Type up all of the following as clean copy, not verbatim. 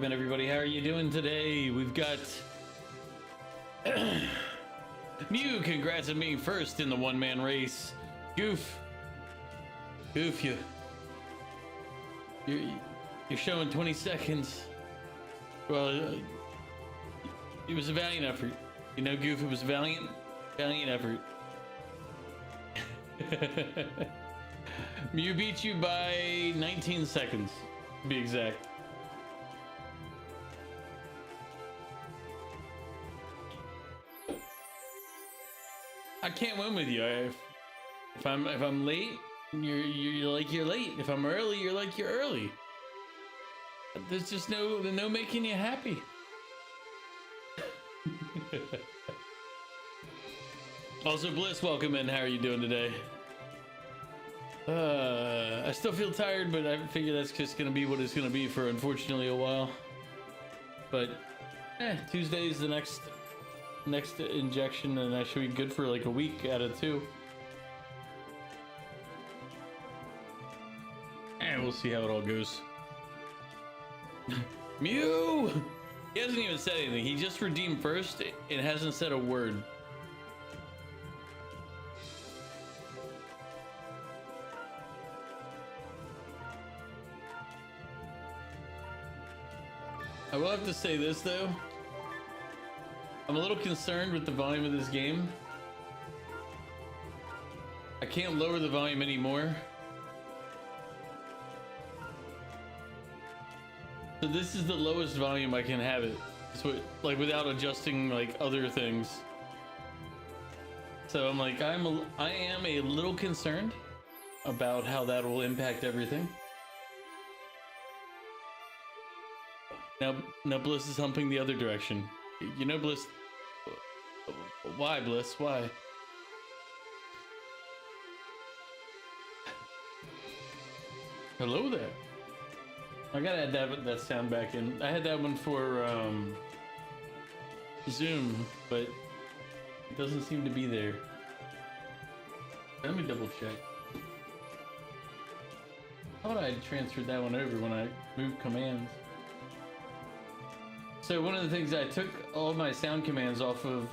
welcome in everybody. How are you doing today? We've got Mew, congrats on being first in the one-man race. Goof, you're showing 20 seconds. Well, it was a valiant effort. You know, Goof, it was a valiant effort. Mew beat you by 19 seconds, to be exact. I can't win with you. If I'm late, you're like you're late. If I'm early, you're like you're early. There's just no making you happy. Also, Bliss, welcome in. How are you doing today? I still feel tired, but I figure that's just gonna be what it's gonna be for unfortunately a while. But Tuesday's the next injection, and that should be good for like a week out of 2. And we'll see how it all goes. Mew! He hasn't even said anything. He just redeemed first and hasn't said a word. I will have to say this though. I'm a little concerned with the volume of this game. I can't lower the volume anymore. So this is the lowest volume I can have it. So like without adjusting like other things. So I'm like, I am a little concerned about how that will impact everything. Now Bliss is humping the other direction. You know, Bliss. Why, Bliss? Why? Hello there. I gotta add that sound back in. I had that one for Zoom, but it doesn't seem to be there. Let me double check. I thought I had transferred that one over when I moved commands. So one of the things, I took all of my sound commands off of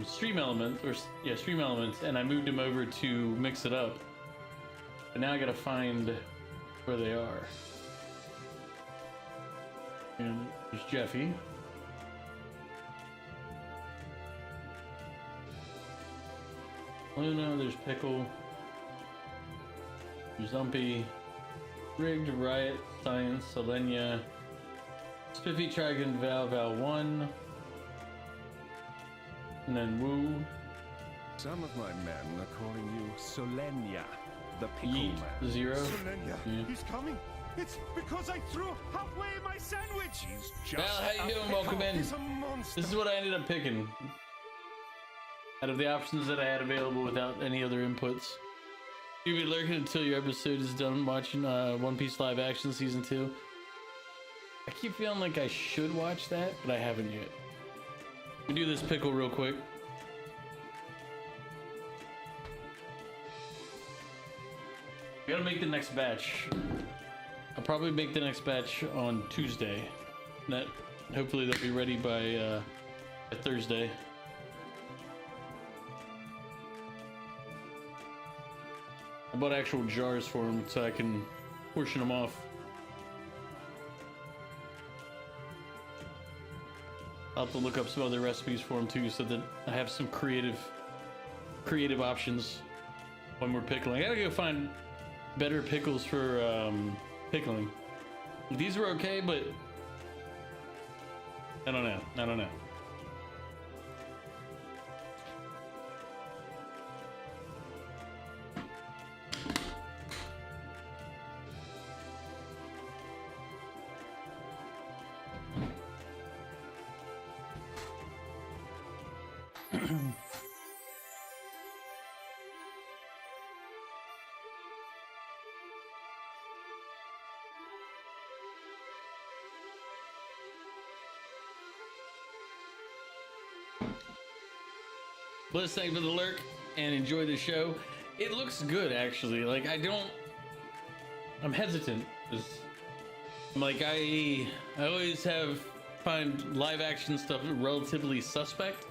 Stream Elements, and I moved them over to mix it up. But now I gotta find where they are. And there's Jeffy. Luna, there's Pickle. There's Zumpy. Rigged, Riot, Science, Selenia. Spiffy, Trigon, Val 1. And then Woo. Some of my men are calling you Solenia, the pickle Yeet, man. 0. Solenia, Yeah. he's coming. It's because I threw halfway my sandwich. He's Val, just how you doing? Welcome in. He's a monster. This is what I ended up picking. Out of the options that I had available without any other inputs. You'll be lurking until your episode is done watching One Piece live action season 2. I keep feeling like I should watch that, but I haven't yet. We do this pickle real quick. We gotta make the next batch. I'll probably make the next batch on Tuesday. That hopefully they'll be ready by Thursday. I bought actual jars for them so I can portion them off. I'll have to look up some other recipes for them too, so that I have some creative options when we're pickling. I gotta go find better pickles for pickling. These were okay, but I don't know. Bliss, thank you for the lurk and enjoy the show. It looks good, actually. Like, I'm hesitant. Like I always find live action stuff relatively suspect,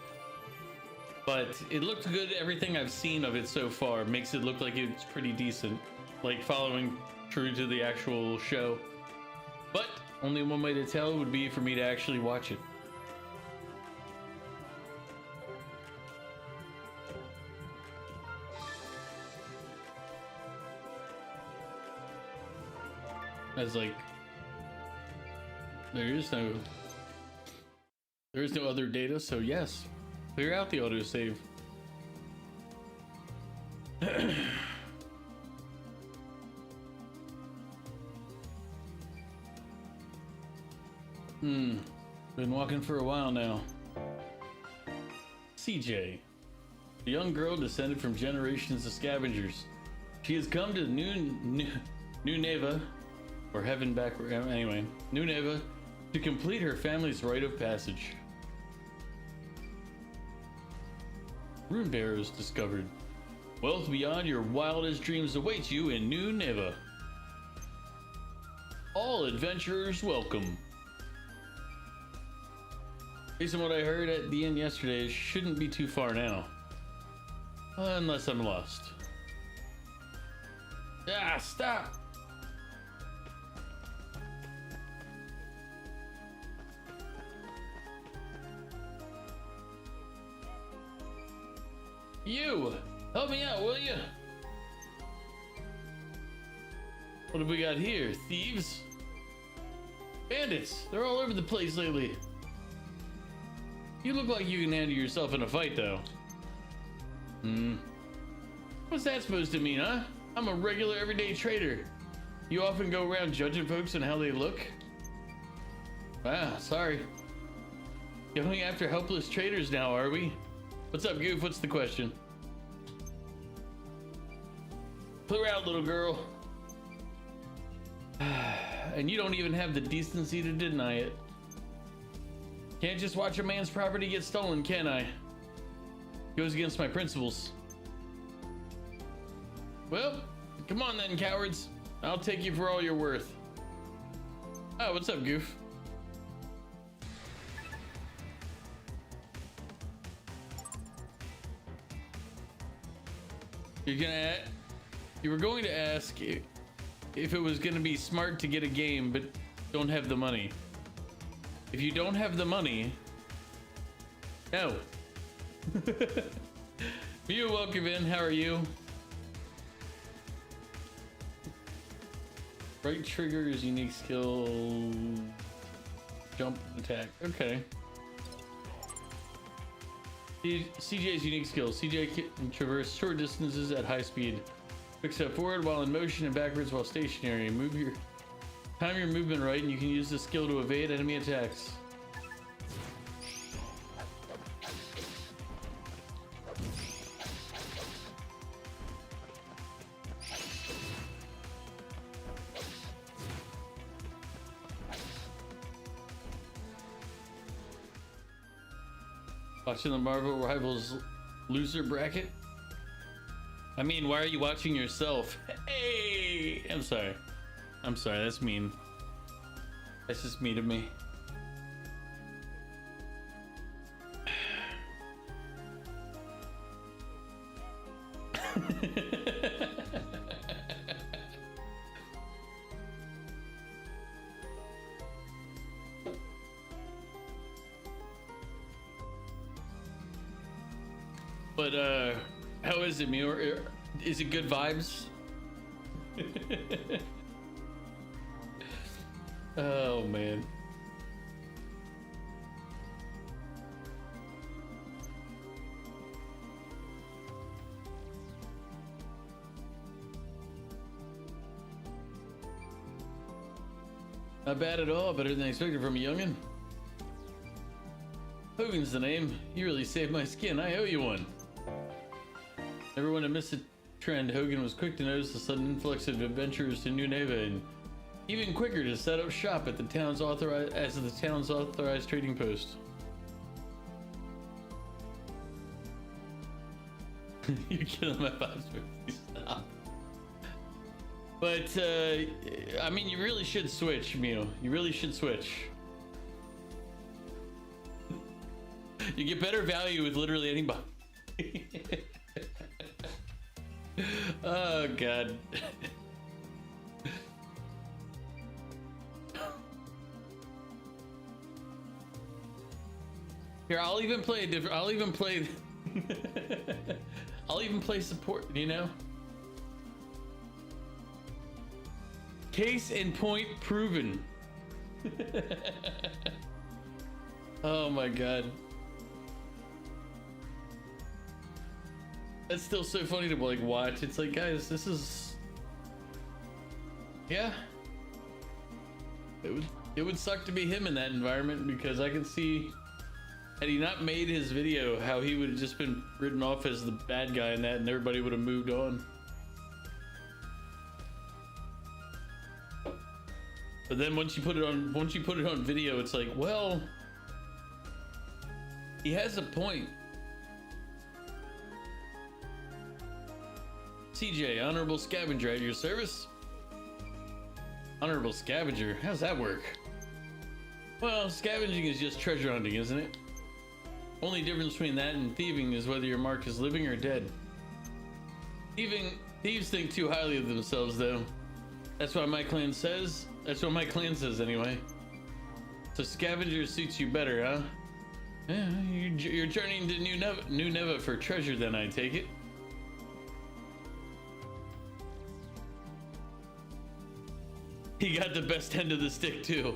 but it looked good. Everything I've seen of it so far makes it look like it's pretty decent, like following true to the actual show. But only one way to tell would be for me to actually watch it. As like, there is no other data, so yes, clear out the autosave. Been walking for a while now. CJ, a young girl descended from generations of scavengers. She has come to New Neva, or heaven back, anyway, New Neva, to complete her family's rite of passage. Rune Barrows discovered. Wealth beyond your wildest dreams awaits you in New Neva. All adventurers welcome. Based on what I heard at the end yesterday, it shouldn't be too far now. Unless I'm lost. Ah, stop! You! Help me out, will you? What have we got here? Thieves? Bandits! They're all over the place lately. You look like you can handle yourself in a fight, though. What's that supposed to mean, huh? I'm a regular everyday trader. You often go around judging folks on how they look? Ah, sorry. Going after helpless traders now, are we? What's up, Goof? What's the question? Clear out, little girl. And you don't even have the decency to deny it. Can't just watch a man's property get stolen, can I? Goes against my principles. Well, come on then, cowards. I'll take you for all you're worth. Oh, what's up, Goof? You were going to ask if it was gonna be smart to get a game, but don't have the money. If you don't have the money, no. Mew, welcome in. How are you? Right trigger is unique skill. Jump attack. Okay. CJ's unique skill. CJ can traverse short distances at high speed. Quick step forward while in motion and backwards while stationary. Time your movement right, and you can use this skill to evade enemy attacks. Watching the Marvel Rivals loser bracket? I mean, why are you watching yourself? Hey! I'm sorry. That's mean. That's just mean of me. But how is it, Mew? Is it good vibes? Oh man. Not bad at all, better than expected from a youngin'. Hogan's the name. You really saved my skin. I owe you one. Never want to miss a trend. Hogan was quick to notice the sudden influx of adventurers to New Neva, and even quicker to set up shop at the town's authorized trading post. You're killing my vibes, please stop. But I mean, you really should switch, Mew. You really should switch. You get better value with literally anybody. Oh god. Here, I'll even play a different. I'll even play. I'll even play support. You know. Case in point proven. Oh my god. That's still so funny to like watch. It's like, guys, this is, yeah. It would suck to be him in that environment, because I can see, had he not made his video, how he would have just been written off as the bad guy in that, and everybody would have moved on. But then once you put it on video, it's like, well, he has a point. CJ, Honorable Scavenger, at your service. Honorable Scavenger, how's that work? Well, scavenging is just treasure hunting, isn't it? Only difference between that and thieving is whether you're marked as living or dead. Thieves think too highly of themselves, though. That's what my clan says anyway. So scavenger suits you better, huh? Yeah, you're journeying to New Neva for treasure then, I take it. He got the best end of the stick too.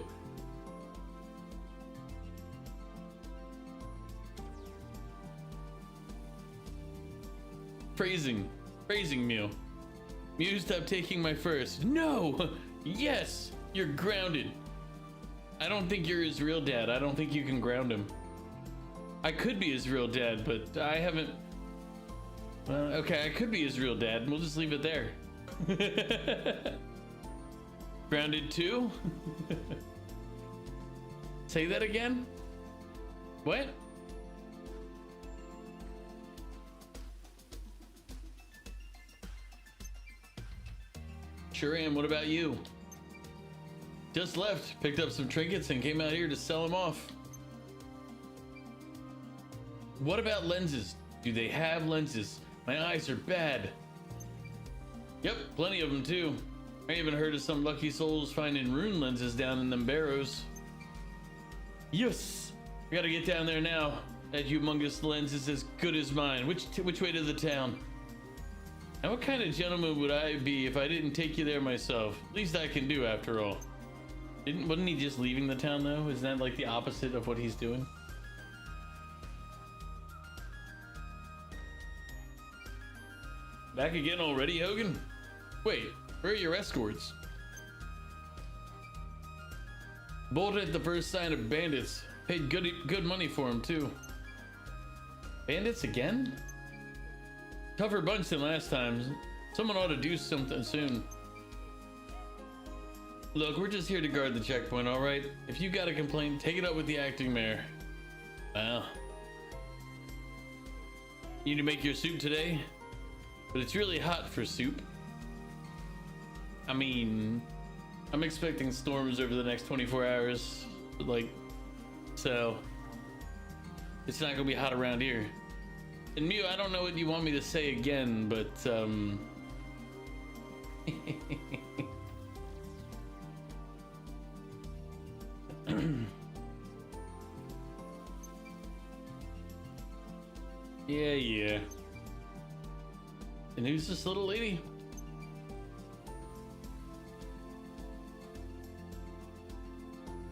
Praising Mew. Mew, stop taking my first. No! Yes! You're grounded. I don't think you're his real dad. I don't think you can ground him. I could be his real dad, but I haven't... Well, okay, I could be his real dad. We'll just leave it there. Grounded too? Say that again? What? Sure am. What about you? Just left, picked up some trinkets and came out here to sell them off. What about lenses? Do they have lenses? My eyes are bad. Yep, plenty of them too. I even heard of some lucky souls finding rune lenses down in them barrows. Yes! We gotta get down there now. That humongous lens is as good as mine. Which way to the town? Now what kind of gentleman would I be if I didn't take you there myself? Least I can do, after all. Wasn't he just leaving the town though? Isn't that like the opposite of what he's doing? Back again already, Hogan? Wait, where are your escorts? Bolted at the first sign of bandits. Paid good money for them too. Bandits again? Tougher bunch than last time. Someone ought to do something soon. Look, we're just here to guard the checkpoint, alright? If you got a complaint, take it up with the acting mayor. Wow. You need to make your soup today? But it's really hot for soup. I mean, I'm expecting storms over the next 24 hours. Like, so it's not gonna be hot around here. And Mew, I don't know what you want me to say again, but yeah. And who's this little lady?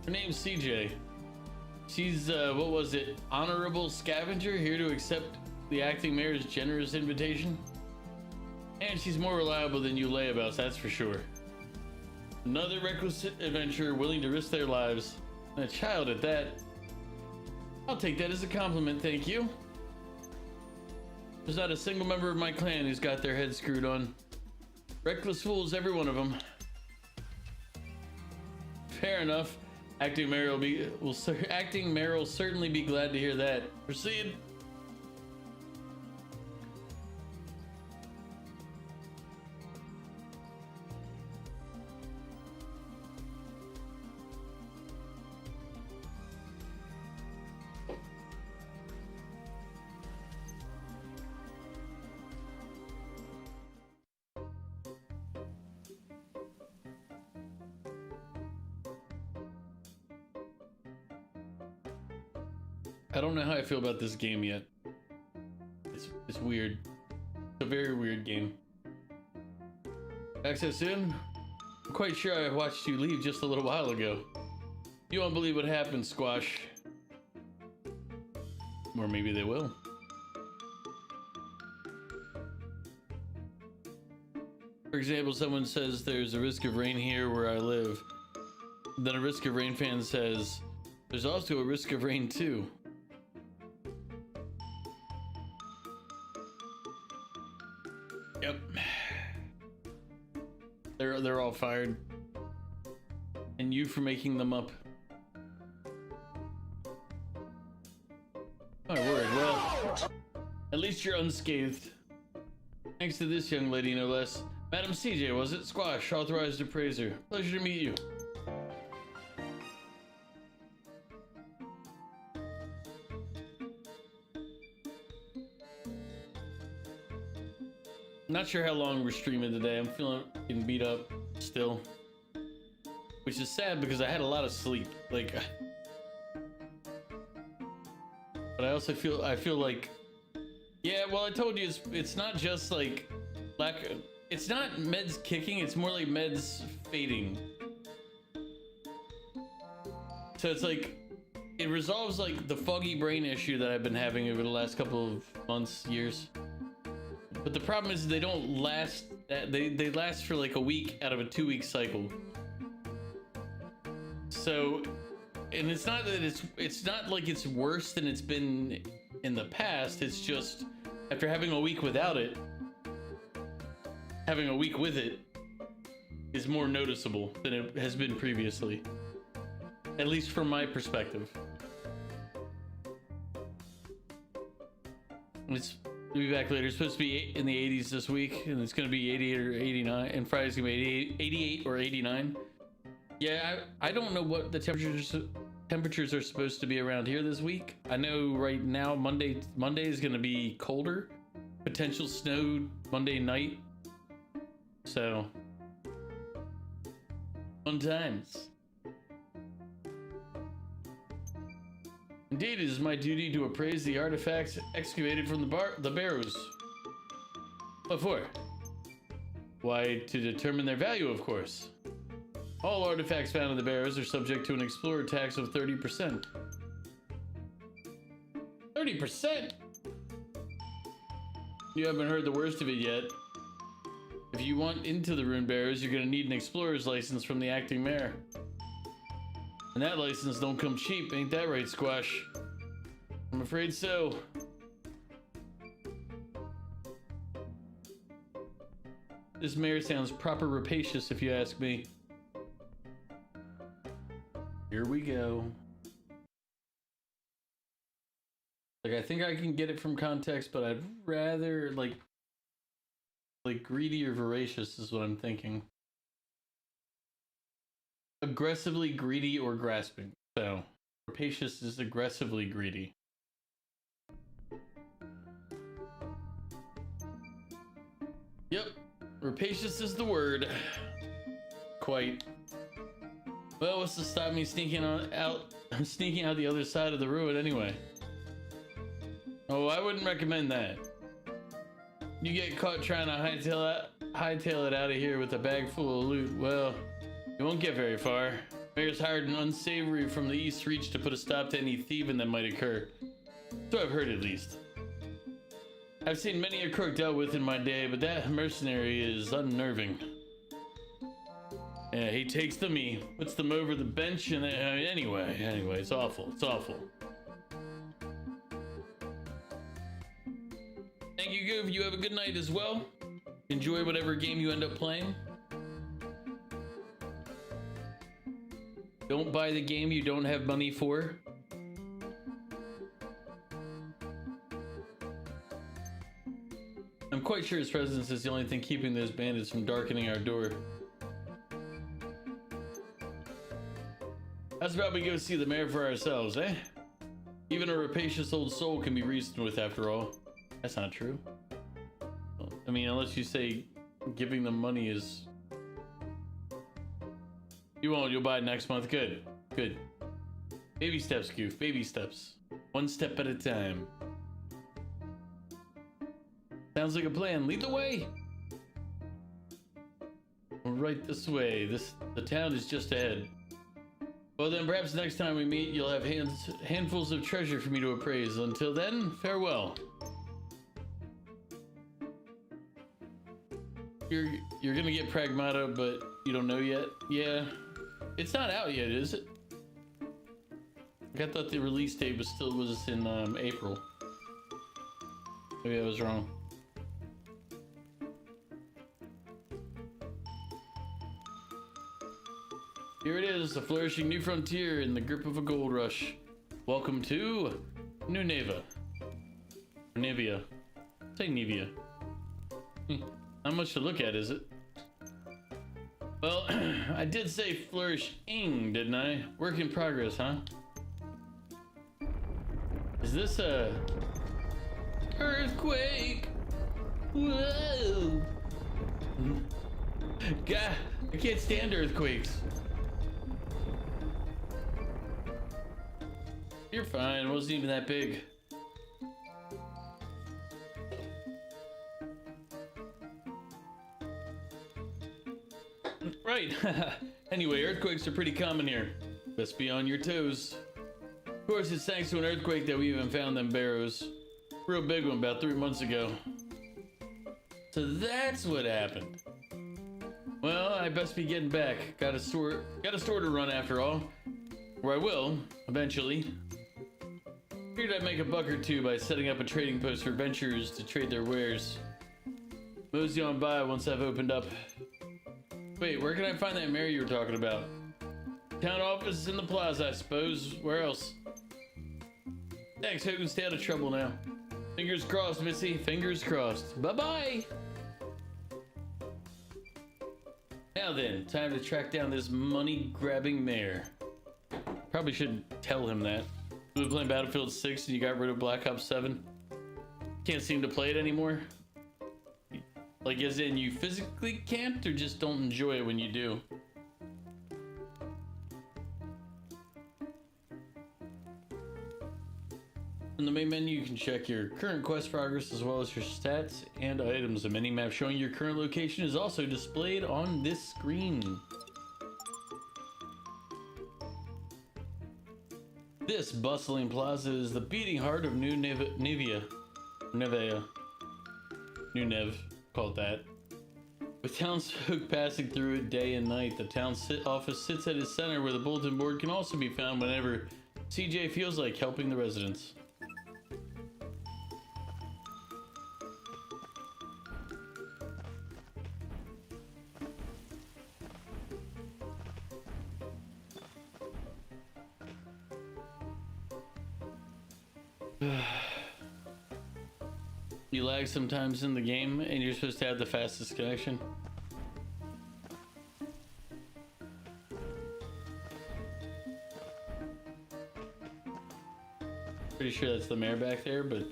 Her name's CJ. She's what was it? Honorable Scavenger, here to accept the acting mayor's generous invitation. And she's more reliable than you layabouts, that's for sure. Another reckless adventurer willing to risk their lives. And a child at that. I'll take that as a compliment, thank you. There's not a single member of my clan who's got their head screwed on. Reckless fools, every one of them. Fair enough. Acting mayor will certainly be glad to hear that. Proceed. I don't know how I feel about this game yet. It's weird. It's a very weird game. Back so soon? I'm quite sure I watched you leave just a little while ago. You won't believe what happened, Squash. Or maybe they will. For example, someone says there's a risk of rain here where I live. Then a risk of rain fan says there's also a risk of rain too. Yep. They're all fired. And you for making them up. My word, well, at least you're unscathed. Thanks to this young lady, no less. Madam CJ, was it? Squash, authorized appraiser. Pleasure to meet you. Not sure how long we're streaming today. I'm feeling getting beat up still, which is sad because I had a lot of sleep. Like, but I also feel like, yeah. Well, I told you it's not just like it's not meds kicking. It's more like meds fading. So it's like it resolves like the foggy brain issue that I've been having over the last couple of months, years. But the problem is they don't last. They last for like a week out of a 2-week cycle. So, and it's not that it's not like it's worse than it's been in the past. It's just after having a week without it, having a week with it is more noticeable than it has been previously. At least from my perspective. We'll be back later. It's supposed to be in the 80s this week, and it's going to be 88 or 89, and Friday's going to be 88 or 89. Yeah, I don't know what the temperatures are supposed to be around here this week. I know right now Monday is going to be colder, potential snow Monday night. So, fun times. Indeed, it is my duty to appraise the artifacts excavated from the barrows. What for? Why, to determine their value, of course. All artifacts found in the barrows are subject to an explorer tax of 30%. 30%? You haven't heard the worst of it yet. If you want into the ruined barrows, you're gonna need an explorer's license from the acting mayor. And that license don't come cheap, ain't that right, Squash? I'm afraid so. This mayor sounds proper rapacious, if you ask me. Here we go. Like, I think I can get it from context, but I'd rather, like greedy or voracious is what I'm thinking. Aggressively greedy or grasping. So, rapacious is aggressively greedy. Yep, rapacious is the word. Quite. Well, what's to stop me sneaking out the other side of the ruin anyway? Oh, I wouldn't recommend that. You get caught trying to hightail it out of here with a bag full of loot. Well, you won't get very far. Mayor's hired an unsavory from the East Reach to put a stop to any thieving that might occur. So I've heard, at least. I've seen many a crook dealt with in my day, but that mercenary is unnerving. Yeah, he takes the me, puts them over the bench, and anyway, it's awful. It's awful. Thank you, Goof. You have a good night as well. Enjoy whatever game you end up playing. Don't buy the game you don't have money for. I'm quite sure his presence is the only thing keeping those bandits from darkening our door. How's about we go see the mayor for ourselves, eh? Even a rapacious old soul can be reasoned with, after all. That's not true. Well, I mean, unless you say giving them money is... You won't, you'll buy it next month. Good. Good. Baby steps, Goof. Baby steps. One step at a time. Sounds like a plan. Lead the way. Right this way. The town is just ahead. Well then, perhaps next time we meet, you'll have handfuls of treasure for me to appraise. Until then, farewell. You're gonna get Pragmata, but you don't know yet. Yeah, it's not out yet, is it? I thought the release date was in April. Maybe I was wrong. Here it is, a flourishing new frontier in the grip of a gold rush. Welcome to New Neva. Nivea. Say Nivea. Not much to look at, is it? Well, I did say flourishing, didn't I? Work in progress, huh? Is this a earthquake? Whoa! God, I can't stand earthquakes. You're fine, it wasn't even that big. Right. Anyway, earthquakes are pretty common here. Best be on your toes. Of course, it's thanks to an earthquake that we even found them barrows. Real big one about 3 months ago. So that's what happened. Well, I best be getting back. Got a store to run after all. Or I will, eventually. Figured I'd make a buck or two by setting up a trading post for adventurers to trade their wares. Mosey on by once I've opened up. Wait, where can I find that Mary you were talking about? Town office is in the plaza, I suppose. Where else? Thanks, Hogan. Stay out of trouble now. Fingers crossed, Missy. Fingers crossed. Bye-bye! Now then, time to track down this money-grabbing mayor. Probably shouldn't tell him that. You were playing Battlefield 6 and you got rid of Black Ops 7? Can't seem to play it anymore? Like, as in you physically can't, or just don't enjoy it when you do? In the main menu, you can check your current quest progress as well as your stats and items. A mini-map showing your current location is also displayed on this screen. This bustling plaza is the beating heart of New Nevea. New Nev. Called that. With townsfolk passing through it day and night, the town office sits at its center where the bulletin board can also be found whenever CJ feels like helping the residents. You lag sometimes in the game and you're supposed to have the fastest connection. Pretty sure that's the mayor back there, but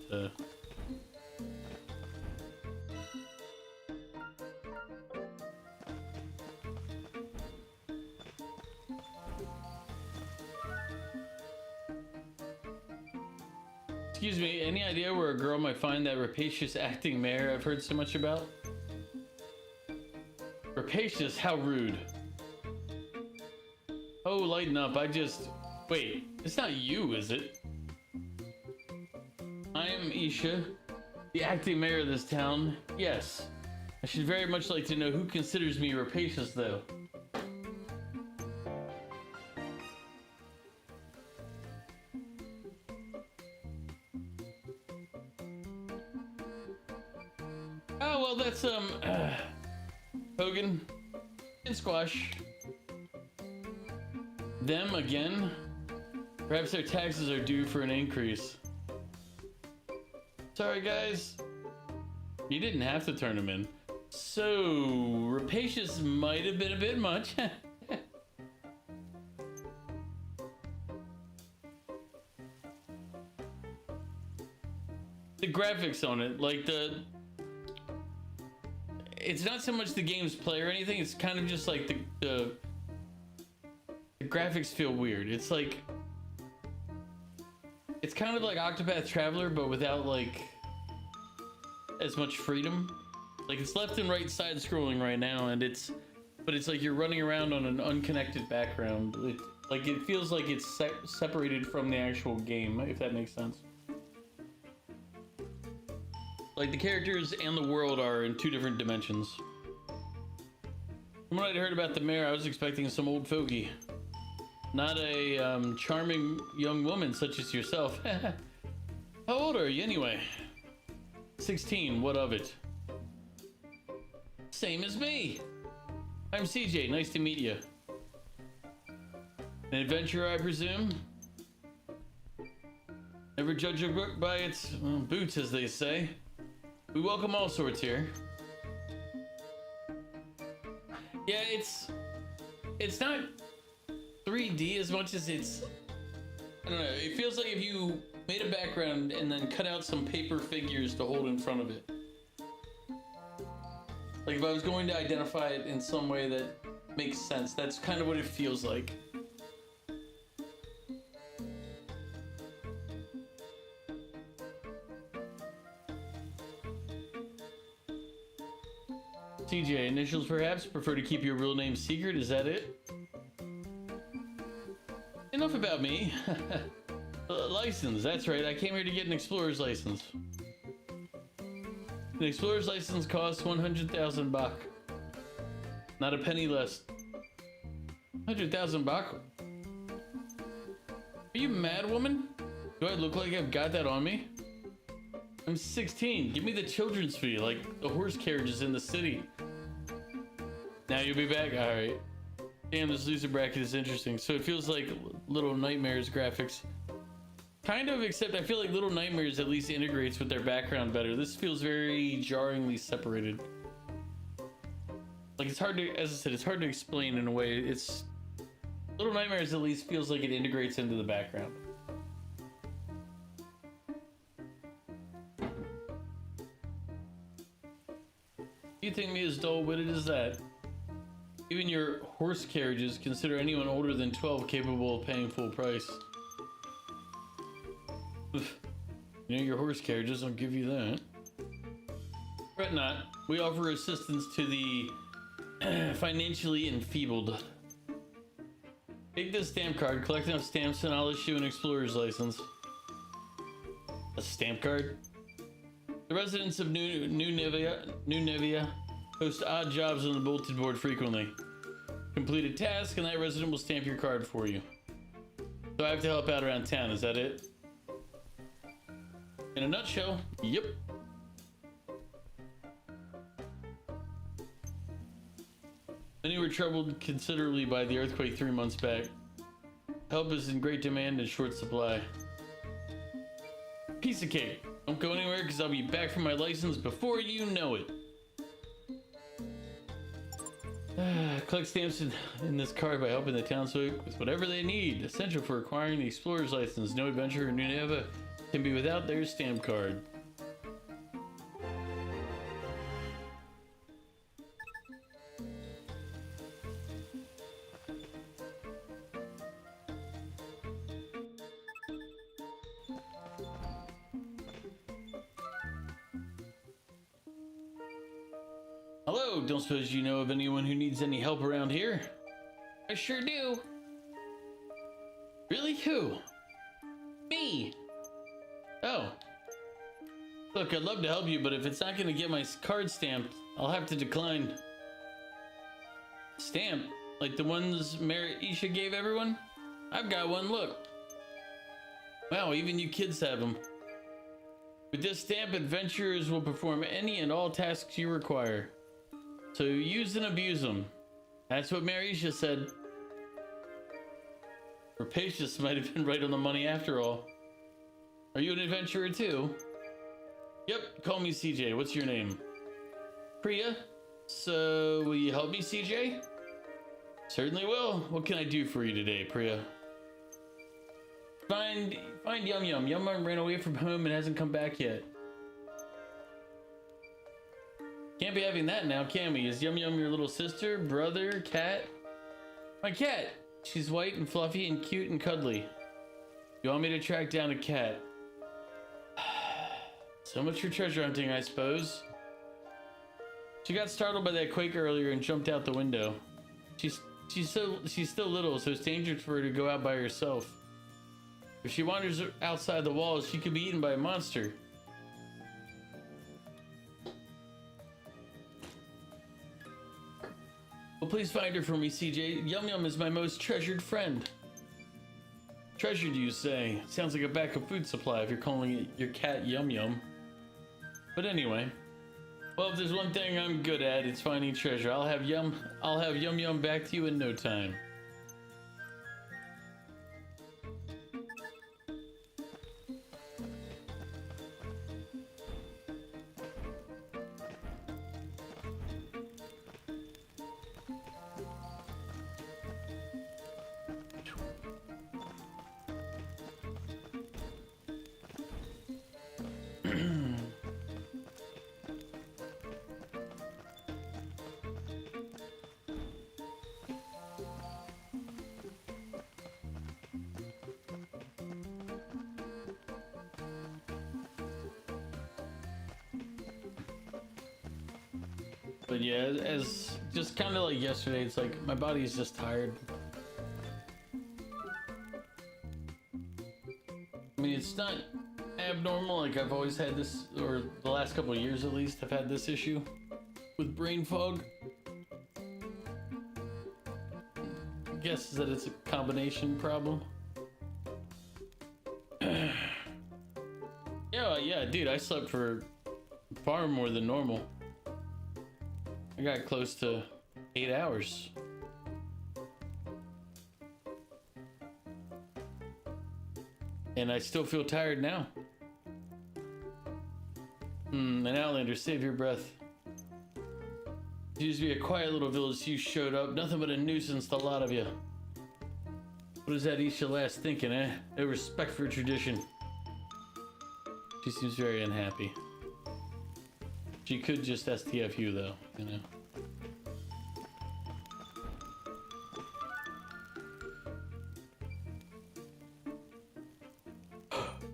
excuse me, any idea where a girl might find that rapacious acting mayor I've heard so much about? Rapacious? How rude. Oh, lighten up, wait, it's not you, is it? I am Isha, the acting mayor of this town. Yes. I should very much like to know who considers me rapacious, though. Oh, well, that's, Hogan and Squash. Them again? Perhaps their taxes are due for an increase. Sorry, guys. You didn't have to turn them in. So, rapacious might have been a bit much. The graphics on it, like it's not so much the game's play or anything, it's kind of just like the graphics feel weird. It's like, It's kind of like Octopath Traveler, but without like as much freedom. Like it's left and right side scrolling right now, and it's like you're running around on an unconnected background. It feels like it's separated from the actual game, if that makes sense. Like the characters and the world are in two different dimensions. From what I'd heard about the mayor, I was expecting some old fogey. Not a charming young woman such as yourself. How old are you anyway? 16, what of it? Same as me. I'm CJ, nice to meet you. An adventurer, I presume? Never judge a book by its boots, as they say. We welcome all sorts here. Yeah, it's not 3D as much as it's, I don't know, it feels like if you made a background and then cut out some paper figures to hold in front of it. Like if I was going to identify it in some way that makes sense, that's kind of what it feels like. CJ, initials perhaps? Prefer to keep your real name secret, is that it? Enough about me. License, that's right, I came here to get an explorer's license. An explorer's license costs 100,000 baht. Not a penny less. 100,000 baht? Are you mad, woman? Do I look like I've got that on me? I'm 16. Give me the children's fee, like the horse carriages in the city. Now you'll be back? Alright. Damn, this loser bracket is interesting. So it feels like Little Nightmares graphics. Kind of, except I feel like Little Nightmares at least integrates with their background better. This feels very jarringly separated. Like it's hard to, as I said, it's hard to explain in a way. It's Little Nightmares at least feels like it integrates into the background. You think me as dull-witted as that? Even your horse carriages consider anyone older than 12 capable of paying full price. Oof. You know your horse carriages don't give you that. Fret not. We offer assistance to the financially enfeebled. Take this stamp card, collect enough stamps, and I'll issue an explorer's license. A stamp card? The residents of New Nevia host odd jobs on the bulletin board frequently. Complete a task and that resident will stamp your card for you. So I have to help out around town, is that it? In a nutshell, yep. Many were troubled considerably by the earthquake 3 months back. Help is in great demand and short supply. Piece of cake. Don't go anywhere because I'll be back for my license before you know it. Collect stamps in this card by helping the townsfolk with whatever they need. Essential for acquiring the explorer's license. No adventurer in New Neva can be without their stamp card. Hello, don't suppose you know of anyone who needs any help around here? I sure do. Really? Who? Me. Oh. Look, I'd love to help you, but if it's not going to get my card stamped, I'll have to decline. Stamp? Like the ones Mary Isha gave everyone? I've got one, look. Wow, even you kids have them. With this stamp, adventurers will perform any and all tasks you require. So use and abuse them. That's what Marisha said. Rapacious might have been right on the money after all. Are you an adventurer too? Yep, call me CJ. What's your name? Priya. So, will you help me, CJ? Certainly will. What can I do for you today, Priya? Find Yum Yum. Yum Yum ran away from home and hasn't come back yet. Can't be having that now, can we? Is Yum Yum your little sister, brother, cat? My cat! She's white and fluffy and cute and cuddly. You want me to track down a cat? So much for treasure hunting, I suppose. She got startled by that quake earlier and jumped out the window. She's still little, so it's dangerous for her to go out by herself. If she wanders outside the walls, she could be eaten by a monster. Well, please find her for me, CJ. Yum Yum is my most treasured friend. Treasured, you say? Sounds like a backup food supply if you're calling it your cat Yum Yum. But anyway, well, if there's one thing I'm good at, it's finding treasure. I'll have Yum Yum back to you in no time. But yeah, as just kind of like yesterday, it's like my body is just tired. I mean, it's not abnormal. Like I've always had this, or the last couple of years at least, I've had this issue with brain fog. I guess that it's a combination problem. Yeah, dude, I slept for far more than normal. I got close to 8 hours. And I still feel tired now. An Outlander, save your breath. It used to be a quiet little village, you showed up. Nothing but a nuisance, the lot of you. What is that Isha lass thinking, eh? No respect for tradition. She seems very unhappy. She could just STF you though, you know.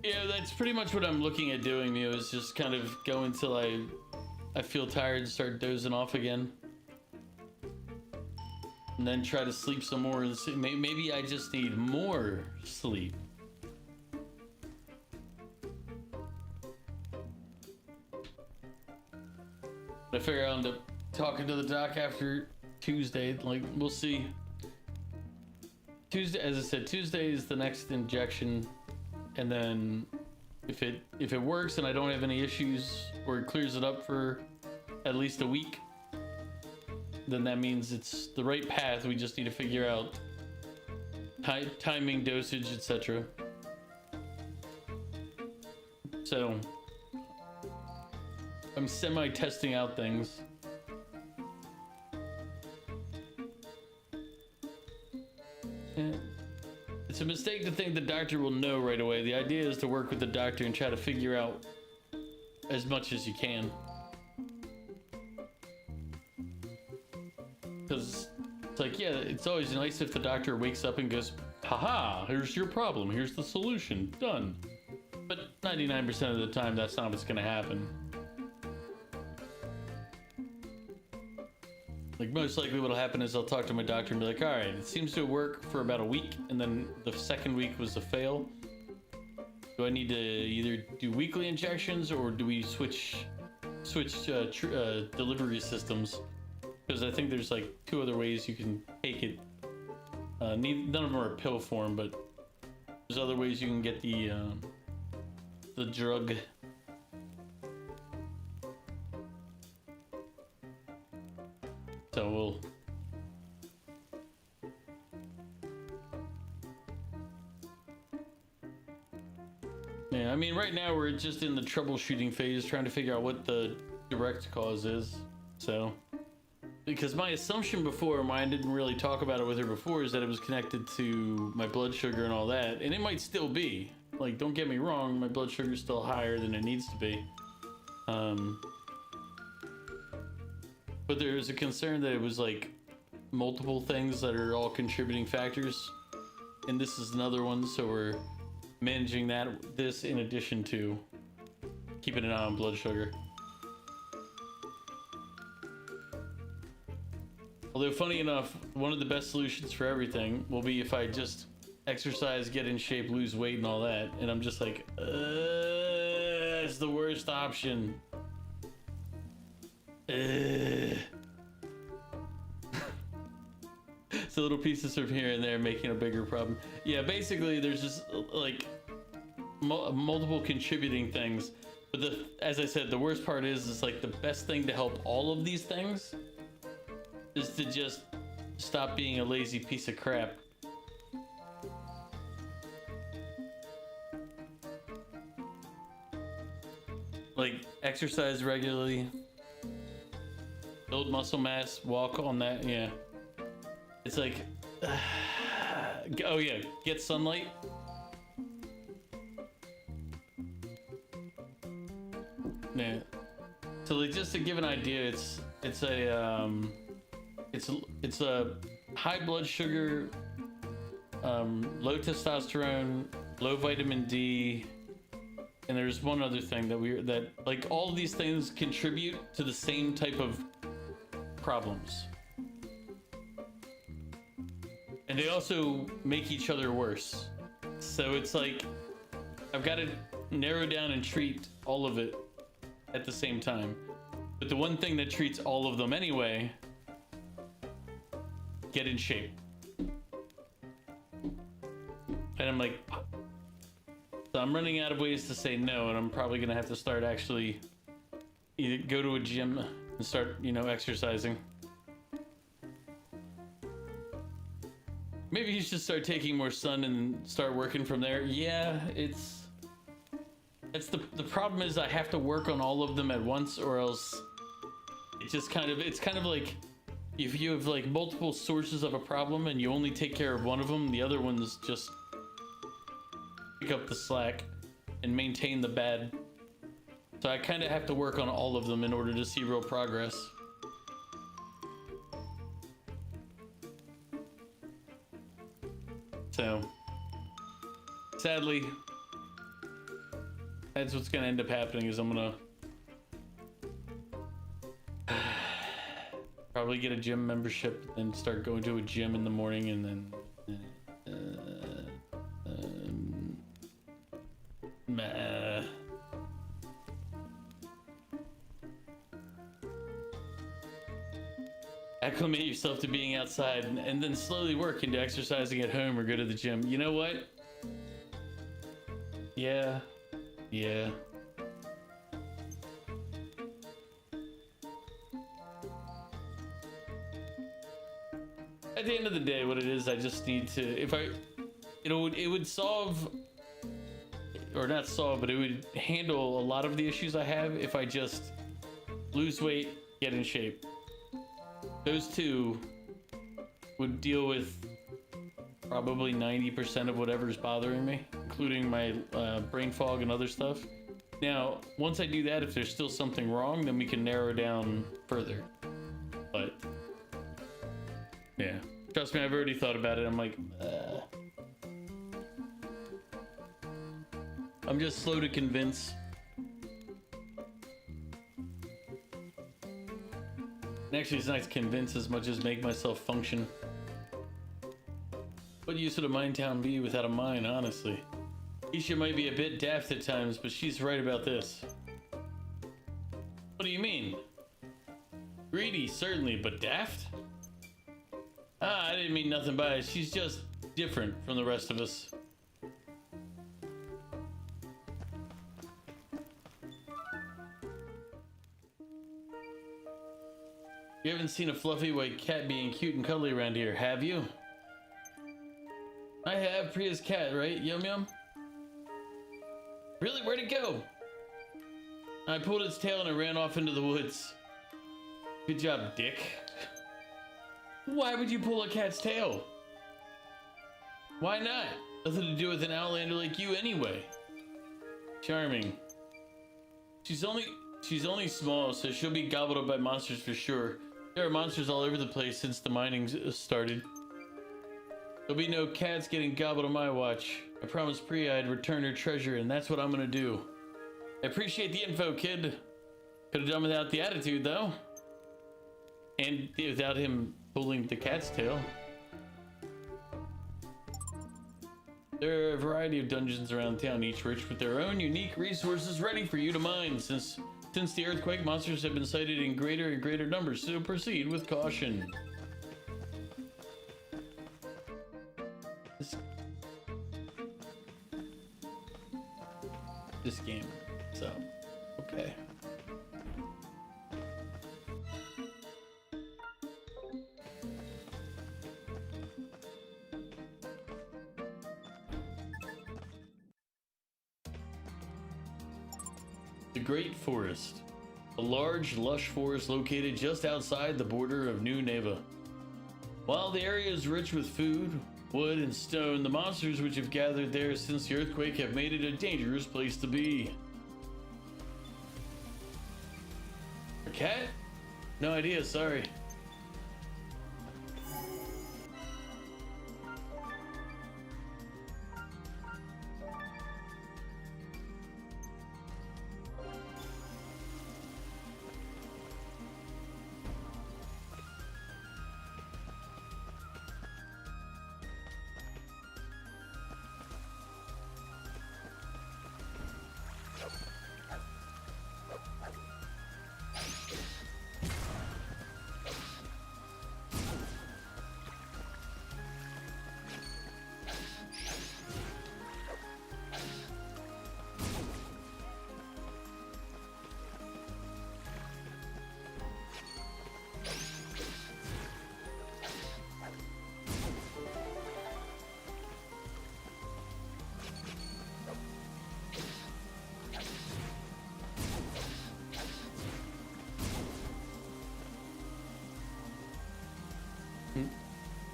Yeah, that's pretty much what I'm looking at doing, Mio, is just kind of go until I feel tired and start dozing off again. And then try to sleep some more and see, maybe I just need more sleep. I figure I'll end up talking to the doc after Tuesday. Like, we'll see. Tuesday, as I said, Tuesday is the next injection, and then if it works and I don't have any issues or it clears it up for at least a week, then that means it's the right path. We just need to figure out timing, dosage, etc. So I'm semi-testing out things. Yeah. It's a mistake to think the doctor will know right away. The idea is to work with the doctor and try to figure out as much as you can. Because it's like, yeah, it's always nice if the doctor wakes up and goes, haha, here's your problem, here's the solution, done. But 99% of the time, that's not what's gonna happen. Like, most likely what'll happen is I'll talk to my doctor and be like, all right, it seems to work for about a week, and then the second week was a fail. Do I need to either do weekly injections, or do we switch delivery systems? Because I think there's like 2 other ways you can take it. None of them are pill form, but there's other ways you can get the drug. So we'll... Yeah, I mean, right now we're just in the troubleshooting phase, trying to figure out what the direct cause is. So, because my assumption before, I didn't really talk about it with her before, is that it was connected to my blood sugar and all that, and it might still be. Like, don't get me wrong, my blood sugar is still higher than it needs to be. But there was a concern that it was like multiple things that are all contributing factors, and this is another one. So we're managing this in addition to keeping an eye on blood sugar. Although funny enough, one of the best solutions for everything will be if I just exercise, get in shape, lose weight and all that, and I'm just like, it's the worst option. So little pieces from here and there making a bigger problem. Yeah, basically there's just like multiple contributing things, but as I said, the worst part is like the best thing to help all of these things is to just stop being a lazy piece of crap. Like exercise regularly, build muscle mass, walk on that. Yeah, it's like oh yeah, get sunlight. Yeah, so like just to give an idea, it's a high blood sugar, low testosterone, low vitamin D, and there's one other thing that like all of these things contribute to the same type of problems, and they also make each other worse. So it's like I've got to narrow down and treat all of it at the same time, but the one thing that treats all of them anyway, get in shape. And I'm like, so I'm running out of ways to say no, and I'm probably gonna have to start actually either go to a gym and start, you know, exercising. Maybe you should start taking more sun and start working from there. Yeah, it's the problem is I have to work on all of them at once, or else it's kind of like if you have like multiple sources of a problem and you only take care of one of them, the other ones just pick up the slack and maintain the bad. So I kind of have to work on all of them in order to see real progress. So sadly, that's what's gonna end up happening, is I'm gonna probably get a gym membership and start going to a gym in the morning, and then acclimate yourself to being outside, and then slowly work into exercising at home or go to the gym. You know what? Yeah. At the end of the day, what it is, I just need to, it would solve, or not solve, but it would handle a lot of the issues I have if I just lose weight, get in shape. Those two would deal with probably 90% of whatever's bothering me, including my brain fog and other stuff. Now, once I do that, if there's still something wrong, then we can narrow down further. But yeah, trust me, I've already thought about it. I'm like, I'm just slow to convince. And actually, it's not to convince as much as make myself function. What use would a mind town be without a mind, honestly? Isha might be a bit daft at times, but she's right about this. What do you mean? Greedy, certainly, but daft? Ah, I didn't mean nothing by it. She's just different from the rest of us. You haven't seen a fluffy white cat being cute and cuddly around here, have you? I have. Priya's cat, right? Yum Yum? Really? Where'd it go? I pulled its tail and it ran off into the woods. Good job, Dick. Why would you pull a cat's tail? Why not? Nothing to do with an outlander like you anyway. Charming. She's only small, so she'll be gobbled up by monsters for sure. There are monsters all over the place since the mining started. There'll be no cats getting gobbled on my watch. I promised Priya I'd return her treasure, and that's what I'm gonna do. I appreciate the info, kid. Could have done without the attitude, though. And without him pulling the cat's tail. There are a variety of dungeons around town, each rich with their own unique resources ready for you to mine. Since the earthquake, monsters have been sighted in greater and greater numbers, so proceed with caution. This game, so okay. The Great Forest. A large, lush forest located just outside the border of New Neva. While the area is rich with food, wood, and stone, the monsters which have gathered there since the earthquake have made it a dangerous place to be. A cat? No idea, sorry.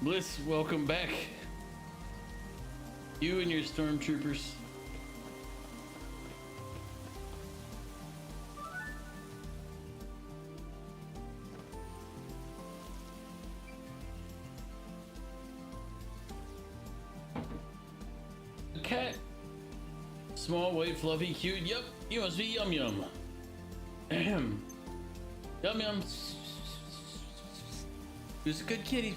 Bliss, welcome back. You and your stormtroopers. A cat. Small, white, fluffy, cute. Yup, you must be Yum Yum. Ahem. Yum Yum. Who's a good kitty.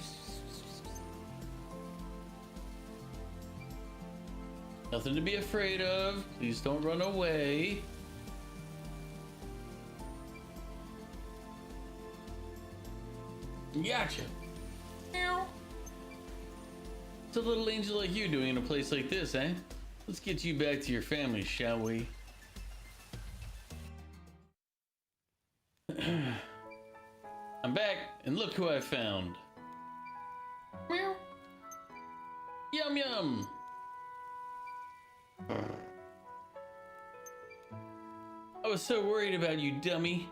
Nothing to be afraid of. Please don't run away. Gotcha. What's a little angel like you doing in a place like this, eh? Let's get you back to your family, shall we? I'm back, and look who I found. Meow. Yum Yum. I was so worried about you, dummy.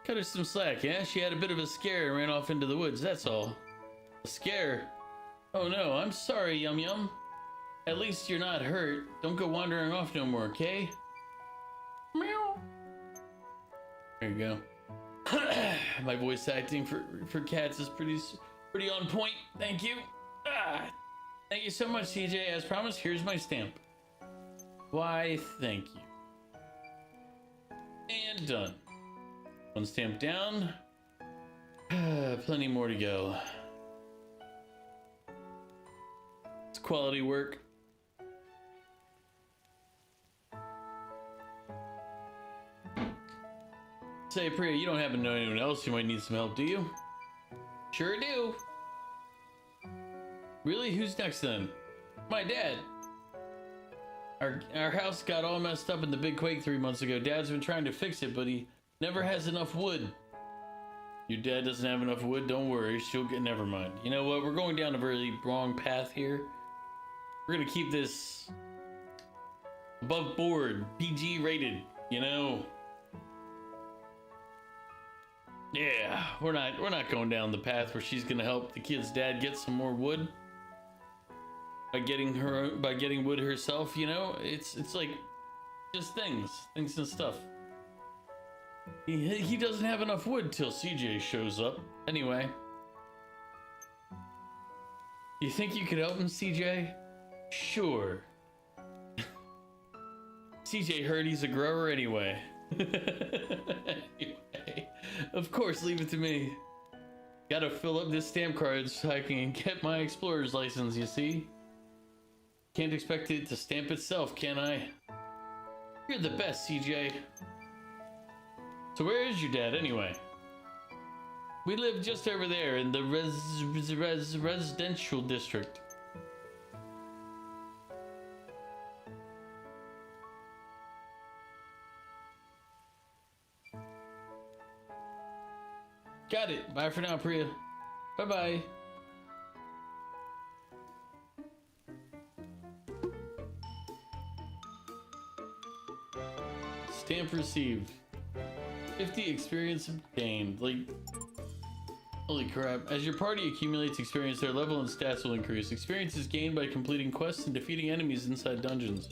Cut her some slack, yeah? She had a bit of a scare and ran off into the woods, that's all. A scare? Oh no, I'm sorry, Yum Yum. At least you're not hurt. Don't go wandering off no more, okay? Meow. There you go. My voice acting for cats is pretty on point. Thank you. Thank you so much, CJ. As promised, here's my stamp. Why, thank you. And done. One stamp down. Plenty more to go. It's quality work. Say, Priya, you don't happen to know anyone else who might need some help, do you? Sure do. Really? Who's next then? My dad. Our house got all messed up in the big quake 3 months ago. Dad's been trying to fix it, but he never has enough wood. Your dad doesn't have enough wood? Don't worry, she'll get... Never mind. You know what? We're going down a very wrong path here. We're gonna keep this above board, PG rated, you know? Yeah, we're not going down the path where she's gonna help the kid's dad get some more wood by getting wood herself, you know? It's like just things and stuff. He doesn't have enough wood till CJ shows up. Anyway, you think you could help him, CJ? Sure. CJ heard he's a grower anyway. Anyway, of course, leave it to me. Gotta fill up this stamp card so I can get my explorer's license, you see? Can't expect it to stamp itself, can I? You're the best, CJ. So where is your dad, anyway? We live just over there in the residential district. Got it. Bye for now, Priya. Bye-bye. Stamp received. 50 experience gained. Like, holy crap. As your party accumulates experience, their level and stats will increase. Experience is gained by completing quests and defeating enemies inside dungeons.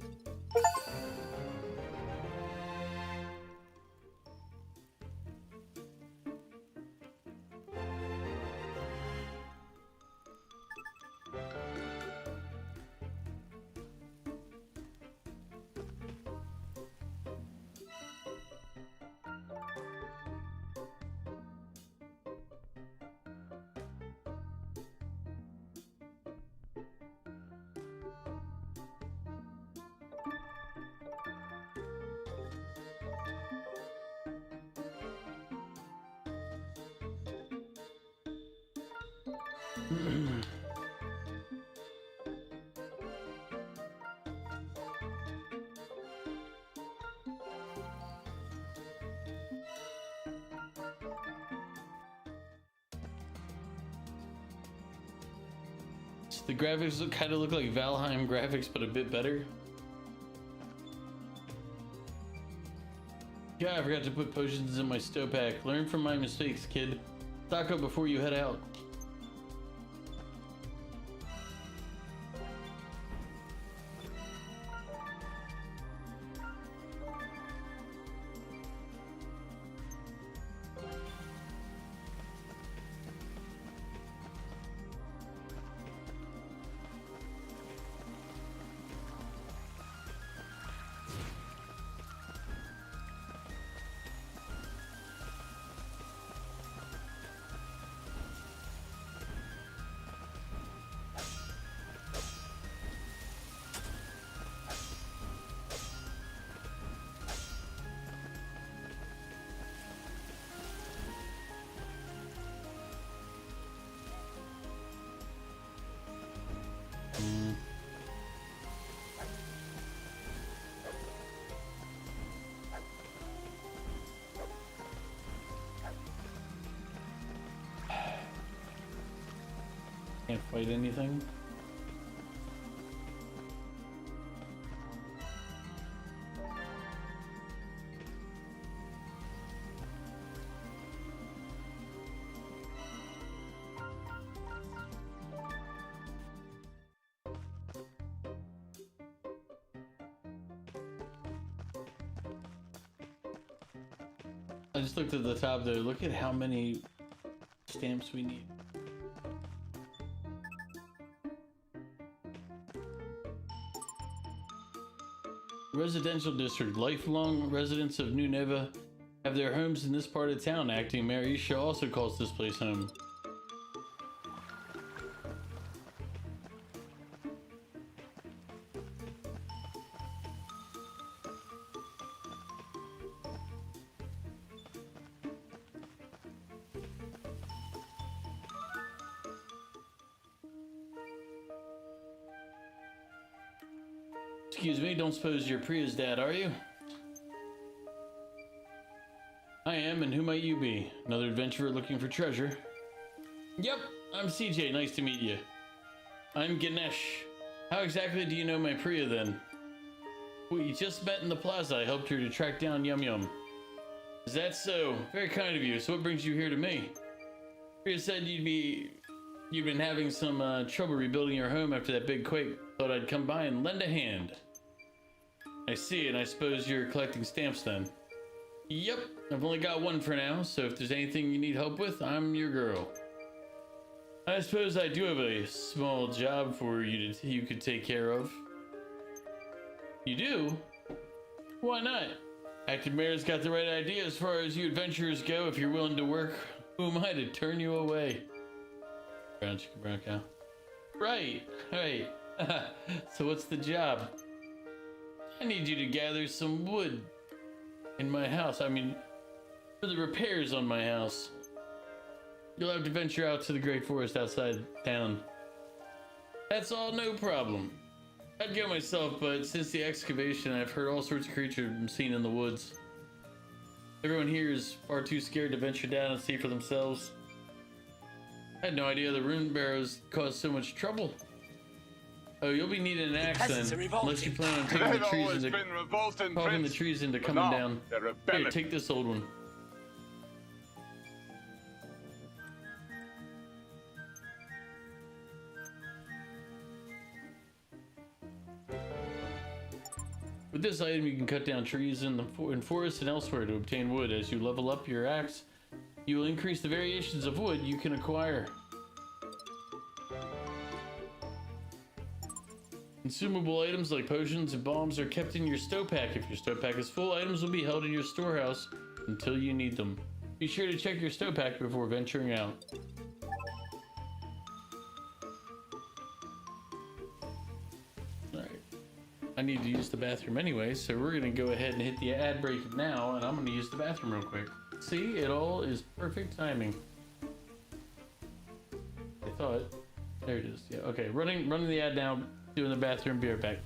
The graphics kind of look like Valheim graphics, but a bit better. Yeah, I forgot to put potions in my stopack. Learn from my mistakes, kid. Stock up before you head out. Can't fight anything. I just looked at the top there. Look at how many stamps we need. Residential district. Lifelong residents of New Neva have their homes in this part of town. Acting Mayor Isha also calls this place home. Excuse me, don't suppose you're Priya's dad, are you? I am, and who might you be? Another adventurer looking for treasure? Yep, I'm CJ, nice to meet you. I'm Ganesh. How exactly do you know my Priya then? We just met in the plaza. I helped her to track down Yum Yum. Is that so? Very kind of you. So what brings you here to me? Priya said you'd been having some trouble rebuilding your home after that big quake. Thought I'd come by and lend a hand. I see, and I suppose you're collecting stamps then? Yep, I've only got one for now, so if there's anything you need help with, I'm your girl. I suppose I do have a small job for you you could take care of. You do? Why not? Active Mayor's got the right idea as far as you adventurers go. If you're willing to work, who am I to turn you away? Brown chicken, brown cow. Right. So what's the job? I need you to gather some wood in my house. I mean, for the repairs on my house. You'll have to venture out to the great forest outside town. That's all, no problem. I'd go myself, but since the excavation, I've heard all sorts of creatures seen in the woods. Everyone here is far too scared to venture down and see for themselves. I had no idea the rune barrows caused so much trouble. Oh, you'll be needing an axe then, unless you plan on taking the trees into coming down. Here, take this old one. With this item, you can cut down trees in forests and elsewhere to obtain wood. As you level up your axe, you will increase the variations of wood you can acquire. Consumable items like potions and bombs are kept in your stopack. If your stopack is full, items will be held in your storehouse until you need them. Be sure to check your stopack before venturing out. I need to use the bathroom anyway, so we're gonna go ahead and hit the ad break now, and I'm gonna use the bathroom real quick. See, it all is perfect timing. I thought. There it is. Yeah. Okay. Running the ad now. Doing the bathroom. Be right back.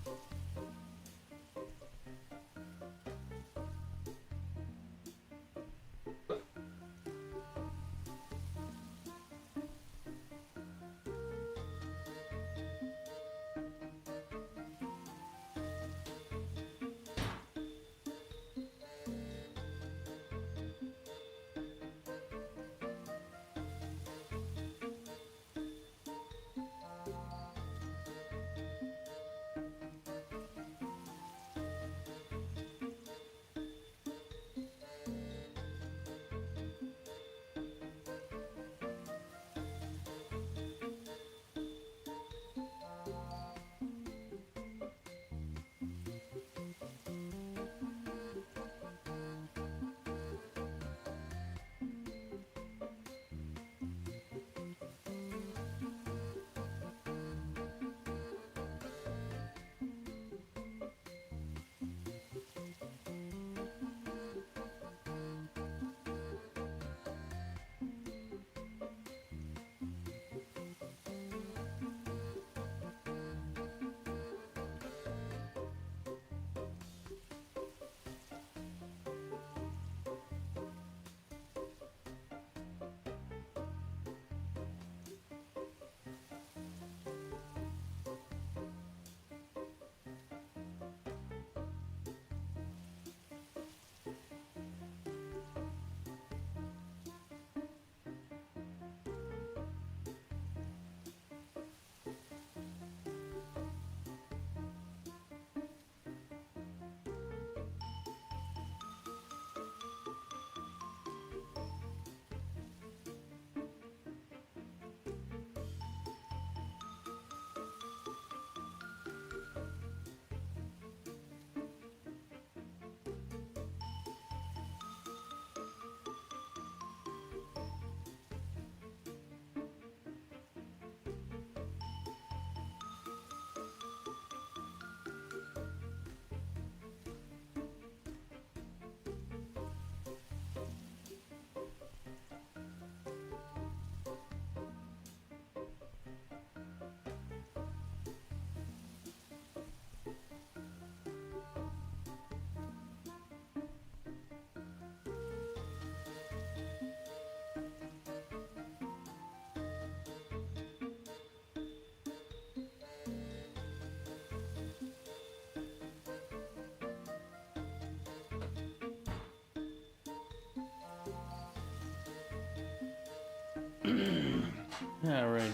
All right.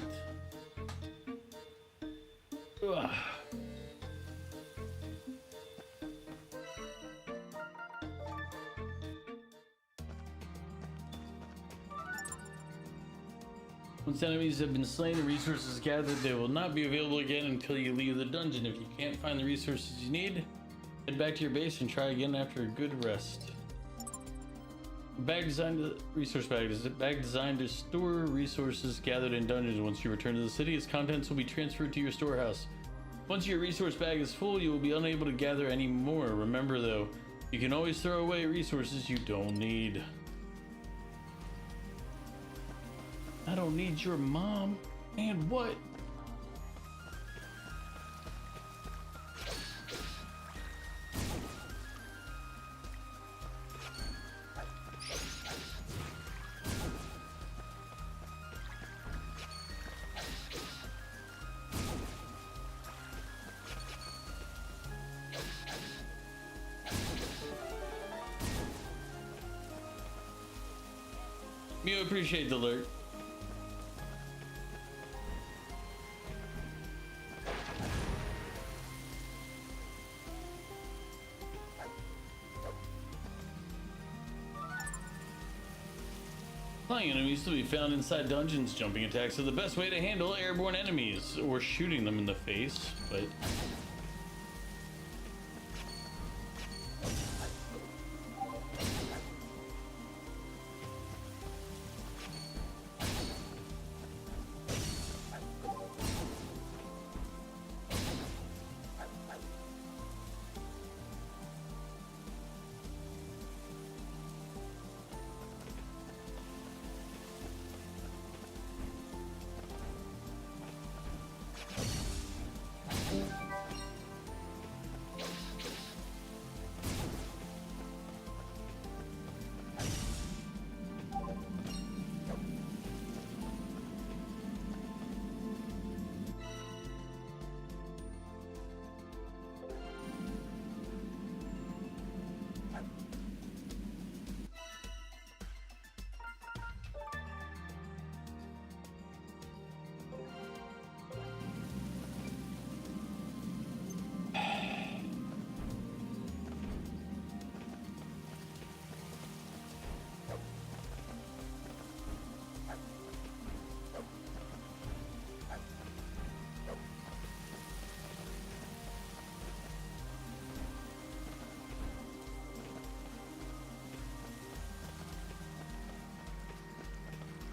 Ugh. Once enemies have been slain and resources gathered, they will not be available again until you leave the dungeon. If you can't find the resources you need, head back to your base and try again after a good rest. Bag designed to resource bag is a bag designed to store resources gathered in dungeons. Once you return to the city, its contents will be transferred to your storehouse. Once your resource bag is full, you will be unable to gather any more. Remember though, you can always throw away resources you don't need. I don't need your mom. And what? You appreciate the alert. Flying enemies to be found inside dungeons. Jumping attacks are the best way to handle airborne enemies, or shooting them in the face, but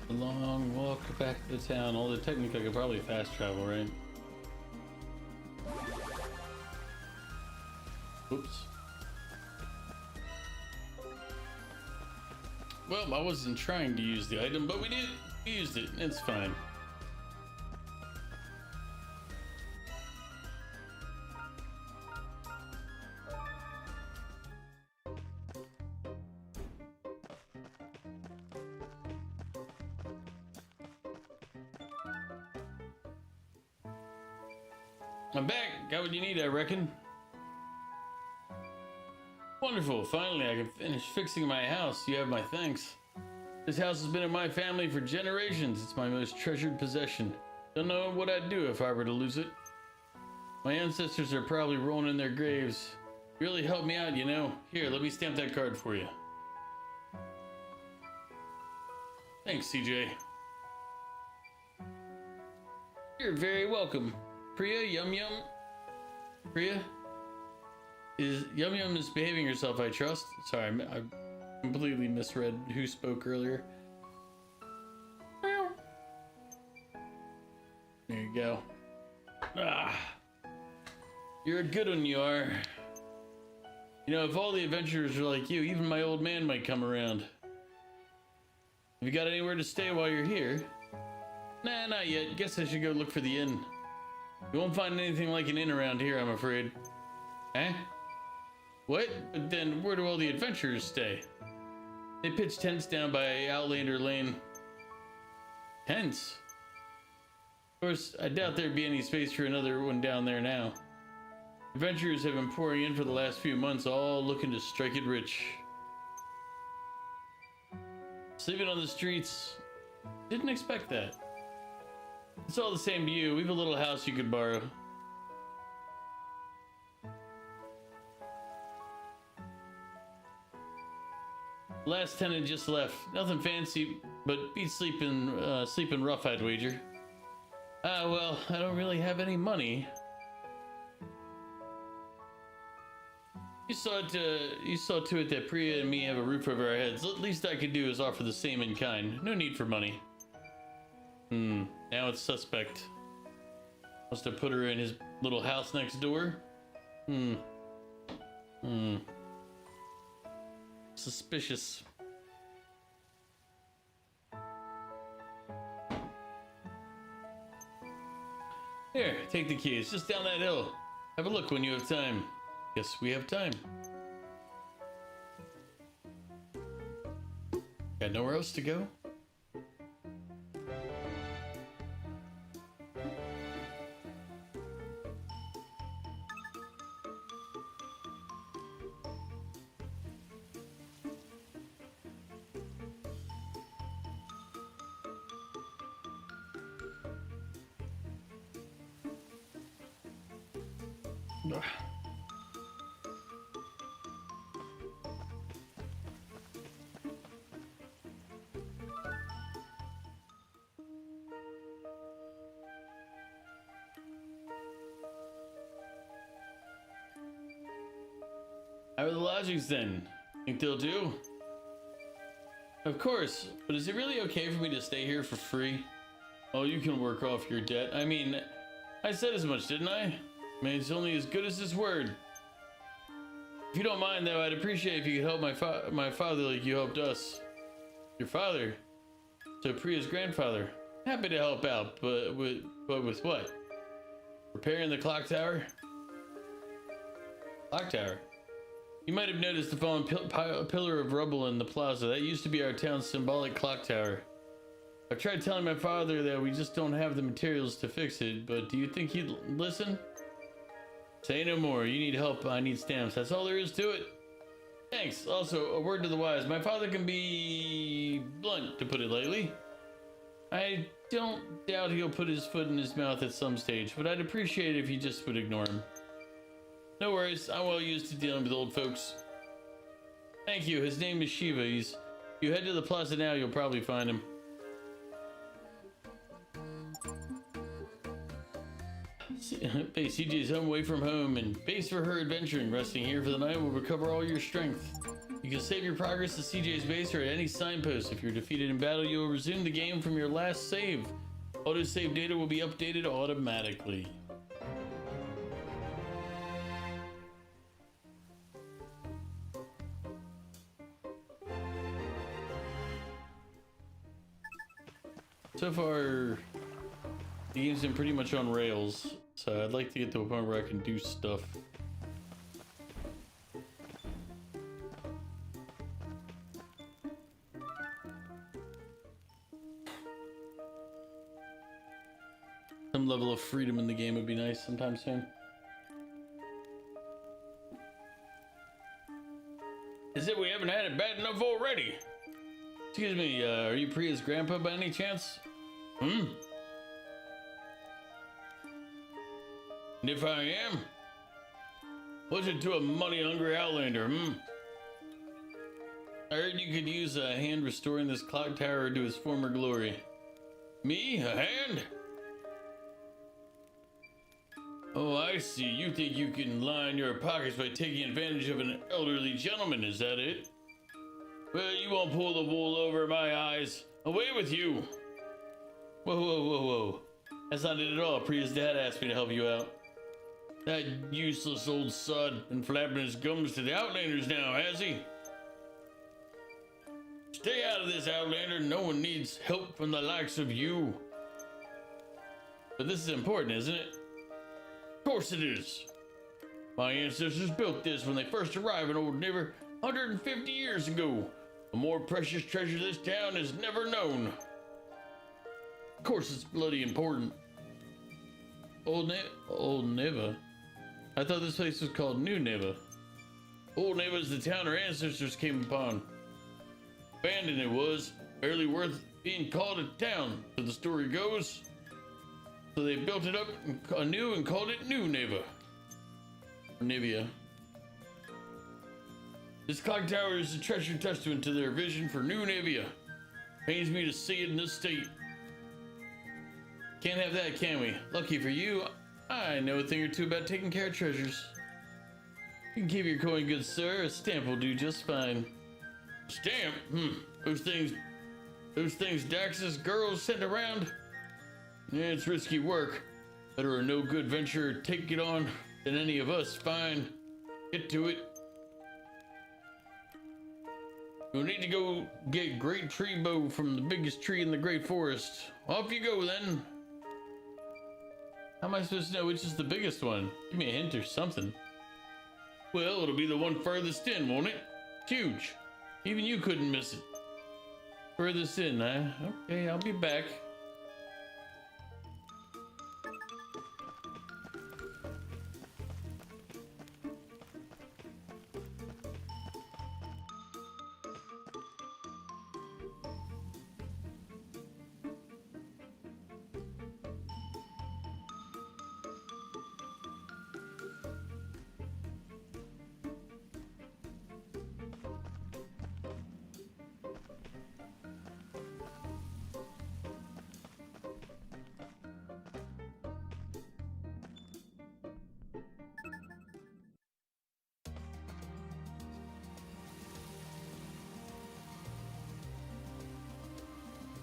a long walk back to the town. Although technically I could probably fast travel, right? Oops. Well, I wasn't trying to use the item, but we did. We used it. It's fine. I'm back. Got what you need, I reckon. Wonderful. Finally, I can finish fixing my house. You have my thanks. This house has been in my family for generations. It's my most treasured possession. Don't know what I'd do if I were to lose it. My ancestors are probably rolling in their graves. Really helped me out, you know. Here, let me stamp that card for you. Thanks, CJ. You're very welcome. Priya, Yum Yum. Priya? Is Yum Yum misbehaving herself, I trust? Sorry, I completely misread who spoke earlier. There you go. Ah, you're a good one, you are. You know, if all the adventurers are like you, even my old man might come around. Have you got anywhere to stay while you're here? Nah, not yet. Guess I should go look for the inn. You won't find anything like an inn around here, I'm afraid. Eh? What? But then where do all the adventurers stay? They pitch tents down by Outlander Lane. Tents? Of course, I doubt there'd be any space for another one down there now. Adventurers have been pouring in for the last few months, all looking to strike it rich. Sleeping on the streets. Didn't expect that. It's all the same to you. We have a little house you could borrow. Last tenant just left. Nothing fancy. but beat sleeping rough, I'd wager. Well, I don't really have any money. You saw to it that Priya and me have a roof over our heads. The least I could do is offer the same in kind. No need for money. Now it's suspect. Must have put her in his little house next door. Suspicious. Here, take the keys. Just down that hill. Have a look when you have time. Yes, we have time. Got nowhere else to go? How are the lodgings then? Think they'll do? Of course, but is it really okay for me to stay here for free? Oh, you can work off your debt. I mean, I said as much, didn't I? I mean, it's only as good as his word. If you don't mind, though, I'd appreciate if you could help my father like you helped us. Your father? So Priya's grandfather. Happy to help out, but with what? Repairing the clock tower? Clock tower? You might have noticed the fallen pillar of rubble in the plaza. That used to be our town's symbolic clock tower. I've tried telling my father that we just don't have the materials to fix it, but do you think he'd listen? Say no more. You need help. I need stamps. That's all there is to it. Thanks. Also, a word to the wise. My father can be blunt, to put it lightly. I don't doubt he'll put his foot in his mouth at some stage, but I'd appreciate it if you just would ignore him. No worries, I'm well used to dealing with old folks. Thank you, his name is Shiva. You head to the plaza now, you'll probably find him. Base CJ's home away from home, and base for her adventuring. Resting here for the night will recover all your strength. You can save your progress to CJ's base or at any signpost. If you're defeated in battle, you will resume the game from your last save. Autosave data will be updated automatically. So far, the game's been pretty much on rails, so I'd like to get to a point where I can do stuff. Some level of freedom in the game would be nice sometime soon. Is it we haven't had it bad enough already? Excuse me, are you Priya's grandpa by any chance? And if I am, what's it to a money-hungry outlander, I heard you could use a hand restoring this clock tower to its former glory. Me? A hand? Oh, I see. You think you can line your pockets by taking advantage of an elderly gentleman, is that it? Well, you won't pull the wool over my eyes. Away with you! Whoa, whoa, whoa, whoa. That's not it at all. Priya's dad asked me to help you out. That useless old sod been flapping his gums to the Outlanders now, has he? Stay out of this, Outlander. No one needs help from the likes of you. But this is important, isn't it? Of course it is. My ancestors built this when they first arrived in Old Never 150 years ago. A more precious treasure this town has never known. Of course it's bloody important. Old Neva? I thought this place was called New Neva. Old Neva is the town our ancestors came upon. Abandoned it was, barely worth being called a town, so the story goes. So they built it up anew and called it New Neva. Or Nivea. This clock tower is a treasured testament to their vision for New Nivea. Pains me to see it in this state. Can't have that, can we? Lucky for you, I know a thing or two about taking care of treasures. You can keep your coin, good sir. A stamp will do just fine. Stamp? Those things Dax's girls sent around? Yeah, it's risky work. Better a no good venture take it on than any of us. Fine. Get to it. You'll need to go get great tree bow from the biggest tree in the great forest. Off you go then. How am I supposed to know which is the biggest one? Give me a hint or something. Well, it'll be the one furthest in, won't it? Huge. Even you couldn't miss it. Furthest in, huh? Okay, I'll be back.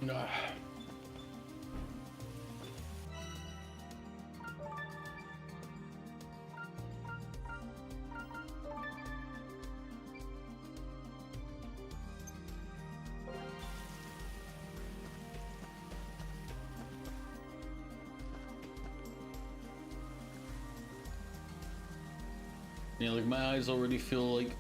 Nah. Yeah, like my eyes already feel like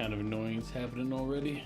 kind of annoying. It's happening already.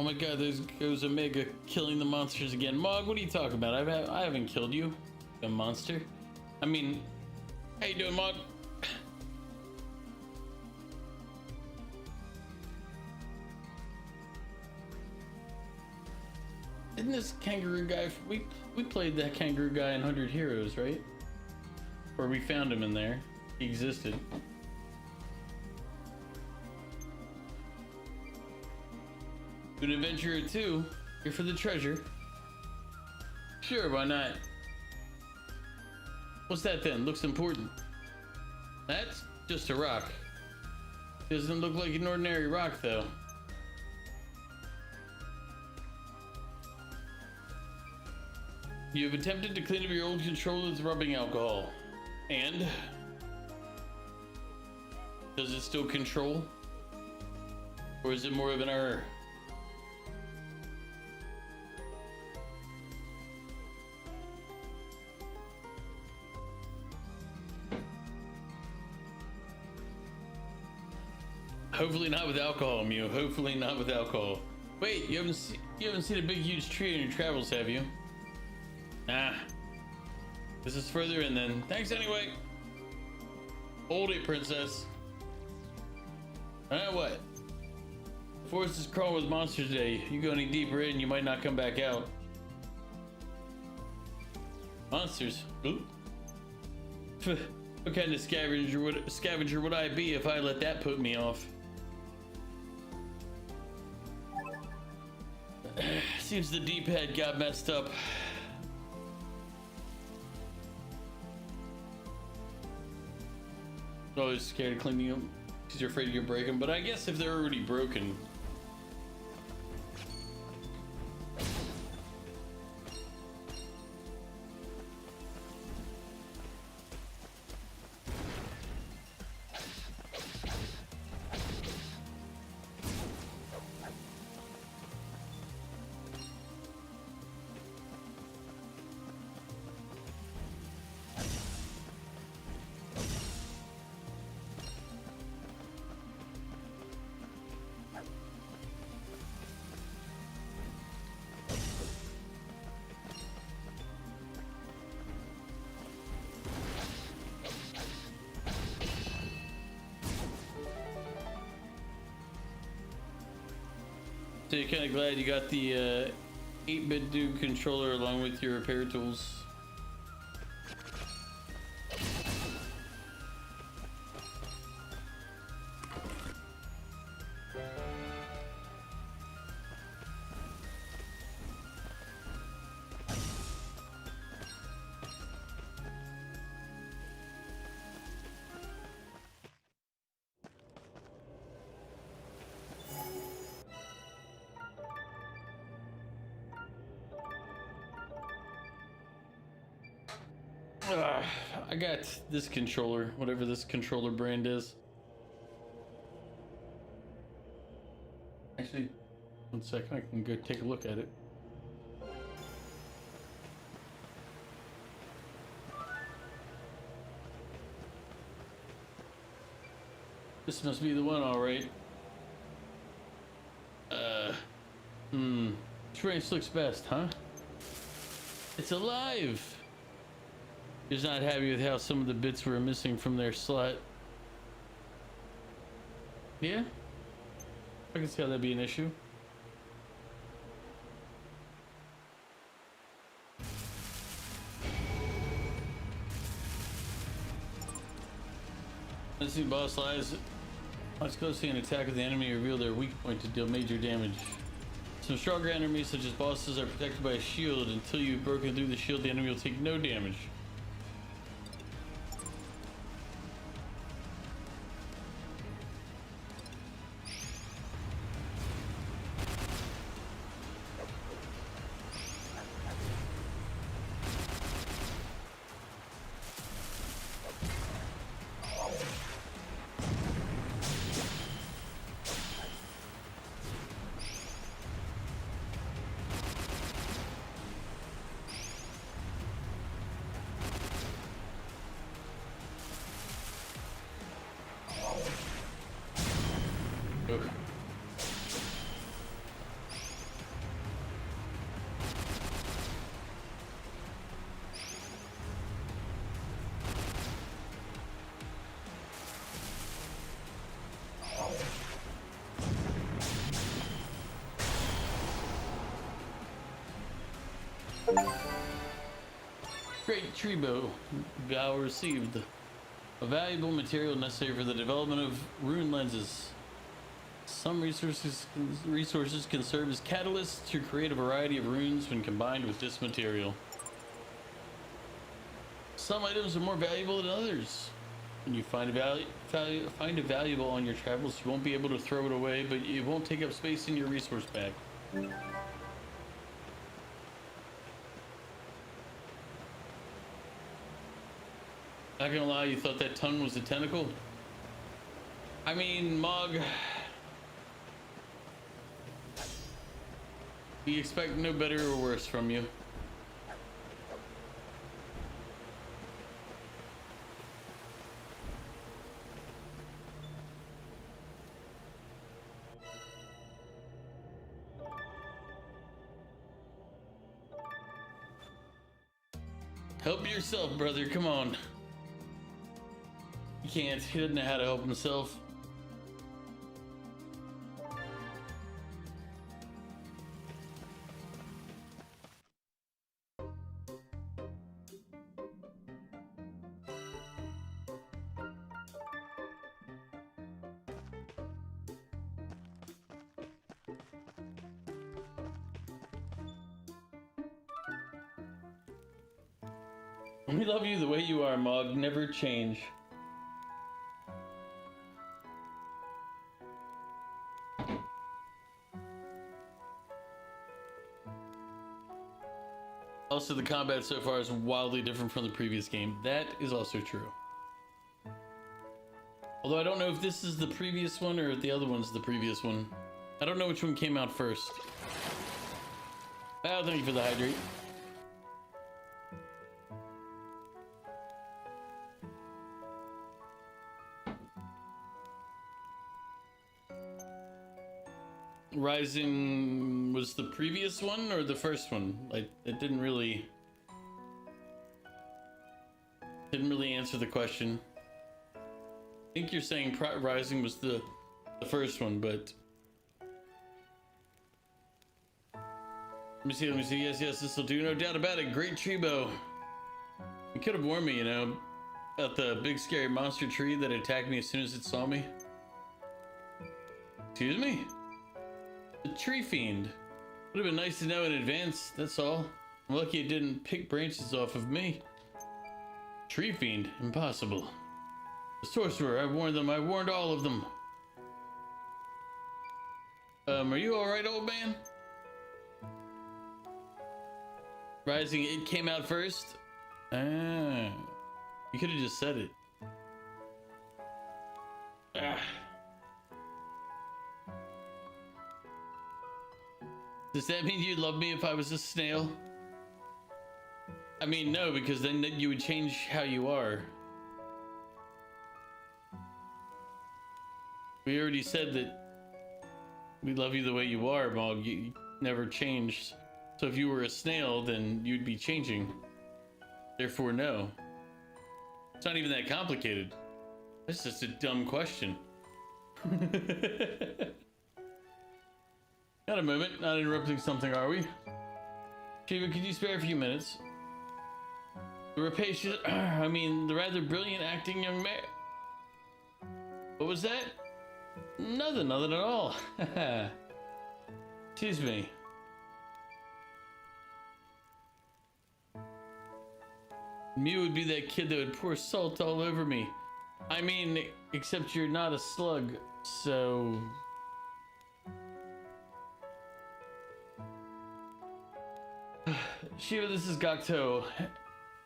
Oh my god, there's goes Omega killing the monsters again. Mog, what are you talking about? I haven't killed you, a monster. I mean, how you doing, Mog? Isn't this kangaroo guy? We played that kangaroo guy in 100 Heroes, right? Or we found him in there. He existed. An adventurer too. Here for the treasure. Sure, why not? What's that then? Looks important. That's just a rock. Doesn't look like an ordinary rock though. You have attempted to clean up your old controller with rubbing alcohol. And? Does it still control? Or is it more of an error? Hopefully not with alcohol, Mew. Hopefully not with alcohol. Wait, you haven't seen a big huge tree in your travels, have you? Nah. This is further in then. Thanks anyway. Hold it, princess. What? The forest is crawling with monsters today. You go any deeper in, you might not come back out. Monsters? Ooh. What kind of scavenger would I be if I let that put me off? Seems the D-pad got messed up. Always scared of cleaning them because you're afraid you'll break them, but I guess if they're already broken. So you're kind of glad you got the 8-bit Duke controller along with your repair tools. I got this controller, whatever this controller brand is. Actually, one second, I can go take a look at it. This must be the one, all right. Which race looks best, huh? It's alive! He's not happy with how some of the bits were missing from their slot. Yeah? I can see how that'd be an issue. Let's see, boss lies. Let's go see an attack of the enemy reveal their weak point to deal major damage. Some stronger enemies, such as bosses, are protected by a shield. Until you've broken through the shield, the enemy will take no damage. Great tree bow. Bow received. A valuable material necessary for the development of rune lenses. Some resources can serve as catalysts to create a variety of runes when combined with this material. Some items are more valuable than others. When you find it valuable on your travels, you won't be able to throw it away, but it won't take up space in your resource bag. Not gonna lie, you thought that tongue was a tentacle? I mean, Mog, we expect no better or worse from you. Help yourself, brother, come on. He can't, he doesn't know how to help himself. We love you the way you are, Mog. Never change. Also, the combat so far is wildly different from the previous game. That is also true. Although I don't know if this is the previous one or if the other one's the previous one. I don't know which one came out first. Oh, thank you for the hydrate. Rising was the previous one or the first one? Like, it didn't really answer the question. I think you're saying Rising was the first one, but let me see. Yes, this will do, no doubt about it. Great tree bow. You could have warned me, you know, about the big scary monster tree that attacked me as soon as it saw me. Excuse me? The tree fiend. Would have been nice to know in advance, that's all. I'm lucky it didn't pick branches off of me. Tree fiend, impossible. The sorcerer, I warned them, I warned all of them. Are you alright, old man? Rising, it came out first? Ah, you could have just said it. Ah. Does that mean you'd love me if I was a snail? I mean, no, because then you would change how you are. We already said that we love you the way you are, Mog. You never changed. So if you were a snail, then you'd be changing. Therefore, no. It's not even that complicated. That's just a dumb question. Got a moment, not interrupting something, are we? Shiva, could you spare a few minutes? The rapacious, the rather brilliant acting young man. What was that? Nothing at all. Excuse me. Me would be that kid that would pour salt all over me. I mean, except you're not a slug, so... Shiva, this is Gokto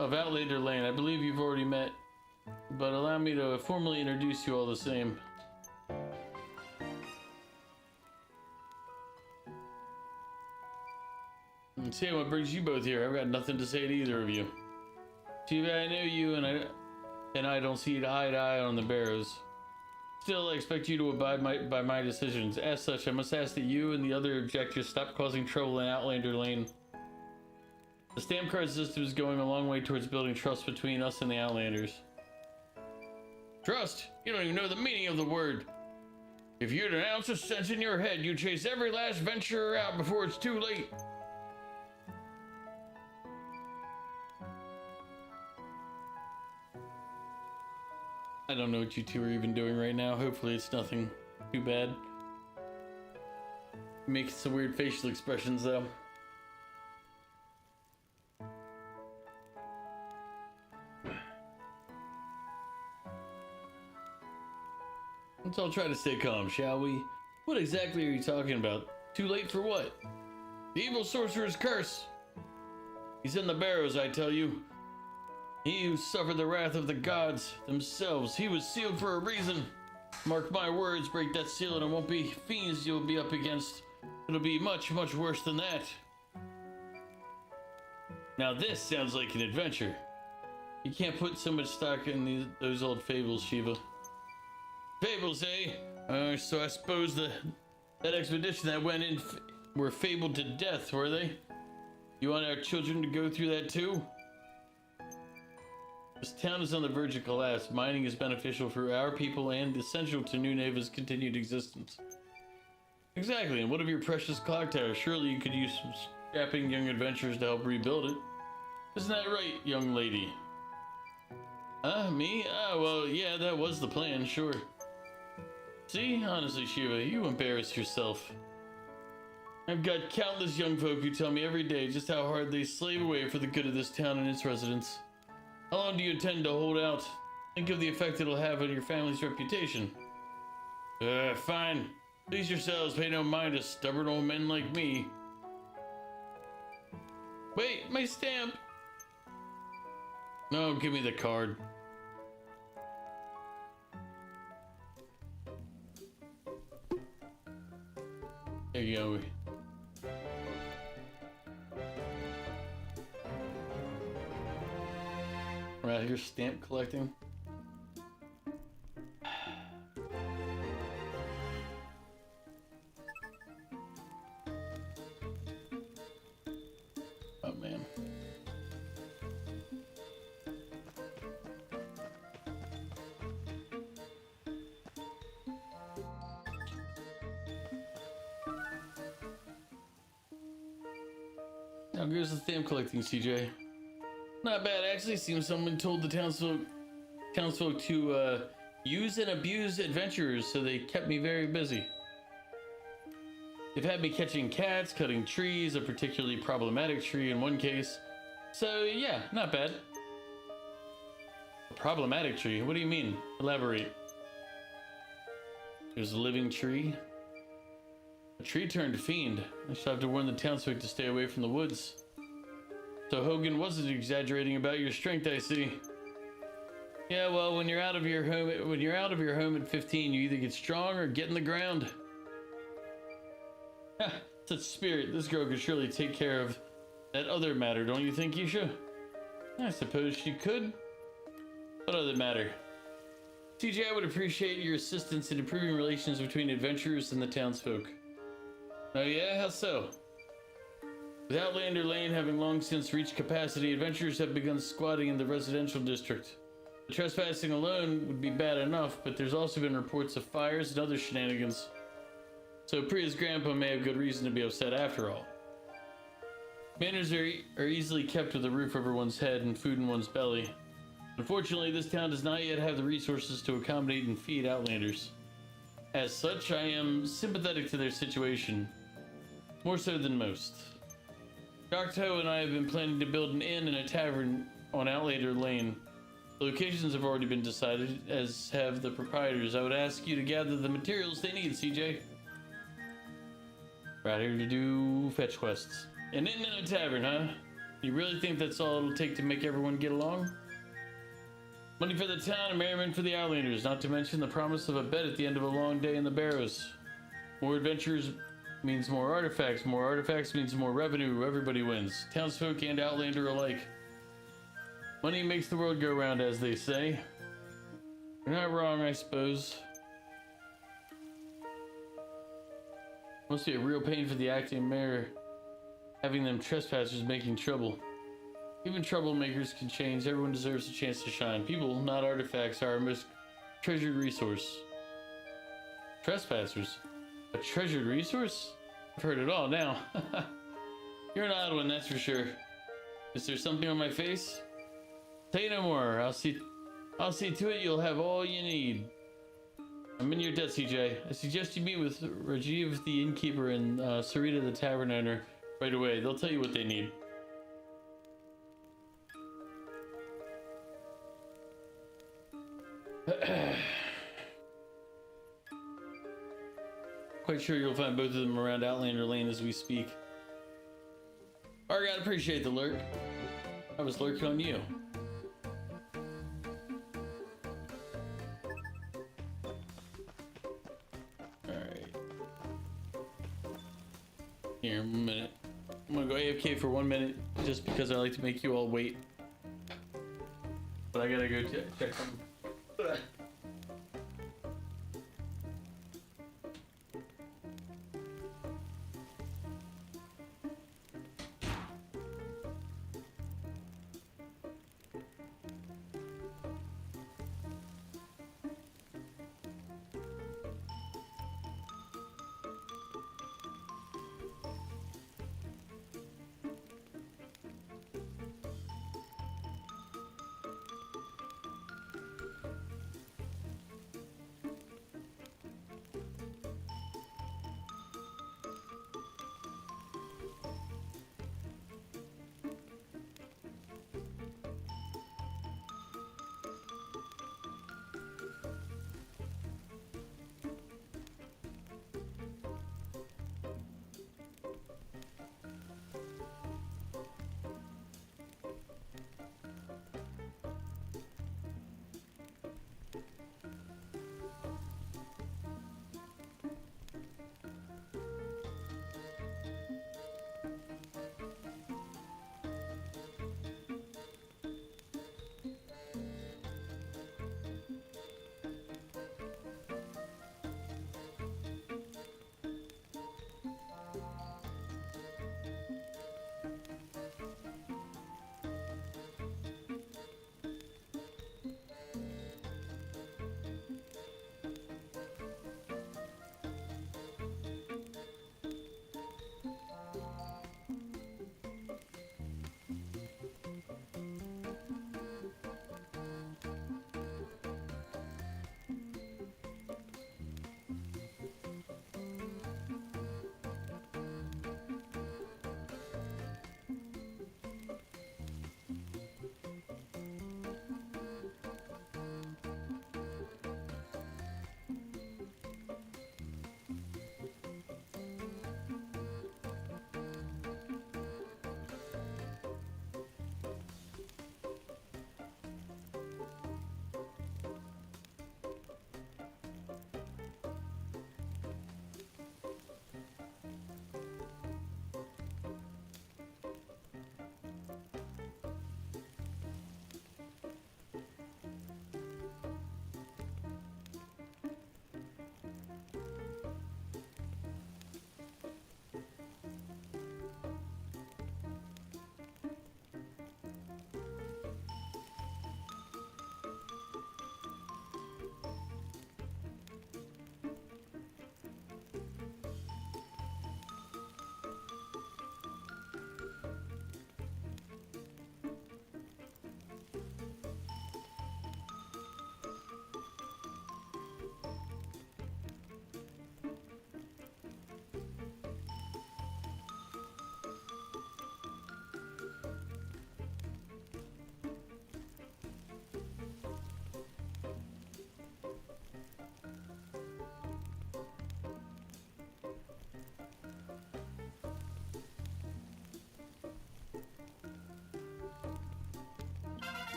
of Outlander Lane. I believe you've already met, but allow me to formally introduce you all the same. And say what brings you both here. I've got nothing to say to either of you. Shiva, I know you, and I don't see eye to eye on the Barrows. Still, I expect you to abide by my decisions. As such, I must ask that you and the other objectors stop causing trouble in Outlander Lane. The stamp card system is going a long way towards building trust between us and the Outlanders. Trust? You don't even know the meaning of the word. If you'd an ounce of sense in your head, you'd chase every last venturer out before it's too late. I don't know what you two are even doing right now. Hopefully it's nothing too bad. Making some weird facial expressions though. Let's all try to stay calm, shall we? What exactly are you talking about? Too late for what? The evil sorcerer's curse! He's in the barrows, I tell you. He who suffered the wrath of the gods themselves, he was sealed for a reason. Mark my words, break that seal and it won't be fiends you'll be up against. It'll be much, much worse than that. Now this sounds like an adventure. You can't put so much stock in those old fables, Shiva. Fables, eh? So I suppose that expedition that went in were fabled to death, were they? You want our children to go through that too? This town is on the verge of collapse. Mining is beneficial for our people and essential to New Neva's continued existence. Exactly, and what of your precious clock tower? Surely you could use some scrapping young adventurers to help rebuild it. Isn't that right, young lady? Me? Well, yeah, that was the plan, sure. See? Honestly, Shiva, you embarrass yourself. I've got countless young folk who tell me every day just how hard they slave away for the good of this town and its residents. How long do you intend to hold out? Think of the effect it'll have on your family's reputation. Fine. Please yourselves, pay no mind to stubborn old men like me. Wait, my stamp! No, give me the card. There you go. We're out here stamp collecting. Oh man. Now goes the stamp collecting, CJ. Not bad, actually. Seems someone told the townsfolk to use and abuse adventurers, so they kept me very busy. They've had me catching cats, cutting trees, a particularly problematic tree in one case. So yeah, not bad. A problematic tree? What do you mean? Elaborate. There's a living tree. A tree turned fiend. I shall have to warn the townsfolk to stay away from the woods. So Hogan wasn't exaggerating about your strength, I see. Yeah, well, when you're out of your home at 15, you either get strong or get in the ground. Ha, such spirit. This girl could surely take care of that other matter, don't you think, Yisha? I suppose she could. What other matter? CJ, I would appreciate your assistance in improving relations between adventurers and the townsfolk. Oh yeah? How so? With Outlander Lane having long since reached capacity, adventurers have begun squatting in the residential district. The trespassing alone would be bad enough, but there's also been reports of fires and other shenanigans. So Priya's grandpa may have good reason to be upset after all. Manners are easily kept with a roof over one's head and food in one's belly. Unfortunately, this town does not yet have the resources to accommodate and feed Outlanders. As such, I am sympathetic to their situation, more so than most. Docto and I have been planning to build an inn and a tavern on Outlander Lane. The locations have already been decided, as have the proprietors. I would ask you to gather the materials they need, CJ. We're out here to do fetch quests. An inn and a tavern, huh? You really think that's all it'll take to make everyone get along? Money for the town and merriment for the Outlanders, not to mention the promise of a bed at the end of a long day in the Barrows. More adventures means more artifacts. More artifacts means more revenue. Everybody wins. Townsfolk and Outlander alike. Money makes the world go round, as they say. You're not wrong, I suppose. Must be a real pain for the acting mayor, having them trespassers making trouble. Even troublemakers can change. Everyone deserves a chance to shine. People, not artifacts, are our most treasured resource. Trespassers? A treasured resource? I've heard it all now. You're an odd one, that's for sure. Is there something on my face? Say no more. I'll see I'll see to it you'll have all you need. I'm in your debt, CJ. I suggest you meet with Rajiv the innkeeper and Sarita the tavern owner right away. They'll tell you what they need. Quite sure you'll find both of them around Outlander Lane as we speak. Alright, appreciate the lurk. I was lurking on you. Alright. Here, a minute. I'm gonna go AFK for 1 minute just because I like to make you all wait. But I gotta go check something.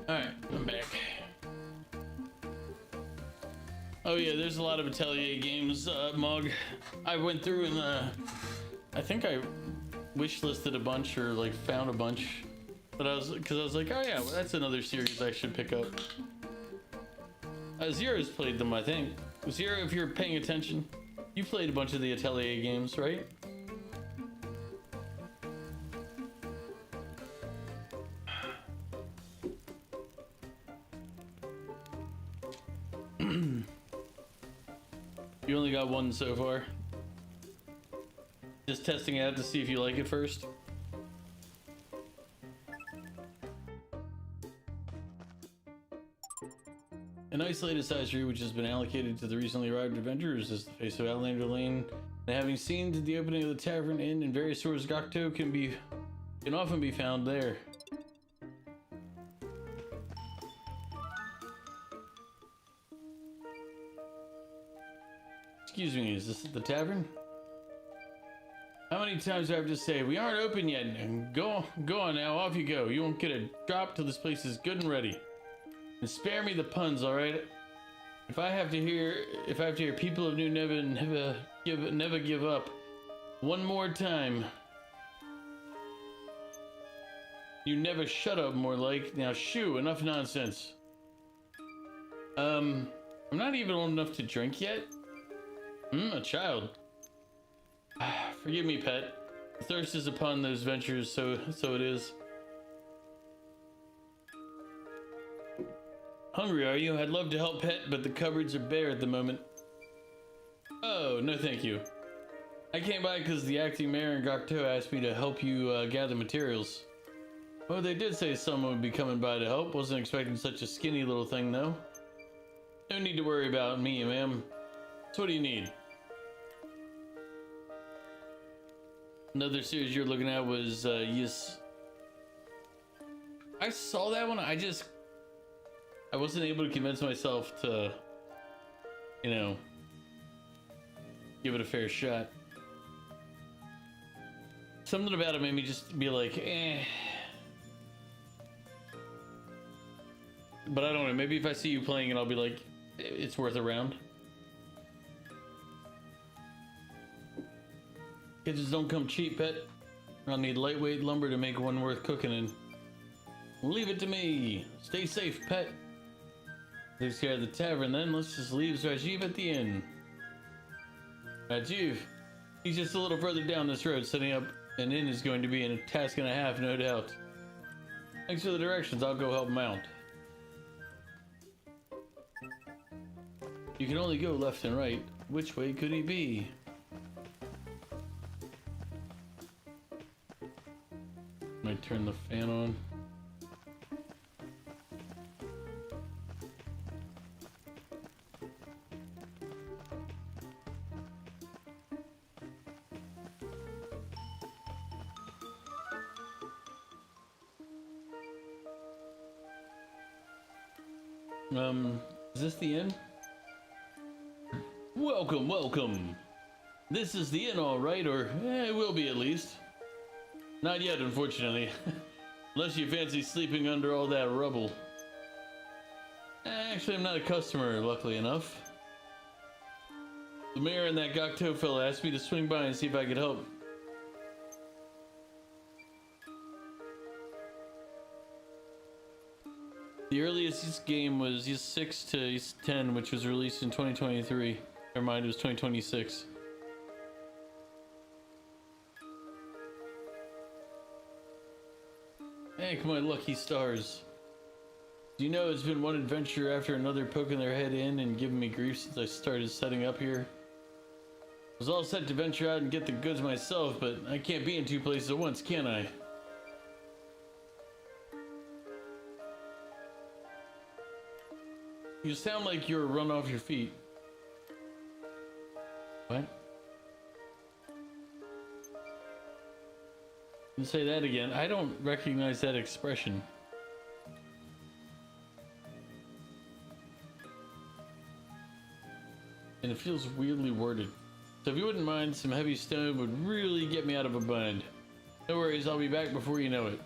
Alright, I'm back. Oh yeah, there's a lot of Atelier games, Mog. I went through and I think I wish listed a bunch or like found a bunch, but I was like, oh yeah, well, that's another series I should pick up. Zero's played them, I think. Zero, if you're paying attention, you played a bunch of the Atelier games, right? You only got one so far. Just testing it out to see if you like it first. An isolated side street which has been allocated to the recently arrived adventurers is the face of Outlander Lane. And having seen to the opening of the tavern, inn, and various stores, Gokto can often be found there. Excuse me, is this the tavern? How many times do I have to say, we aren't open yet? And go on now, off you go. You won't get a drop till this place is good and ready. And spare me the puns, all right? If I have to hear people of New never give up one more time. You never shut up, more like. Now shoo, enough nonsense. I'm not even old enough to drink yet. A child. Forgive me, pet. The thirst is upon those ventures, so it is. Hungry, are you? I'd love to help, pet, but the cupboards are bare at the moment. Oh, no thank you. I came by because the acting mayor and Gokto asked me to help you gather materials. Oh, they did say someone would be coming by to help. Wasn't expecting such a skinny little thing, though. No need to worry about me, ma'am. So what do you need? Another series you're looking at was, yes. I saw that one, I wasn't able to convince myself to, you know, give it a fair shot. Something about it made me just be like, eh. But I don't know, maybe if I see you playing it, I'll be like, it's worth a round. Kitchens don't come cheap, pet. I'll need lightweight lumber to make one worth cooking in. Leave it to me. Stay safe, pet. Takes care of the tavern, then let's just leave Rajiv at the inn. Rajiv, he's just a little further down this road. Setting up an inn is going to be a task and a half, no doubt. Thanks for the directions. I'll go help him out. You can only go left and right. Which way could he be? Might turn the fan on. Is this the inn? Welcome, welcome. This is the inn, all right, or it will be at least. Not yet, unfortunately. Unless you fancy sleeping under all that rubble. Actually, I'm not a customer, luckily enough. The mayor and that Gokto fella asked me to swing by and see if I could help. The earliest game was 6 to 10, which was released in 2023. Never mind, it was 2026. Thank my lucky stars. Do you know it's been one adventure after another poking their head in and giving me grief since I started setting up here? I was all set to venture out and get the goods myself, but I can't be in two places at once, can I? You sound like you're run off your feet. What? You say that again. I don't recognize that expression. And it feels weirdly worded. So if you wouldn't mind, some heavy stone would really get me out of a bind. No worries, I'll be back before you know it.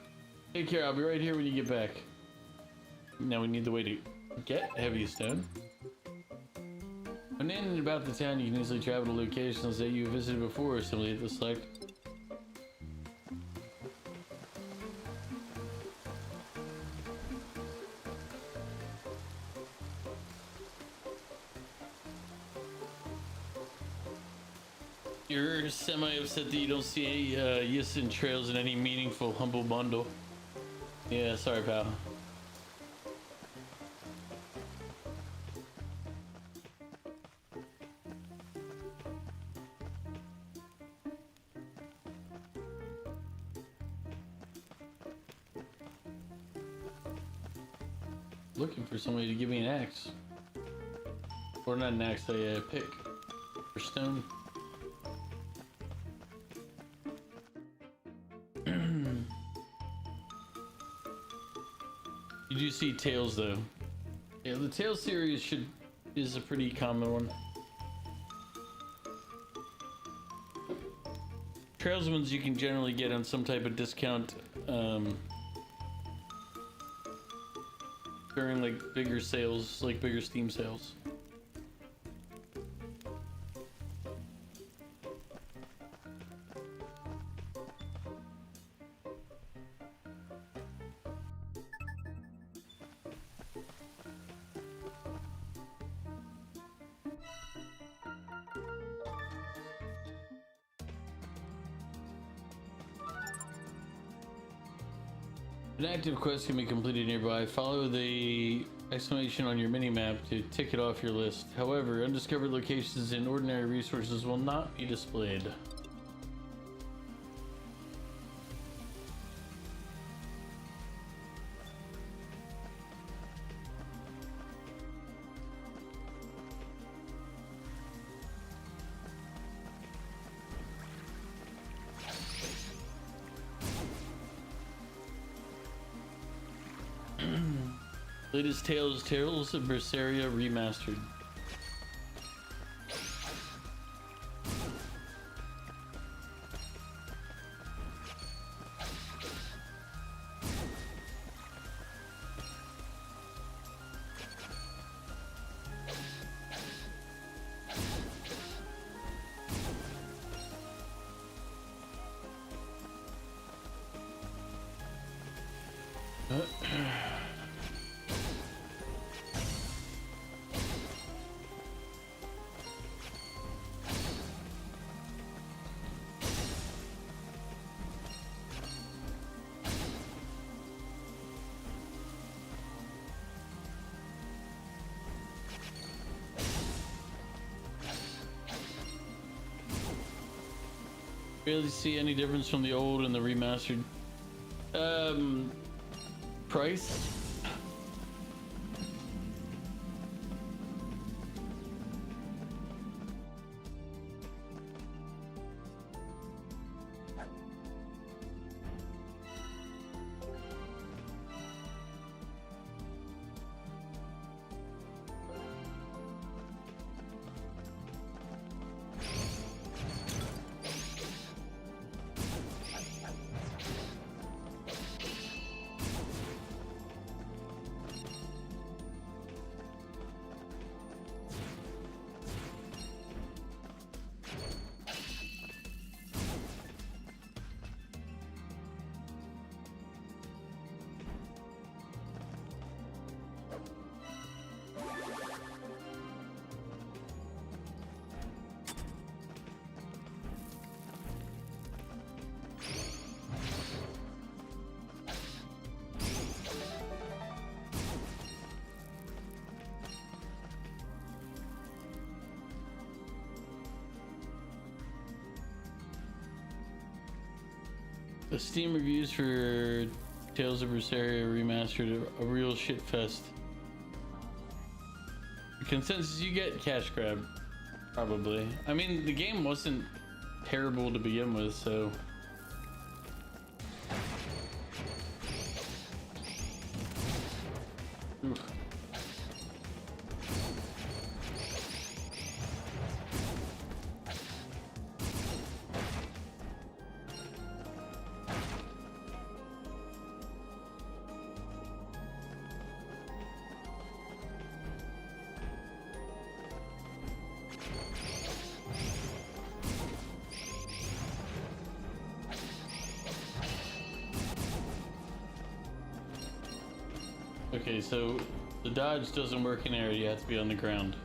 Take care, I'll be right here when you get back. Now we need the way to get heavy stone. When in and about the town, you can easily travel to locations that you have visited before. Simply hit the select. You're semi-upset that you don't see Yissen trails in any meaningful Humble Bundle. Yeah, sorry, pal. Looking for somebody to give me an axe. Or not an axe, a pick. Or stone. You do see Tails though. Yeah, the Tails series is a pretty common one. Trails ones you can generally get on some type of discount during like bigger sales, like bigger Steam sales. An active quest can be completed nearby. Follow the exclamation on your minimap to tick it off your list. However, undiscovered locations and ordinary resources will not be displayed. Latest Tales of Berseria Remastered. Barely see any difference from the old and the remastered. Price? The Steam reviews for Tales of Berseria Remastered are a real shit fest. The consensus you get, cash grab. Probably. I mean, the game wasn't terrible to begin with, so... Oof. Okay, so the dodge doesn't work in air, you have to be on the ground.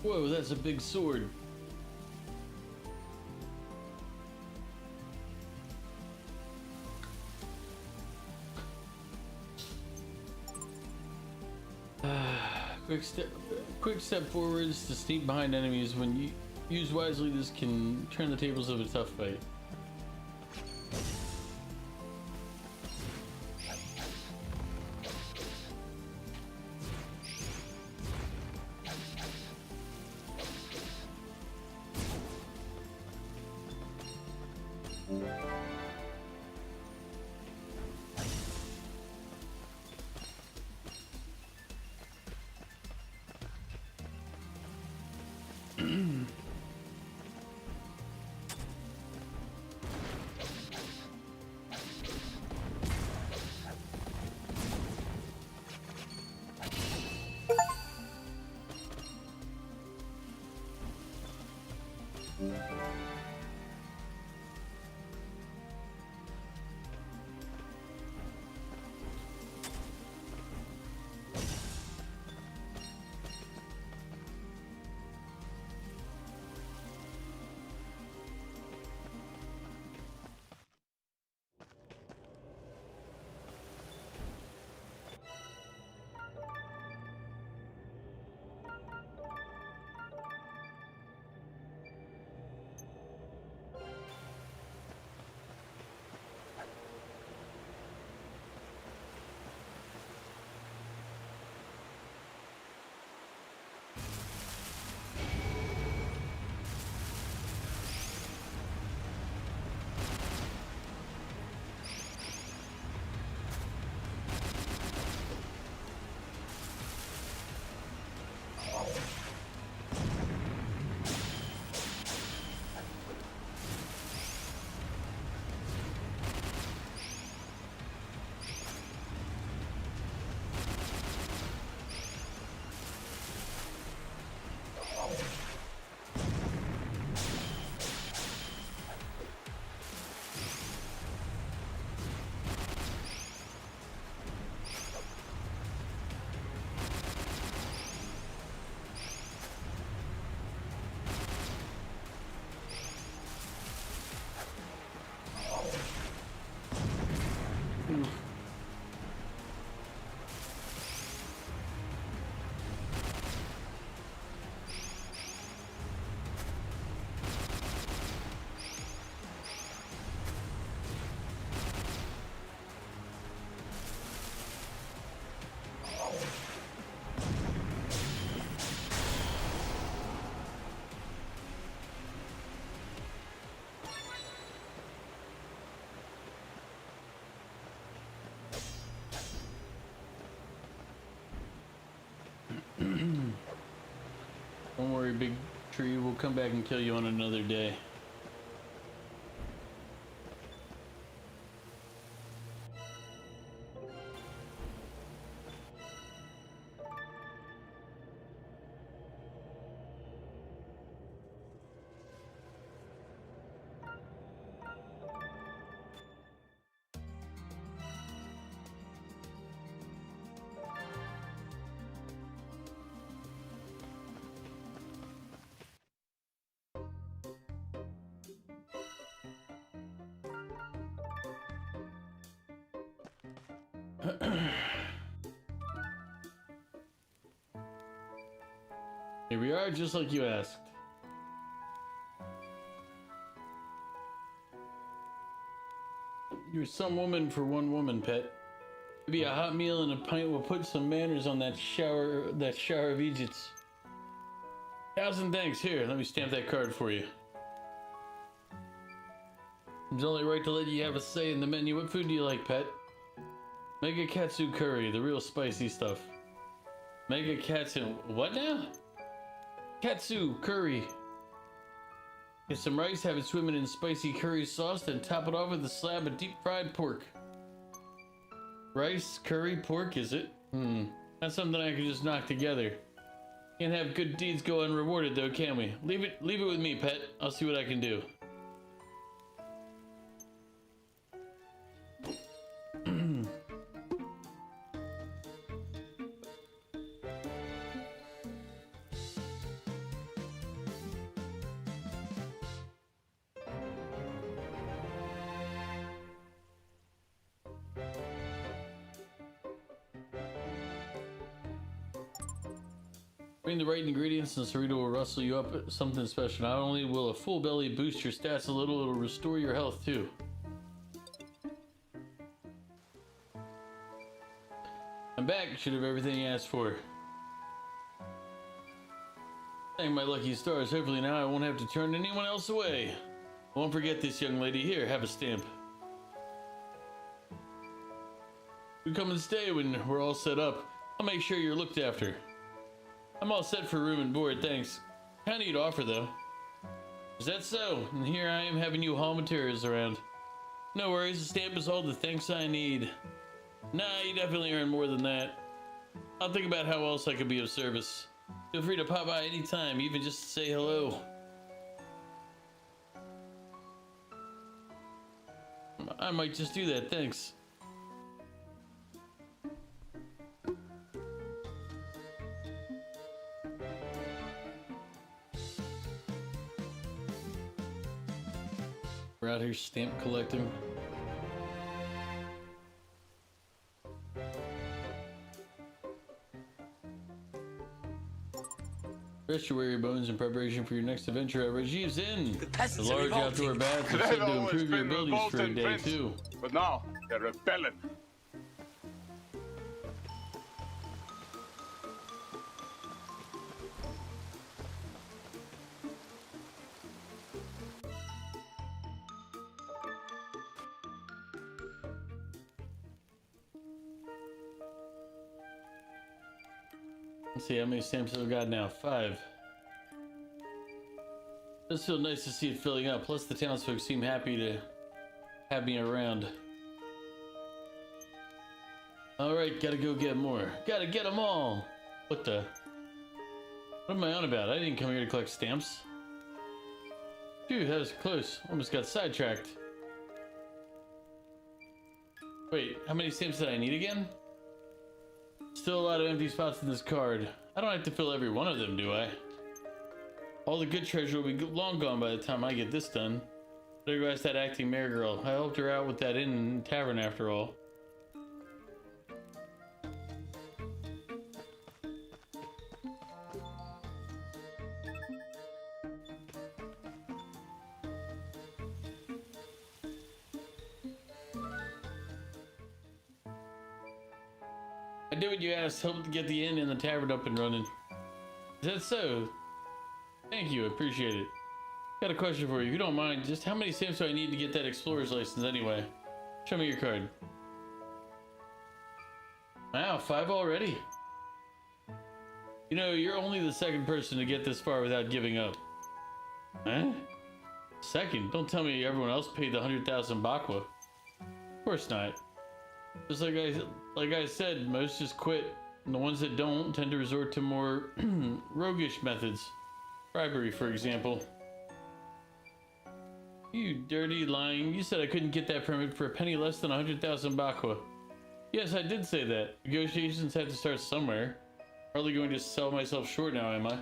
Whoa, that's a big sword. Quick step forwards to sneak behind enemies. When you use wisely, this can turn the tables of a tough fight. Oof. Don't worry, big tree. We'll come back and kill you on another day. Here we are, just like you asked. You're some woman for one woman, pet. Maybe a hot meal and a pint will put some manners on that shower of Egypt's. 1,000 thanks. Here, let me stamp that card for you. It's only right to let you have a say in the menu. What food do you like, pet? Mega katsu curry, the real spicy stuff. Mega katsu... What now? Katsu curry. Get some rice, have it swimming in spicy curry sauce, then top it off with a slab of deep fried pork. Rice, curry, pork, is it? That's something I could just knock together. Can't have good deeds go unrewarded though, can we? Leave it with me, pet. I'll see what I can do. Bring the right ingredients and Sarita will rustle you up something special. Not only will a full belly boost your stats a little, it'll restore your health too. I'm back. Should have everything you asked for. Thank my lucky stars. Hopefully now I won't have to turn anyone else away. I won't forget this young lady. Here, have a stamp. You come and stay when we're all set up. I'll make sure you're looked after. I'm all set for room and board, thanks. Kind of you to offer, though. Is that so? And here I am having you haul materials around. No worries, the stamp is all the thanks I need. Nah, you definitely earn more than that. I'll think about how else I could be of service. Feel free to pop by anytime, even just to say hello. I might just do that, thanks. We're out here stamp collecting. Rest your weary bones in preparation for your next adventure at Regieve's Inn. The large outdoor baths are said to improve your abilities for a day too. But now they're rebelling. Let's see how many stamps I've got now. 5. Does feel nice to see it filling up. Plus the townsfolk seem happy to have me around. Alright, gotta go get more. Gotta get them all! What the? What am I on about? I didn't come here to collect stamps. Phew, that was close. Almost got sidetracked. Wait, how many stamps did I need again? Still a lot of empty spots in this card. I don't have to fill every one of them, do I? All the good treasure will be long gone by the time I get this done. There goes that acting mare girl. I helped her out with that inn and tavern after all. I did what you asked, helped to get the inn and the tavern up and running. Is that so? Thank you, I appreciate it. Got a question for you, if you don't mind. Just how many stamps do I need to get that explorer's license anyway? Show me your card. Wow, 5 already. You know, you're only the second person to get this far without giving up. Huh? Second? Don't tell me everyone else paid the 100,000 bakwa. Of course not. Just like I said, most just quit. And the ones that don't tend to resort to more roguish methods. Bribery, for example. You dirty lying. You said I couldn't get that permit for a penny less than 100,000 bakwa. Yes, I did say that. Negotiations had to start somewhere. Hardly going to sell myself short now, am I?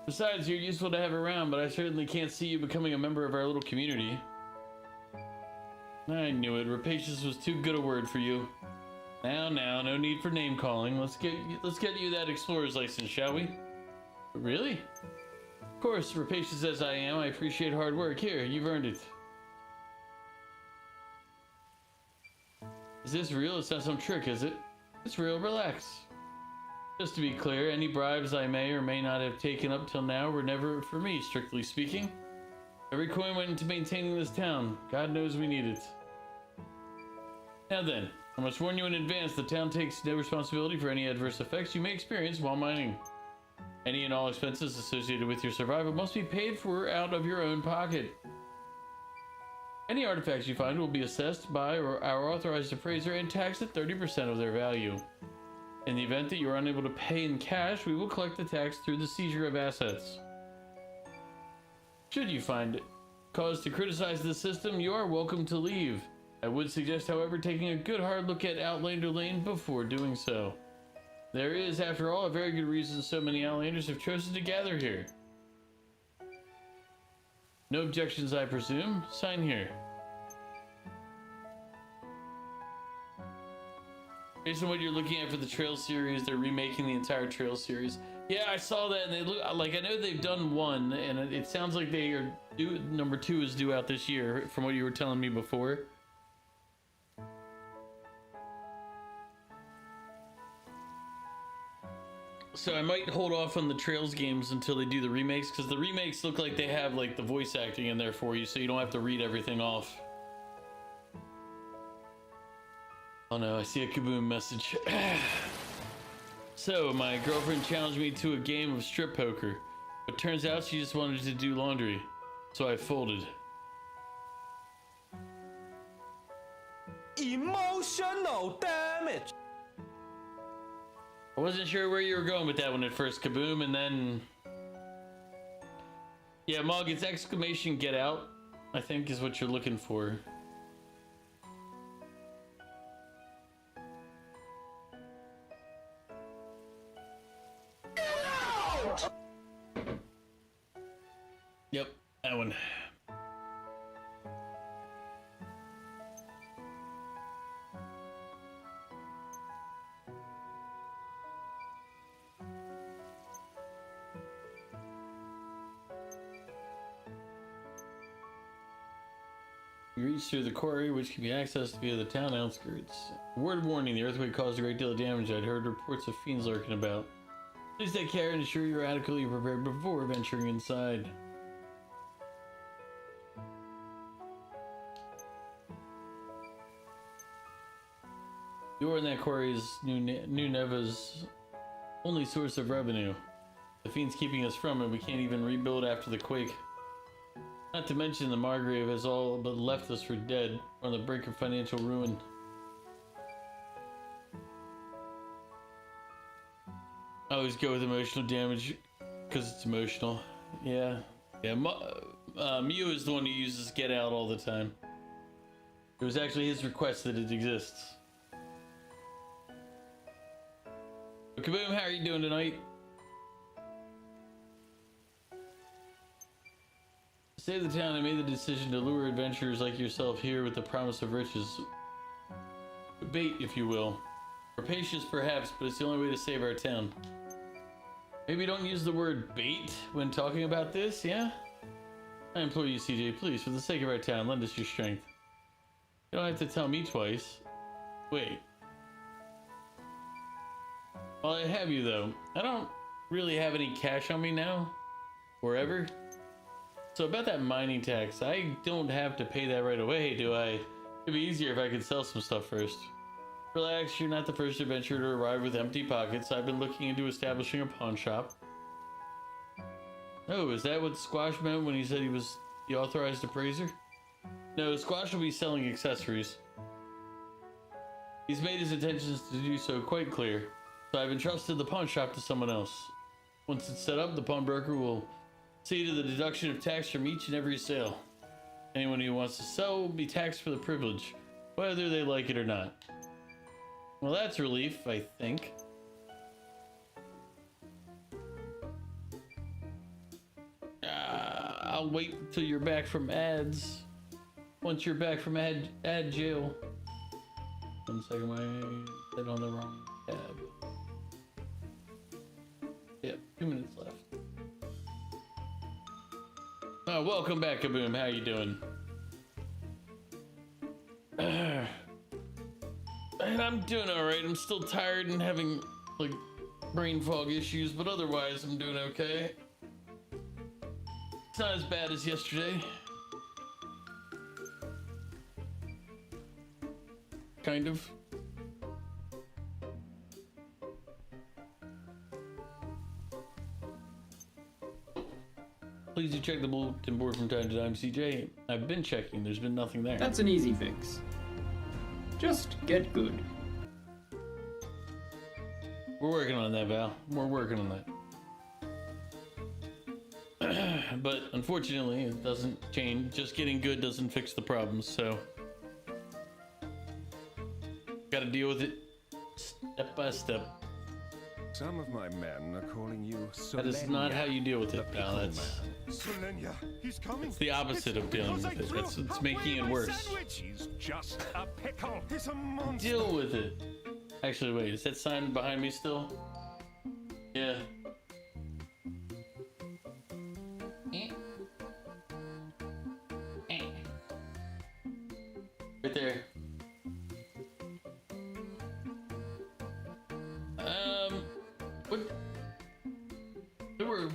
Besides, you're useful to have around, but I certainly can't see you becoming a member of our little community. I knew it. Rapacious was too good a word for you. Now, no need for name calling. Let's get you that explorer's license, shall we? Really? Of course, rapacious as I am, I appreciate hard work. Here, you've earned it. Is this real? It's not some trick, is it? It's real. Relax. Just to be clear, any bribes I may or may not have taken up till now were never for me, strictly speaking. Every coin went into maintaining this town. God knows we need it. Now then, I must warn you in advance, the town takes no responsibility for any adverse effects you may experience while mining. Any and all expenses associated with your survival must be paid for out of your own pocket. Any artifacts you find will be assessed by our authorized appraiser and taxed at 30% of their value. In the event that you are unable to pay in cash, we will collect the tax through the seizure of assets. Should you find cause to criticize the system, you are welcome to leave. I would suggest, however, taking a good hard look at Outlander Lane before doing so. There is, after all, a very good reason so many Outlanders have chosen to gather here. No objections, I presume. Sign here. Based on what you're looking at for the Trail series, they're remaking the entire Trail series. Yeah, I saw that, and they look like, I know they've done 1, and it sounds like they are due. Number 2 is due out this year, from what you were telling me before. So I might hold off on the Trails games until they do the remakes, because the remakes look like they have like the voice acting in there for you, so you don't have to read everything off. Oh no, I see a Kaboom message. So, my girlfriend challenged me to a game of strip poker, but turns out she just wanted to do laundry, so I folded. Emotional damage. I wasn't sure where you were going with that one at first, Kaboom, and then... Yeah, Mog, it's exclamation get out, I think is what you're looking for. Yep, that one. You reach through the quarry, which can be accessed via the town outskirts. Word warning, the earthquake caused a great deal of damage. I'd heard reports of fiends lurking about. Please take care and ensure you're adequately prepared before venturing inside. The ore in that quarry is New Neva's only source of revenue. The fiend's keeping us from it. We can't even rebuild after the quake. Not to mention the Margrave has all but left us for dead, on the brink of financial ruin. I always go with emotional damage because it's emotional. Yeah. Mew is the one who uses Get Out all the time. It was actually his request that it exists. Kaboom, how are you doing tonight? To save the town, I made the decision to lure adventurers like yourself here with the promise of riches. Bait, if you will. Rapacious, perhaps, but it's the only way to save our town. Maybe don't use the word bait when talking about this, yeah? I implore you, CJ, please, for the sake of our town, lend us your strength. You don't have to tell me twice. Wait. Well, I have you though. I don't really have any cash on me now, or ever. So about that mining tax, I don't have to pay that right away, do I? It'd be easier if I could sell some stuff first. Relax, you're not the first adventurer to arrive with empty pockets. I've been looking into establishing a pawn shop. Oh, is that what Squash meant when he said he was the authorized appraiser? No, Squash will be selling accessories. He's made his intentions to do so quite clear, so I've entrusted the pawn shop to someone else. Once it's set up, the pawnbroker will see to the deduction of tax from each and every sale. Anyone who wants to sell will be taxed for the privilege, whether they like it or not. Well, that's relief, I think. I'll wait until you're back from ads. Once you're back from ad jail. 1 second, I hit on the wrong tab. Yep, 2 minutes left. Welcome back, Kaboom. How you doing? And I'm doing alright. I'm still tired and having, like, brain fog issues, but otherwise I'm doing okay. It's not as bad as yesterday. Kind of. Please do check the bulletin board from time to time, CJ. I've been checking. There's been nothing there. That's an easy fix. Just get good. We're working on that, Val. We're working on that. But unfortunately, it doesn't change. Just getting good doesn't fix the problems, so gotta deal with it step by step. Some of my men are calling you Solenia. That is not how you deal with it, Val. That's Solenia, he's coming. the opposite of dealing with it. It's making it worse. He's just a pickle. He's a monster. Deal with it. Actually, wait, is that sign behind me still? Yeah. Right there.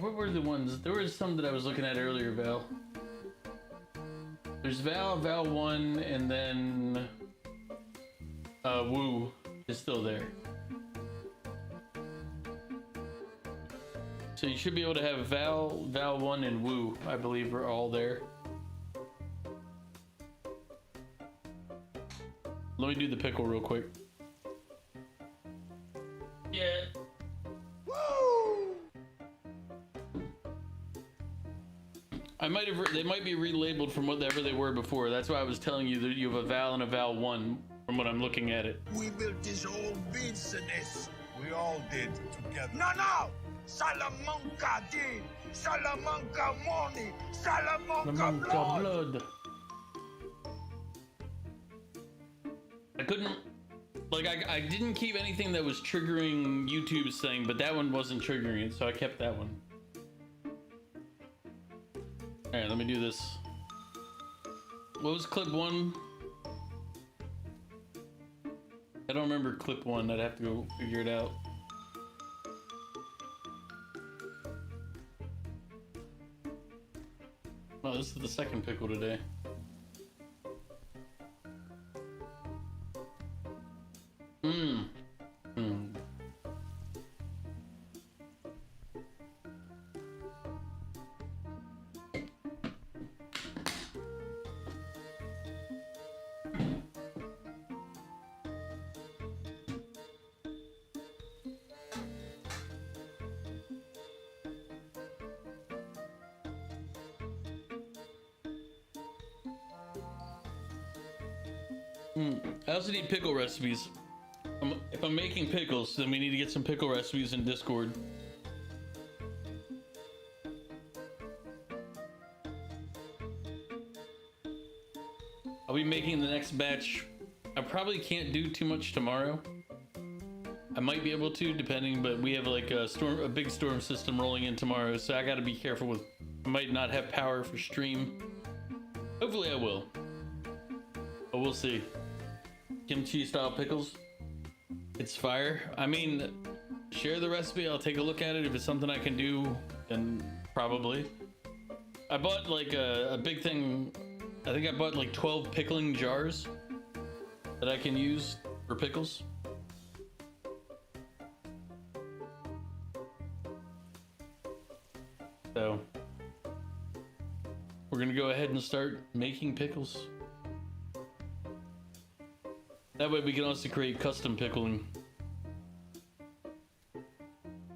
What were the ones? There was some that I was looking at earlier, Val. There's Val 1, and then Woo is still there. So you should be able to have Val 1 and Woo, I believe, are all there. Let me do the pickle real quick. Yeah. They might be relabeled from whatever they were before. That's why I was telling you that you have a Val and a Val 1 from what I'm looking at it. We built this whole business. We all did together. No! Salamanca did. Salamanca money. Salamanca blood. I couldn't, like, I didn't keep anything that was triggering YouTube's thing, but that one wasn't triggering it, so I kept that one. Alright, let me do this. What was clip 1? I don't remember clip 1. I'd have to go figure it out. Oh, this is the second pickle today. I also need pickle recipes. If I'm making pickles, then we need to get some pickle recipes in Discord. I'll be making the next batch. I probably can't do too much tomorrow. I might be able to, depending, but we have like a big storm system rolling in tomorrow, so I gotta be careful with. I might not have power for stream. Hopefully I will. But we'll see. Kimchi style pickles. It's fire. I mean, share the recipe. I'll take a look at it. If it's something I can do, then probably. I bought like a big thing. I think I bought like 12 pickling jars that I can use for pickles. So we're gonna go ahead and start making pickles. That way we can also create custom pickling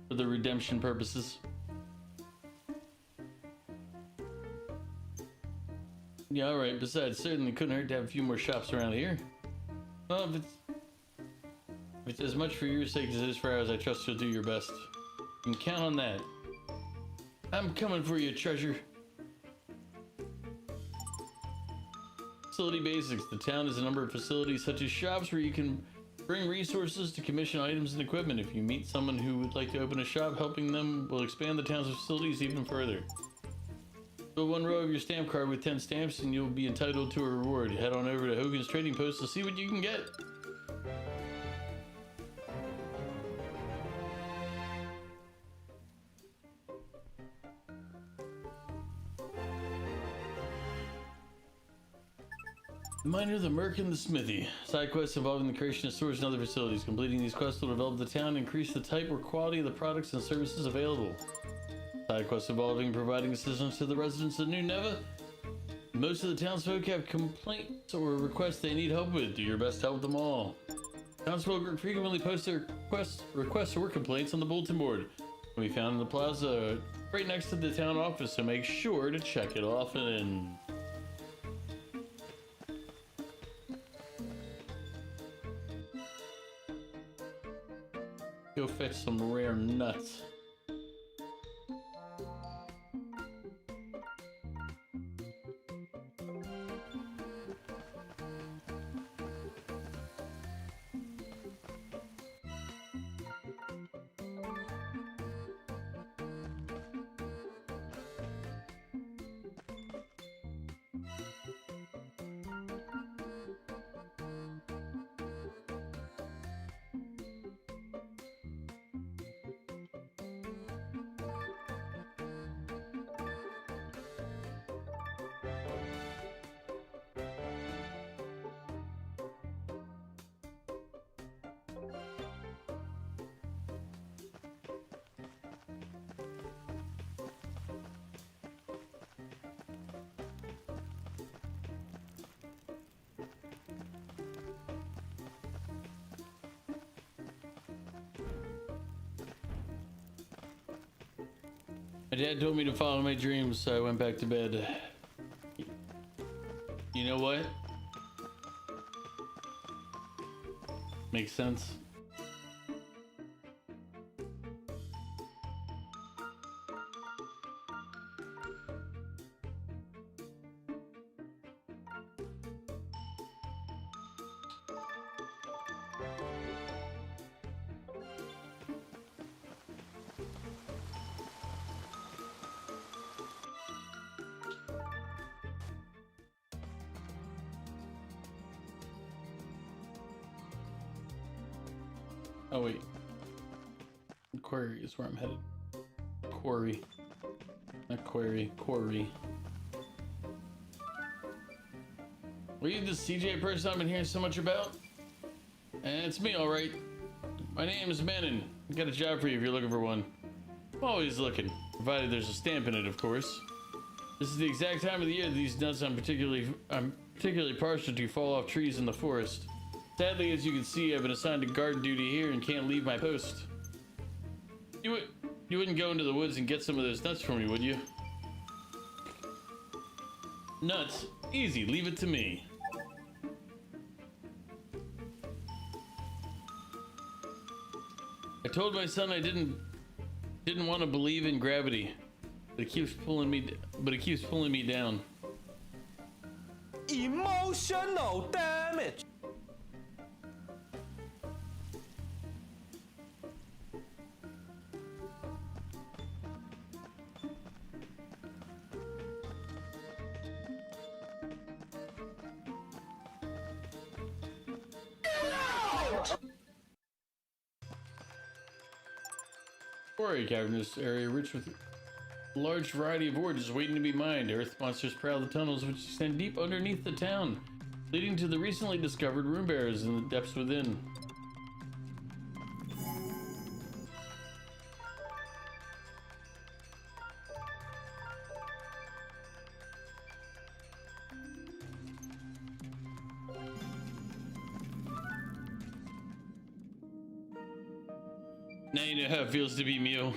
for the redemption purposes. Yeah, alright. Besides, certainly couldn't hurt to have a few more shops around here. Well, if it's as much for your sake as it is for ours, I trust you'll do your best. You can count on that. I'm coming for you, treasure. Facility basics. The town has a number of facilities such as shops where you can bring resources to commission items and equipment. If you meet someone who would like to open a shop, helping them will expand the town's facilities even further. Fill one row of your stamp card with 10 stamps and you'll be entitled to a reward. Head on over to Hogan's Trading Post to see what you can get. The Miner, the Merc, and the Smithy. Side quests involving the creation of stores and other facilities. Completing these quests will develop the town and increase the type or quality of the products and services available. Side quests involving providing assistance to the residents of New Neva. Most of the townsfolk have complaints or requests they need help with. Do your best to help them all. Townsfolk frequently post their requests or complaints on the bulletin board. Can be found in the plaza right next to the town office, so make sure to check it often. Go fetch some rare nuts. My dad told me to follow my dreams, so I went back to bed. You know what? Makes sense. Oh wait, quarry is where I'm headed. Quarry, not query, quarry. Were you the CJ person I've been hearing so much about? It's me, all right. My name is Manon. I got a job for you if you're looking for one. I'm always looking, provided there's a stamp in it, of course. This is the exact time of the year that these nuts I'm particularly partial to fall off trees in the forest. Sadly, as you can see, I've been assigned to guard duty here and can't leave my post. You wouldn't go into the woods and get some of those nuts for me, would you? Nuts? Easy, leave it to me. I told my son I didn't want to believe in gravity, but it keeps pulling me down. Emotional damage. quarry cavernous area rich with a large variety of ore just waiting to be mined. Earth monsters prowl the tunnels which extend deep underneath the town, leading to the recently discovered rune bearers in the depths within. Now you know how it feels to be Mew.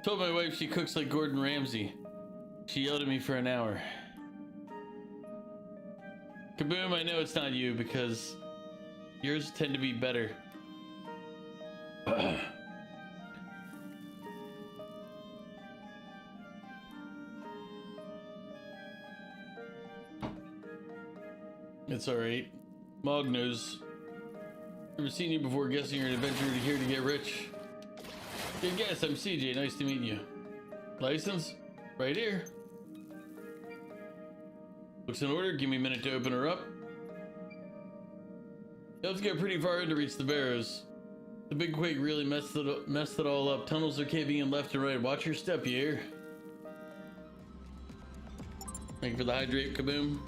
Told my wife she cooks like Gordon Ramsay. She yelled at me for an hour. Kaboom, I know it's not you because yours tend to be better. It's alright. Mog knows. Never seen you before, guessing you're an adventurer here to get rich. Good guess, I'm CJ, nice to meet you. License? Right here. Looks in order, give me a minute to open her up. You have to get pretty far in to reach the barrows. The big quake really messed it all up. Tunnels are caving in left and right. Watch your step, you hear? Thank you for the hydrate, Kaboom.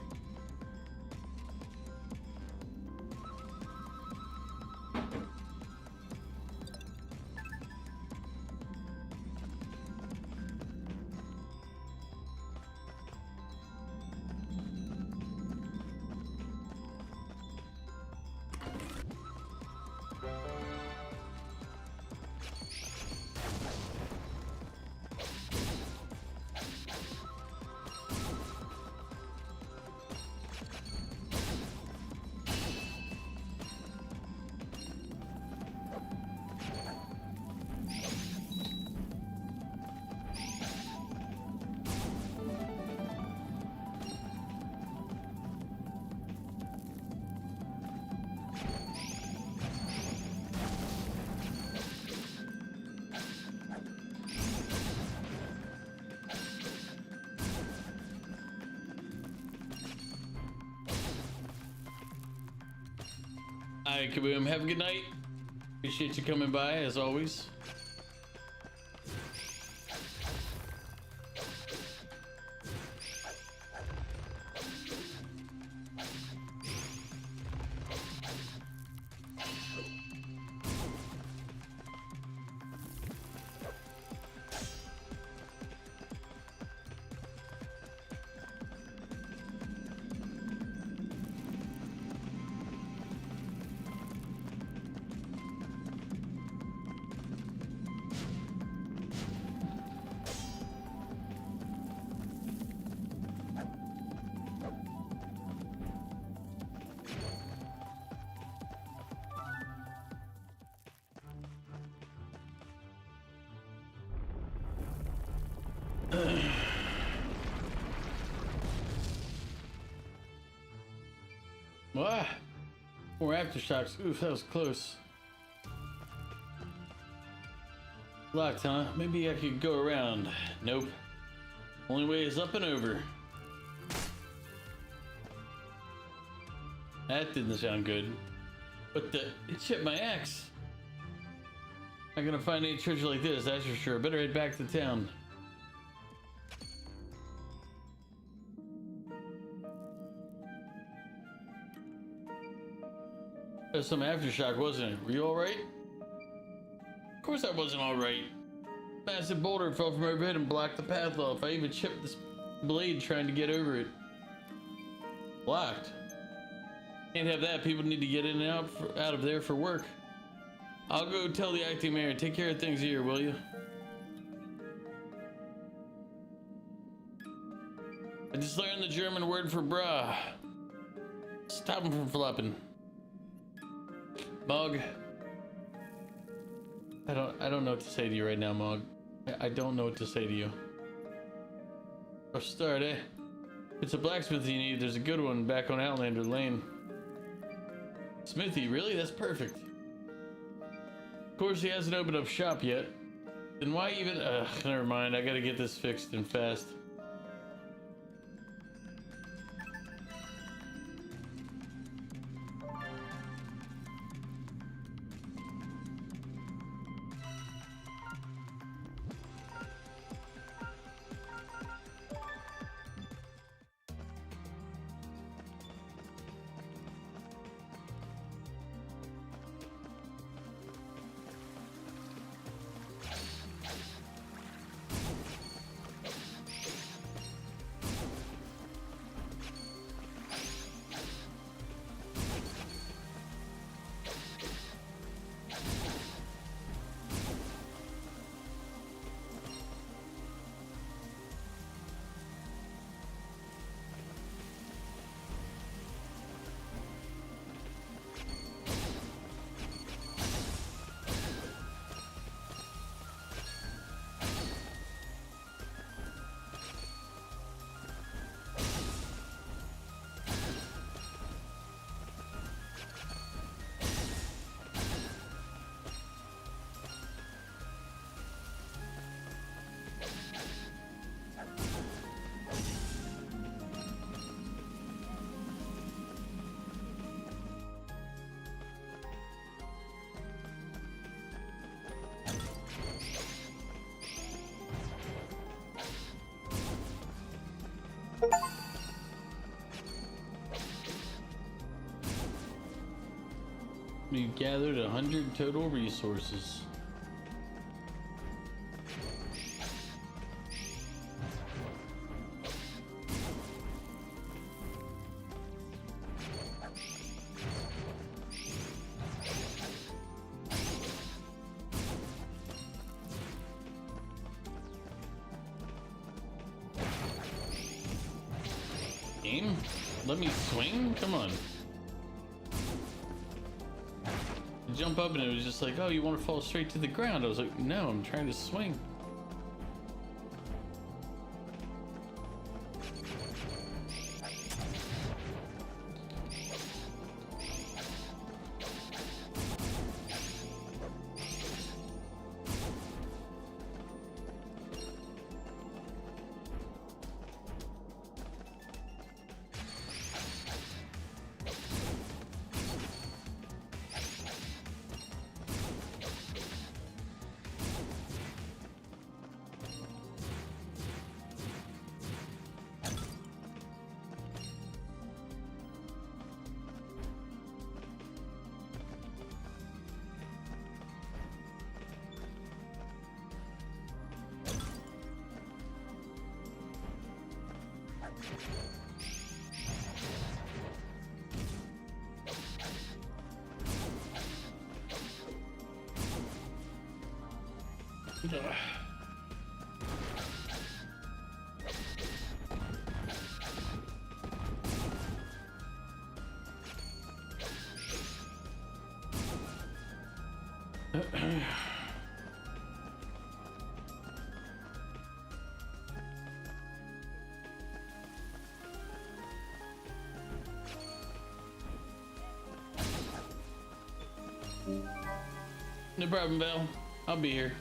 Alright, Kaboom, have a good night. Appreciate you coming by, as always. Wow. More aftershocks. Oof, that was close. Locked, huh? Maybe I could go around. Nope. Only way is up and over. That didn't sound good. But it chipped my axe. Not gonna find any treasure like this, that's for sure. Better head back to town. That was some aftershock, wasn't it? Were you alright? Of course I wasn't alright. Massive boulder fell from overhead and blocked the path off. I even chipped this blade trying to get over it. Blocked. Can't have that. People need to get in and out of there for work. I'll go tell the acting mayor. Take care of things here, will you? I just learned the German word for bra. Stop him from flopping. Mog. I don't know what to say to you right now, Mog. I don't know what to say to you. Rough start, eh? If it's a blacksmith you need, there's a good one back on Outlander Lane. Smithy, really? That's perfect. Of course, he hasn't opened up shop yet. Then why even... never mind. I gotta get this fixed and fast. We gathered 100 total resources. Game? Let me swing? Come on. Jump up and it was just like, oh, you want to fall straight to the ground. I was like, no, I'm trying to swing. No problem, Val. I'll be here.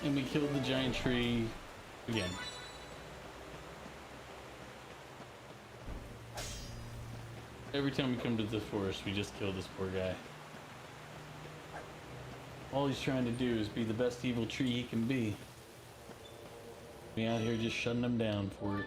And we killed the giant tree again. Every time we come to the forest, we just kill this poor guy. All he's trying to do is be the best evil tree he can be. We out here just shutting him down for it.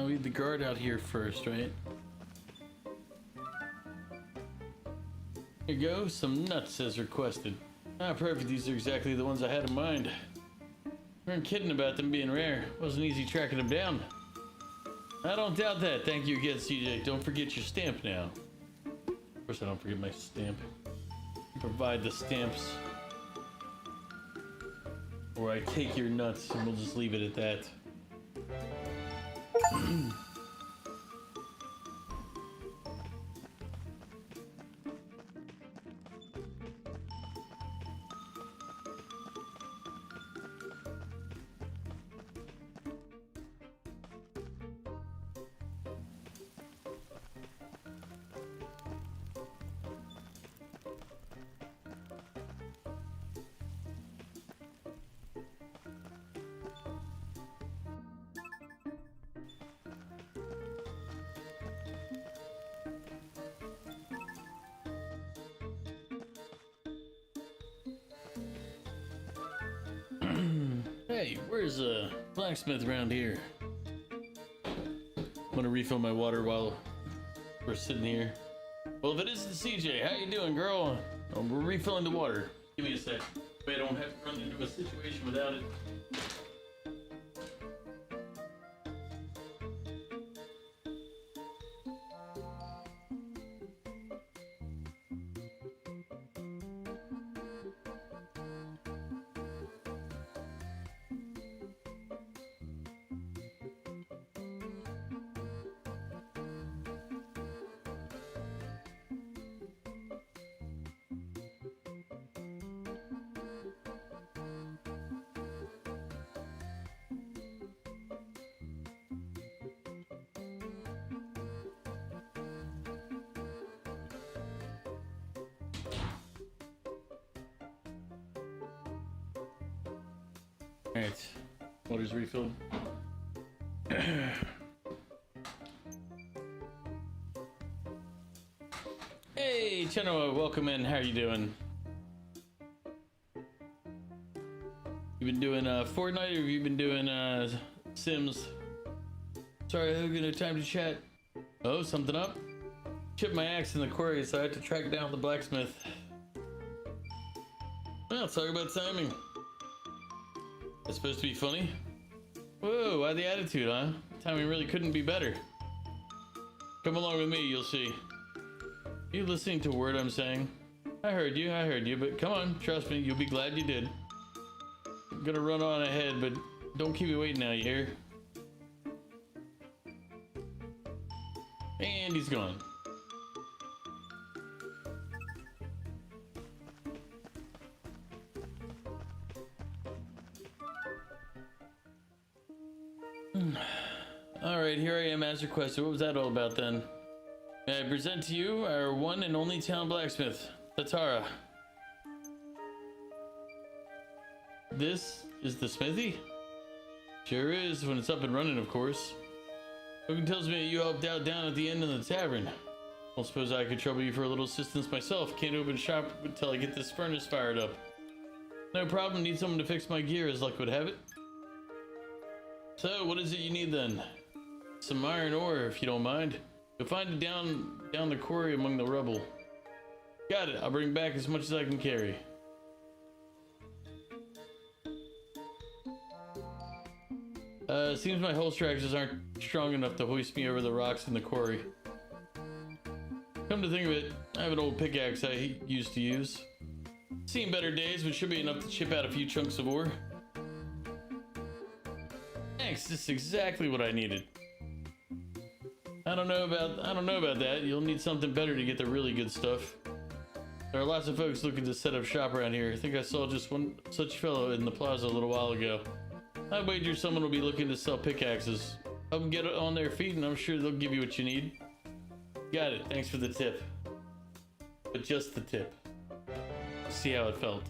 We have the guard out here first, right? Here you go, some nuts as requested. Ah, perfect, these are exactly the ones I had in mind. We weren't kidding about them being rare. Wasn't easy tracking them down. I don't doubt that. Thank you again, CJ. Don't forget your stamp now. Of course I don't forget my stamp. Provide the stamps. Or I take your nuts and we'll just leave it at that. Hey, where's a blacksmith around here? I'm gonna refill my water while we're sitting here. Well, if it isn't CJ, how you doing, girl? We're refilling the water. Give me a sec. Wait, I don't have to run into a situation without it. Alright, water's refilled. Hey, Chenoa, welcome in. How are you doing? You been doing Fortnite, or have you been doing Sims? Sorry, I haven't got no time to chat. Oh, something up? Chipped my axe in the quarry, so I had to track down the blacksmith. Well, let's talk about timing. It's supposed to be funny? Whoa, why the attitude, huh? Timing really couldn't be better. Come along with me, you'll see. Are you listening to a word I'm saying? I heard you, but come on, trust me, you'll be glad you did. I'm gonna run on ahead, but don't keep me waiting now, you hear? And he's gone. Alright, here I am as requested. What was that all about then? May I present to you our one and only town blacksmith, Tatara. This is the smithy? Sure is, when it's up and running, of course. Logan tells me you helped out down at the end of the tavern. Well, suppose I could trouble you for a little assistance myself. Can't open shop until I get this furnace fired up. No problem, need someone to fix my gear as luck would have it. So, what is it you need then? Some iron ore, if you don't mind. You'll find it down the quarry among the rubble. Got it, I'll bring back as much as I can carry. Seems my holster axes aren't strong enough to hoist me over the rocks in the quarry. Come to think of it, I have an old pickaxe I used to use. Seen better days, but should be enough to chip out a few chunks of ore. Thanks, this is exactly what I needed. I don't know about that. You'll need something better to get the really good stuff. There are lots of folks looking to set up shop around here. I think I saw just one such fellow in the plaza a little while ago. I wager someone will be looking to sell pickaxes. Help them get on their feet, and I'm sure they'll give you what you need. Got it. Thanks for the tip. But just the tip. See how it felt.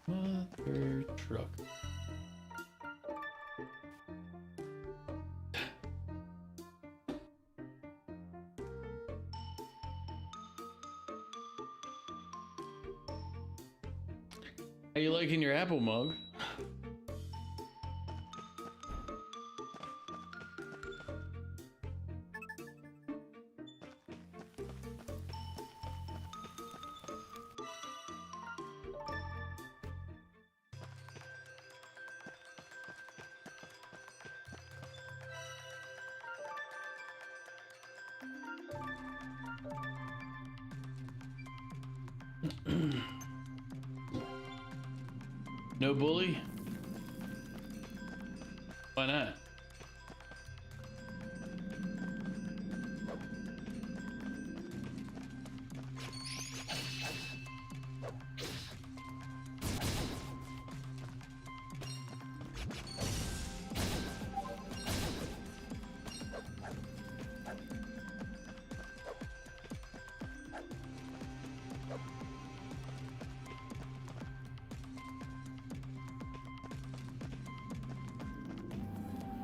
Mother truck. How you liking your apple mug? No bully? Why not?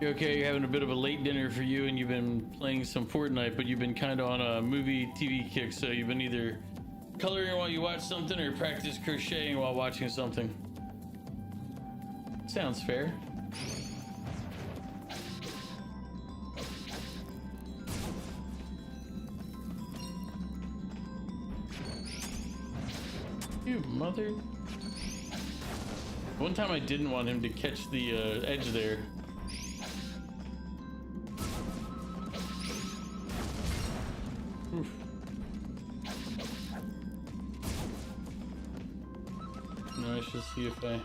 You're okay, you're having a bit of a late dinner for you, and you've been playing some Fortnite, but you've been kind of on a movie TV kick, so you've been either coloring while you watch something or practice crocheting while watching something. Sounds fair. You mother. One time I didn't want him to catch the edge there. Oof. No, I should see if I...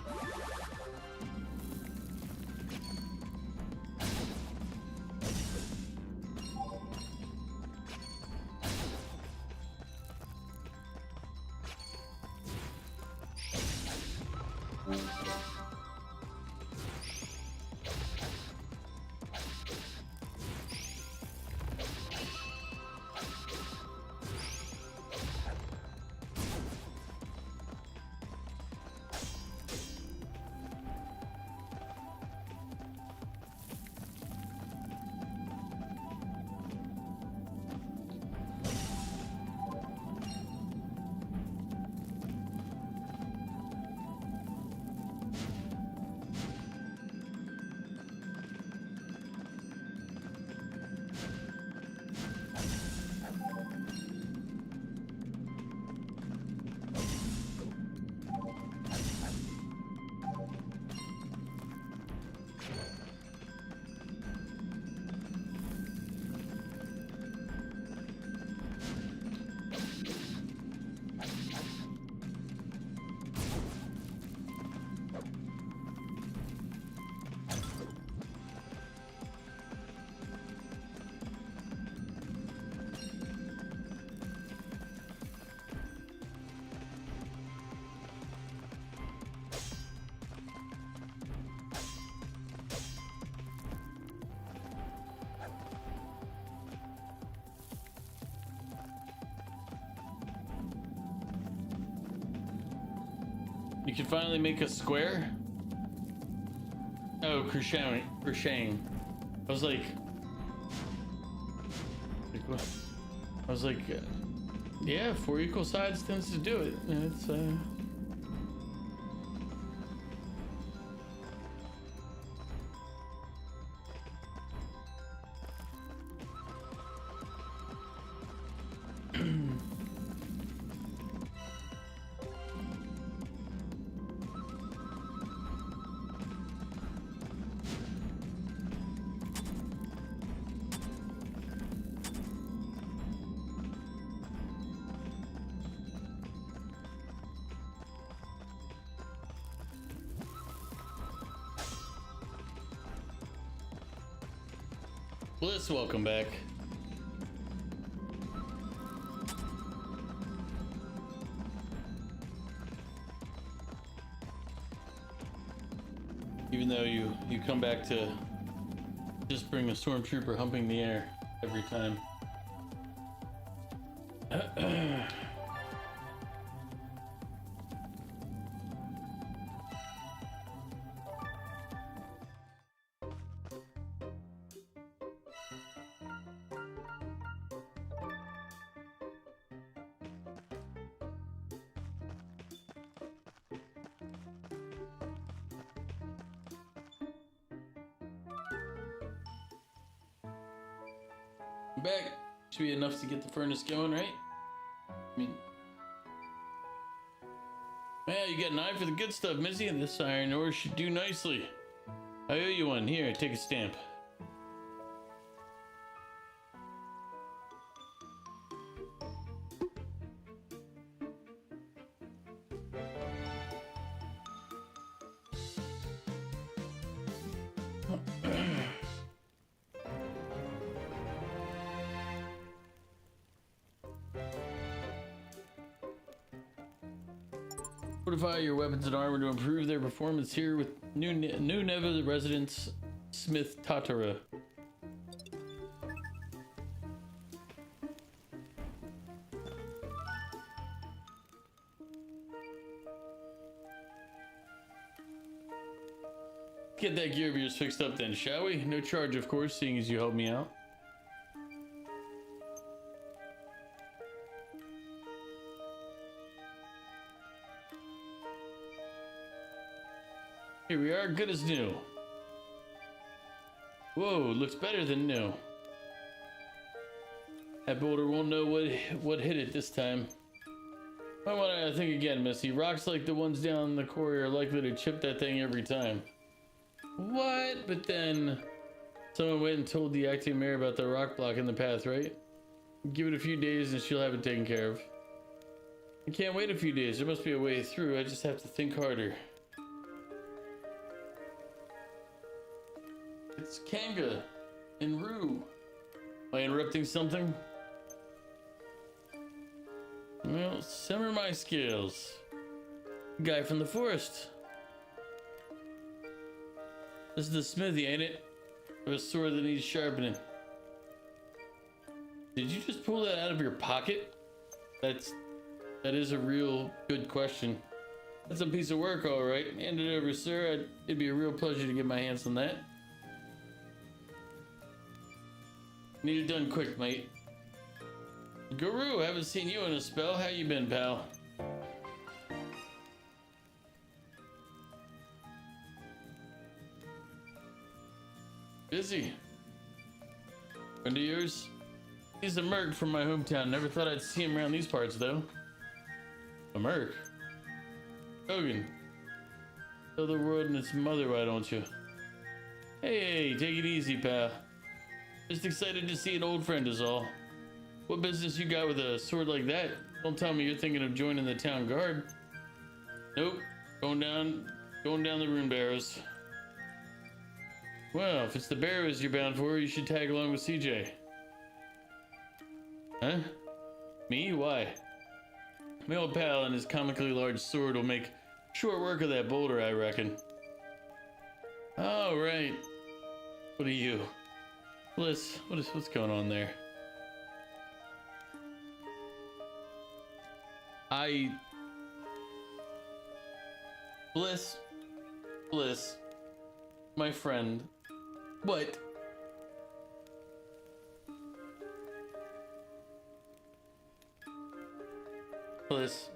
You can finally make a square? Oh, crocheting. I was like what? I was like, yeah, 4 equal sides tends to do it. And it's Bliss, welcome back. Even though you come back to just bring a stormtrooper humping the air every time. Back. Should be enough to get the furnace going, right? I mean, well, you got an eye for the good stuff, Missy, and this iron ore should do nicely. I owe you one. Here, take a stamp. Fortify your weapons and armor to improve their performance here with new Neva residence Smith Tatara. Get that gear of yours fixed up then, shall we? No charge, of course, seeing as you helped me out. Here we are, good as new. Whoa, looks better than new. That boulder won't know what hit it this time. I want to think again, Missy. Rocks like the ones down the quarry are likely to chip that thing every time. What? But then someone went and told the acting mayor about the rock block in the path, right? Give it a few days and she'll have it taken care of. I can't wait a few days. There must be a way through. I just have to think harder. It's Kanga and Rue. Am I interrupting something? Well, simmer my skills. Guy from the forest. This is the smithy, ain't it? Or a sword that needs sharpening. Did you just pull that out of your pocket? That is a real good question. That's a piece of work, all right. Hand it over, sir. It'd be a real pleasure to get my hands on that. Need it done quick, mate. Guru, haven't seen you in a spell. How you been, pal? Busy. Friend of yours? He's a merc from my hometown. Never thought I'd see him around these parts, though. A merc? Hogan. Tell the world and its mother, why don't you? Hey, take it easy, pal. Just excited to see an old friend is all. What business you got with a sword like that? Don't tell me you're thinking of joining the town guard. Nope. Going down the rune barrows. Well, if it's the barrows you're bound for, you should tag along with CJ. Huh? Me? Why? My old pal and his comically large sword will make short work of that boulder, I reckon. Oh, right. What are you? Bliss, what's going on there? Bliss, my friend. What? Bliss.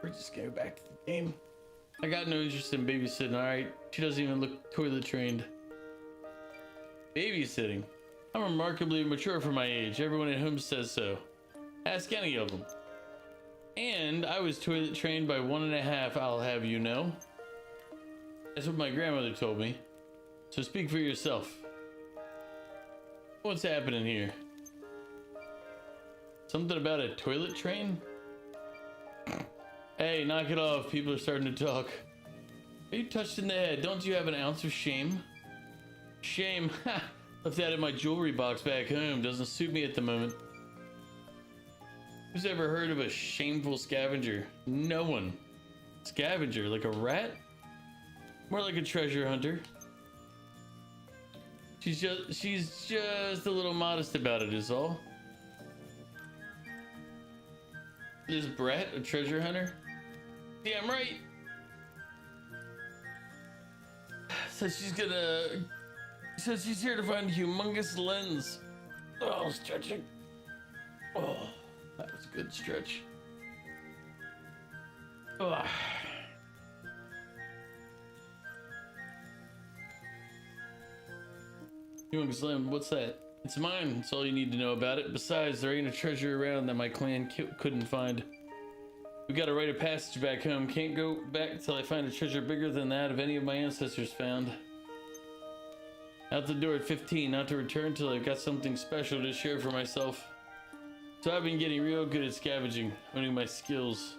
We're just going back to the game. I got no interest in babysitting, alright? She doesn't even look toilet trained. Babysitting? I'm remarkably mature for my age. Everyone at home says so. Ask any of them. And I was toilet trained by 1.5, I'll have you know. That's what my grandmother told me. So speak for yourself. What's happening here? Something about a toilet train? Hey, knock it off. People are starting to talk. Are you touched in the head? Don't you have an ounce of shame? Shame? Ha! Left that in my jewelry box back home. Doesn't suit me at the moment. Who's ever heard of a shameful scavenger? No one. Scavenger, like a rat? More like a treasure hunter. She's just a little modest about it is all. Is Brett a treasure hunter? Yeah, I'm right. Says she's here to find a humongous lens. Oh, stretching. Oh, that was a good stretch. Oh. Humongous lens, what's that? It's mine. That's all you need to know about it. Besides, there ain't a treasure around that my clan couldn't find. We got a rite of passage back home. Can't go back till I find a treasure bigger than that of any of my ancestors found. Out the door at 15, not to return till I've got something special to share for myself. So I've been getting real good at scavenging, honing my skills.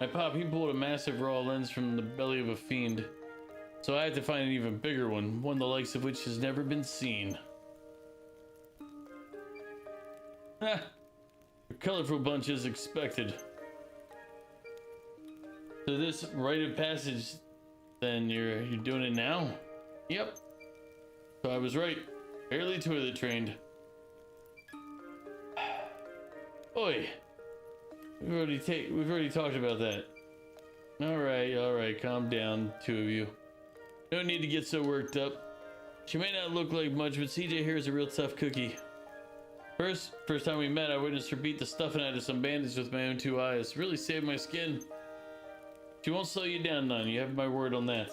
My pop, he pulled a massive raw lens from the belly of a fiend. So I had to find an even bigger one the likes of which has never been seen. Ha! A colorful bunch as expected. So this rite of passage, then you're doing it now? Yep. So I was right. Barely toilet trained. Oi. We've already talked about that. All right, calm down, two of you. No need to get so worked up. She may not look like much, but CJ here is a real tough cookie. First time we met, I witnessed her beat the stuffing out of some bandits with my own two eyes. Really saved my skin. She won't slow you down none. You have my word on that.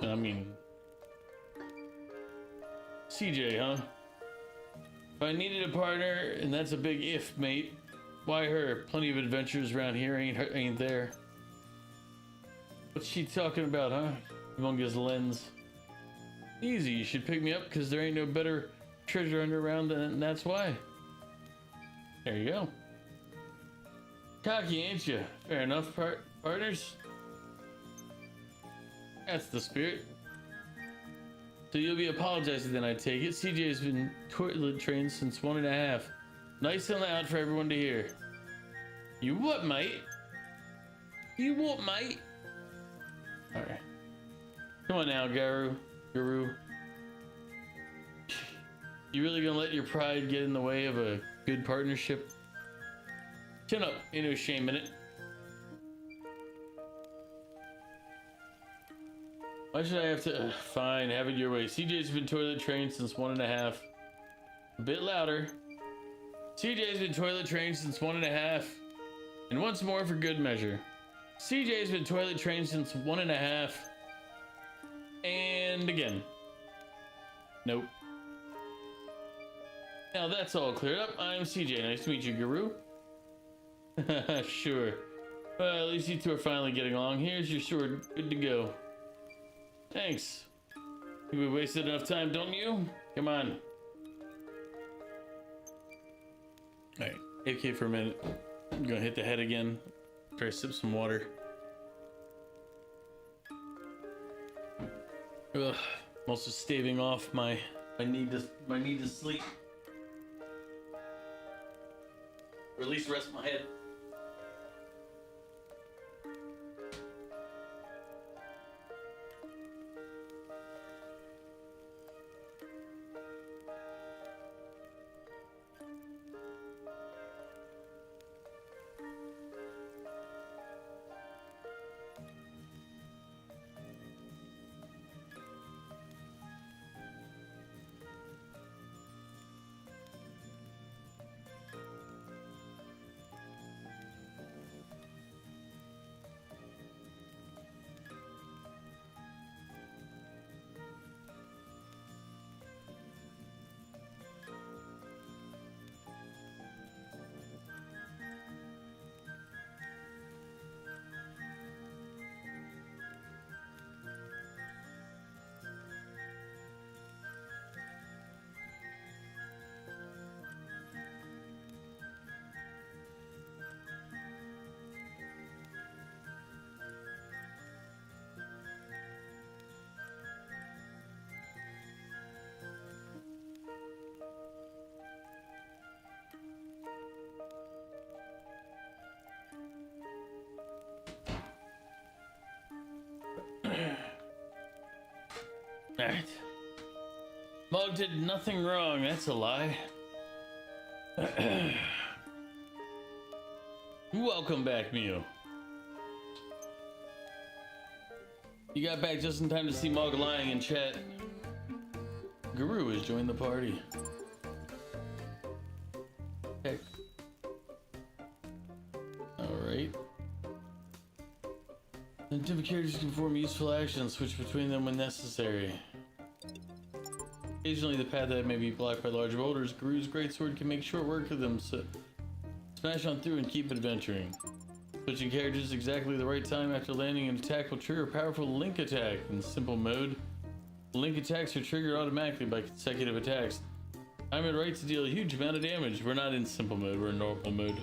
I mean, CJ, huh? If I needed a partner, and that's a big if, mate. Why her? Plenty of adventures around here ain't there. What's she talking about, huh? Humongous lens. Easy, you should pick me up because there ain't no better treasure hunter around and that's why. There you go. Cocky, ain't you? Fair enough, partners. That's the spirit. So you'll be apologizing then, I take it. CJ's been toilet trained since 1.5. Nice and loud for everyone to hear. You what, mate? You what, mate? Alright. Come on now, Guru. You really gonna let your pride get in the way of a good partnership? Chin up, ain't no shame in it. Why should I have to? Fine, have it your way. CJ's been toilet trained since 1.5. A bit louder. CJ's been toilet trained since 1.5. And once more for good measure. CJ's been toilet trained since 1.5. And again. Nope. Now that's all cleared up. I'm CJ. Nice to meet you, Guru. Sure. Well, at least you two are finally getting along. Here's your sword. Good to go. Thanks. We wasted enough time, don't you? Come on. Alright, AFK for a minute. I'm gonna hit the head again. Try to sip some water. Ugh. I'm also staving off my need to sleep. Or at least rest my head. Alright. Mog did nothing wrong, that's a lie. Welcome back, Mew. You got back just in time to see Mog lying in chat. Guru has joined the party. Heck. Alright. The different characters can perform useful actions, switch between them when necessary. Occasionally, the path that may be blocked by large boulders, Guru's greatsword can make short work of them, so smash on through and keep adventuring. Switching characters exactly the right time after landing an attack will trigger a powerful link attack. In simple mode, link attacks are triggered automatically by consecutive attacks. Time it right to deal a huge amount of damage. We're not in simple mode, we're in normal mode.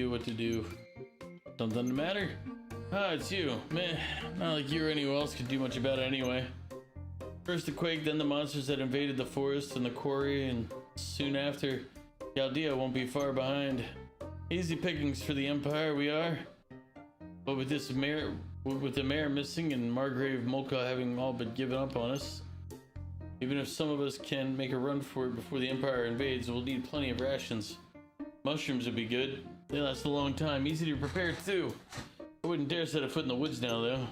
What to do? Something the matter? Ah, it's you. Man, not like you or anyone else could do much about it anyway. First the quake, then the monsters that invaded the forest and the quarry, and soon after, Chaldea won't be far behind. Easy pickings for the Empire we are. But with the mayor missing and Margrave Molka having all but given up on us, even if some of us can make a run for it before the Empire invades, we'll need plenty of rations. Mushrooms would be good. They last a long time, easy to prepare too. I wouldn't dare set a foot in the woods now though.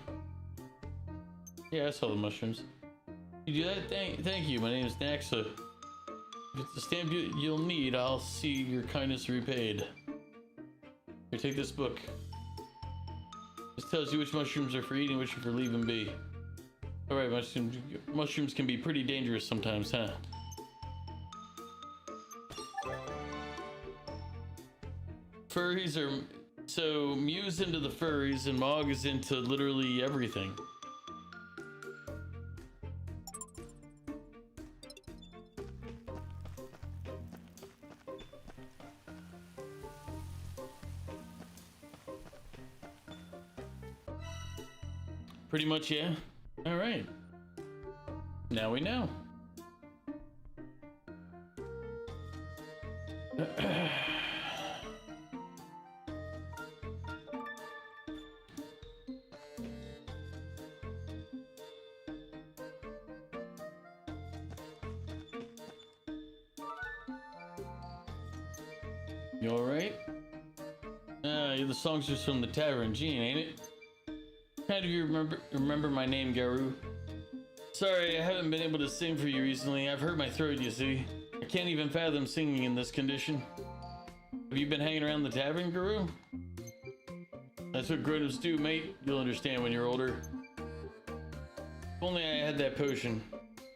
Yeah, I saw the mushrooms. You do that? Thank you, my name is Naxa. If it's the stamp you'll need, I'll see your kindness repaid. Here, take this book. This tells you which mushrooms are for eating, which are for leaving be. Alright, mushrooms can be pretty dangerous sometimes, huh? Furries are... So, Mew's into the furries and Mog is into literally everything. Pretty much, yeah. Alright. Now we know. You alright? The songs are from the Tavern Gene, ain't it? Kind of you remember my name, Garu. Sorry, I haven't been able to sing for you recently. I've hurt my throat, you see. I can't even fathom singing in this condition. Have you been hanging around the tavern, Garu? That's what grown-ups do, mate. You'll understand when you're older. If only I had that potion.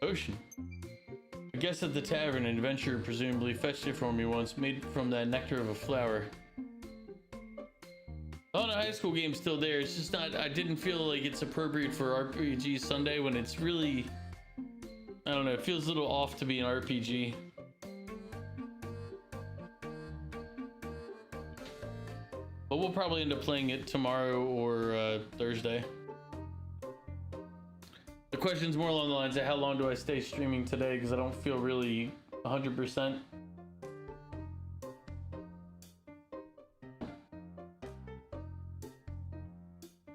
Potion? I guess at the tavern, an adventurer presumably fetched it for me once, made from the nectar of a flower. Oh, the high school game's still there. It's just not, I didn't feel like it's appropriate for RPG Sunday when it's really I don't know, it feels a little off to be an RPG. But we'll probably end up playing it tomorrow or Thursday. The question's more along the lines of how long do I stay streaming today, because I don't feel really 100%.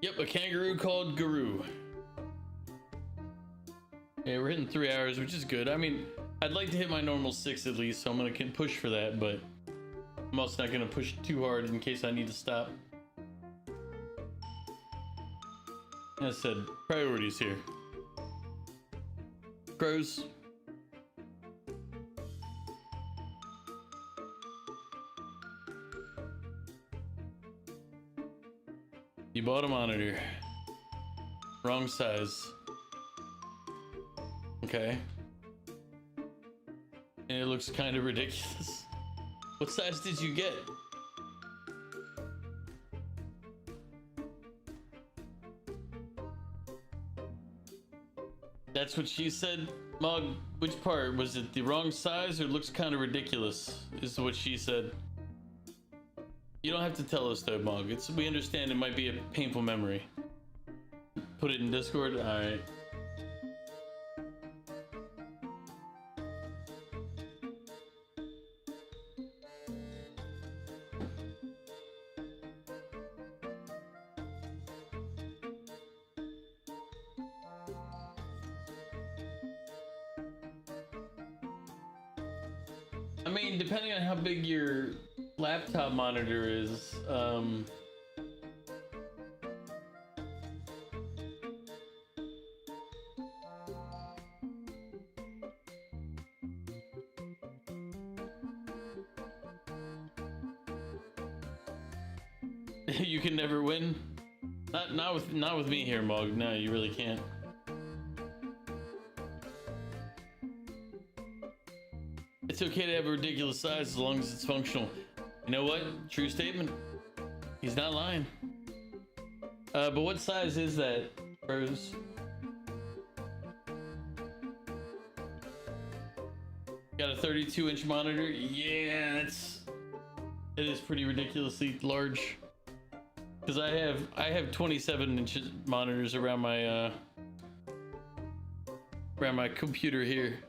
Yep, a kangaroo called Guru. Yeah, we're hitting 3 hours, which is good. I mean, I'd like to hit my normal 6 at least, so I'm gonna push for that, but I'm also not gonna push too hard in case I need to stop. As I said, priorities here. Crows. You bought a monitor. Wrong size. Okay. And it looks kind of ridiculous. What size did you get? That's what she said? Mog, which part? Was it the wrong size or looks kind of ridiculous? Is what she said. You don't have to tell us though, Mog. We understand it might be a painful memory. Put it in Discord? Alright. I mean, depending on how big your laptop monitor is, you can never win. Not with me here, Mog. No, you really can't. It's okay to have a ridiculous size as long as it's functional. You know what? True statement. He's not lying. But what size is that, Rose? Got a 32-inch monitor? Yeah, it is pretty ridiculously large. Because I have 27-inch monitors around my computer here.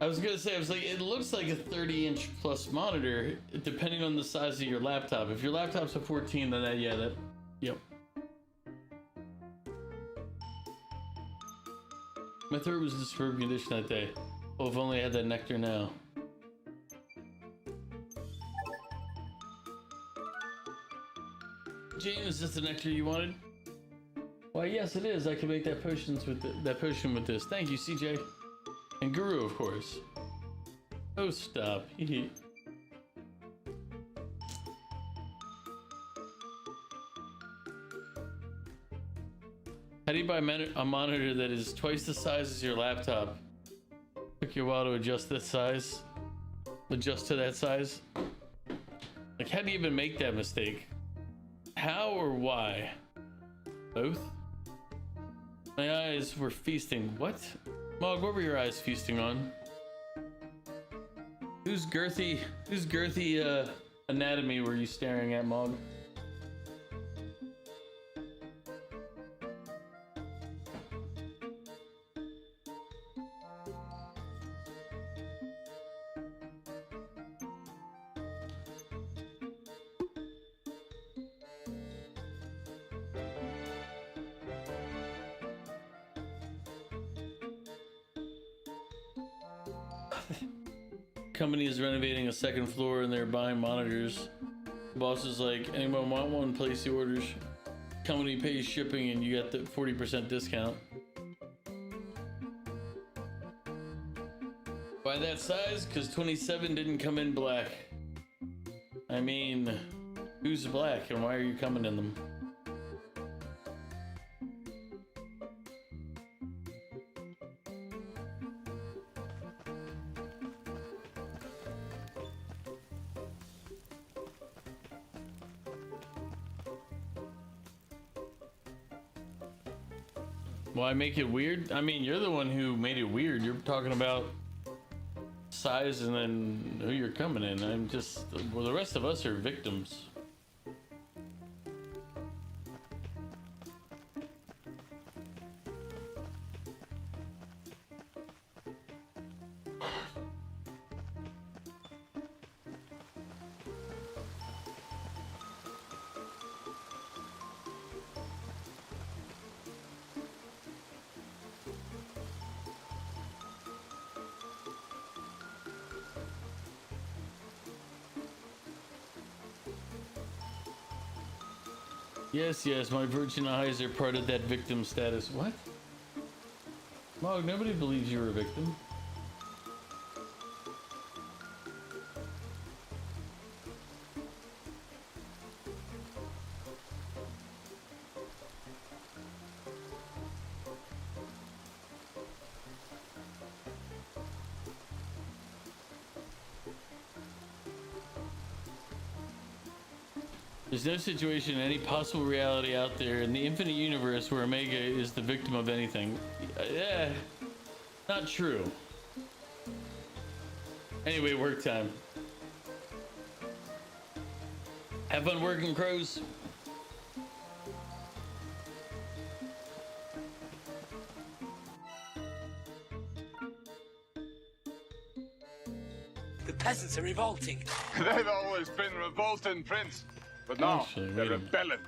I was gonna say, it looks like a 30-inch plus monitor, depending on the size of your laptop. If your laptop's a 14, then yep. My throat was in superb condition that day. Oh, if only I had that nectar now. Jane, is this the nectar you wanted? Why, yes, it is. I can make that potion with this. Thank you, CJ. And Guru, of course. Oh, stop. How do you buy a monitor that is twice the size as your laptop? Took you a while to adjust that size. Adjust to that size. Like, how do you even make that mistake? How or why? Both? My eyes were feasting. What? Mog, what were your eyes feasting on? Whose girthy anatomy were you staring at, Mog? Company is renovating a second floor and they're buying monitors. The boss is like, anyone want one? Place the orders. Company pays shipping and you get the 40% discount. By that size? Because 27 didn't come in black. I mean, who's black and why are you coming in them? Why make it weird? I mean, you're the one who made it weird. You're talking about size and then who you're coming in. I'm just, well, the rest of us are victims. Yes, yes, my virgin eyes are part of that victim status. What? Mog, nobody believes you're a victim. There's no situation in any possible reality out there in the infinite universe where Omega is the victim of anything. Yeah, not true. Anyway, work time. Have fun working, crows. The peasants are revolting. They've always been revolting, Prince. But now, Actually, they're wait a minute. rebelling.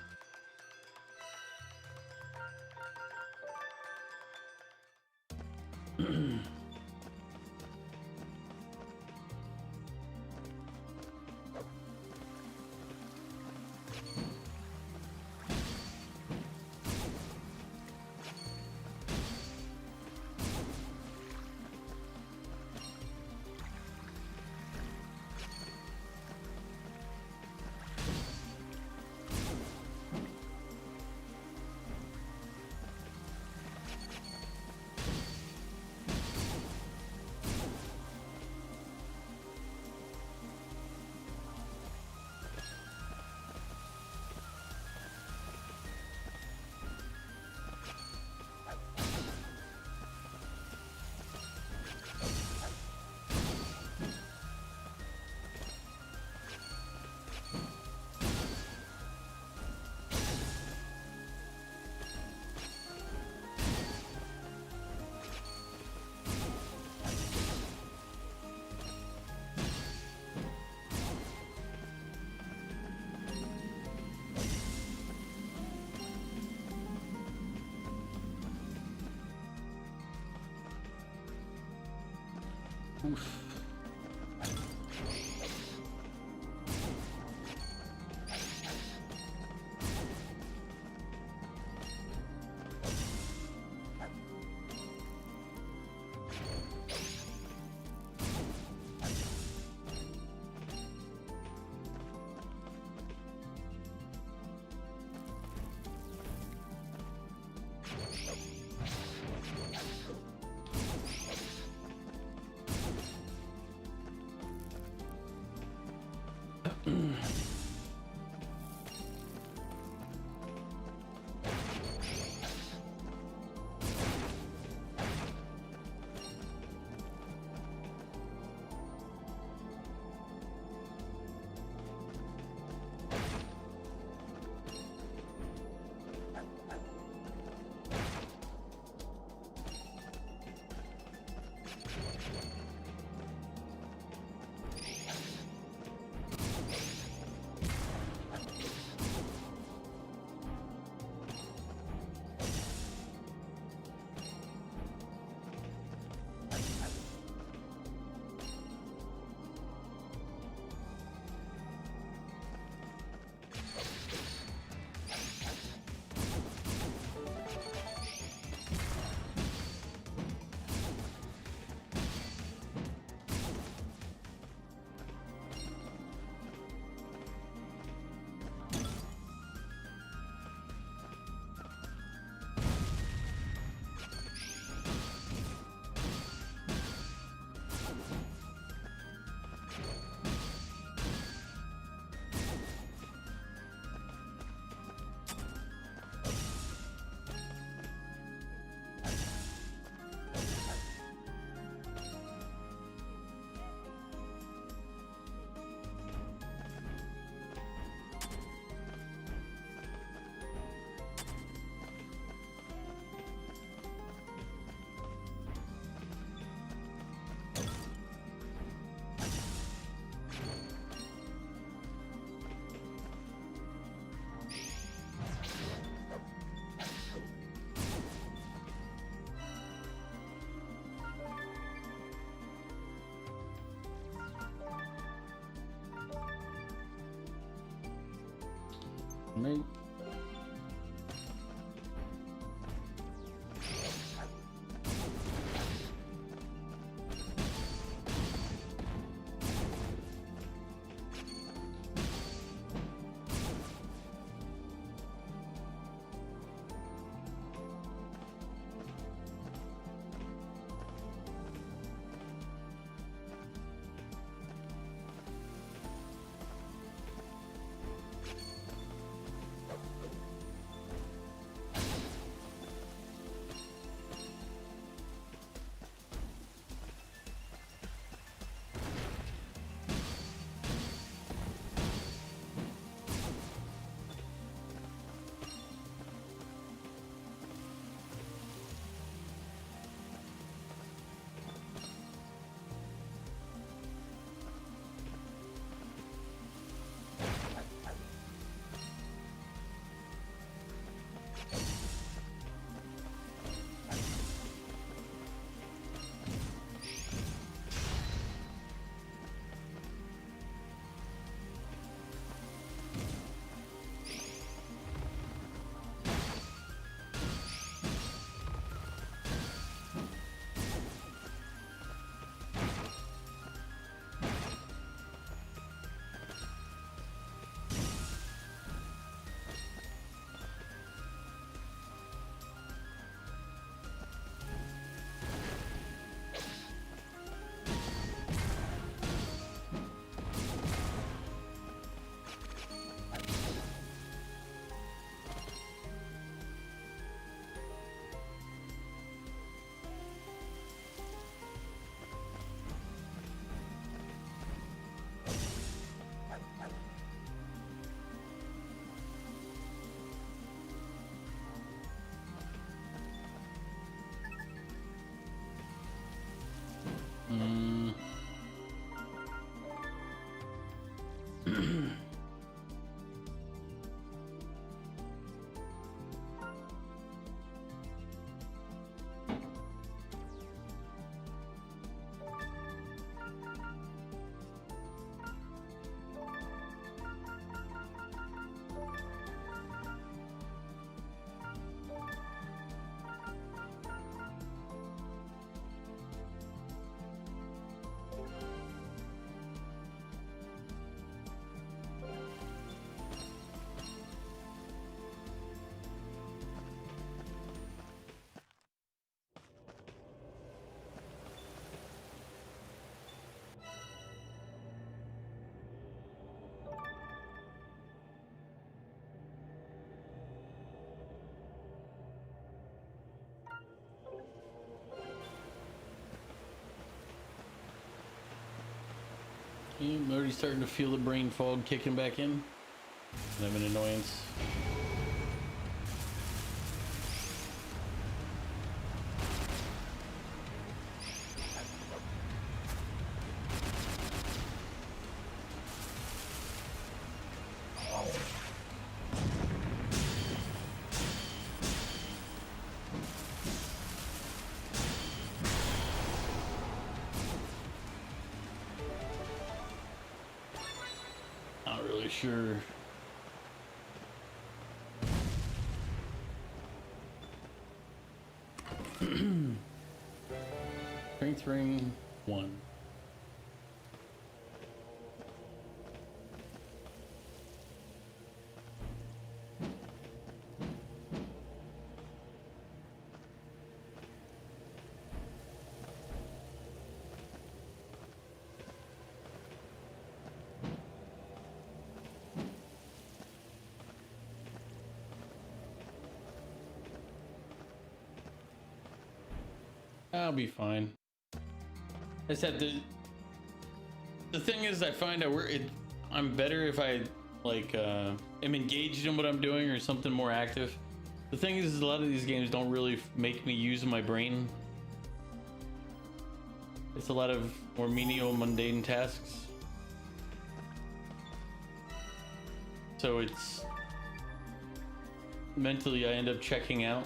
Oof. Mate. I'm already starting to feel the brain fog kicking back in. And I'm an annoyance. Not really sure. Strength ring 1. I'll be fine. I said the thing is, I find I'm better if I like am engaged in what I'm doing or something more active. The thing is, a lot of these games don't really make me use my brain. It's a lot of more menial, mundane tasks. So it's mentally I end up checking out.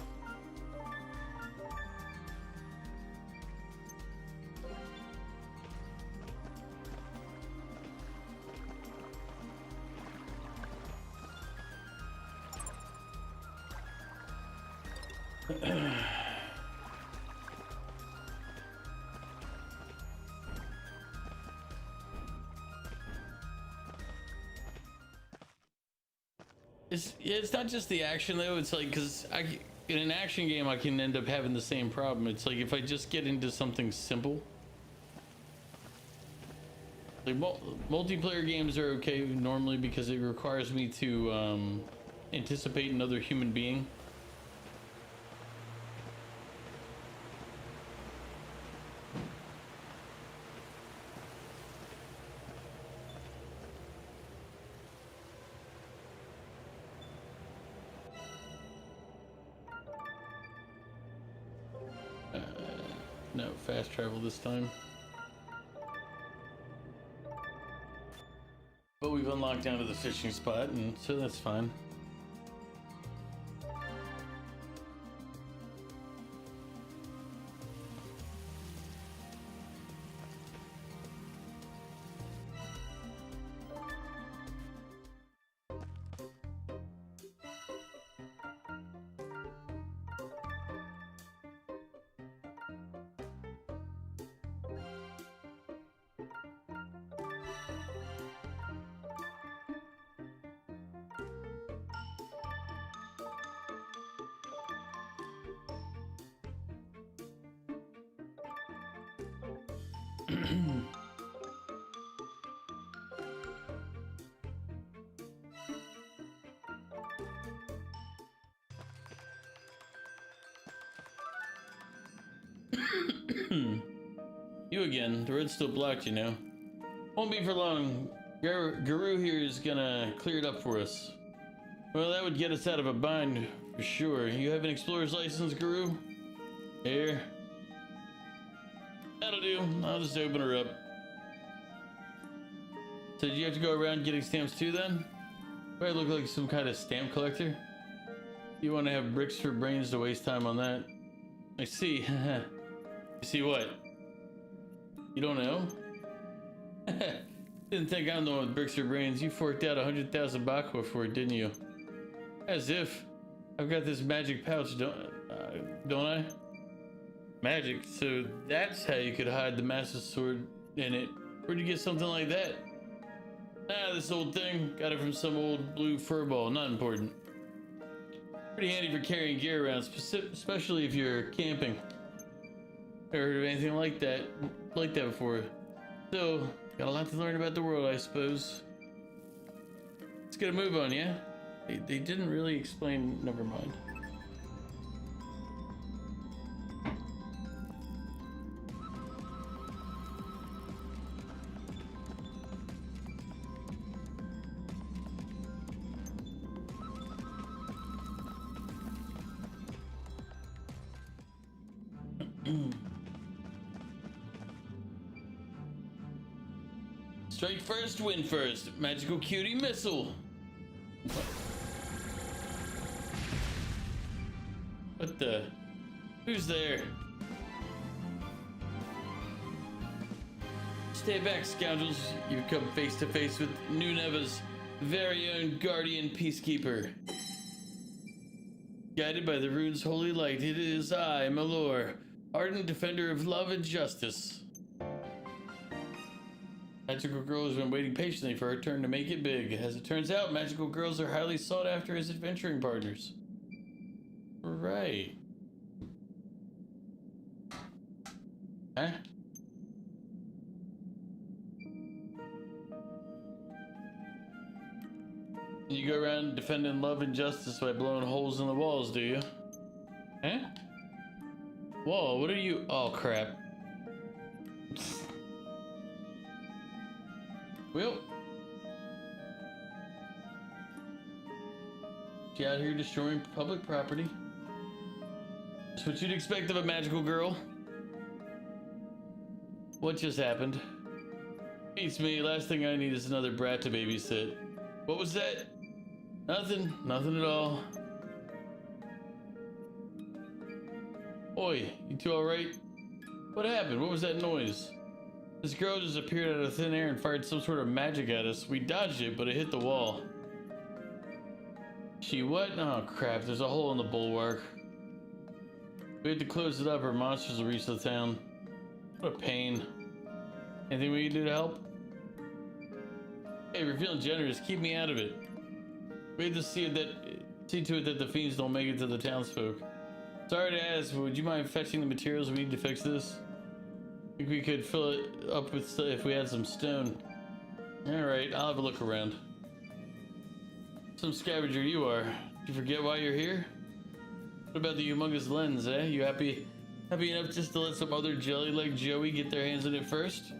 It's not just the action though. It's like, because in an action game I can end up having the same problem. It's like if I just get into something simple, like multiplayer games are okay normally because it requires me to anticipate another human being. No, fast travel this time. But we've unlocked down to the fishing spot, and so that's fine. You again. The road's still blocked, you know. Won't be for long. Guru here is gonna clear it up for us. Well, that would get us out of a bind for sure. You have an explorer's license, Guru? Here. That'll do. I'll just open her up. So did you have to go around getting stamps too then? Do I look like some kind of stamp collector? You want to have bricks for brains to waste time on that? I see. You see what? You don't know? Didn't think I'm the one with bricks for brains. You forked out 100,000 bakwa for it, didn't you? As if. I've got this magic pouch, don't I? Magic, so that's how you could hide the master sword in it. Where'd you get something like that? Ah, this old thing. Got it from some old blue furball. Not important. Pretty handy for carrying gear around, especially if you're camping. Never heard of anything like that before. So, got a lot to learn about the world, I suppose. Let's get a move on, yeah? They didn't really explain. Never mind. Strike first, win first. Magical cutie missile. What the? Who's there? Stay back, scoundrels. You've come face to face with Nuneva's very own guardian peacekeeper. Guided by the rune's holy light, it is I, Malor, ardent defender of love and justice. Magical Girl has been waiting patiently for her turn to make it big. As it turns out, magical girls are highly sought after as adventuring partners. Right. Huh? You go around defending love and justice by blowing holes in the walls, do you? Huh? Whoa, what are you? Oh, crap. Well, she out here destroying public property. That's what you'd expect of a magical girl. What just happened? Beats me. Last thing I need is another brat to babysit. What was that? Nothing. Nothing at all. Oi, you two alright? What happened? What was that noise? This girl just appeared out of thin air and fired some sort of magic at us. We dodged it, but it hit the wall. She what? Oh crap, there's a hole in the bulwark. We have to close it up or monsters will reach the town. What a pain. Anything we can do to help? Hey, if you're feeling generous, keep me out of it. We have to see to it that the fiends don't make it to the townsfolk. Sorry to ask, but would you mind fetching the materials we need to fix this? I think we could fill it up with if we had some stone. Alright, I'll have a look around. Some scavenger you are. Did you forget why you're here? What about the humongous lens, eh? You happy enough just to let some other jelly like Joey get their hands on it first?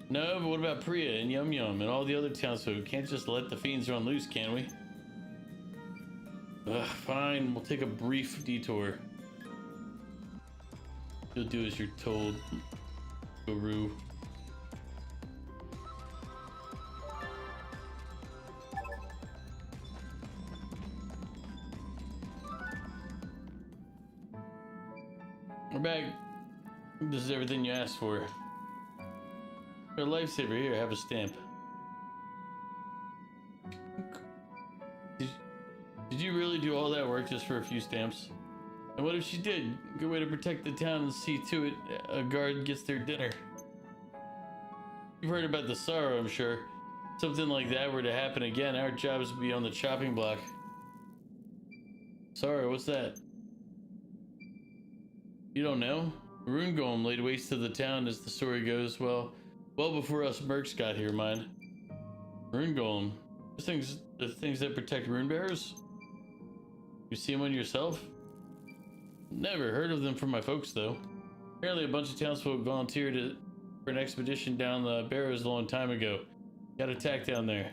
No, but what about Priya and Yum Yum and all the other townsfolk? Can't just let the fiends run loose, can we? Ugh, fine, we'll take a brief detour. You'll do as you're told, Guru. We're back. This is everything you asked for. Your lifesaver here, have a stamp. Did you really do all that work just for a few stamps? And what if she did? Good way to protect the town and see to it a guard gets their dinner. You've heard about the sorrow, I'm sure. If something like that were to happen again, our jobs would be on the chopping block. Sorrow, what's that? You don't know? Rune Golem laid waste to the town as the story goes. Well before us mercs got here, mind. Rune Golem. The things that protect rune bearers? You see one yourself? Never heard of them from my folks, though. Apparently a bunch of townsfolk volunteered for an expedition down the barrows a long time ago. Got attacked down there.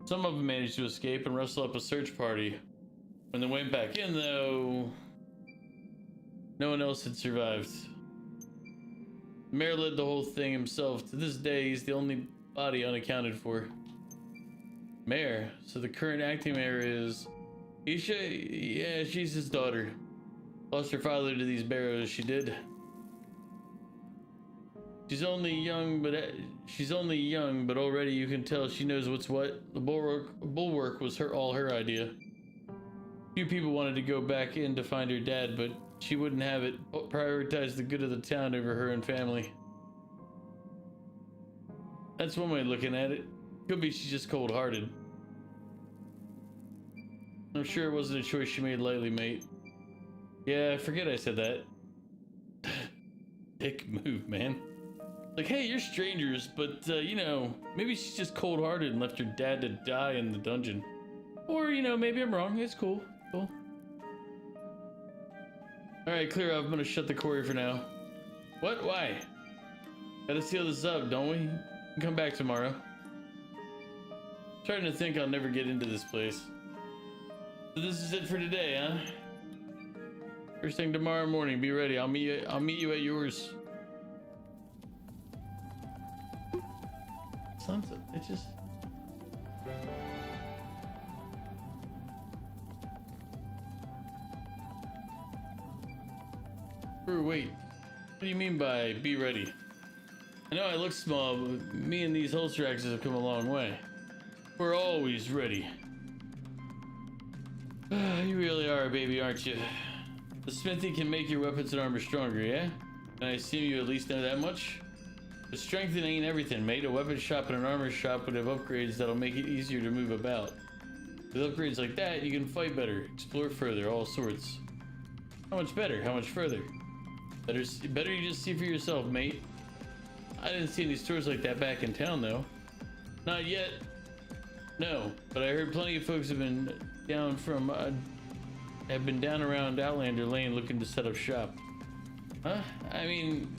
Some of them managed to escape and rustle up a search party. When they went back in, though, no one else had survived. The mayor led the whole thing himself. To this day, he's the only body unaccounted for. Mayor? So the current acting mayor is... Isha? Yeah, she's his daughter. Lost her father to these barrows, she did. She's only young, but already you can tell she knows what's what. The bulwark was all her idea. Few people wanted to go back in to find her dad, but she wouldn't have it. Prioritized the good of the town over her and family. That's one way of looking at it. Could be she's just cold-hearted. I'm sure it wasn't a choice she made lightly, mate. Yeah, I forget I said that. Dick move, man. Like, hey, you're strangers, but, you know, maybe she's just cold-hearted and left her dad to die in the dungeon. Or, you know, maybe I'm wrong. It's cool. Cool. Alright, clear up. I'm gonna shut the quarry for now. What? Why? Gotta seal this up, don't we? Come back tomorrow. Starting to think I'll never get into this place. So this is it for today, huh? First thing tomorrow morning, be ready. I'll meet you at yours. Sons of bitches. Wait. What do you mean by be ready? I know I look small, but me and these holster axes have come a long way. We're always ready. You really are a baby, aren't you? The smithy can make your weapons and armor stronger, yeah? And I assume you at least know that much? But strength ain't everything, mate. A weapon shop and an armor shop would have upgrades that'll make it easier to move about. With upgrades like that, you can fight better, explore further, all sorts. How much better? How much further? Better you just see for yourself, mate. I didn't see any stores like that back in town, though. Not yet. No, but I heard plenty of folks have been down around Outlander Lane looking to set up shop. Huh? I mean,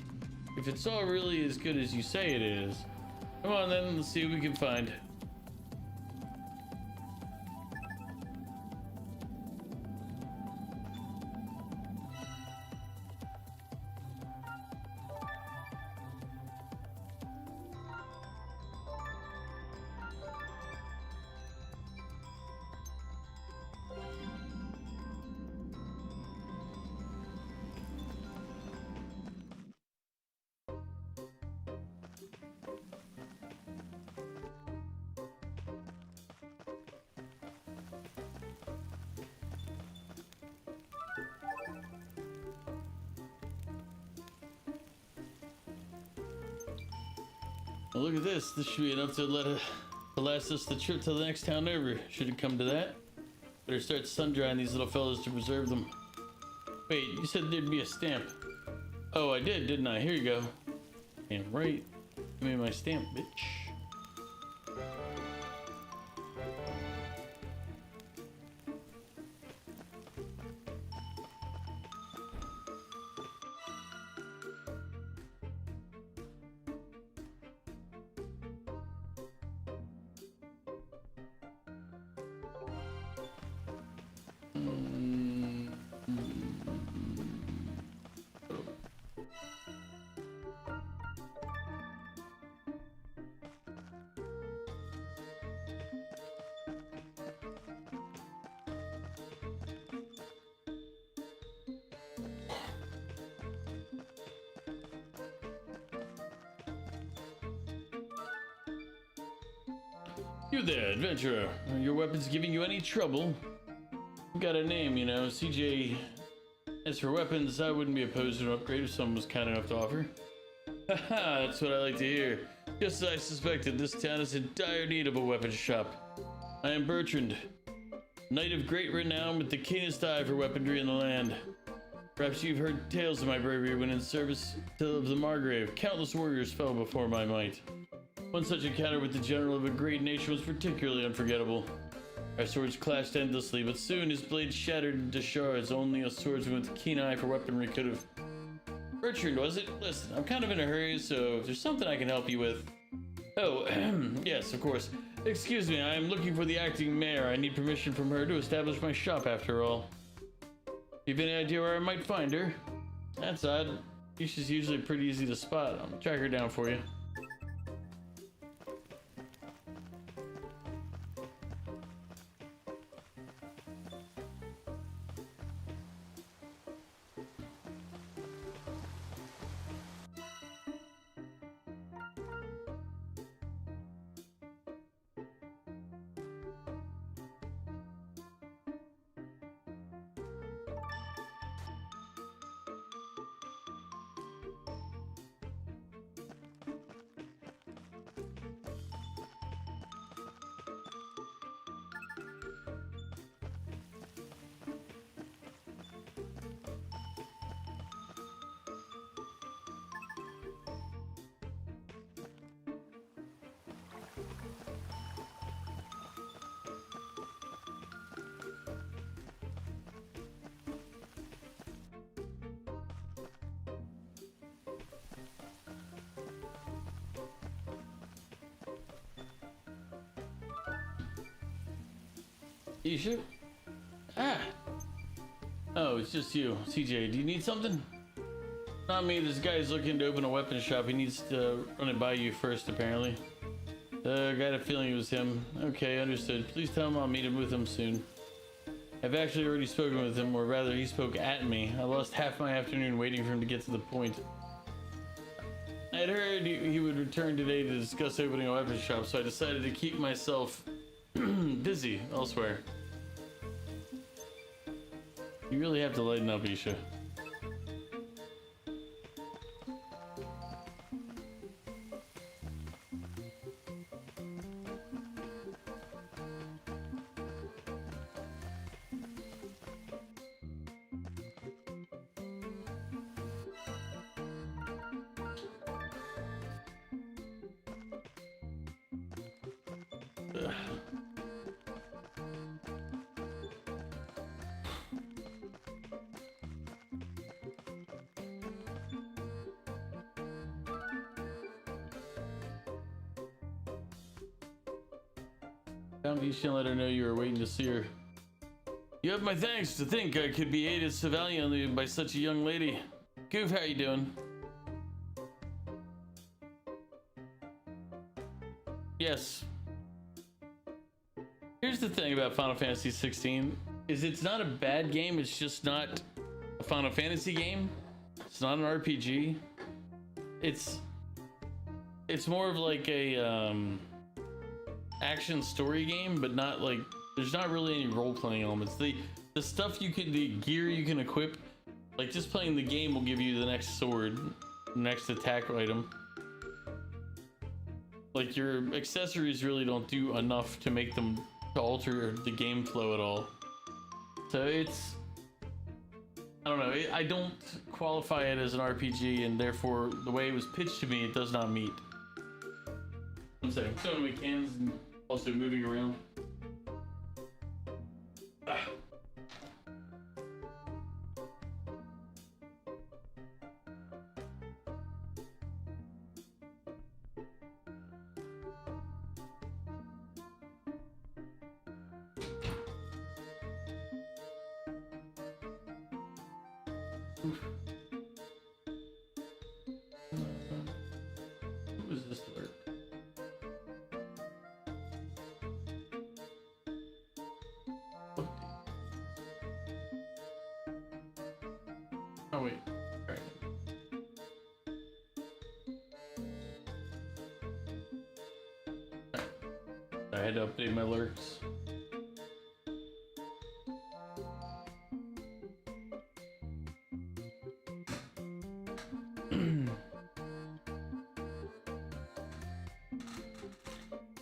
if it's all really as good as you say it is, come on then, let's see what we can find. Well, look at this. This should be enough to last us the trip to the next town over. Should it come to that? Better start sun drying these little fellas to preserve them. Wait, you said there'd be a stamp. Oh, I did, didn't I? Here you go. Damn right. Give me my stamp, bitch. You there, adventurer. Are your weapons giving you any trouble? You got a name, you know, CJ. As for weapons, I wouldn't be opposed to an upgrade if someone was kind enough to offer. Haha, that's what I like to hear. Just as I suspected, this town is in dire need of a weapon shop. I am Bertrand, knight of great renown with the keenest eye for weaponry in the land. Perhaps you've heard tales of my bravery when in service of the Margrave. Countless warriors fell before my might. One such encounter with the general of a great nation was particularly unforgettable. Our swords clashed endlessly, but soon his blade shattered into shards. Only a swordsman with a keen eye for weaponry could have. Bertrand, was it? Listen, I'm kind of in a hurry, so if there's something I can help you with. Oh, yes, of course. Excuse me, I am looking for the acting mayor. I need permission from her to establish my shop after all. You have any idea where I might find her? That's odd. She's usually pretty easy to spot. I'll track her down for you. You sure? Ah! Oh, it's just you. CJ, do you need something? Not me, this guy's looking to open a weapon shop. He needs to run it by you first, apparently. I got a feeling it was him. Okay, understood. Please tell him I'll meet him with him soon. I've actually already spoken with him, or rather, he spoke at me. I lost half my afternoon waiting for him to get to the point. I'd heard he would return today to discuss opening a weapon shop, so I decided to keep myself busy elsewhere. You really have to lighten up, Isha. You should let her know you were waiting to see her. You have my thanks. To think I could be aided so valiantly by such a young lady. Goof, how you doing? Yes. Here's the thing about Final Fantasy 16 is it's not a bad game, it's just not a Final Fantasy game. It's not an RPG. It's more of like a action story game, but not like there's not really any role-playing elements. The stuff you can, the gear you can equip, like just playing the game will give you the next sword, next attack item. like your accessories really don't do enough to make them to alter the game flow at all. So it's, I don't know, I don't qualify it as an RPG, and therefore the way it was pitched to me, it does not meet. I'm saying, so many cans and also moving around. What was this alert? Oh wait. Alright. I had to update my alerts.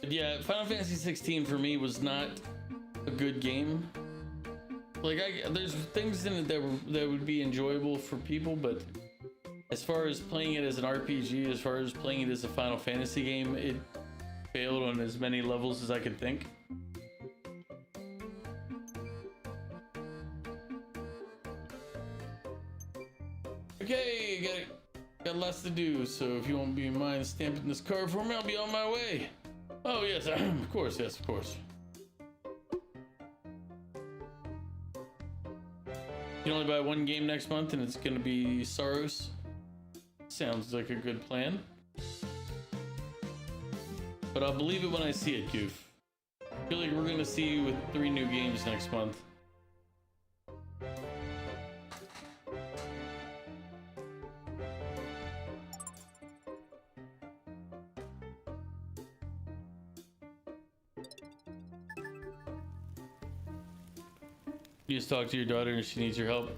But yeah, Final Fantasy 16 for me was not a good game. Like, there's things in it that would be enjoyable for people, but as far as playing it as an RPG, as far as playing it as a Final Fantasy game, it failed on as many levels as I could think. Okay, got lots to do, so if you won't be in mind stamping this card for me, I'll be on my way. Oh yes, of course, yes, of course. You can only buy one game next month, and it's gonna be Saros. Sounds like a good plan. But I'll believe it when I see it, Goof. I feel like we're gonna see you with 3 new games next month. You just talk to your daughter and she needs your help.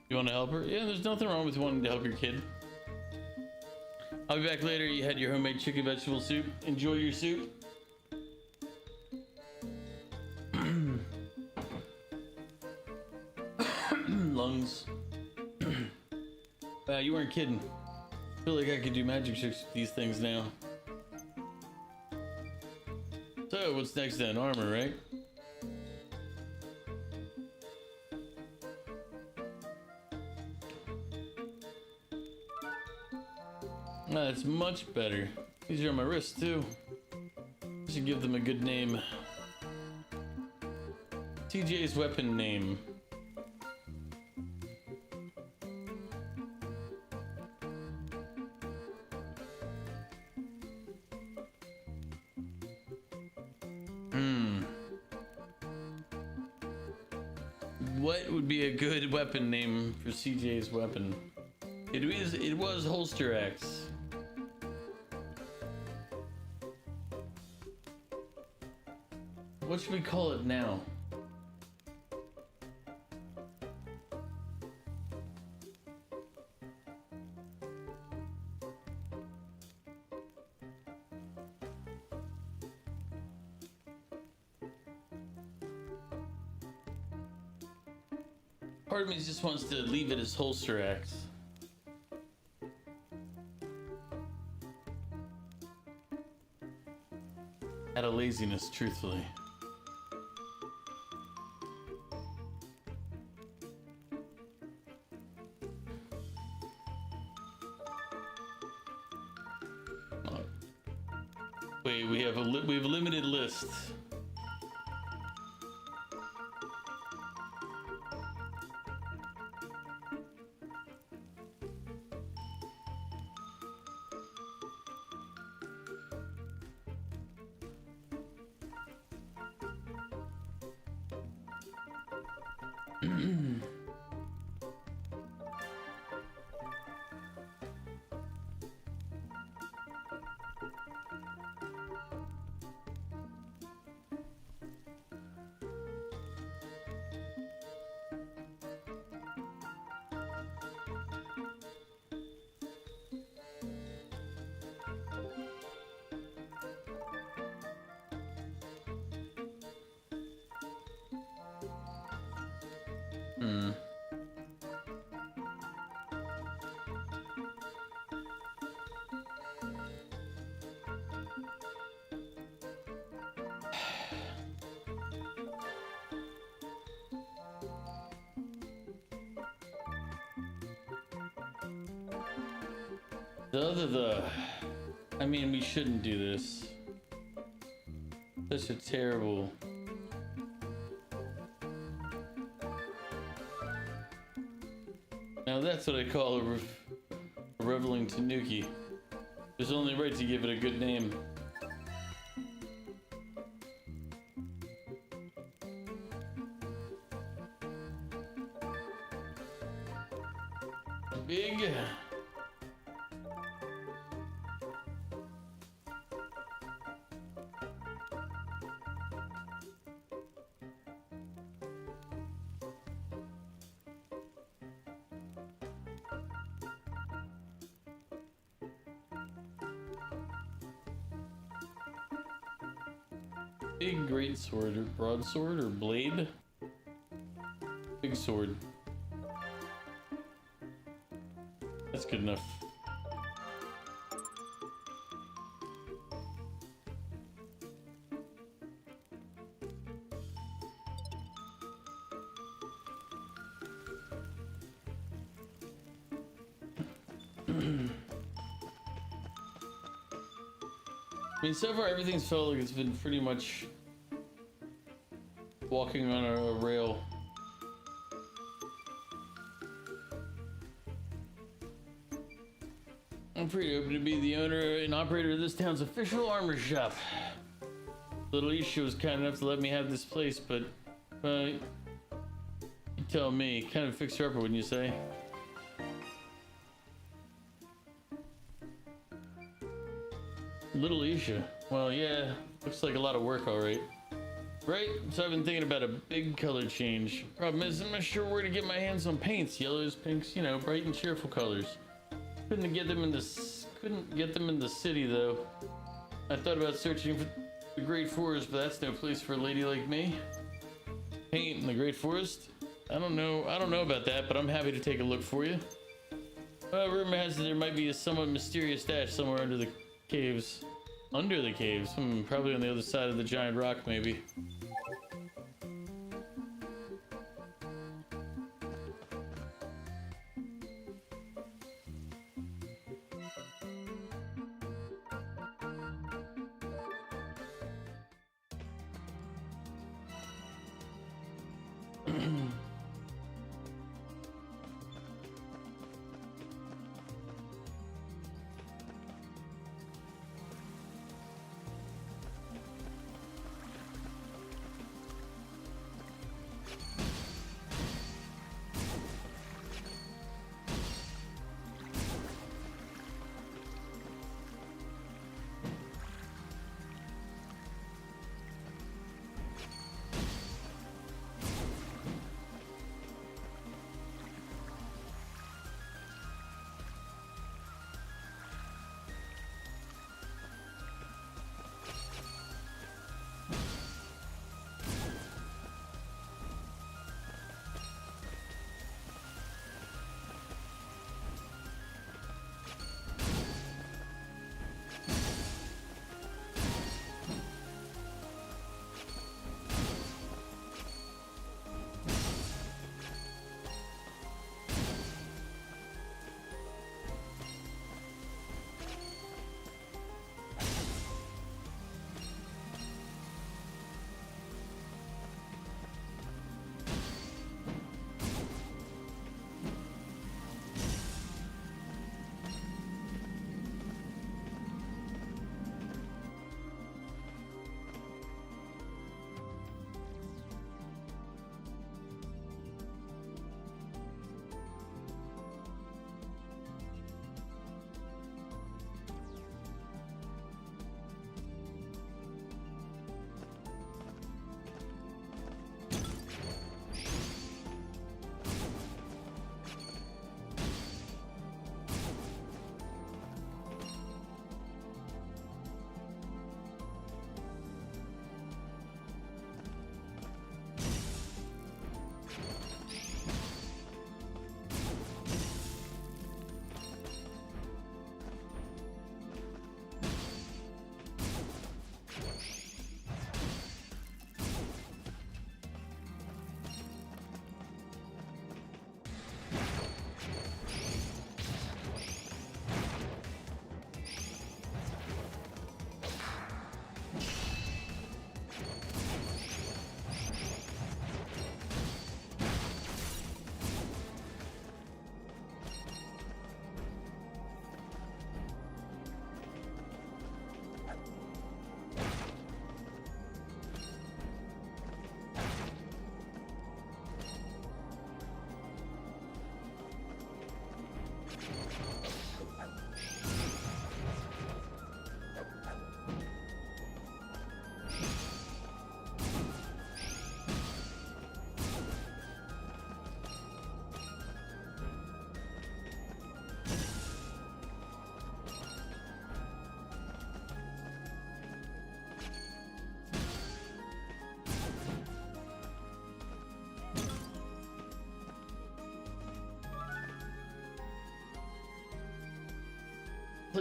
You want to help her? Yeah, there's nothing wrong with wanting to help your kid. I'll be back later. You had your homemade chicken vegetable soup. Enjoy your soup. Lungs. You weren't kidding. I feel like I could do magic tricks with these things now. So, what's next then? Armor, right? That's much better. These are on my wrists too. I should give them a good name. TJ's weapon name. What would be a good weapon name for CJ's weapon? It was holster axe. What should we call it now? Part of me just wants to leave it as holster axe. Out of laziness, truthfully. Wait, we have a limited list. I mean, we shouldn't do this. Such a terrible. Now that's what I call a reveling tanuki. There's only right to give it a good name. Big. Big great sword or broadsword or blade? Big sword. That's good enough. I mean, so far everything's felt like it's been pretty much walking on a rail. I'm pretty open to be the owner and operator of this town's official armor shop. Little Isha was kind enough to let me have this place, but you tell me, kind of fixer-upper, wouldn't you say? Little Isha. Well, yeah, looks like a lot of work, all right. Right, so I've been thinking about a big color change. Problem is, I'm not sure where to get my hands on paints. Yellows, pinks, you know, bright and cheerful colors. Couldn't get them in the city though. I thought about searching for the Great Forest, but that's no place for a lady like me. Paint in the Great Forest? I don't know about that, but I'm happy to take a look for you. Rumor has it there might be a somewhat mysterious stash somewhere under the caves. Under the caves? Probably on the other side of the giant rock, maybe.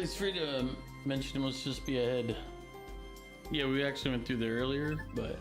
Please free to mention it must just be ahead. Yeah, we actually went through there earlier, but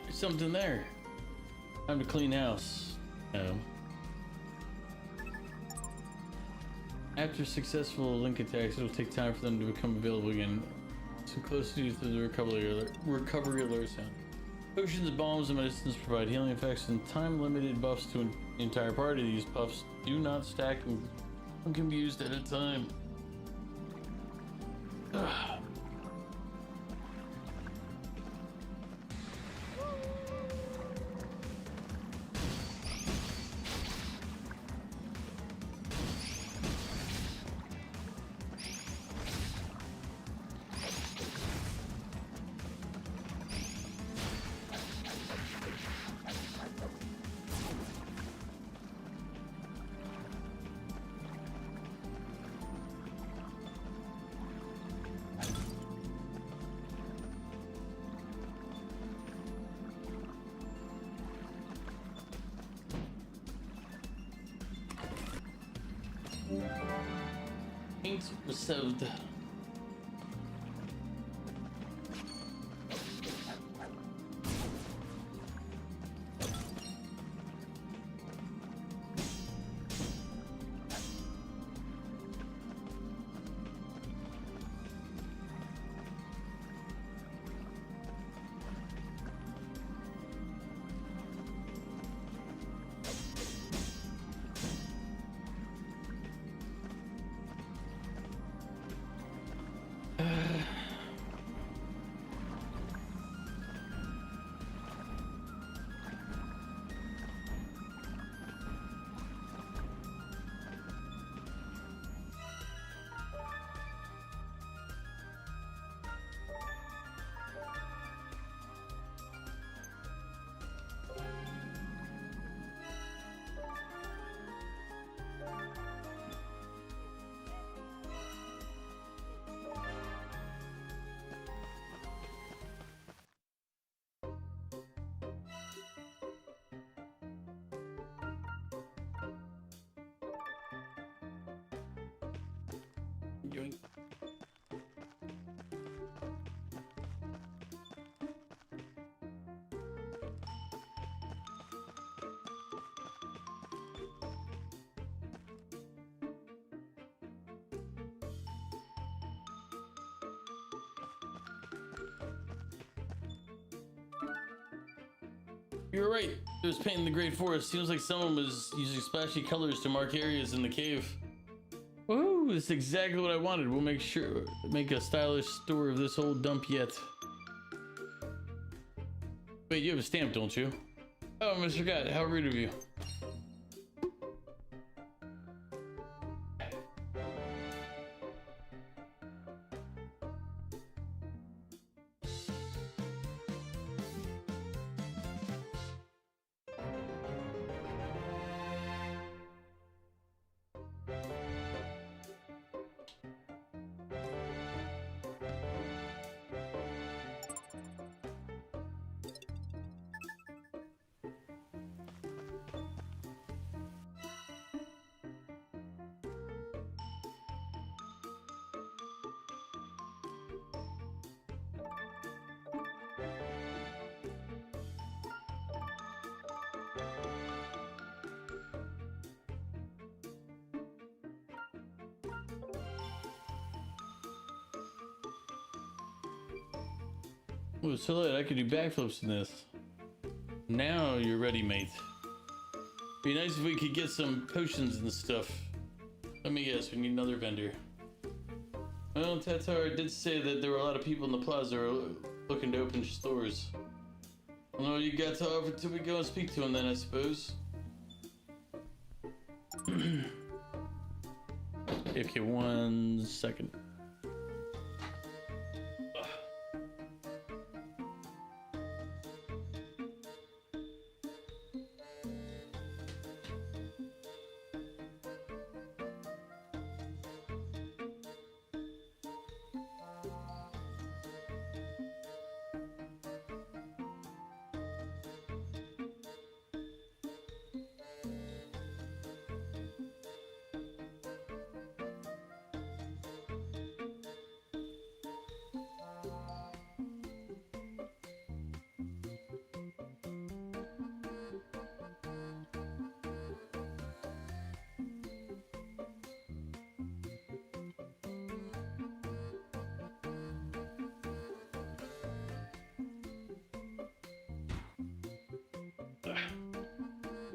there's something there. Time to clean house. No. After successful link attacks, it'll take time for them to become available again. So close to the recovery alert sound. Potions, bombs, and medicines provide healing effects and time-limited buffs to an entire party. These buffs do not stack and can be used at a time. Ugh. Paint received. Yoink. You're right. There's paint in the Great Forest. Seems like someone was using splashy colors to mark areas in the cave. Woohoo! This is exactly what I wanted. We'll make a stylish store of this old dump yet. Wait, you have a stamp, don't you? Oh, I almost forgot. How rude of you. Ooh, so late, I could do backflips in this. Now you're ready, mate. Be nice if we could get some potions and stuff. Let me guess, we need another vendor. Well, Tatar did say that there were a lot of people in the plaza looking to open stores. I don't know what you got to offer till we go and speak to him then, I suppose. If you 1 second.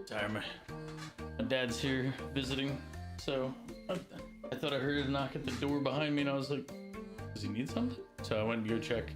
Sorry, my dad's here visiting, so I thought I heard a knock at the door behind me, and I was like, does he need something? So I went to go check.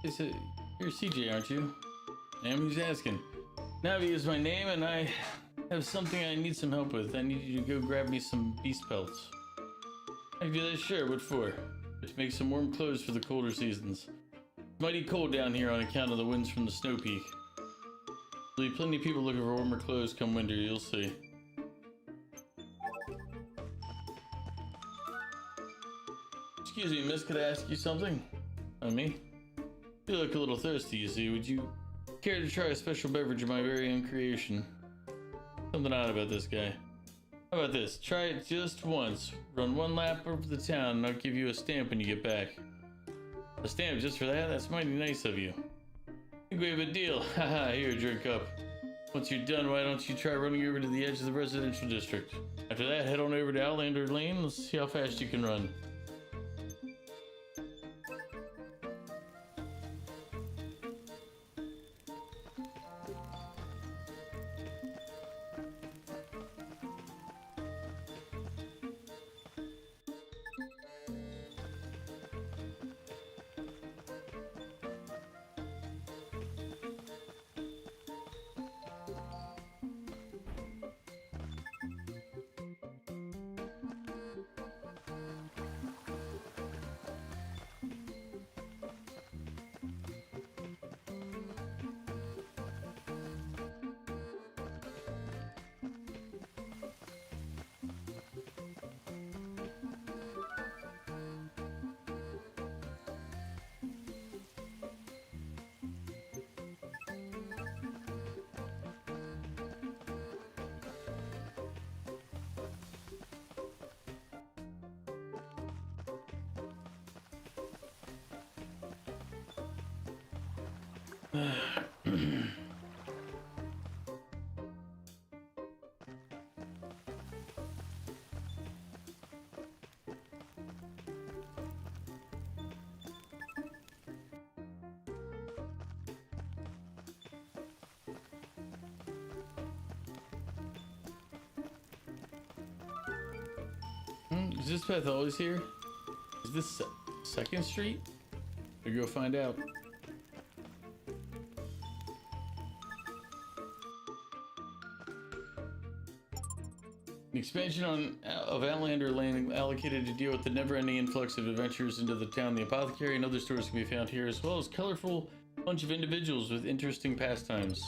They said, you're CJ, aren't you? I am. Who's asking? Navi is my name, and I have something I need some help with. I need you to go grab me some beast pelts. I can do that, sure. What for? Just make some warm clothes for the colder seasons. It's mighty cold down here on account of the winds from the snow peak. There'll be plenty of people looking for warmer clothes come winter, you'll see. Excuse me, miss, could I ask you something? Me? You look a little thirsty, you see. Would you care to try a special beverage of my very own creation? Something odd about this guy. How about this? Try it just once. Run one lap over the town and I'll give you a stamp when you get back. A stamp just for that? That's mighty nice of you. I think we have a deal. Haha, here, drink up. Once you're done, why don't you try running over to the edge of the residential district? After that, head on over to Outlander Lane. Let's see how fast you can run. Is this path always here? Is this Second Street? Or go find out. An expansion of Outlander land allocated to deal with the never-ending influx of adventurers into the town. The apothecary and other stores can be found here, as well as colorful bunch of individuals with interesting pastimes.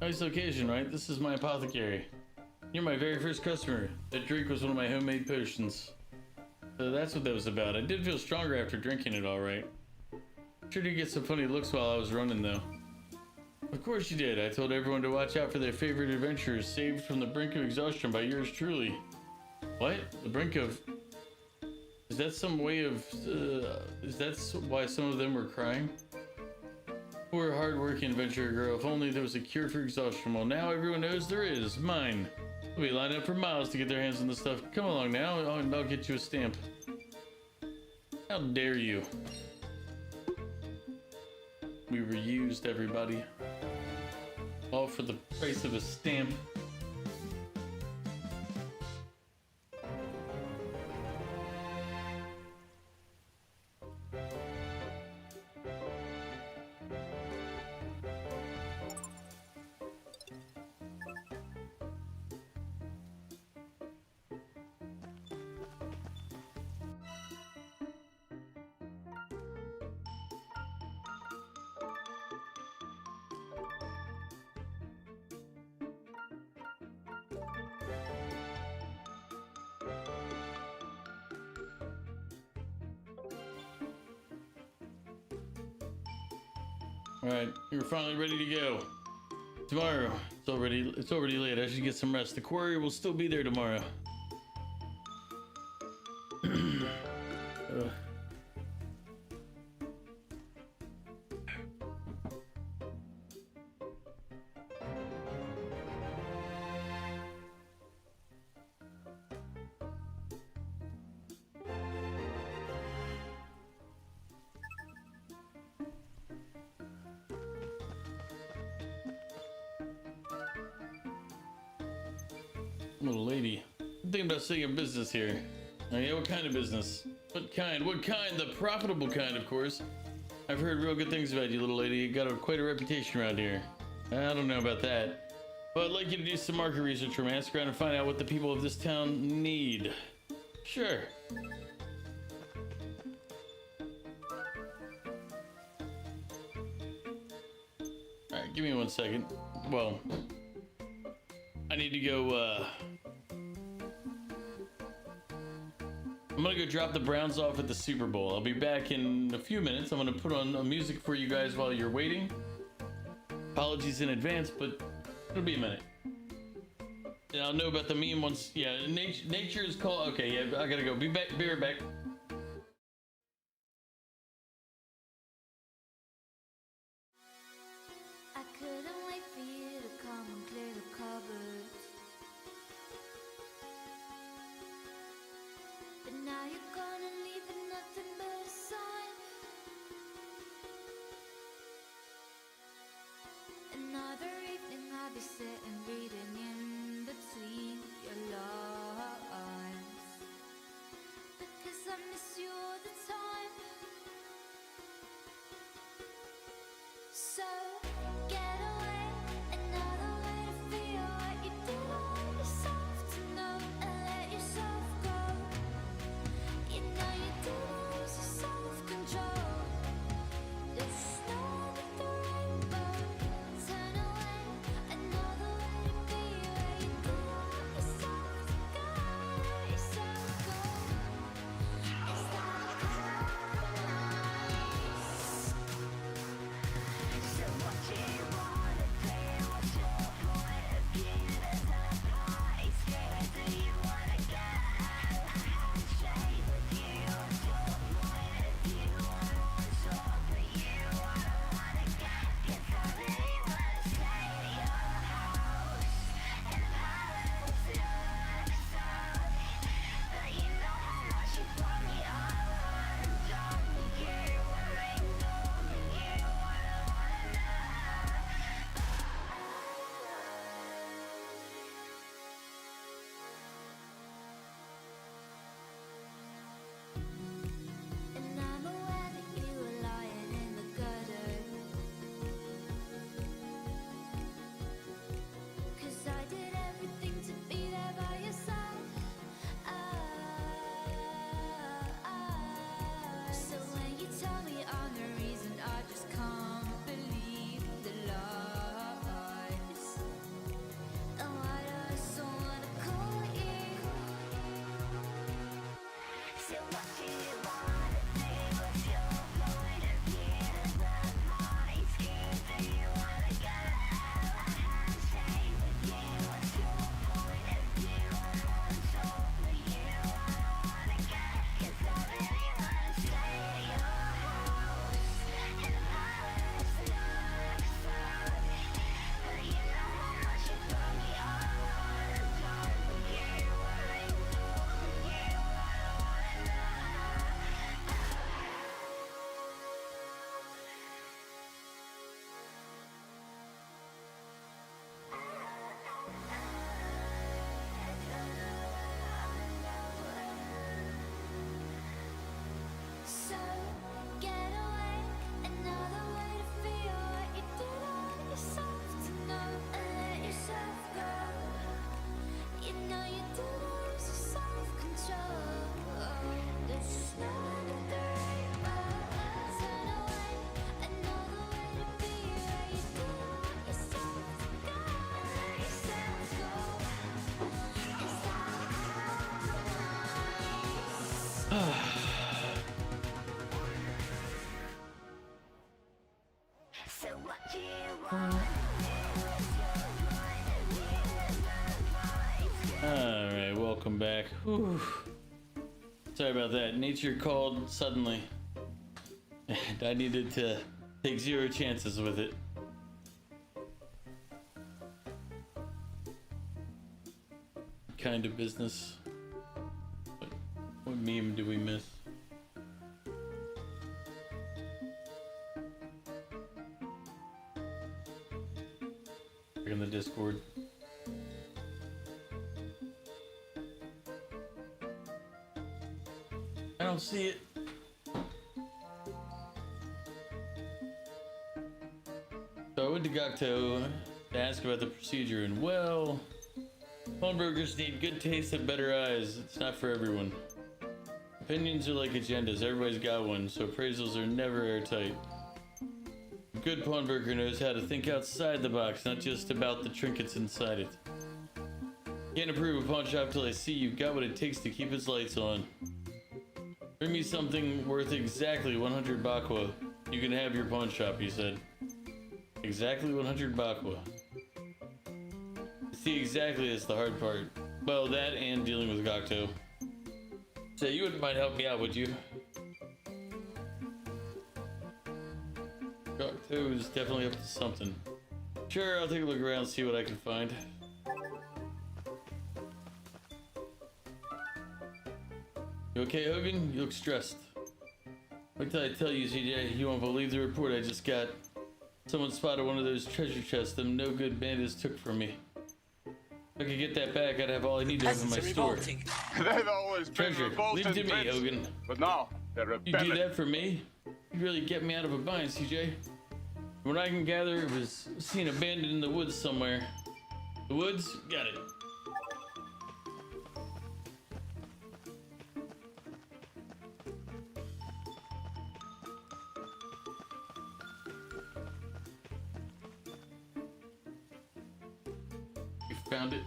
Nice location, right? This is my apothecary. You're my very first customer. That drink was one of my homemade potions. So that's what that was about. I did feel stronger after drinking it, alright. Sure did get some funny looks while I was running, though. Of course you did. I told everyone to watch out for their favorite adventurers, saved from the brink of exhaustion by yours truly. What? The brink of... Is that some way of... is that why some of them were crying? Poor hard-working adventurer girl. If only there was a cure for exhaustion. Well, now everyone knows there is. Mine. They'll be lined up for miles to get their hands on the stuff. Come along now, and I'll get you a stamp. How dare you? We were used, everybody. All for the price of a stamp. Alright, you're finally ready to go. Tomorrow. It's already late. I should get some rest. The quarry will still be there tomorrow. Little lady, I'm thinking about setting a business here. Oh yeah, what kind of business? What kind? What kind? The profitable kind, of course. I've heard real good things about you, little lady. You got quite a reputation around here. I don't know about that, but I'd like you to do some market research for me. Ask around and find out what the people of this town need. Sure. Alright, give me 1 second. Well, I need to go, I'm gonna go drop the Browns off at the Super Bowl. I'll be back in a few minutes. I'm gonna put on music for you guys while you're waiting. Apologies in advance, but it'll be a minute. And I'll know about the meme once, yeah, nature is called, okay, yeah, I gotta go. Be right back. I couldn't wait for you to come and clear the cupboard. But now you're gone and leaving nothing but a sign. Another evening I'll be sitting reading in between your lines, because I miss you all the time. So get away, another way to feel what you did on yourself to know and let yourself go. You know you do lose your self-control. The snow with the rainbow. Turn away, another way to be where you did on yourself to go. Let yourself go. Is that nice? So Whew. Sorry about that. Nature called suddenly, and I needed to take 0 chances with it. Kind of business. What meme do we miss? In the Discord. I don't see it. So I went to Gokto to ask about the procedure, and well, pawnbrokers need good taste and better eyes. It's not for everyone. Opinions are like agendas. Everybody's got one, so appraisals are never airtight. A good pawnbroker knows how to think outside the box, not just about the trinkets inside it. Can't approve a pawn shop till I see you've got what it takes to keep its lights on. Bring me something worth exactly 100 bakwa. You can have your pawn shop, he said. Exactly 100 bakwa. See, exactly that's the hard part. Well, that and dealing with Gokto. So you wouldn't mind helping me out, would you? Gokto is definitely up to something. Sure, I'll take a look around and see what I can find. You okay, Hogan? You look stressed. Wait till I tell you, CJ, you won't believe the report I just got. Someone spotted one of those treasure chests them no good bandits took from me. If I could get that back, I'd have all I need to have in my store. They've always been Treasure, leave it to me, Hogan. But now they're You rebelling. do that for me? You really get me out of a bind, CJ. From what I can gather, it was seen abandoned in the woods somewhere. The woods? Got it. You found it?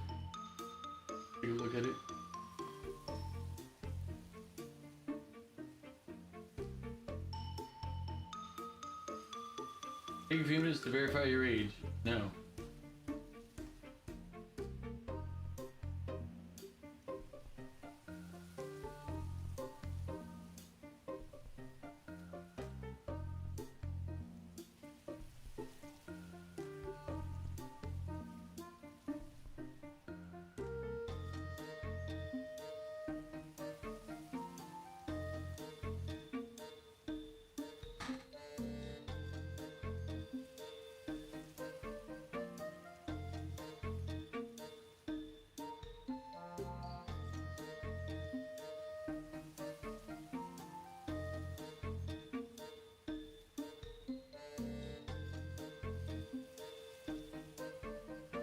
Take a look at it. Take a few minutes to verify your age. No.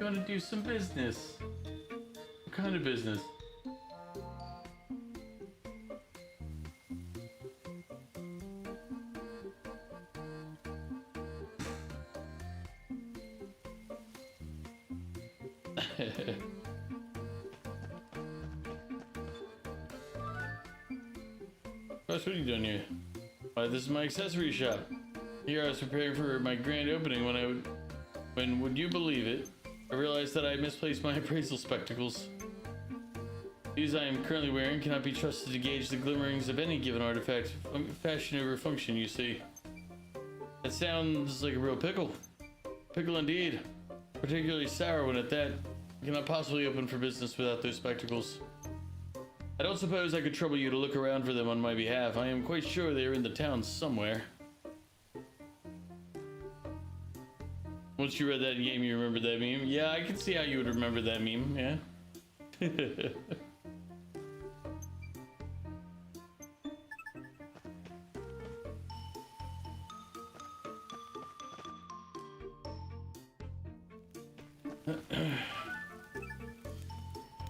Gonna do some business. What kind of business? Gosh, what are you doing here? Why, this is my accessory shop. Here I was preparing for my grand opening when would you believe it? I realized that I misplaced my appraisal spectacles. These I am currently wearing cannot be trusted to gauge the glimmerings of any given artifact, fashion over function, you see. That sounds like a real pickle. Pickle indeed. Particularly sour one at that. I cannot possibly open for business without those spectacles. I don't suppose I could trouble you to look around for them on my behalf. I am quite sure they are in the town somewhere. Once you read that game, you remembered that meme? Yeah, I can see how you would remember that meme, yeah.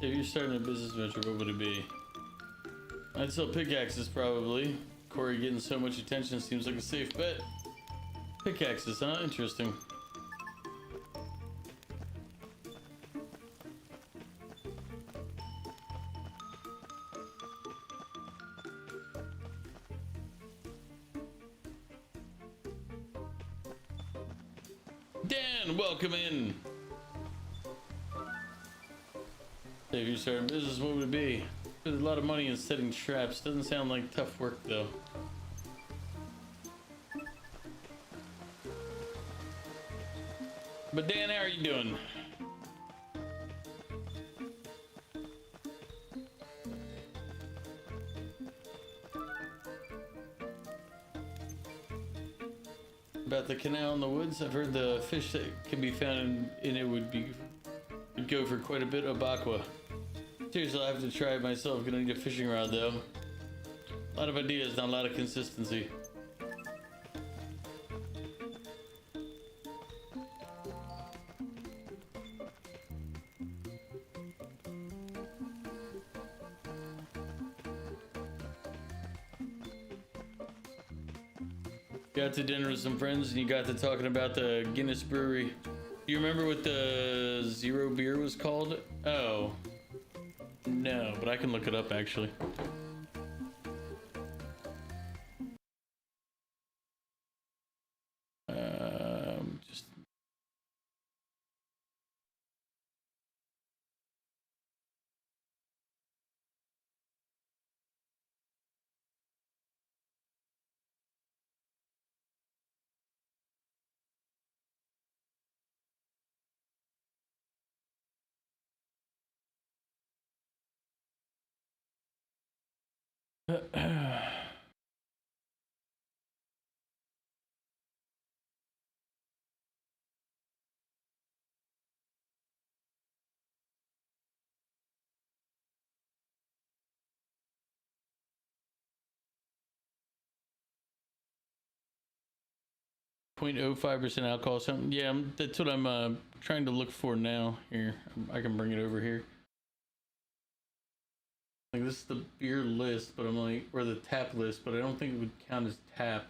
If you're starting a business venture, what would it be? I'd sell pickaxes, probably. Corey getting so much attention seems like a safe bet. Pickaxes, huh? Interesting. Dan, welcome in. If you start a business, what would it be? There's a lot of money in setting traps. Doesn't sound like tough work though. But Dan, how are you doing? About the canal in the woods, I've heard the fish that can be found in it would go for quite a bit of aqua. Seriously, I'll have to try it myself. Gonna need a fishing rod though. A lot of ideas, not a lot of consistency. Got to dinner with some friends and you got to talking about the Guinness Brewery. You remember what the zero beer was called? Oh. No, but I can look it up actually. Just .05% alcohol, something. Yeah, that's what I'm trying to look for now. Here, I can bring it over here. Like this is the beer list, but I'm like, or the tap list, but I don't think it would count as tap.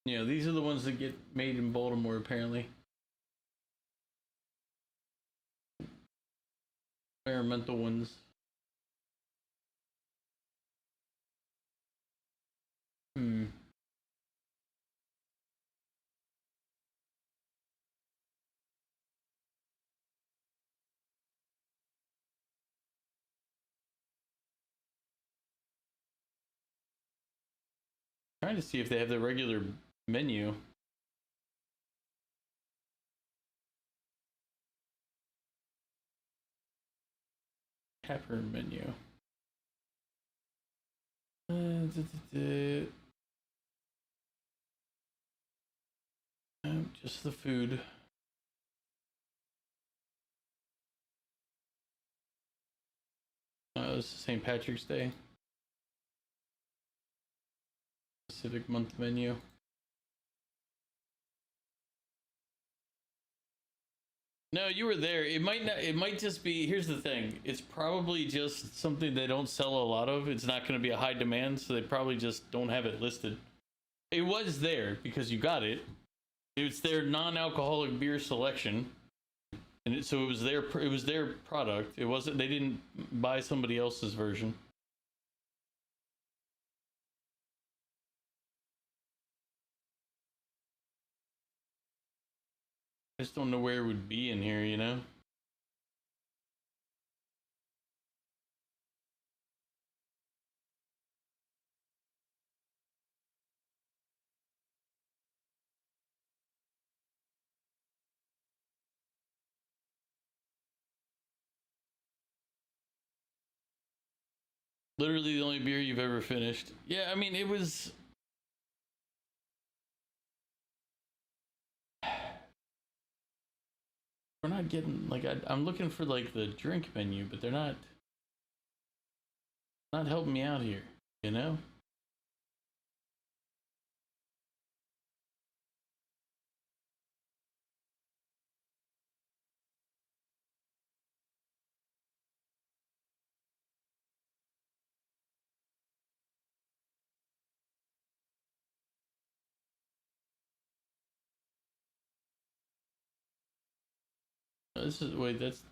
Yeah, these are the ones that get made in Baltimore, apparently. Experimental ones. Trying to see if they have the regular menu. Tapper menu. Just the food. This is St. Patrick's Day. Civic month menu. No, you were there. It might not. It might just be. Here's the thing. It's probably just something they don't sell a lot of. It's not going to be a high demand, so they probably just don't have it listed. It was there because you got it. It's their non-alcoholic beer selection, and so it was their. It was their product. It wasn't. They didn't buy somebody else's version. I just don't know where it would be in here, you know? Literally the only beer you've ever finished. Yeah, I mean, it was... We're not getting, like, I'm looking for, like, the drink menu, but they're not helping me out here, you know? This is, wait, that's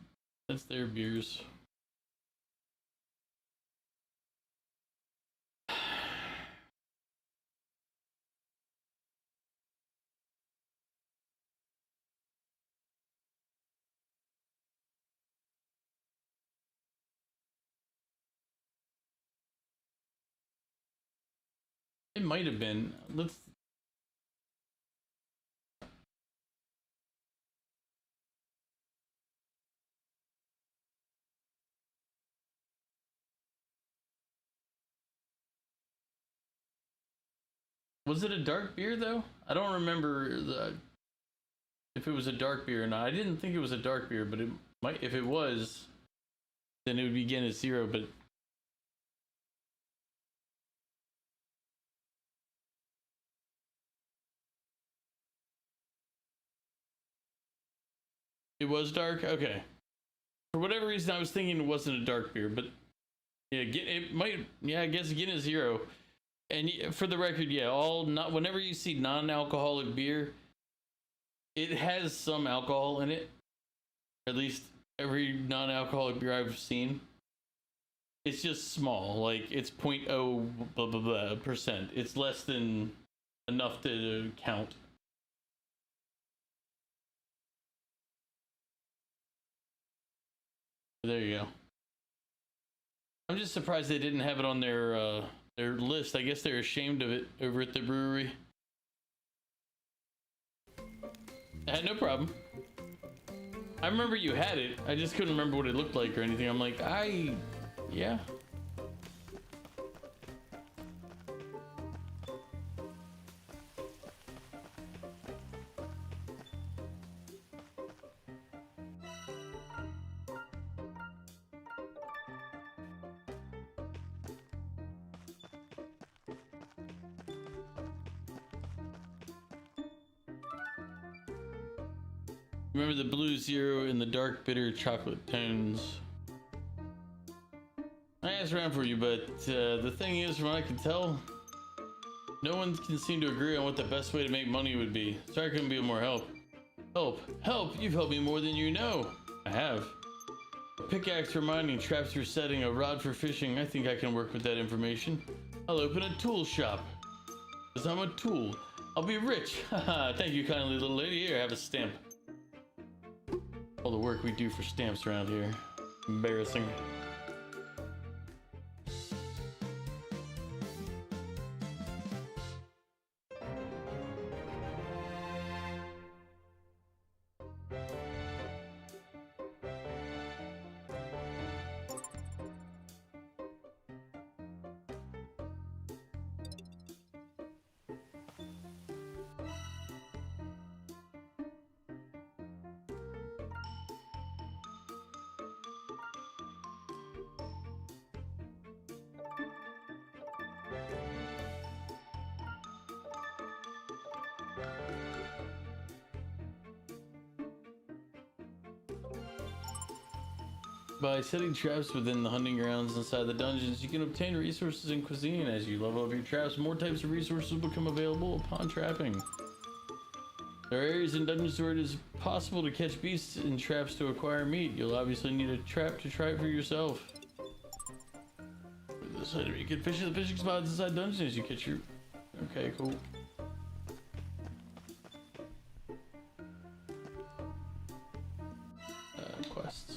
their beers. It might have been. Let's. Was it a dark beer though? I don't remember if it was a dark beer or not. I didn't think it was a dark beer, but it might. If it was, then it would begin at 0. But it was dark. Okay. For whatever reason, I was thinking it wasn't a dark beer, but yeah, it might. Yeah, I guess again at 0. And for the record, yeah, whenever you see non-alcoholic beer, it has some alcohol in it. At least every non-alcoholic beer I've seen. It's just small, like it's 0.0 blah blah blah percent. It's less than enough to count. There you go. I'm just surprised they didn't have it on their list. I guess they're ashamed of it over at the brewery. No problem. I remember you had it. I just couldn't remember what it looked like or anything. I'm like, yeah. Remember the blue 0 and the dark bitter chocolate tones. I asked around for you, but the thing is, from what I can tell, no one can seem to agree on what the best way to make money would be. Sorry I couldn't be of more help. Help! You've helped me more than you know. I have. A pickaxe for mining, traps for setting, a rod for fishing. I think I can work with that information. I'll open a tool shop. Because I'm a tool. I'll be rich. Haha, thank you kindly, little lady. Here, have a stamp. All the work we do for stamps around here. Embarrassing. By setting traps within the hunting grounds inside the dungeons, you can obtain resources and cuisine. As you level up your traps, more types of resources will become available upon trapping. There are areas in dungeons where it is possible to catch beasts in traps to acquire meat. You'll obviously need a trap to try it for yourself. With this item, you can fish at the fishing spots inside dungeons as you catch your... Okay, cool. Quests.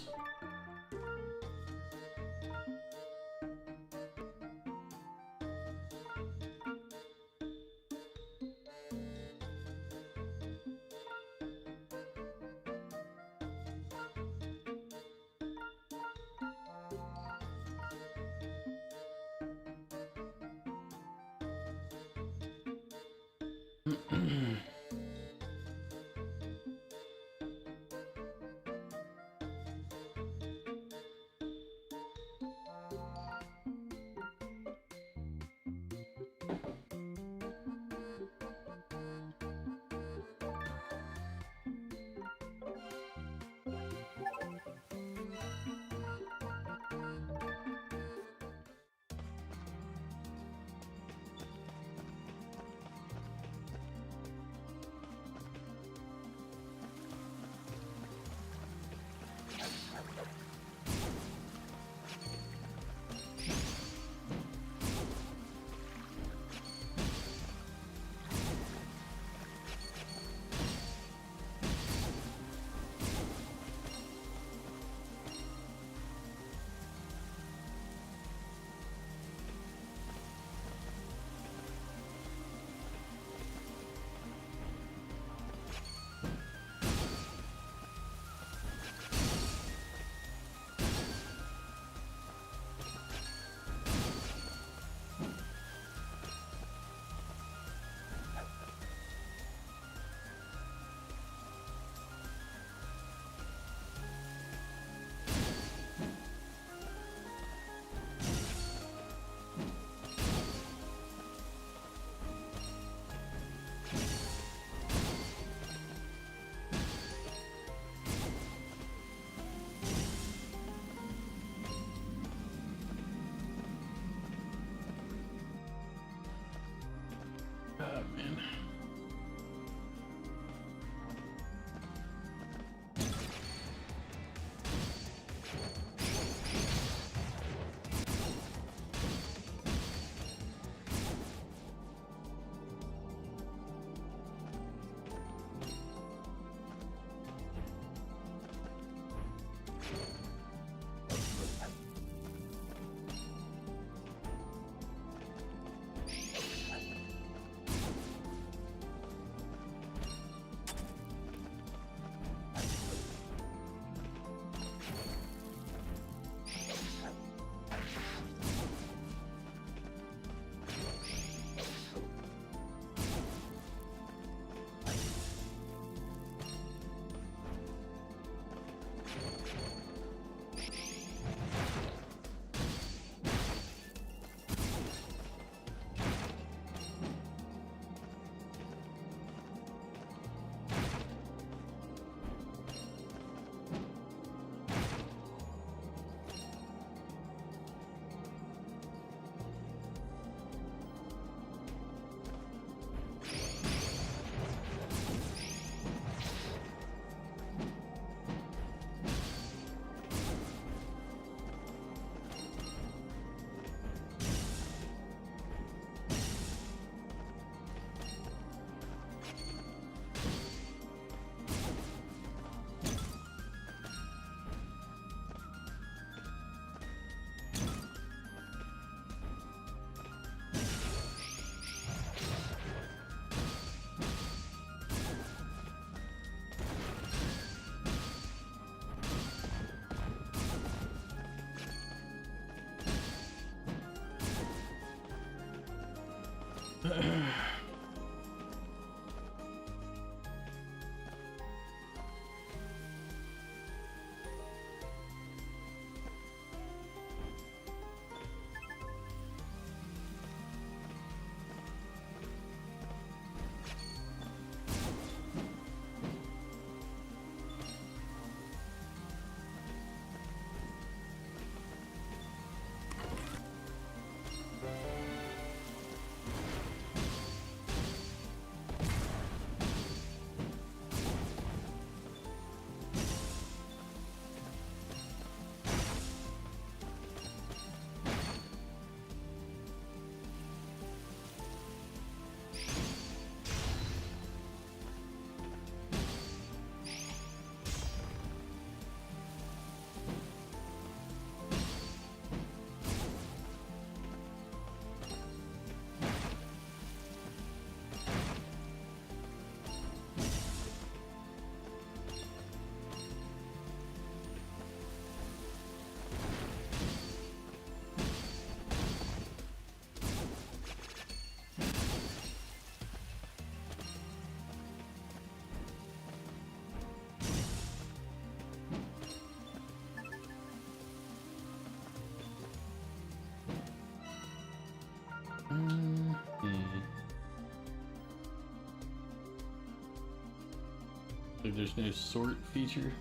Like there's no sort feature.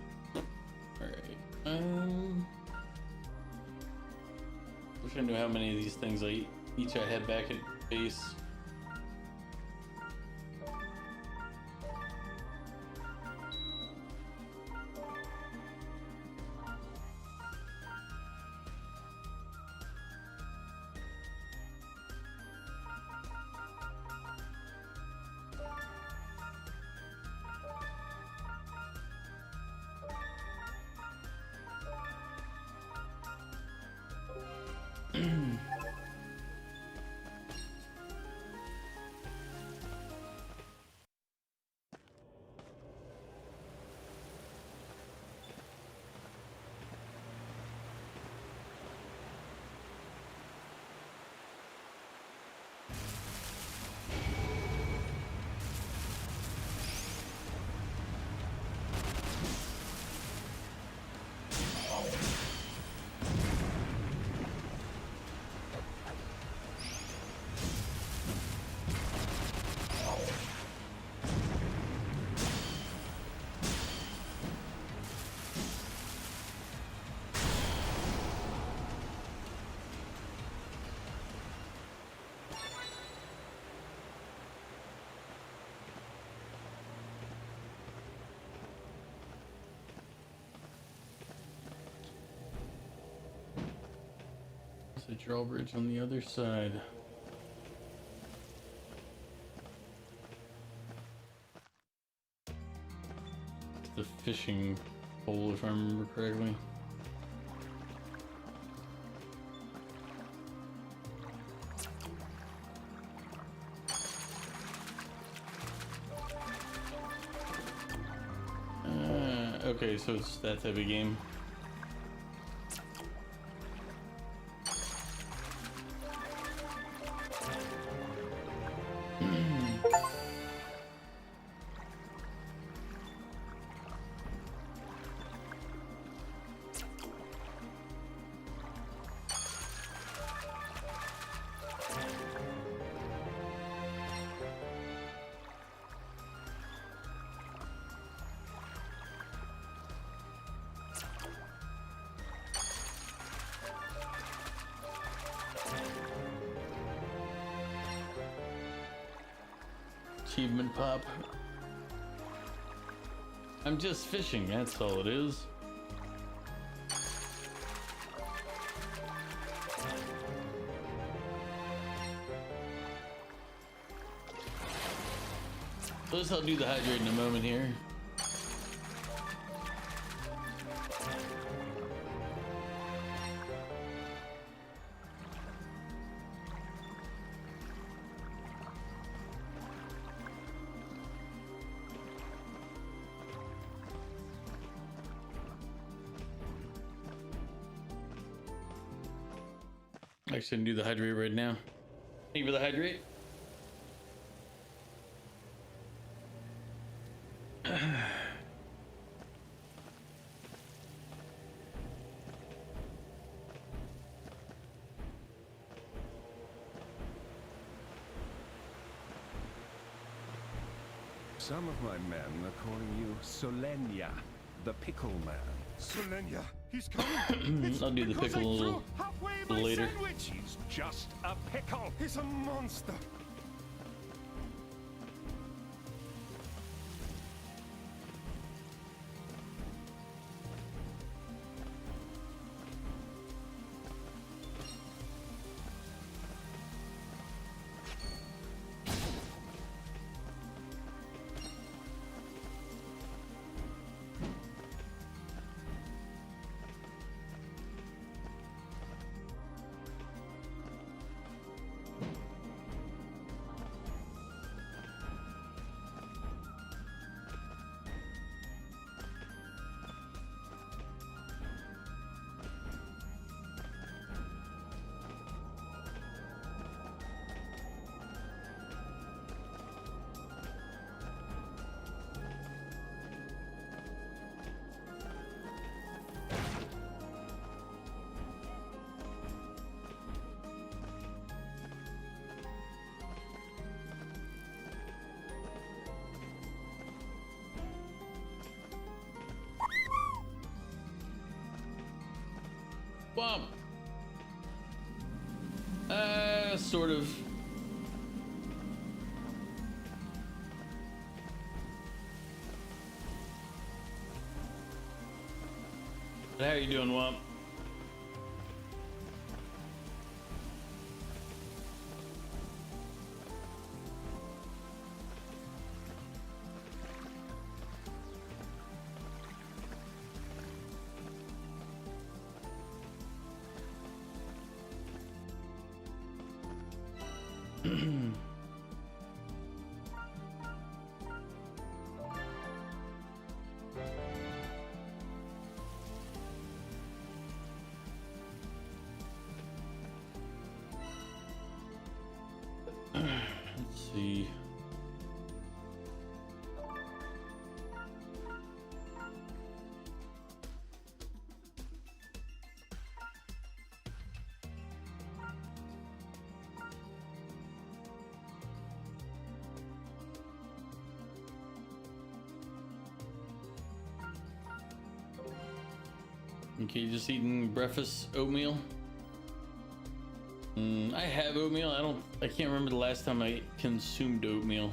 Alright. Wish I knew how many of these things each I had back at base. The drawbridge on the other side. The fishing pole, if I remember correctly. Okay, so it's that type of game. Achievement pop. I'm just fishing, that's all it is. I'll do the hydrate in a moment here. Actually, I can do the hydrate right now. Thank you for the hydrate. Some of my men are calling you Solenia, the pickle man. Solenia, he's coming. It's I'll do the because pickle a I threw little halfway in my later. sandwich. He's just a pickle. He's a monster. Bump. Sort of. How are you doing, Wump? Let's see. Okay, just eating breakfast oatmeal. I have oatmeal. I can't remember the last time I consumed oatmeal.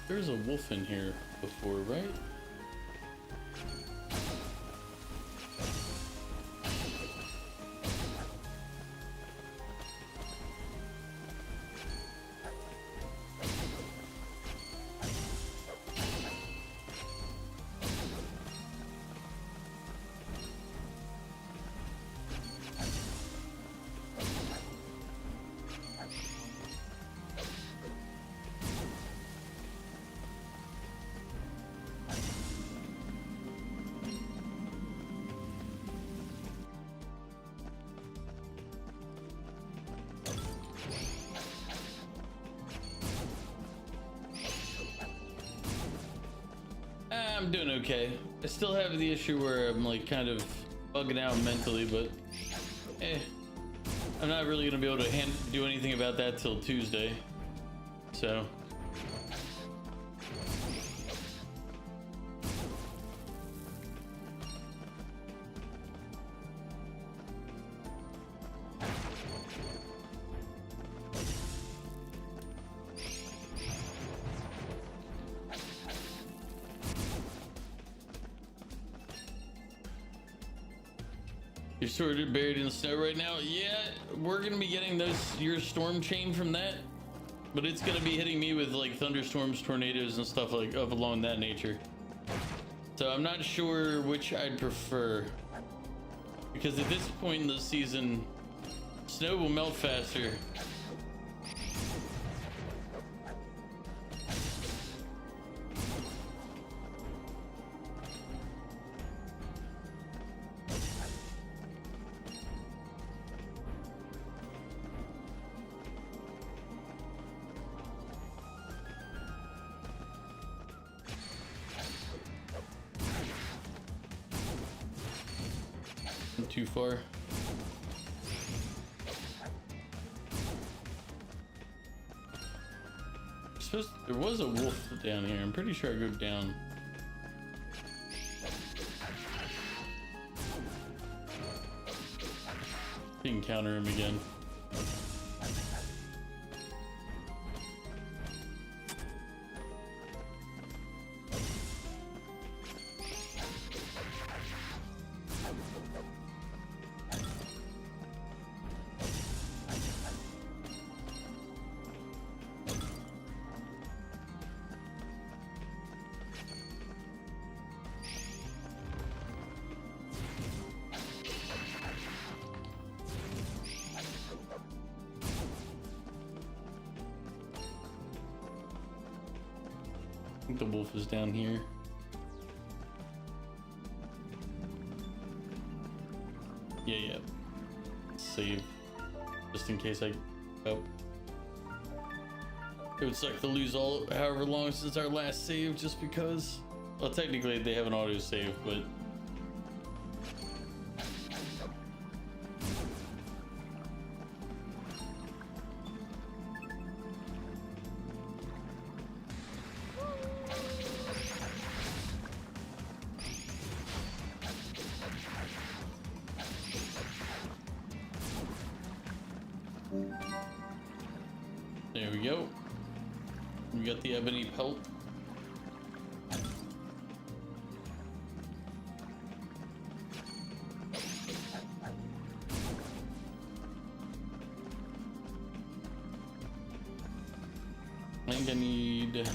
There's a wolf in here before, right? I'm doing okay. I still have the issue where I'm like kind of bugging out mentally, but I'm not really gonna be able to do anything about that till Tuesday. So you're sort of buried in the snow right now. Yeah, we're gonna be getting your storm chain from that, but it's gonna be hitting me with like thunderstorms, tornadoes, and stuff like along that nature. So I'm not sure which I'd prefer, because at this point in the season, snow will melt faster, too far. There was a wolf down here. I'm pretty sure I go down. You can counter him again. I think the wolf is down here. Yeah. Save. Just in case I... Oh. It would suck to lose all however long since our last save just because... Well, technically they have an auto save, but... There we go. We got the ebony pelt. I think I need...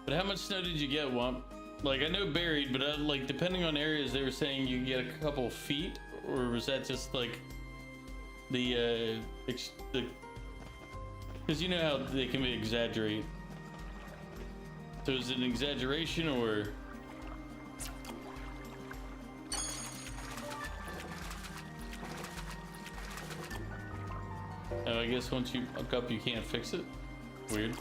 But how much snow did you get, Wump? Like, I know buried, but like, depending on areas, they were saying you get a couple feet, or was that just like the because you know how they can exaggerate. So is it an exaggeration, or? Oh, I guess once you fuck up, you can't fix it. Weird.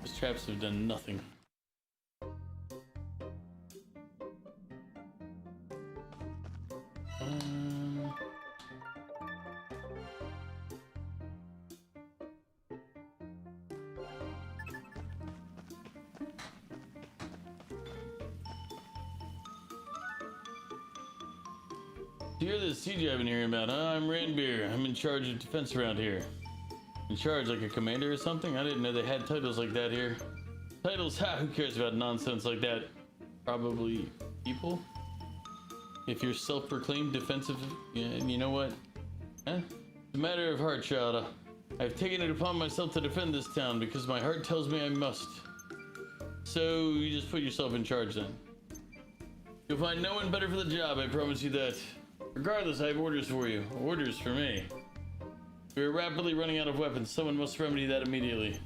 These traps have done nothing. You're the siege I've been hearing about, huh? I'm Randbeer. I'm in charge of defense around here. In charge, like a commander or something? I didn't know they had titles like that here. Titles? Ha! Who cares about nonsense like that? Probably people? If you're self-proclaimed defensive, yeah, and you know what? Eh? It's a matter of heart, child. I've taken it upon myself to defend this town because my heart tells me I must. So you just put yourself in charge then. You'll find no one better for the job, I promise you that. Regardless, I have orders for you. Orders for me. We are rapidly running out of weapons. Someone must remedy that immediately.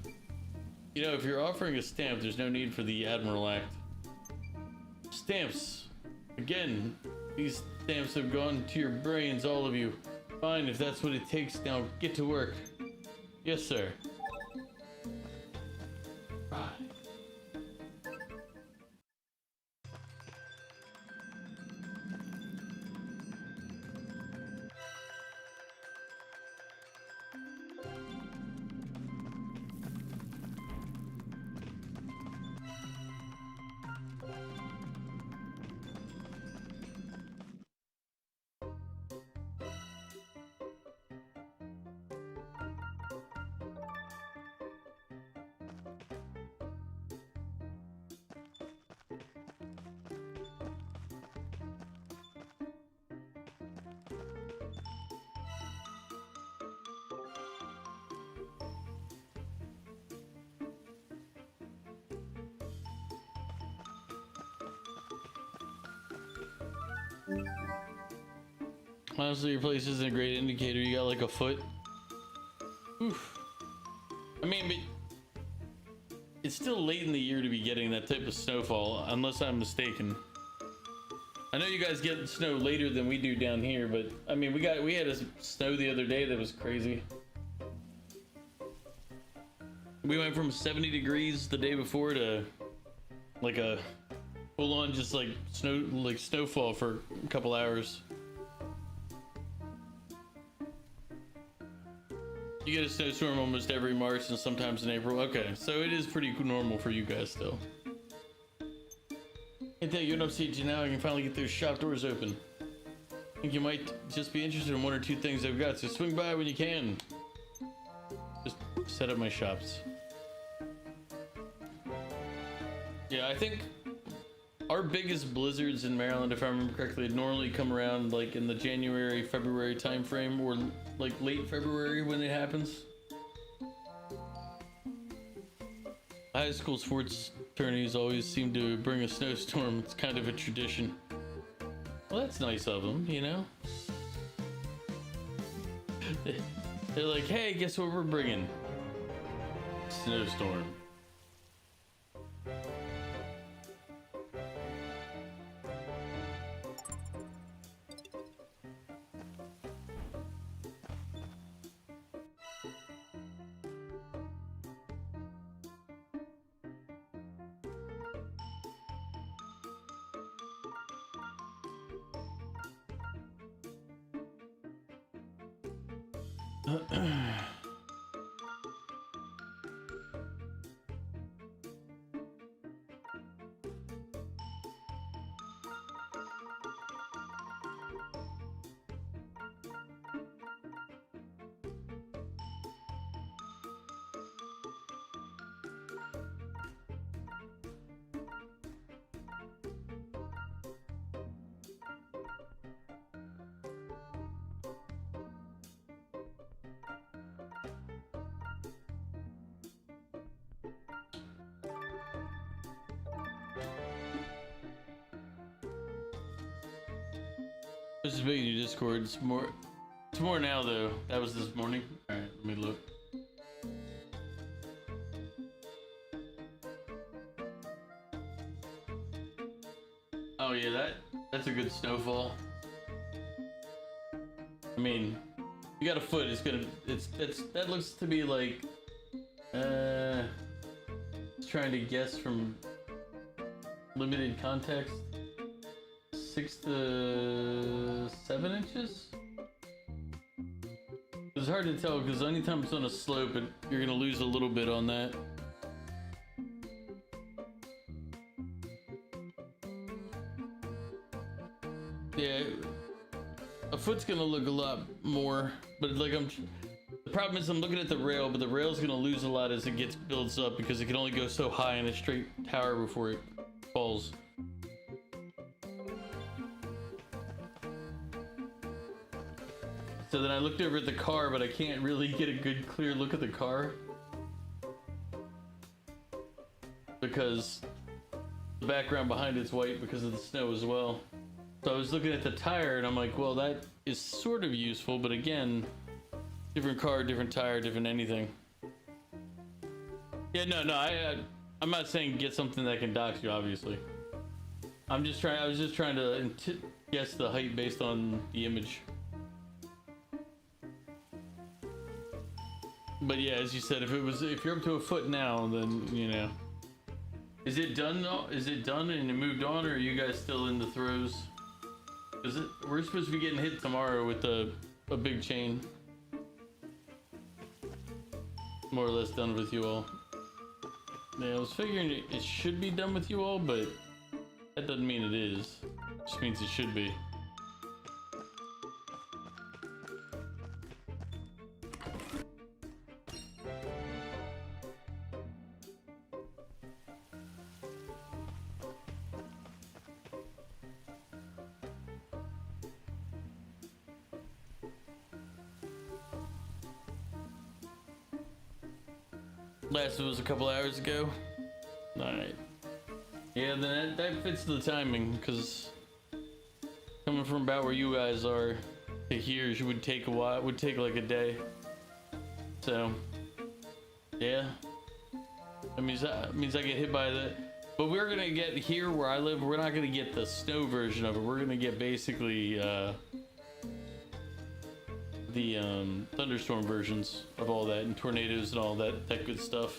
You know, if you're offering a stamp, there's no need for the Admiral Act. Stamps. Again, these stamps have gone to your brains, all of you. Fine, if that's what it takes, now get to work. Yes, sir. Right. Honestly, your place isn't a great indicator. You got like a foot. Oof. I mean, but it's still late in the year to be getting that type of snowfall, unless I'm mistaken. I know you guys get snow later than we do down here, but I mean, we had a snow the other day that was crazy. We went from 70 degrees the day before to like a full-on just like snowfall for a couple hours. You get a snowstorm almost every March and sometimes in April. Okay, so it is pretty normal for you guys still. Hey, thank you. Don't see you now. I can finally get those shop doors open. I think you might just be interested in one or two things I've got, so swing by when you can. Just set up my shops. Yeah, I think our biggest blizzards in Maryland, if I remember correctly, normally come around like in the January, February time frame, or like late February when it happens. High school sports tourneys always seem to bring a snowstorm. It's kind of a tradition. Well, that's nice of them, you know? They're like, hey, guess what we're bringing? Snowstorm. This is big in your Discord. It's more now though. That was this morning. All right, let me look. Oh yeah, that's a good snowfall. I mean, you got a foot. That looks to be like trying to guess from limited context. 6 to 7 inches? It's hard to tell because anytime it's on a slope, you're gonna lose a little bit on that. Yeah, a foot's gonna look a lot more, but like the problem is I'm looking at the rail, but the rail's gonna lose a lot as it builds up because it can only go so high in a straight tower before it falls. So then I looked over at the car, but I can't really get a good clear look at the car because the background behind it's white because of the snow as well. So I was looking at the tire and I'm like, well, that is sort of useful, but again, different car, different tire, different anything. Yeah, no, I'm not saying get something that can dox you, obviously. I was just trying to guess the height based on the image. But yeah, as you said, if you're up to a foot now, then you know. Is it done though? Is it done and it moved on, or are you guys still in the throes? We're supposed to be getting hit tomorrow with a big chain. More or less done with you all. Yeah, I was figuring it should be done with you all, but that doesn't mean it is. It just means it should be. Last was a couple hours ago. Alright. Yeah, then that fits the timing, because coming from about where you guys are to here would take a while, would take like a day. So, yeah. That means I get hit by that. But we're gonna get here where I live, we're not gonna get the snow version of it. We're gonna get basically the thunderstorm versions of all that, and tornadoes and all that good stuff.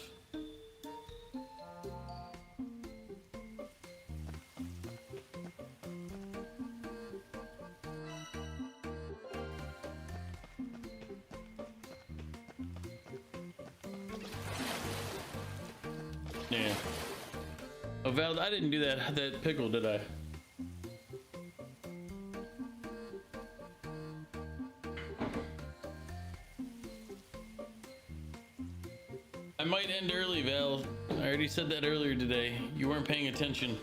Yeah. Oh, Val, I didn't do that pickle, did I? I might end early, Val. I already said that earlier today. You weren't paying attention.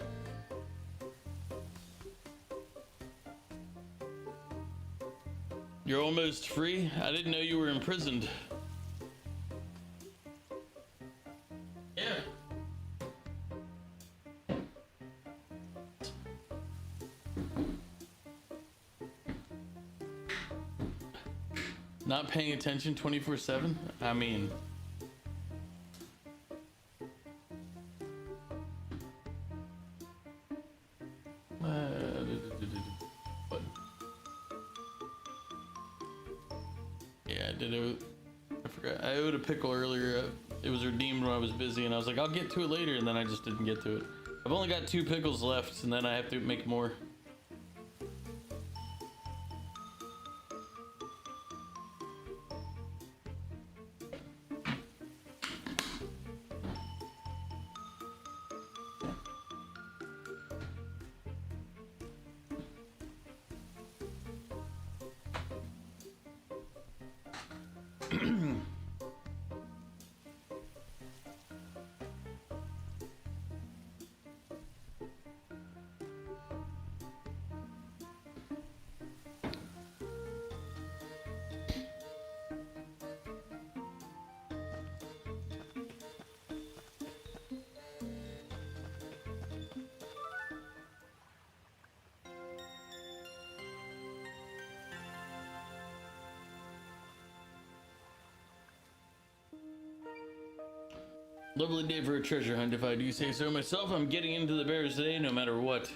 You're almost free? I didn't know you were imprisoned. Yeah. Not paying attention 24/7? I mean... Yeah, I did. I forgot. I owed a pickle earlier. It was redeemed when I was busy, and I was like, I'll get to it later, and then I just didn't get to it. I've only got 2 pickles left, and then I have to make more. Lovely day for a treasure hunt, if I do say so myself. I'm getting into the bears today, no matter what.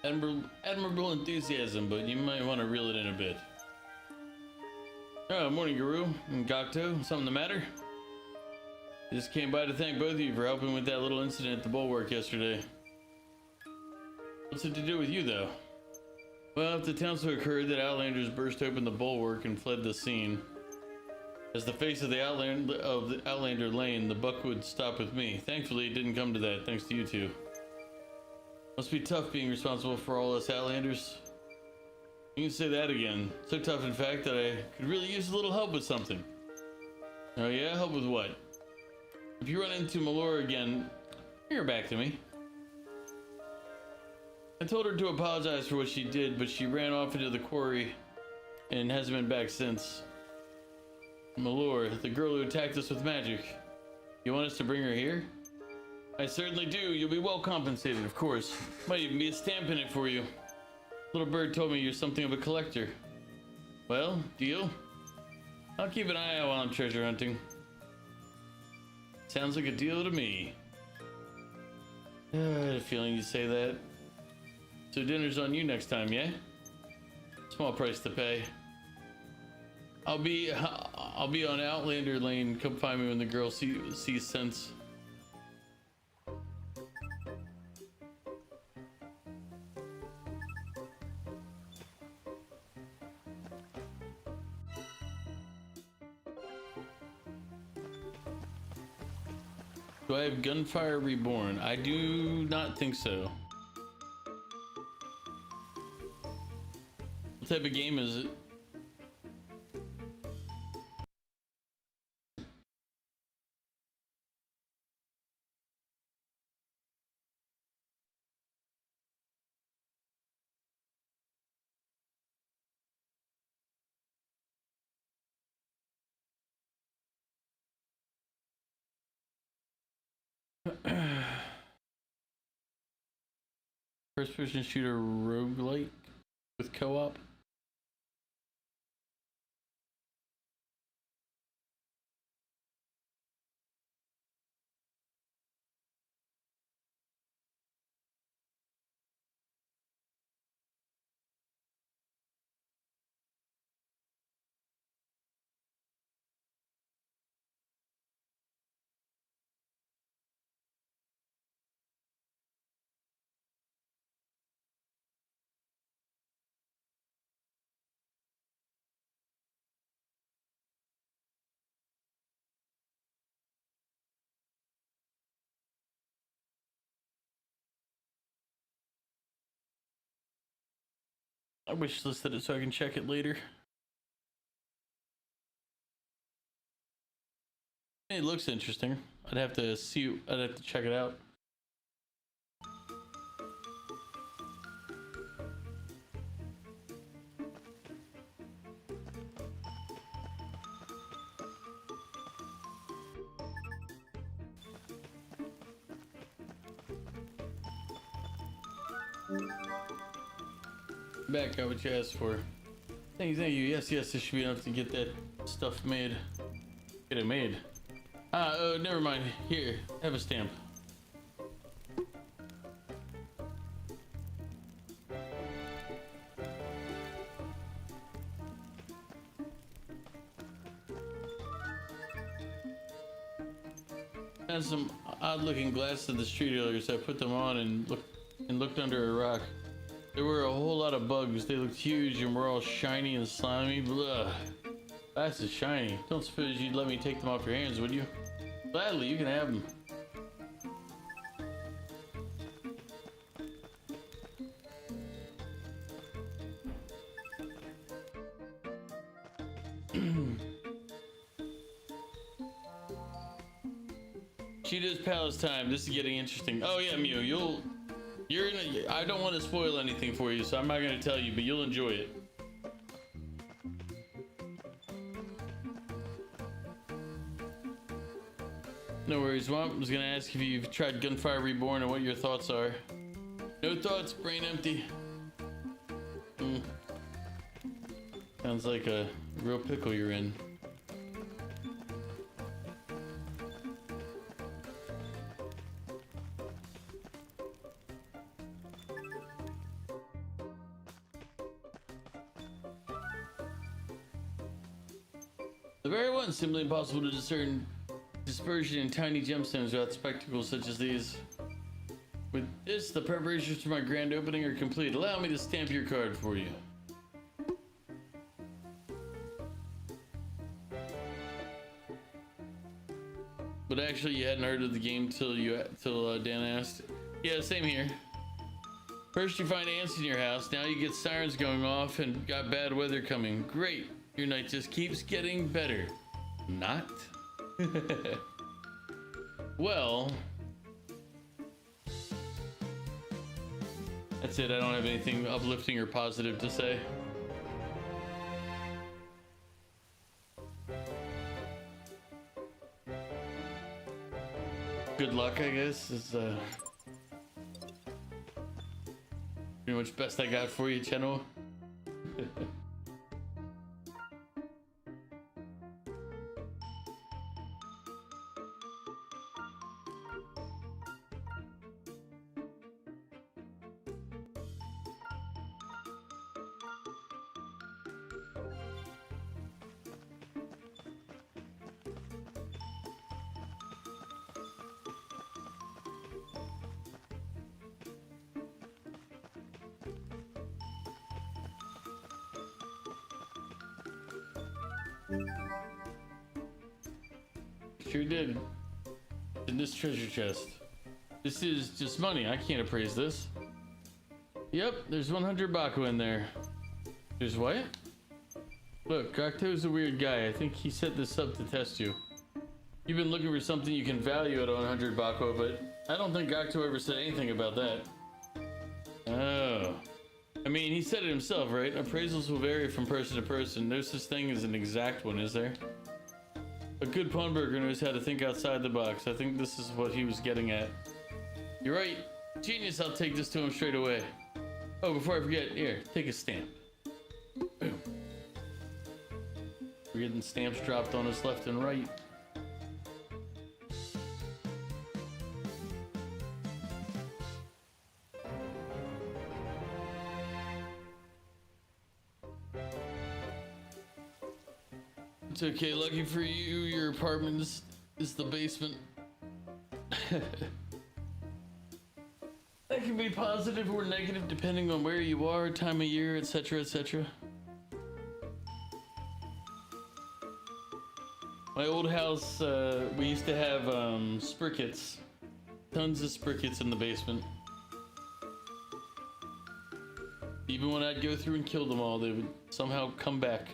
Admirable enthusiasm, but you might want to reel it in a bit. Oh, morning, Guru and Gokto. Something the matter? Just came by to thank both of you for helping with that little incident at the bulwark yesterday. What's it to do with you, though? Well, if the townsfolk occurred that Outlanders burst open the bulwark and fled the scene. As the face of the Outlander Lane, the buck would stop with me. Thankfully, it didn't come to that, thanks to you two. Must be tough being responsible for all us Outlanders. You can say that again. So tough, in fact, that I could really use a little help with something. Oh yeah? Help with what? If you run into Malora again, Bring her back to me. I told her to apologize for what she did, but she ran off into the quarry and hasn't been back since. Malor, the girl who attacked us with magic. You want us to bring her here? I certainly do. You'll be well compensated, of course. Might even be a stamp in it for you. Little bird told me you're something of a collector. Well, deal? I'll keep an eye out while I'm treasure hunting. Sounds like a deal to me. I had a feeling you'd say that. So dinner's on you next time, yeah? Small price to pay. I'll be on Outlander Lane. Come find me when the girl sees sense. Do I have Gunfire Reborn? I do not think so. What type of game is it? First person shooter roguelike with co-op. I wish listed it so I can check it later. It looks interesting. I'd have to see. I'd have to check it out. Back, got what you asked for. Thank you. Yes, this should be enough to get that stuff made. Get it made. Oh, never mind. Here, have a stamp. Had some odd-looking glasses at the street earlier, so I put them on and looked under a rock. There were a whole lot of bugs. They looked huge and were all shiny and slimy. Blah. Glasses shiny. Don't suppose you'd let me take them off your hands, would you? Gladly, you can have them. Cheetah's Palace time. This is getting interesting. Oh yeah, Mew, I don't want to spoil anything for you, so I'm not going to tell you, but you'll enjoy it. No worries, Womp. I was going to ask if you've tried Gunfire Reborn and what your thoughts are. No thoughts, brain empty. Sounds like a real pickle you're in. The very one, simply impossible to discern dispersion in tiny gemstones without spectacles such as these. With this, the preparations for my grand opening are complete. Allow me to stamp your card for you. But actually, you hadn't heard of the game till Dan asked. Yeah, same here. First, you find ants in your house. Now you get sirens going off and got bad weather coming. Great. Your night just keeps getting better. Not? Well, That's it. I don't have anything uplifting or positive to say. Good luck, I guess, is pretty much best I got for you, Cheno. Sure did. In this treasure chest. This is just money. I can't appraise this. Yep, there's 100 Baku in there. There's what? Look, Gokto's a weird guy. I think he set this up to test you. You've been looking for something you can value at 100 Baku, but I don't think Gokto ever said anything about that. Oh. I mean, he said it himself, right? Appraisals will vary from person to person. No such thing as an exact one, is there? A good pawnbroker knows how to think outside the box. I think this is what he was getting at. You're right. Genius, I'll take this to him straight away. Oh, before I forget, here, take a stamp. Boom. We're getting stamps dropped on us left and right. It's okay, lucky for you, your apartment is the basement. That can be positive or negative depending on where you are, time of year, etc., etc. My old house, we used to have sprockets. Tons of sprockets in the basement. Even when I'd go through and kill them all, they would somehow come back.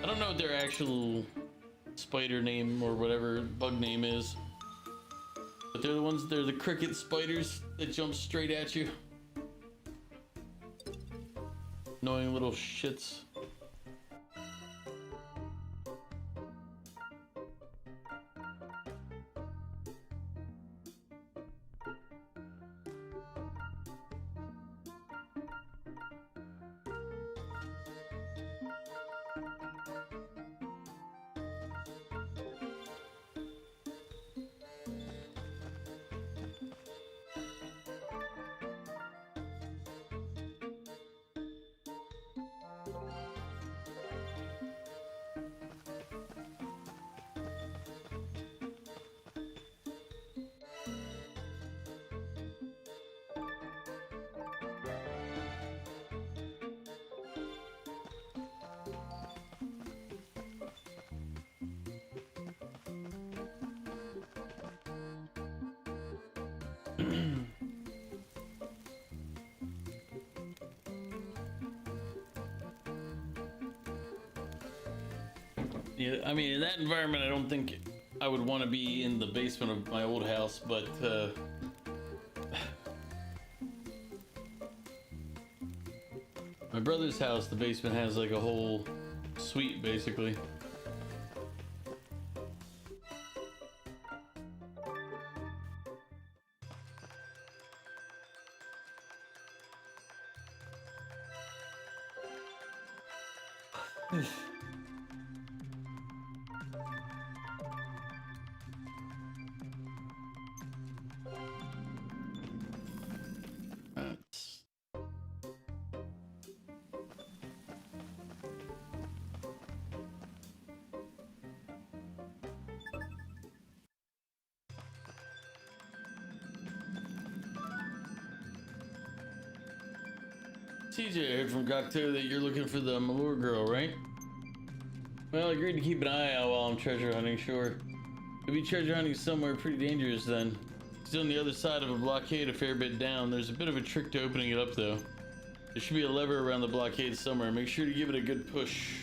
I don't know what their actual spider name or whatever bug name is, but they're the cricket spiders that jump straight at you. Annoying little shits. Yeah, I mean, in that environment, I don't think I would want to be in the basement of my old house, but my brother's house, the basement has like a whole suite, basically. CJ, I heard from Gokto that you're looking for the Malure girl, right? Well, I agreed to keep an eye out while I'm treasure hunting, sure. You'll be treasure hunting somewhere pretty dangerous then. It's on the other side of a blockade a fair bit down. There's a bit of a trick to opening it up though. There should be a lever around the blockade somewhere. Make sure to give it a good push.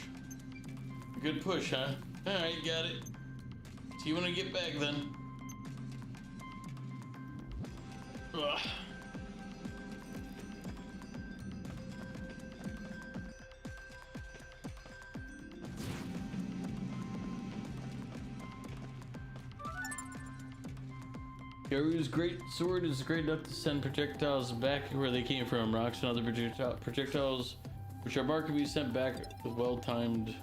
A good push, huh? Alright, got it. So you want to get back then? Ugh. Garu's great sword is great enough to send projectiles back where they came from. Rocks and other projectiles, which are marked, to be sent back with well-timed.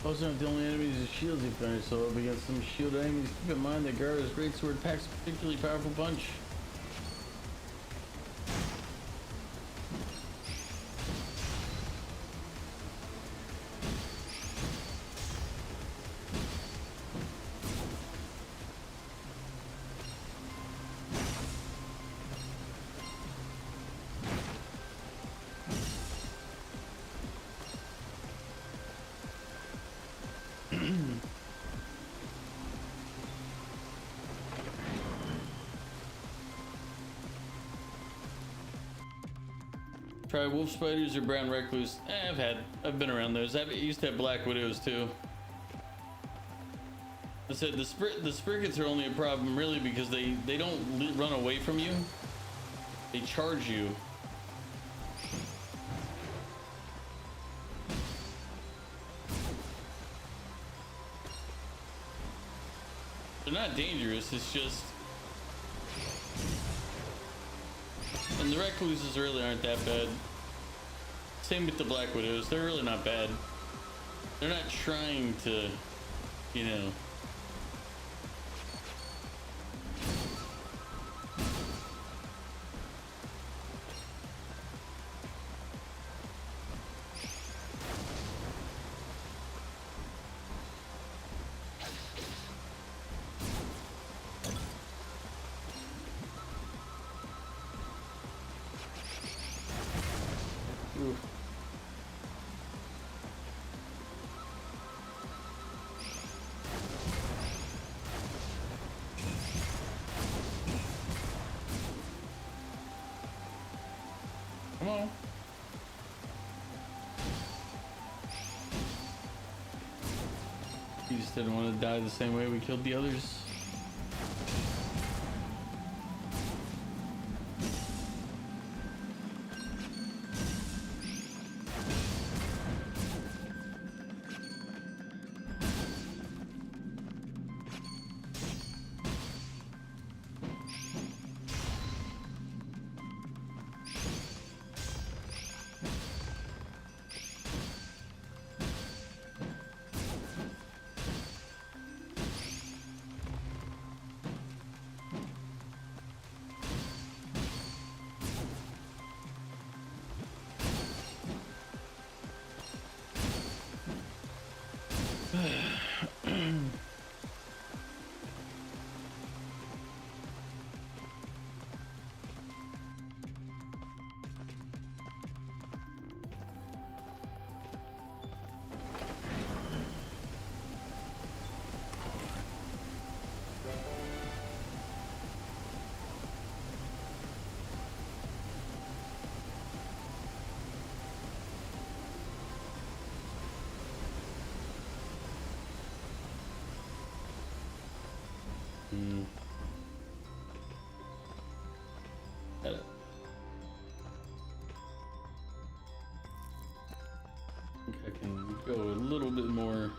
Those aren't the only enemies with shields you find yourself up against some shielded enemies. Keep in mind that Garu's greatsword packs a particularly powerful punch. Try wolf spiders or brown recluse. I've been around those. I used to have black widows too. I said the sprickets are only a problem really because they don't run away from you. They charge you. They're not dangerous, it's just... And the recluses really aren't that bad. Same with the black widows, they're really not bad. They're not trying to, you know... Come on. You just didn't want to die the same way we killed the others. Hmm. I think I can go a little bit more.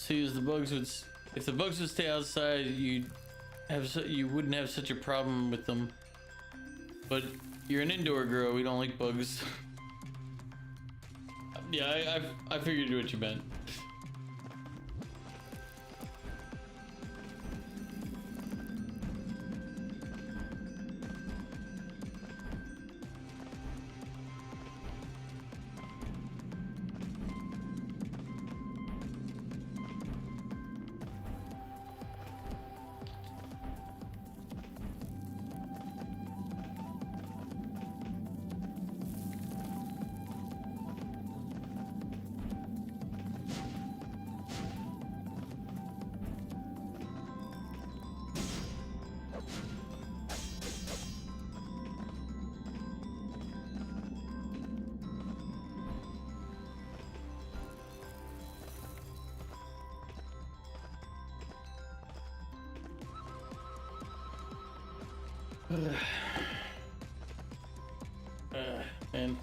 See, as the bugs would, if the bugs would stay outside, you wouldn't have such a problem with them. But you're an indoor girl. We don't like bugs. Yeah, I figured what you meant. And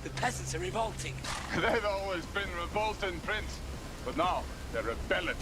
The peasants are revolting. They've always been revolting, Prince. But now, they're rebelling.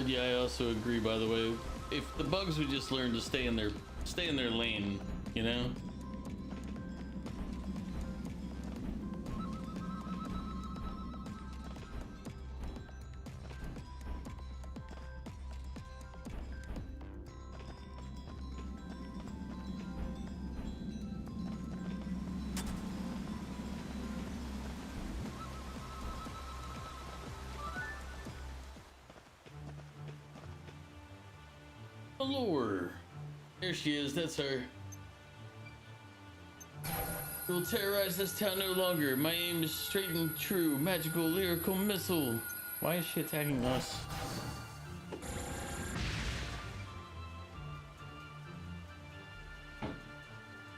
but yeah, I also agree. By the way, if the bugs would just learn to stay in their lane, you know. Allure. There she is, that's her. We will terrorize this town no longer. My aim is straight and true. Magical lyrical missile. Why is she attacking us?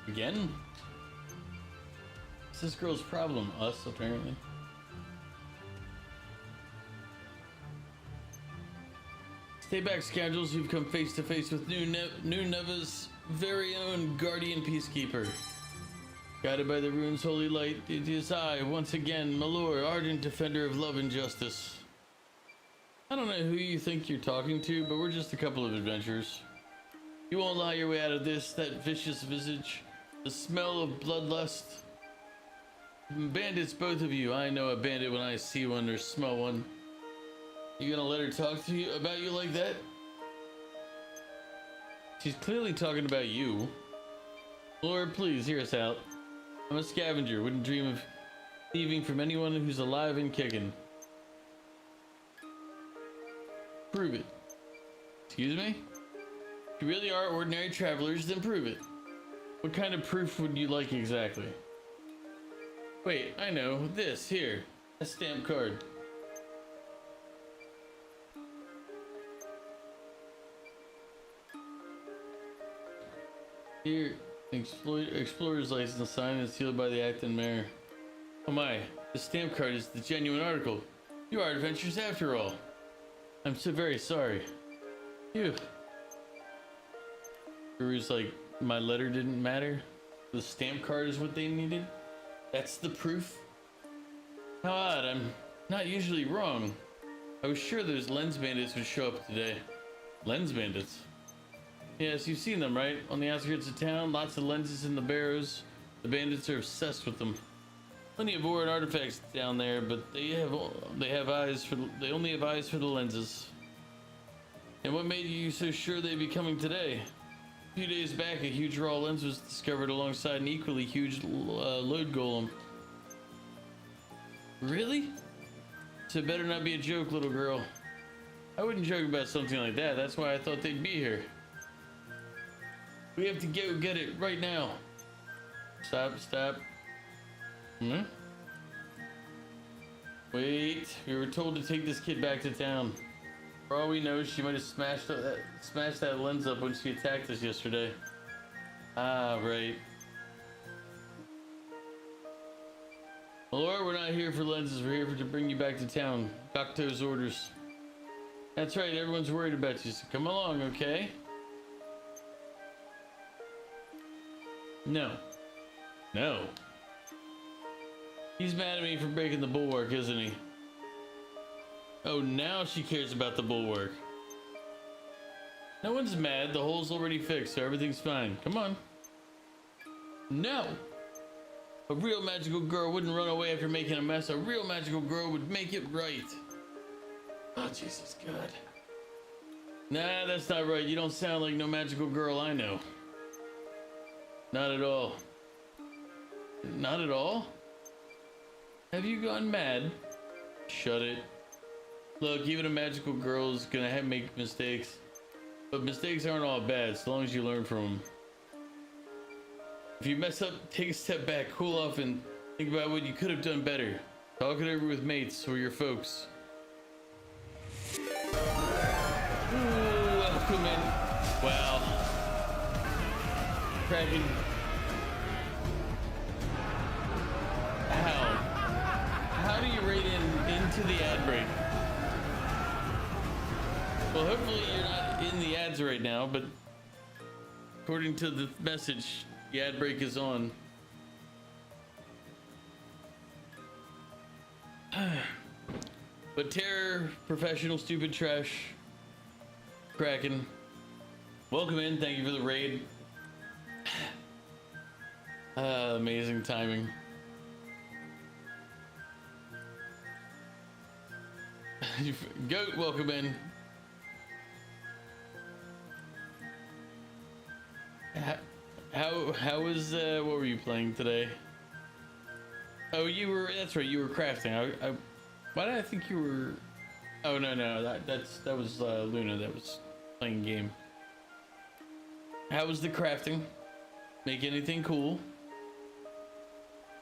Again? What's this girl's problem? Us, apparently. Stay back, scoundrels. You've come face to face with New Neva's very own guardian peacekeeper. Guided by the rune's holy light, it is I, once again, Malor, ardent defender of love and justice. I don't know who you think you're talking to, but we're just a couple of adventurers. You won't lie your way out of this, that vicious visage, the smell of bloodlust. Bandits, both of you. I know a bandit when I see one or smell one. You gonna let her talk to you about you like that? She's clearly talking about you. Lord, please hear us out. I'm a scavenger. Wouldn't dream of thieving from anyone who's alive and kicking. Prove it. Excuse me? If you really are ordinary travelers, then prove it. What kind of proof would you like exactly? Wait, I know. This, here. A stamp card. Here, explorer's license signed and sealed by the acting mayor. Oh my, the stamp card is the genuine article. You are adventurers after all. I'm so very sorry. Phew. Guru's like, my letter didn't matter. The stamp card is what they needed. That's the proof. How odd, I'm not usually wrong. I was sure those lens bandits would show up today. Lens bandits? Yes, you've seen them, right? On the outskirts of town, lots of lenses in the barrows. The bandits are obsessed with them. Plenty of ore and artifacts down there, but they only have eyes for the lenses. And what made you so sure they'd be coming today? A few days back, a huge raw lens was discovered alongside an equally huge load golem. Really? So it better not be a joke, little girl. I wouldn't joke about something like that. That's why I thought they'd be here. We have to go get it right now. Stop. Hmm? Wait, we were told to take this kid back to town. For all we know, she might have smashed that lens up when she attacked us yesterday. Ah, right. Laura, we're not here for lenses. We're here to bring you back to town. Gokto's orders. That's right, everyone's worried about you, so come along, okay? No. He's mad at me for breaking the bulwark, isn't he? Oh, now she cares about the bulwark. No one's mad. The hole's already fixed, so everything's fine. Come on. No. A real magical girl wouldn't run away after making a mess. A real magical girl would make it right. Oh, Jesus God. Nah, that's not right. You don't sound like no magical girl I know. Not at all. Not at all? Have you gone mad? Shut it. Look, even a magical girl is gonna make mistakes. But mistakes aren't all bad, so long as you learn from them. If you mess up, take a step back, cool off, and think about what you could have done better. Talk it over with mates or your folks. Ooh, welcome in. Wow. Kraken. How do you rate into the ad break? Well, hopefully you're not in the ads right now, but according to the message, the ad break is on. But terror, professional, stupid trash, Kraken. Welcome in, thank you for the raid. Amazing timing. Goat, welcome in. How was what were you playing today? Oh, that's right, you were crafting. Why did I think you were? Oh no, that was Luna that was playing a game. How was the crafting? Make anything cool?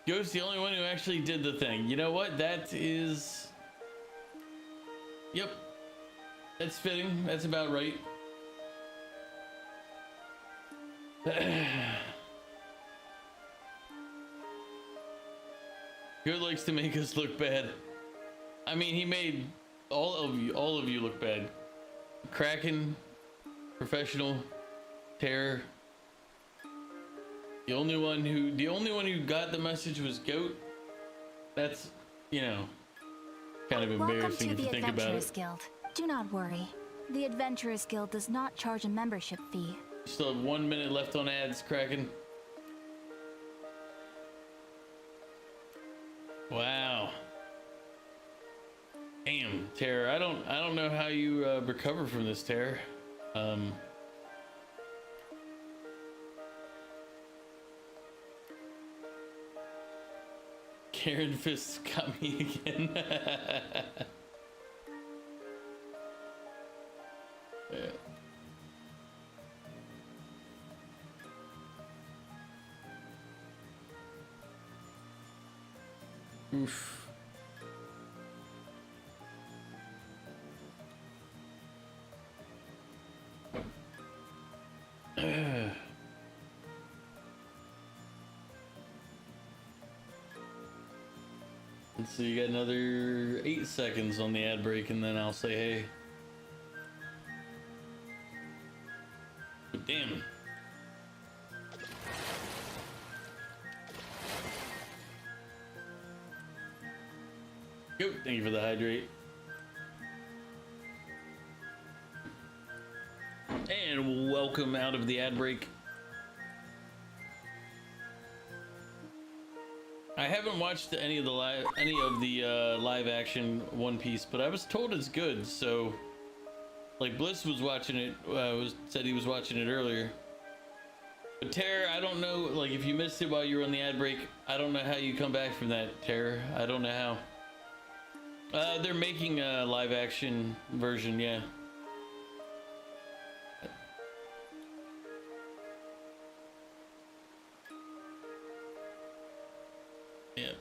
Ghost, the only one who actually did the thing. You know what? That is... Yep. That's fitting. That's about right. Good likes to make us look bad. I mean, he made all of you look bad. Kraken, professional, Terror. The only one who got the message was Goat. That's, you know, kind of embarrassing if you think about Adventurers it. Guild. Do not worry. The Adventurers Guild does not charge a membership fee. Still have 1 minute left on ads, Kraken. Wow. Damn, Terror. I don't know how you recover from this, Terror. Karen Fists got me again. Yeah. Oof. Let's see, you got another 8 seconds on the ad break, and then I'll say hey. But damn. Go. Thank you for the hydrate. And welcome out of the ad break. I haven't watched any of the live action One Piece, but I was told it's good. So, like Bliss was watching it, said he was watching it earlier. But Terror, I don't know. Like if you missed it while you were on the ad break, I don't know how you come back from that, Terror. I don't know how. They're making a live action version, yeah. Yeah.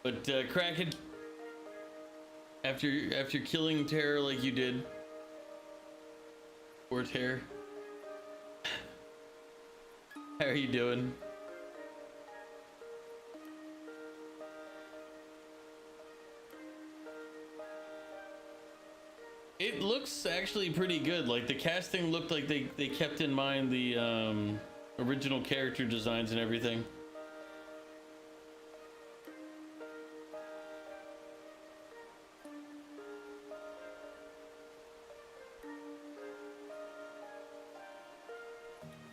But Kraken, after killing Terror like you did, poor Terror, how are you doing? It looks actually pretty good. Like the casting looked like they kept in mind the original character designs and everything.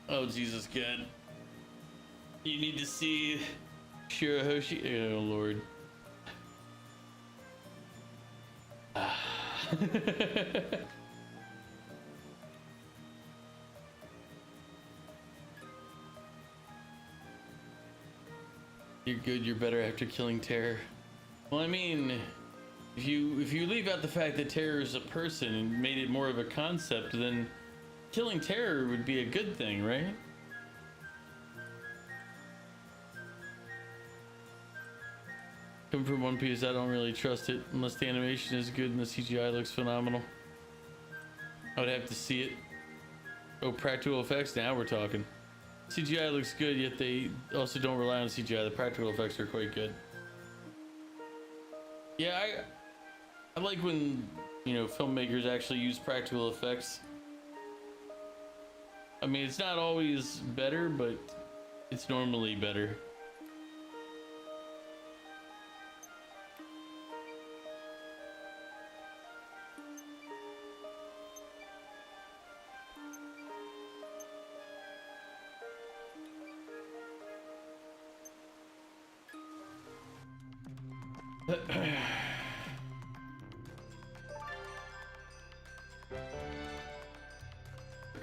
Oh Jesus God. You need to see Shirahoshi. Oh Lord. You're good, you're better after killing Terror. Well, I mean, if you leave out the fact that Terror is a person and made it more of a concept, then killing Terror would be a good thing, right? Coming from One Piece, I don't really trust it unless the animation is good and the CGI looks phenomenal. I would have to see it. Oh, practical effects, now we're talking. CGI looks good, yet they also don't rely on CGI. The practical effects are quite good. Yeah, I like when, you know, filmmakers actually use practical effects. I mean, it's not always better, but it's normally better.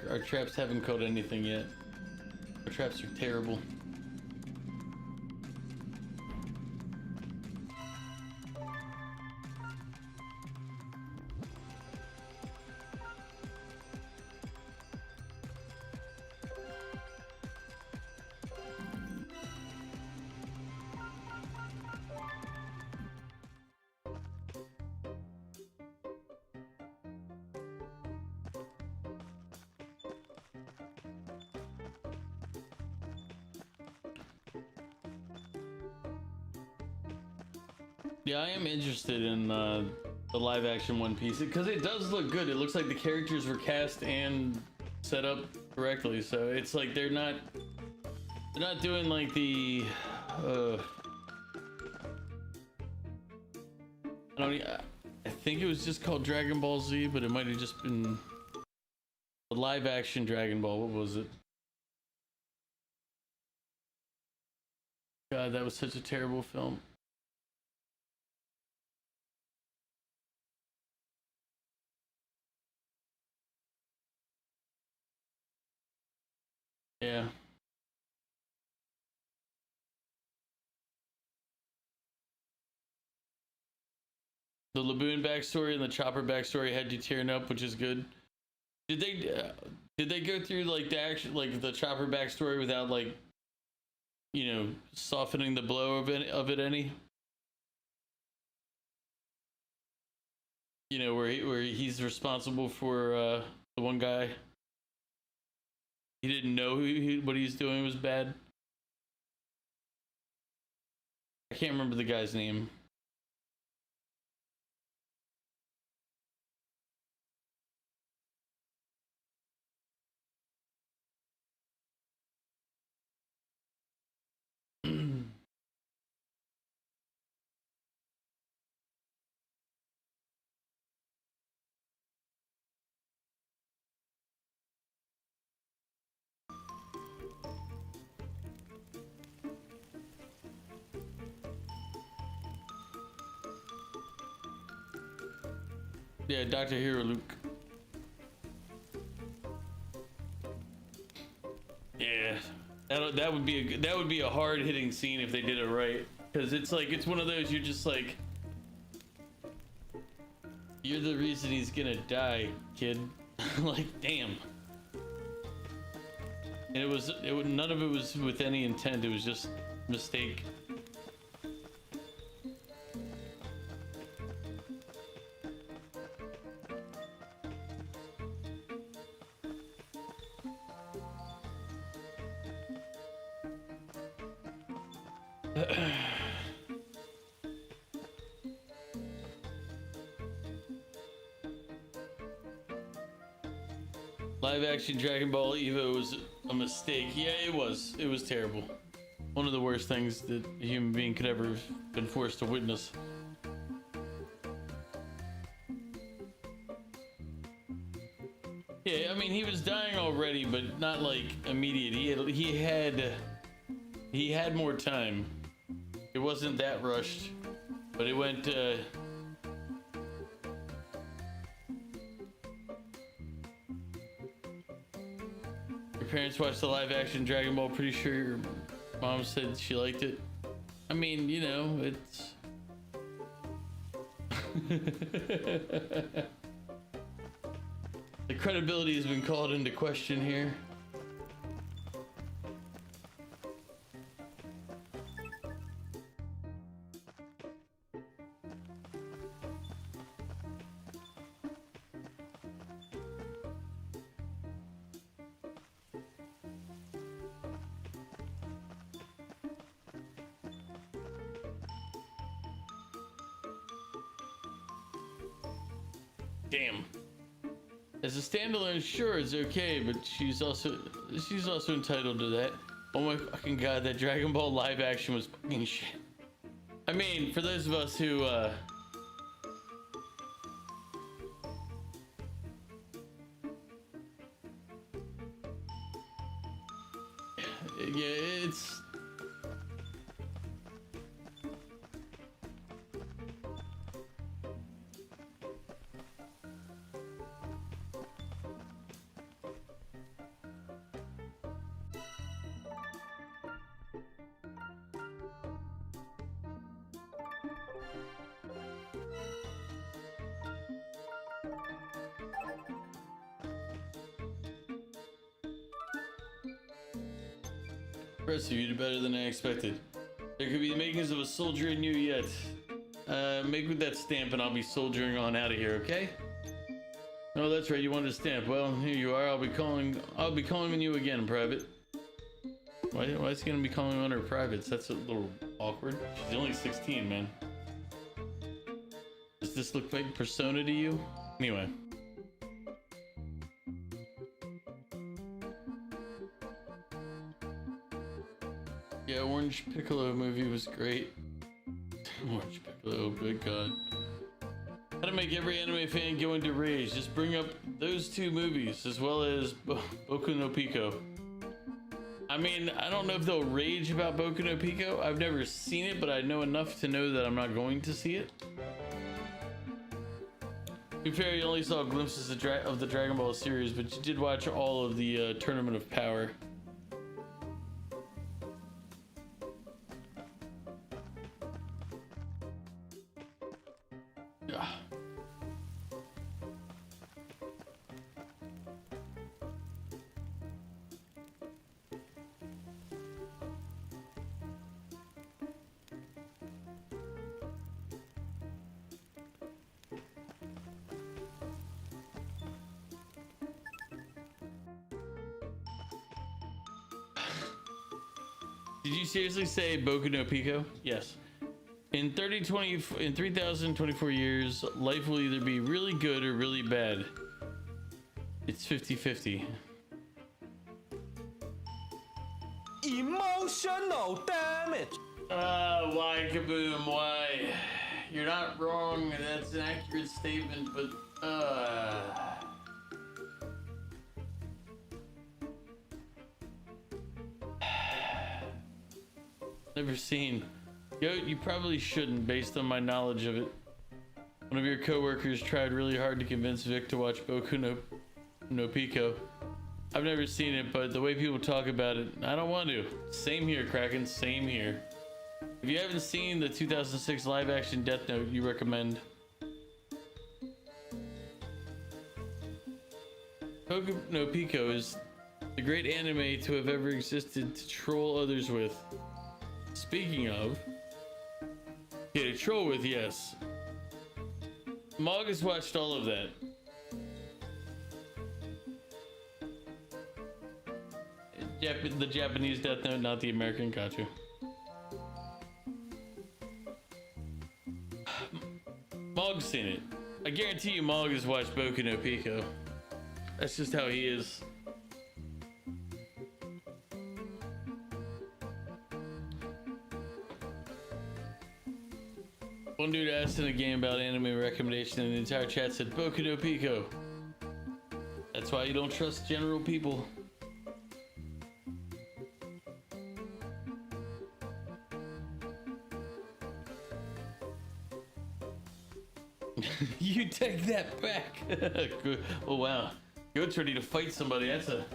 Our traps haven't caught anything yet. Our traps are terrible. Yeah, I am interested in the live action One Piece because it does look good. It looks like the characters were cast and set up correctly, so it's like they're not doing like the I think it was just called Dragon Ball Z, but it might have just been the live action Dragon Ball. What was it? God, that was such a terrible film. Yeah. The Laboon backstory and the Chopper backstory had you tearing up, which is good. Did they go through like the action, like the Chopper backstory without like, you know, softening the blow of it any? You know, where he's responsible for the one guy. He didn't know what he's doing was bad. I can't remember the guy's name. Yeah, Dr. Hero Luke. Yeah, that would be a hard hitting scene if they did it right, because it's like it's one of those you're just like, you're the reason he's gonna die, kid. Like, damn. And none of it was with any intent. It was just mistake. Live action Dragon Ball Evo was a mistake. Yeah, it was. It was terrible. One of the worst things that a human being could ever have been forced to witness. Yeah, I mean, he was dying already, but not like immediate. He had more time. It wasn't that rushed, but it went Your parents watched the live action Dragon Ball. Pretty sure your mom said she liked it. I mean, you know, it's the credibility has been called into question here. Damn. As a standalone, sure, it's okay, but she's also entitled to that. Oh my fucking god, that Dragon Ball live action was fucking shit. I mean, for those of us who yeah, it's impressive. You did better than I expected. There could be the makings of a soldier in you yet. Make with that stamp and I'll be soldiering on out of here, okay? Oh, that's right, you wanted a stamp. Well, here you are. I'll be calling on you again, Private. Why is he gonna be calling on her privates? That's a little awkward. She's only 16, man. Does this look like Persona to you? Anyway. Yeah, Orange Piccolo movie was great. Orange Piccolo, good god. How to make every anime fan go into rage. Just bring up those two movies as well as Boku no Pico. I mean, I don't know if they'll rage about Boku no Pico. I've never seen it, but I know enough to know that I'm not going to see it. To be fair, you only saw glimpses of the Dragon Ball series, but you did watch all of the Tournament of Power. Yeah. Did you seriously say Boku no Pico? Yes. In 3024 years, life will either be really good or really bad. It's 50-50. Emotional damage. Why, Kaboom? Why? You're not wrong. That's an accurate statement, but never seen. Goat, you probably shouldn't, based on my knowledge of it. One of your coworkers tried really hard to convince Vic to watch Boku no Pico. I've never seen it, but the way people talk about it, I don't want to. Same here, Kraken, same here. If you haven't seen the 2006 live-action Death Note, you recommend. Boku no Pico is the great anime to have ever existed to troll others with. Speaking of, yeah, to troll with, yes. Mog has watched all of that. The Japanese Death Note, not the American. Got you. Mog's seen it. I guarantee you Mog has watched Boku no Pico. That's just how he is. One dude asked in a game about anime recommendation and the entire chat said Boku no Pico. That's why you don't trust general people. You take that back. Oh wow. Goat's ready to fight somebody. That's a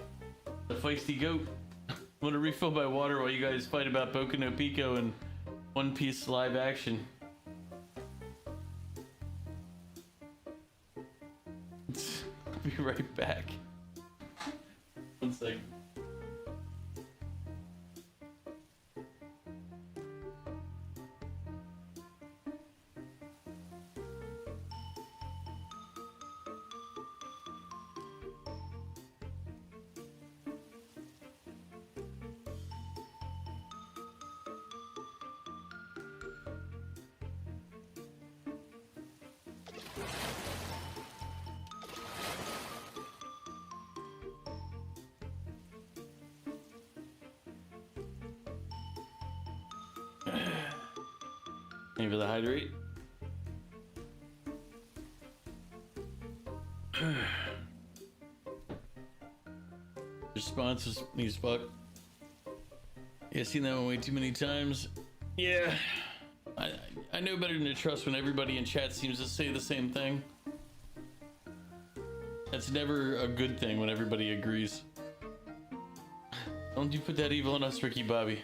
feisty goat. Want to refill my water while you guys fight about Boku no Pico and One Piece live action. I'll be right back. 1 second. Maybe the hydrate. Response is needs fuck. Yeah, seen that one way too many times. Yeah, I know better than to trust when everybody in chat seems to say the same thing. That's never a good thing when everybody agrees. Don't you put that evil on us, Ricky Bobby.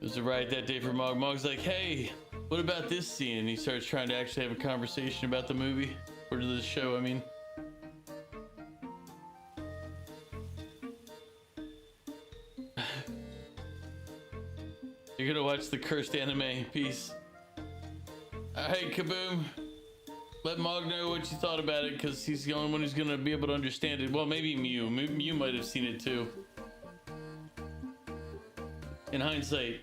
There's a riot that day for Mog. Mog's like, hey, what about this scene? And he starts trying to actually have a conversation about the movie. Or the show, I mean. You're gonna watch the cursed anime piece. Alright, Kaboom. Let Mog know what you thought about it, because he's the only one who's gonna be able to understand it. Well, maybe Mew. Mew might have seen it too. In hindsight.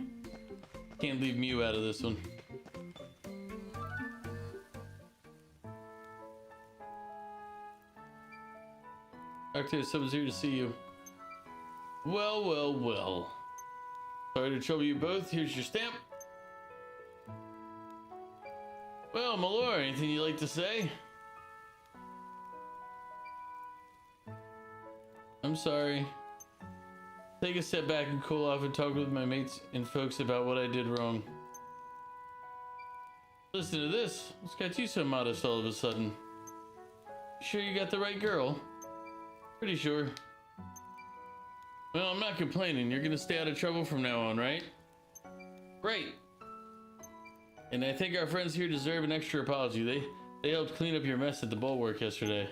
Can't leave Mew out of this one. Doctor, someone's here to see you. Well, well, well. Sorry to trouble you both. Here's your stamp. Well, my lord, anything you'd like to say? I'm sorry. Take a step back and cool off and talk with my mates and folks about what I did wrong. Listen to this. What's got you so modest all of a sudden? Sure you got the right girl? Pretty sure. Well, I'm not complaining. You're gonna stay out of trouble from now on, right? Great. And I think our friends here deserve an extra apology. They helped clean up your mess at the bulwark yesterday.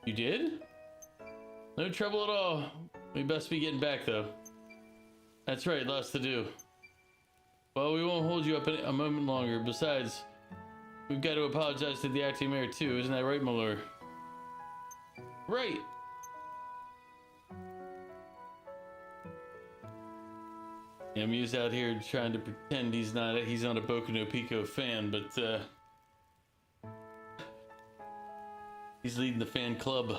You did? No trouble at all. We best be getting back, though. That's right, lots to do. Well, we won't hold you up a moment longer. Besides, we've got to apologize to the acting mayor, too. Isn't that right, my lord? Right. Yeah, Mew's out here trying to pretend he's not a Boku no Pico fan, but he's leading the fan club.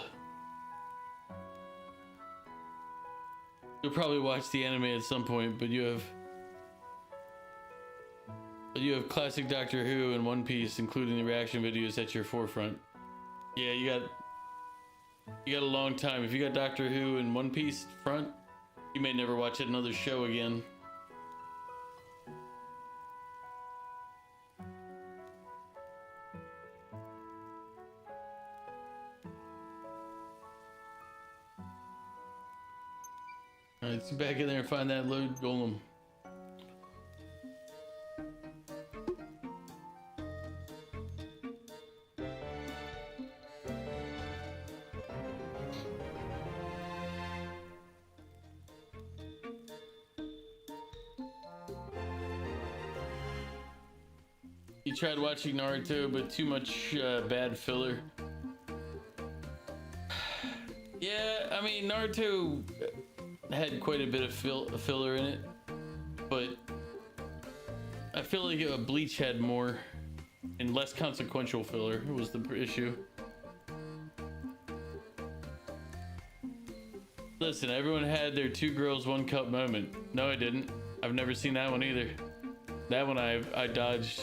You'll probably watch the anime at some point, but you have classic Doctor Who and One Piece, including the reaction videos at your forefront. Yeah, you got a long time. If you got Doctor Who and One Piece front, you may never watch another show again. Alright, let's get back in there and find that load golem. You tried watching Naruto, but too much bad filler. Yeah, I mean, Naruto had quite a bit of filler in it, but I feel like Bleach had more and less consequential filler was the issue. Listen, everyone had their 2 girls 1 cup moment. No, I didn't. I've never seen that one either. That one I dodged.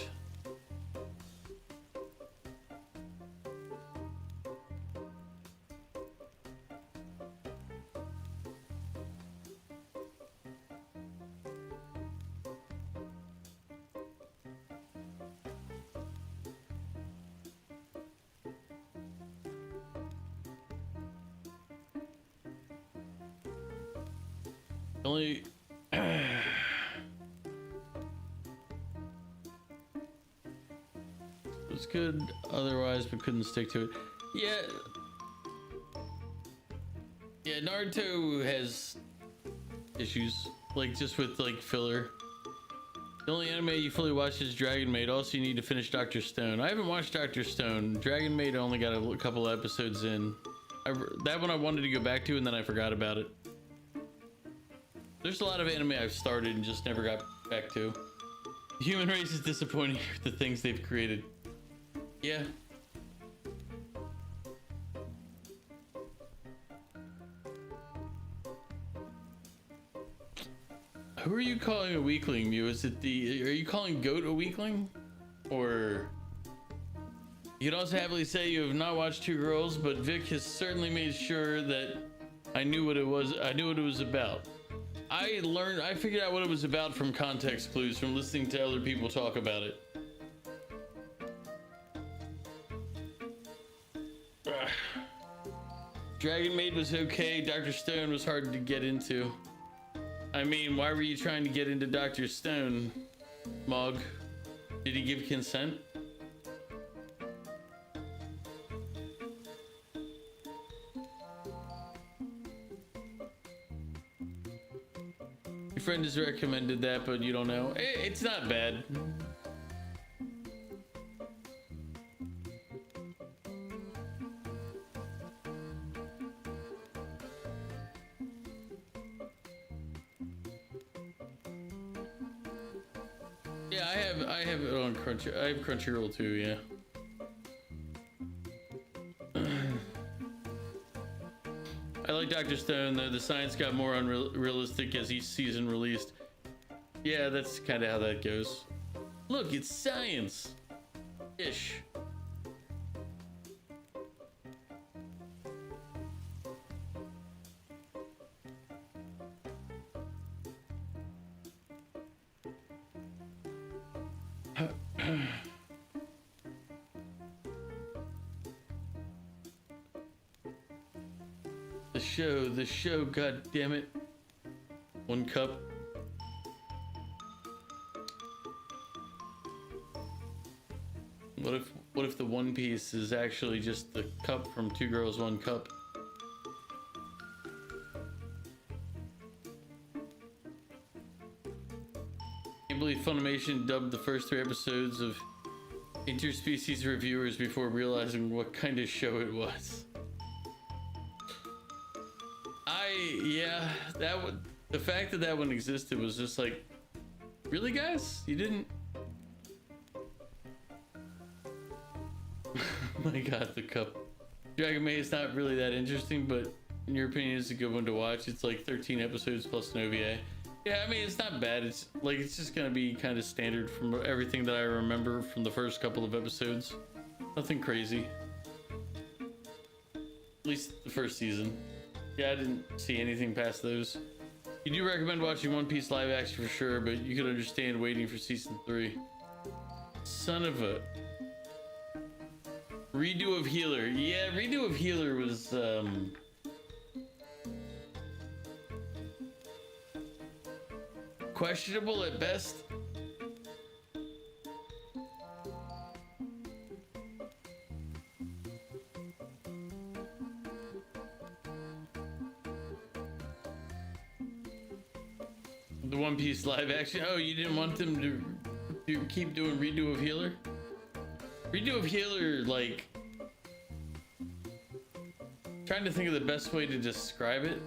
Only was good otherwise, but couldn't stick to it. Yeah, Naruto has issues, like just with like filler. The only anime you fully watch is Dragon Maid. Also, you need to finish Dr. Stone. I haven't watched Dr. Stone. Dragon Maid only got a couple episodes in. That one I wanted to go back to, and then I forgot about it. There's a lot of anime I've started and just never got back to. The human race is disappointing with the things they've created. Yeah. Who are you calling a weakling, Mew? Is it are you calling Goat a weakling? Or you can also happily say you have not watched 2 Girls, but Vic has certainly made sure that I knew what it was. I knew what it was about. I figured out what it was about from context clues, from listening to other people talk about it. Dragon Maid was okay. Dr. Stone was hard to get into. I mean, why were you trying to get into Dr. Stone, Mog? Did he give consent? Your friend has recommended that, but you don't know. It's not bad. Yeah, I have it on Crunchyroll. I have Crunchyroll too. Yeah. I like Dr. Stone though. The science got more unrealistic as each season released. Yeah, that's kind of how that goes. Look, it's science ish. The show, god damn it. One cup. What if the One Piece is actually just the cup from Two Girls, One Cup? Can't believe Funimation dubbed the first 3 episodes of Interspecies Reviewers before realizing what kind of show it was. Yeah, the fact that one existed was just like, really, guys? You didn't? My god, the cup. Dragon Maid is not really that interesting, but in your opinion, it's a good one to watch. It's like 13 episodes plus an OVA. Yeah, I mean, it's not bad. It's just gonna be kind of standard from everything that I remember from the first couple of episodes. Nothing crazy. At least the first season. Yeah, I didn't see anything past those. You do recommend watching One Piece live action for sure, but you could understand waiting for season 3. Son of a... Redo of Healer. Yeah, redo of Healer was, questionable at best. The One Piece live action. Oh, you didn't want them to keep doing Redo of Healer? Redo of Healer, like... Trying to think of the best way to describe it.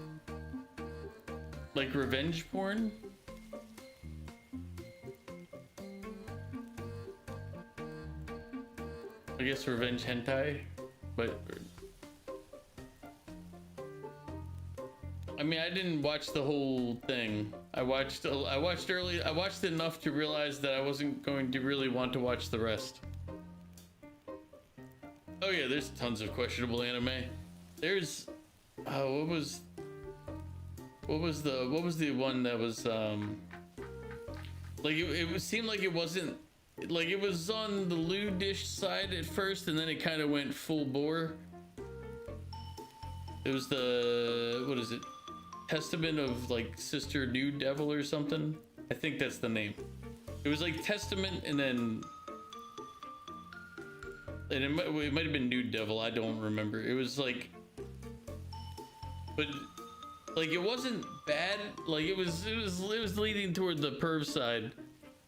Like revenge porn? I guess revenge hentai, but... I mean, I didn't watch the whole thing. I watched enough to realize that I wasn't going to really want to watch the rest. Oh yeah, there's tons of questionable anime. There's, what was the one that was like it seemed like it wasn't, like it was on the lewd-ish side at first, and then it kind of went full bore. It was the, what is it? Testament of like Sister Nude Devil or something. I think that's the name. It was like Testament, and then it might have been Nude Devil. I don't remember. It was like, but like it wasn't bad. Like it was leading toward the perv side,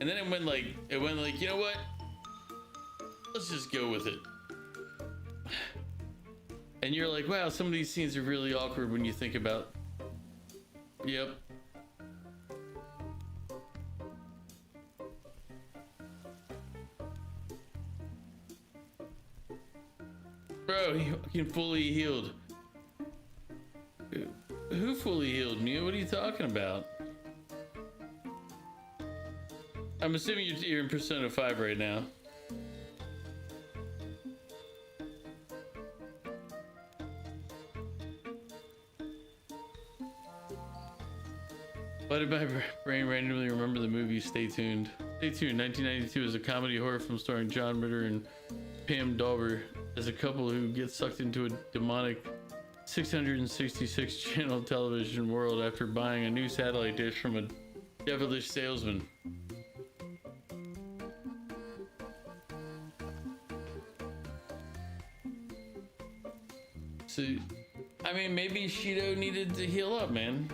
and then it went like you know what? Let's just go with it. And you're like, wow, some of these scenes are really awkward when you think about. Yep. Bro, he fucking fully healed. Who fully healed me? What are you talking about? I'm assuming you're in Persona 5 right now. Why did my brain randomly remember the movie Stay Tuned? Stay Tuned, 1992 is a comedy horror film starring John Ritter and Pam Dawber as a couple who get sucked into a demonic 666 channel television world after buying a new satellite dish from a devilish salesman. So, I mean, maybe Shido needed to heal up, man.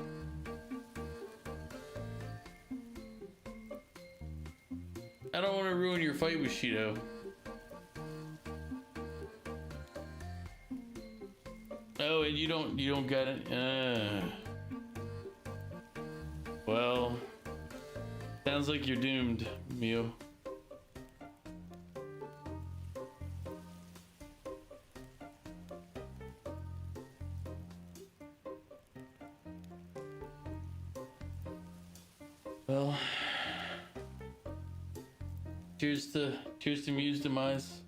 I don't want to ruin your fight with Shido. Oh, and you don't got it. Well, sounds like you're doomed. Mew. Well, cheers to Mew's demise.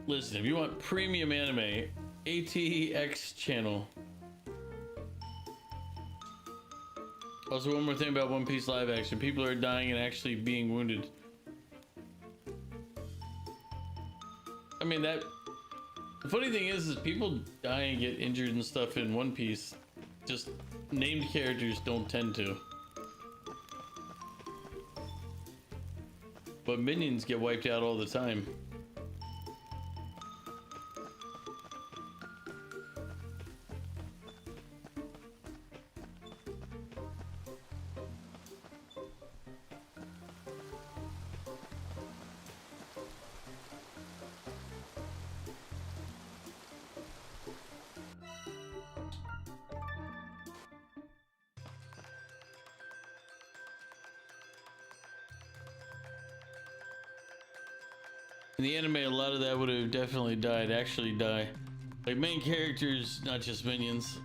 Listen, if you want premium anime, ATX channel. Also, one more thing about One Piece live action. People are dying and actually being wounded. I mean, that... The funny thing is people die and get injured and stuff in One Piece. Just named characters don't tend to. But minions get wiped out all the time. In the anime, a lot of that would have definitely died, actually die. Like main characters, not just minions.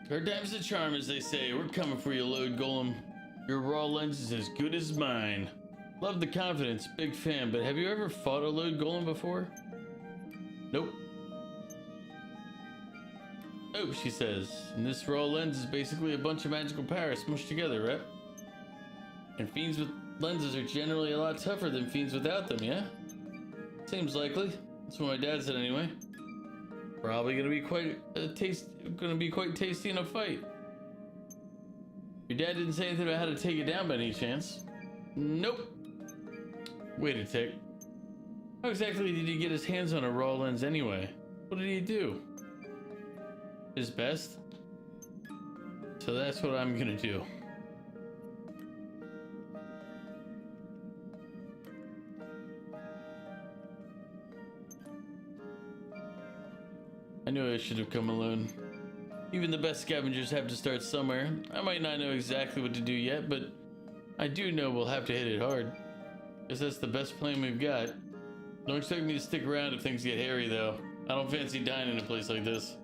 Third time's the charm, as they say. We're coming for you, Load Golem. Your raw lens is as good as mine. Love the confidence, big fan, but have you ever fought a Load Golem before? Nope. Oh, she says. And this raw lens is basically a bunch of magical power smushed together, right? And fiends with lenses are generally a lot tougher than fiends without them, yeah? Seems likely. That's what my dad said anyway. Probably gonna be quite tasty in a fight. Your dad didn't say anything about how to take it down by any chance? Nope. Wait a tick. How exactly did he get his hands on a raw lens anyway? What did he do? His best? So that's what I'm gonna do. I knew I should have come alone. Even the best scavengers have to start somewhere. I might not know exactly what to do yet, but I do know we'll have to hit it hard. Guess that's the best plan we've got. Don't expect me to stick around if things get hairy, though. I don't fancy dying in a place like this.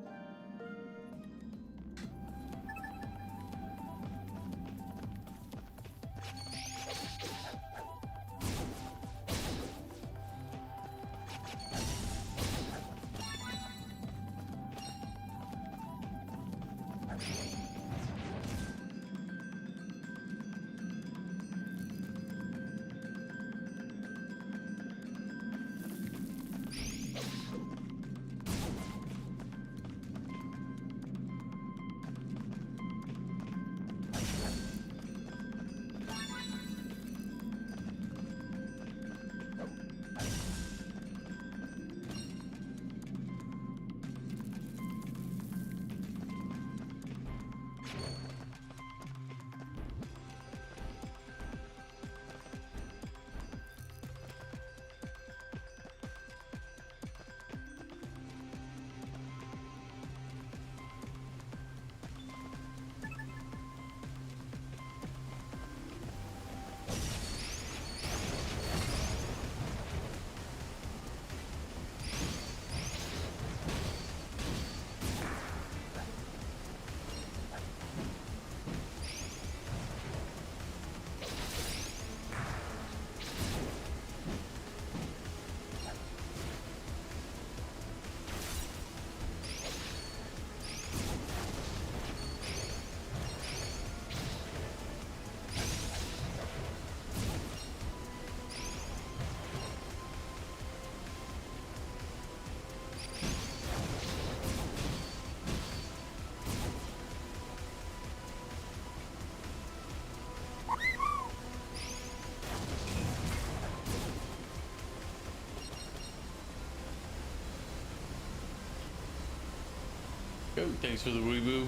Thanks for the weeboo.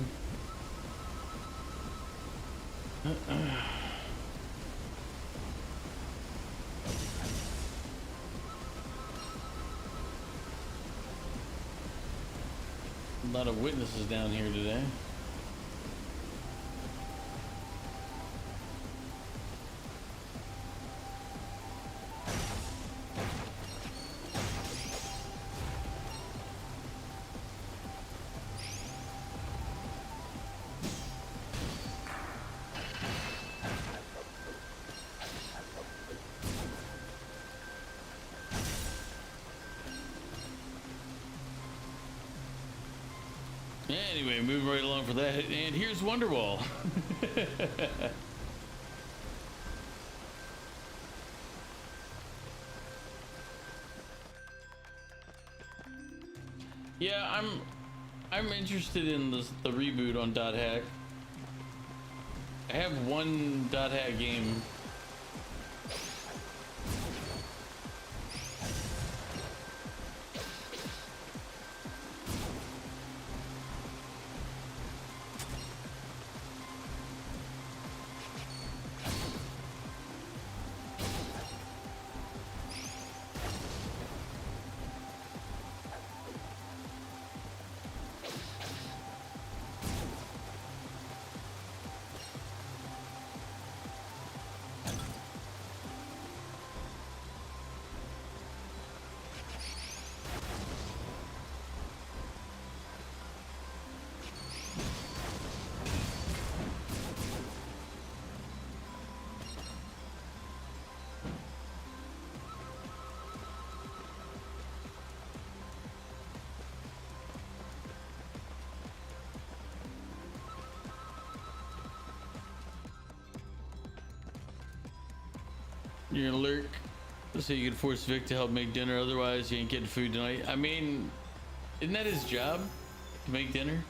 A lot of witnesses down here today. Anyway, moving right along for that, and here's Wonderwall. Yeah, I'm interested in the reboot on Dot Hack. I have one Dot Hack game. You're gonna lurk so you can force Vic to help make dinner, otherwise you ain't getting food tonight. I mean, isn't that his job? To make dinner?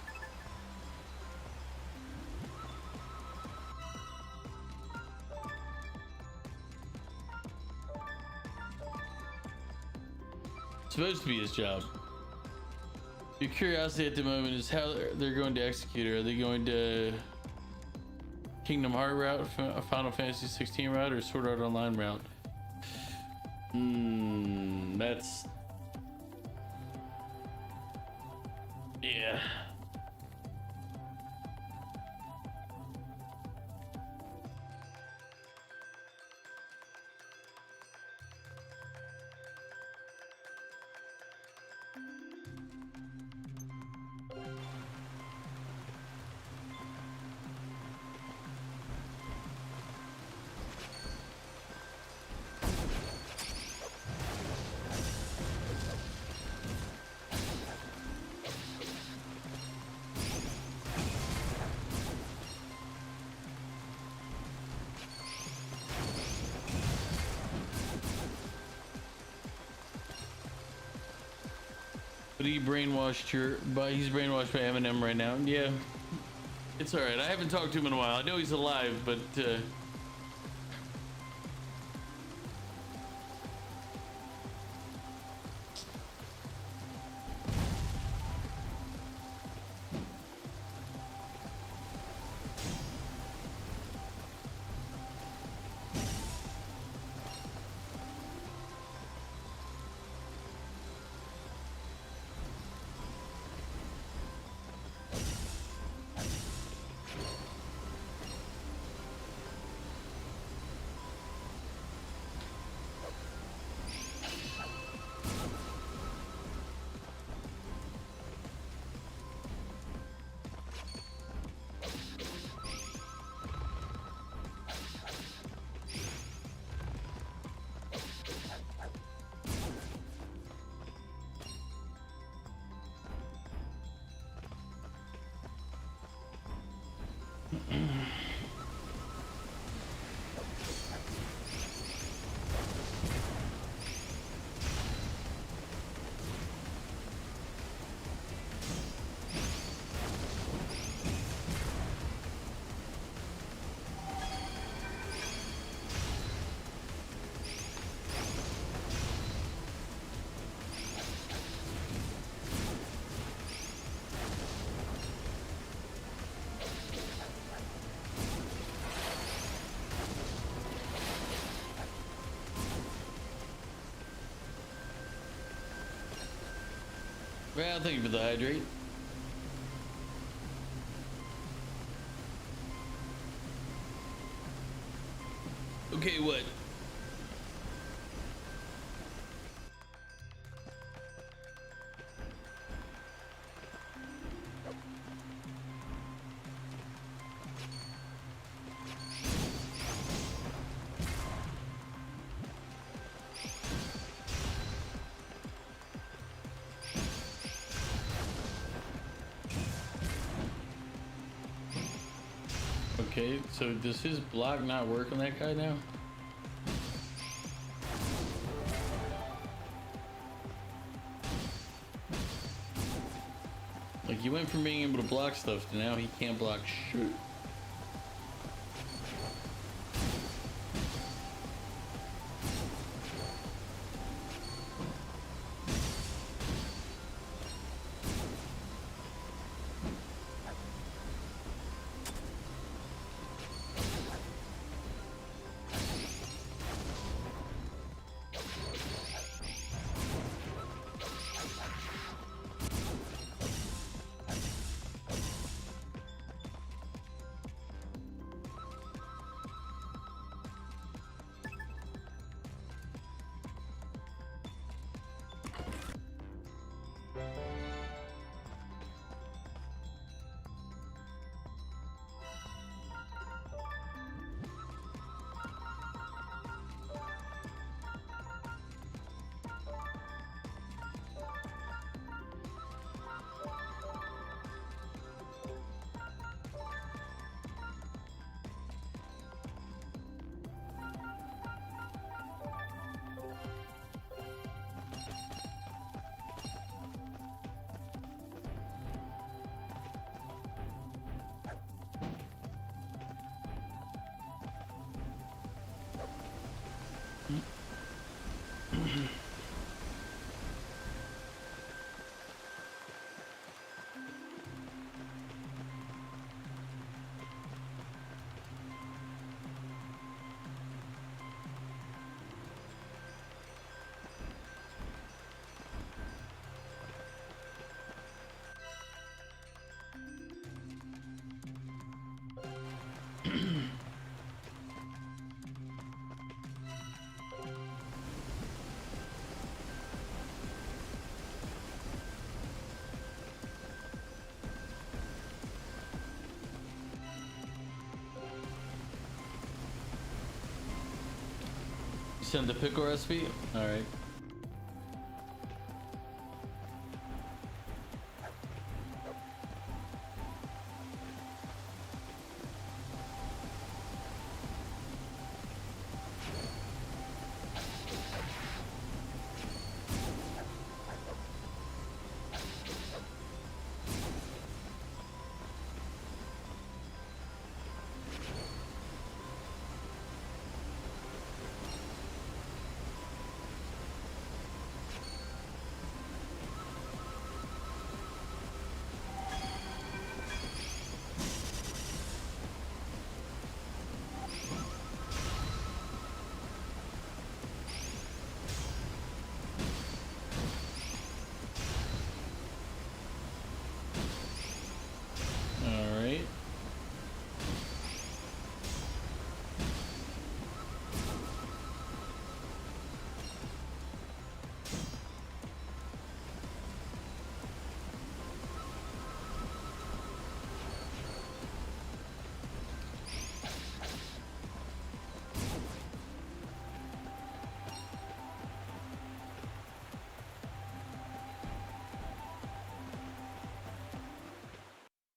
It's supposed to be his job. Your curiosity at the moment is how they're going to execute it. Are they going to Kingdom Heart route, Final Fantasy 16 route, or Sword Art Online route? That's... yeah. But he brainwashed he's brainwashed by Eminem right now. Yeah, it's all right. I haven't talked to him in a while. I know he's alive, but Val, thank you for the hydrate. Okay, what? Okay, so does his block not work on that guy now? Like, he went from being able to block stuff to now he can't block shit. Send the pickle recipe? Alright.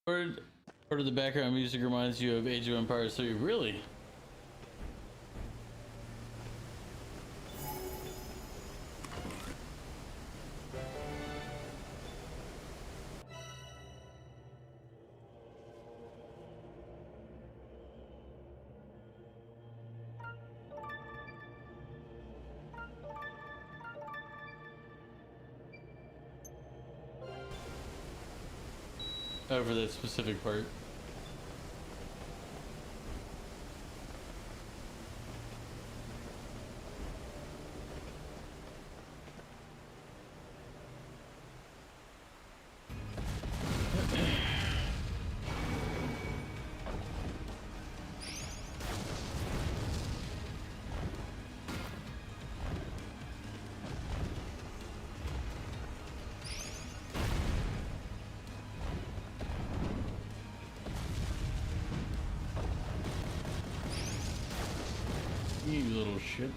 Alright. Part of the background music reminds you of Age of Empires 3. Really? Oh, for that specific part. You little shit.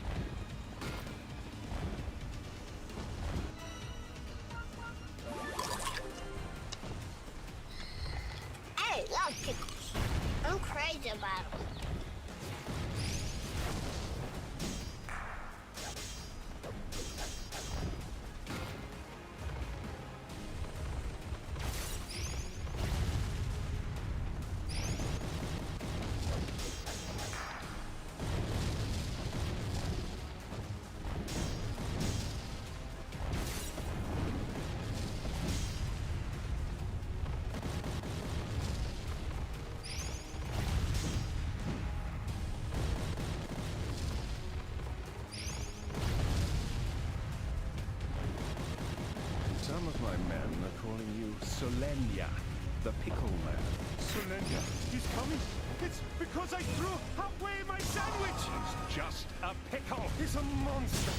I love pickles. I'm crazy about them. Some of my men are calling you Solenia, the pickle man. Solenia, he's coming. It's because I threw halfway my sandwich. He's just a pickle. He's a monster.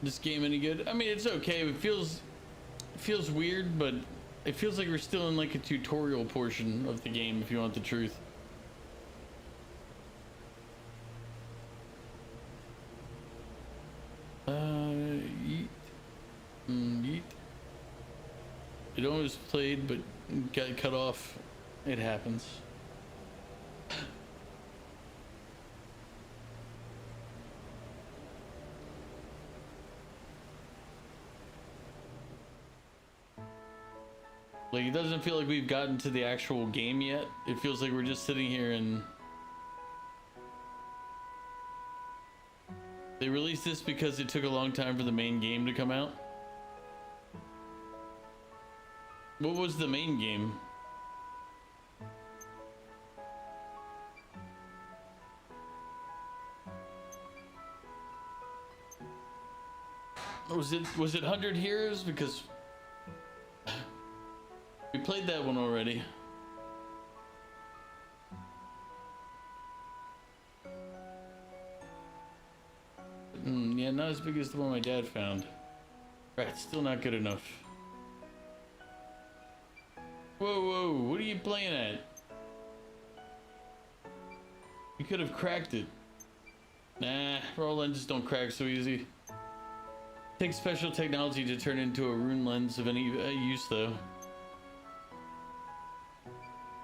This game any good? I mean, it's okay. It feels weird, but it feels like we're still in like a tutorial portion of the game, if you want the truth. Yeet. Yeet. It almost played, but got cut off. It happens. Like, it doesn't feel like we've gotten to the actual game yet. It feels like we're just sitting here and... They released this because it took a long time for the main game to come out. What was the main game? Was it 100 Heroes? Because we played that one already. Yeah, not as big as the one my dad found. Right, still not good enough. Whoa, what are you playing at? You could have cracked it. Nah, raw lenses don't crack so easy. Takes special technology to turn into a rune lens of any use, though.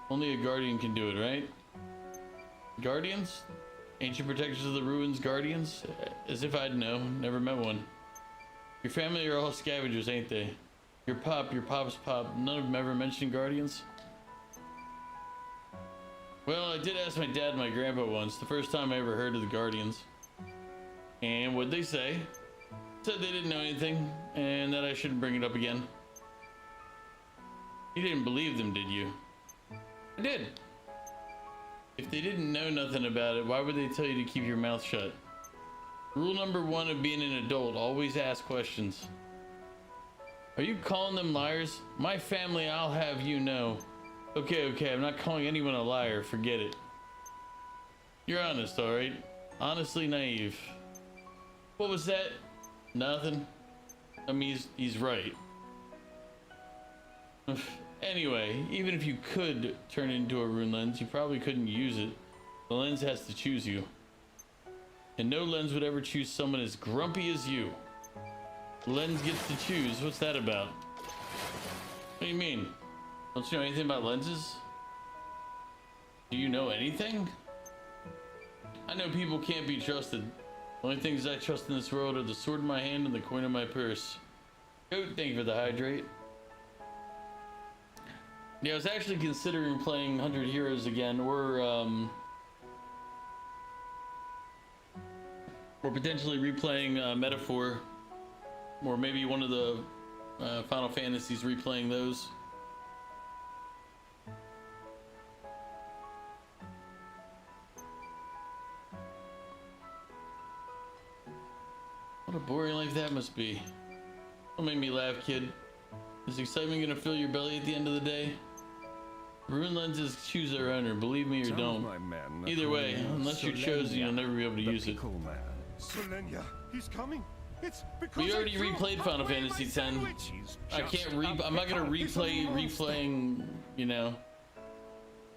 Only a guardian can do it, right? Guardians? Ancient protectors of the ruins, guardians? As if I'd know. Never met one. Your family are all scavengers, ain't they? Your pop's pop. None of them ever mentioned guardians? Well, I did ask my dad and my grandpa once, the first time I ever heard of the guardians. And what'd they say? Said they didn't know anything, and that I shouldn't bring it up again. You didn't believe them, did you? I did. If they didn't know nothing about it, why would they tell you to keep your mouth shut? Rule number 1 of being an adult, always ask questions. Are you calling them liars? My family, I'll have you know. Okay, I'm not calling anyone a liar, forget it. You're honest, alright? Honestly naive. What was that? Nothing. I mean, he's right. Anyway, even if you could turn it into a rune lens, you probably couldn't use it. The lens has to choose you. And no lens would ever choose someone as grumpy as you. The lens gets to choose. What's that about? What do you mean? Don't you know anything about lenses? Do you know anything? I know people can't be trusted. The only things I trust in this world are the sword in my hand and the coin in my purse. Goat, thank you for the hydrate. Yeah, I was actually considering playing 100 Heroes again, or potentially replaying Metaphor, or maybe one of the Final Fantasies, replaying those. What a boring life that must be. Don't make me laugh, kid. Is excitement gonna fill your belly at the end of the day? Rune lenses choose their owner, believe me or Some of don't. my men are Either way, calling you unless you're chosen, you'll never be able to the use it. pickle man. Solenia, he's coming. It's because We I already threw replayed Final away Fantasy my X. sandwich. I can't I'm not gonna replay replaying, you know.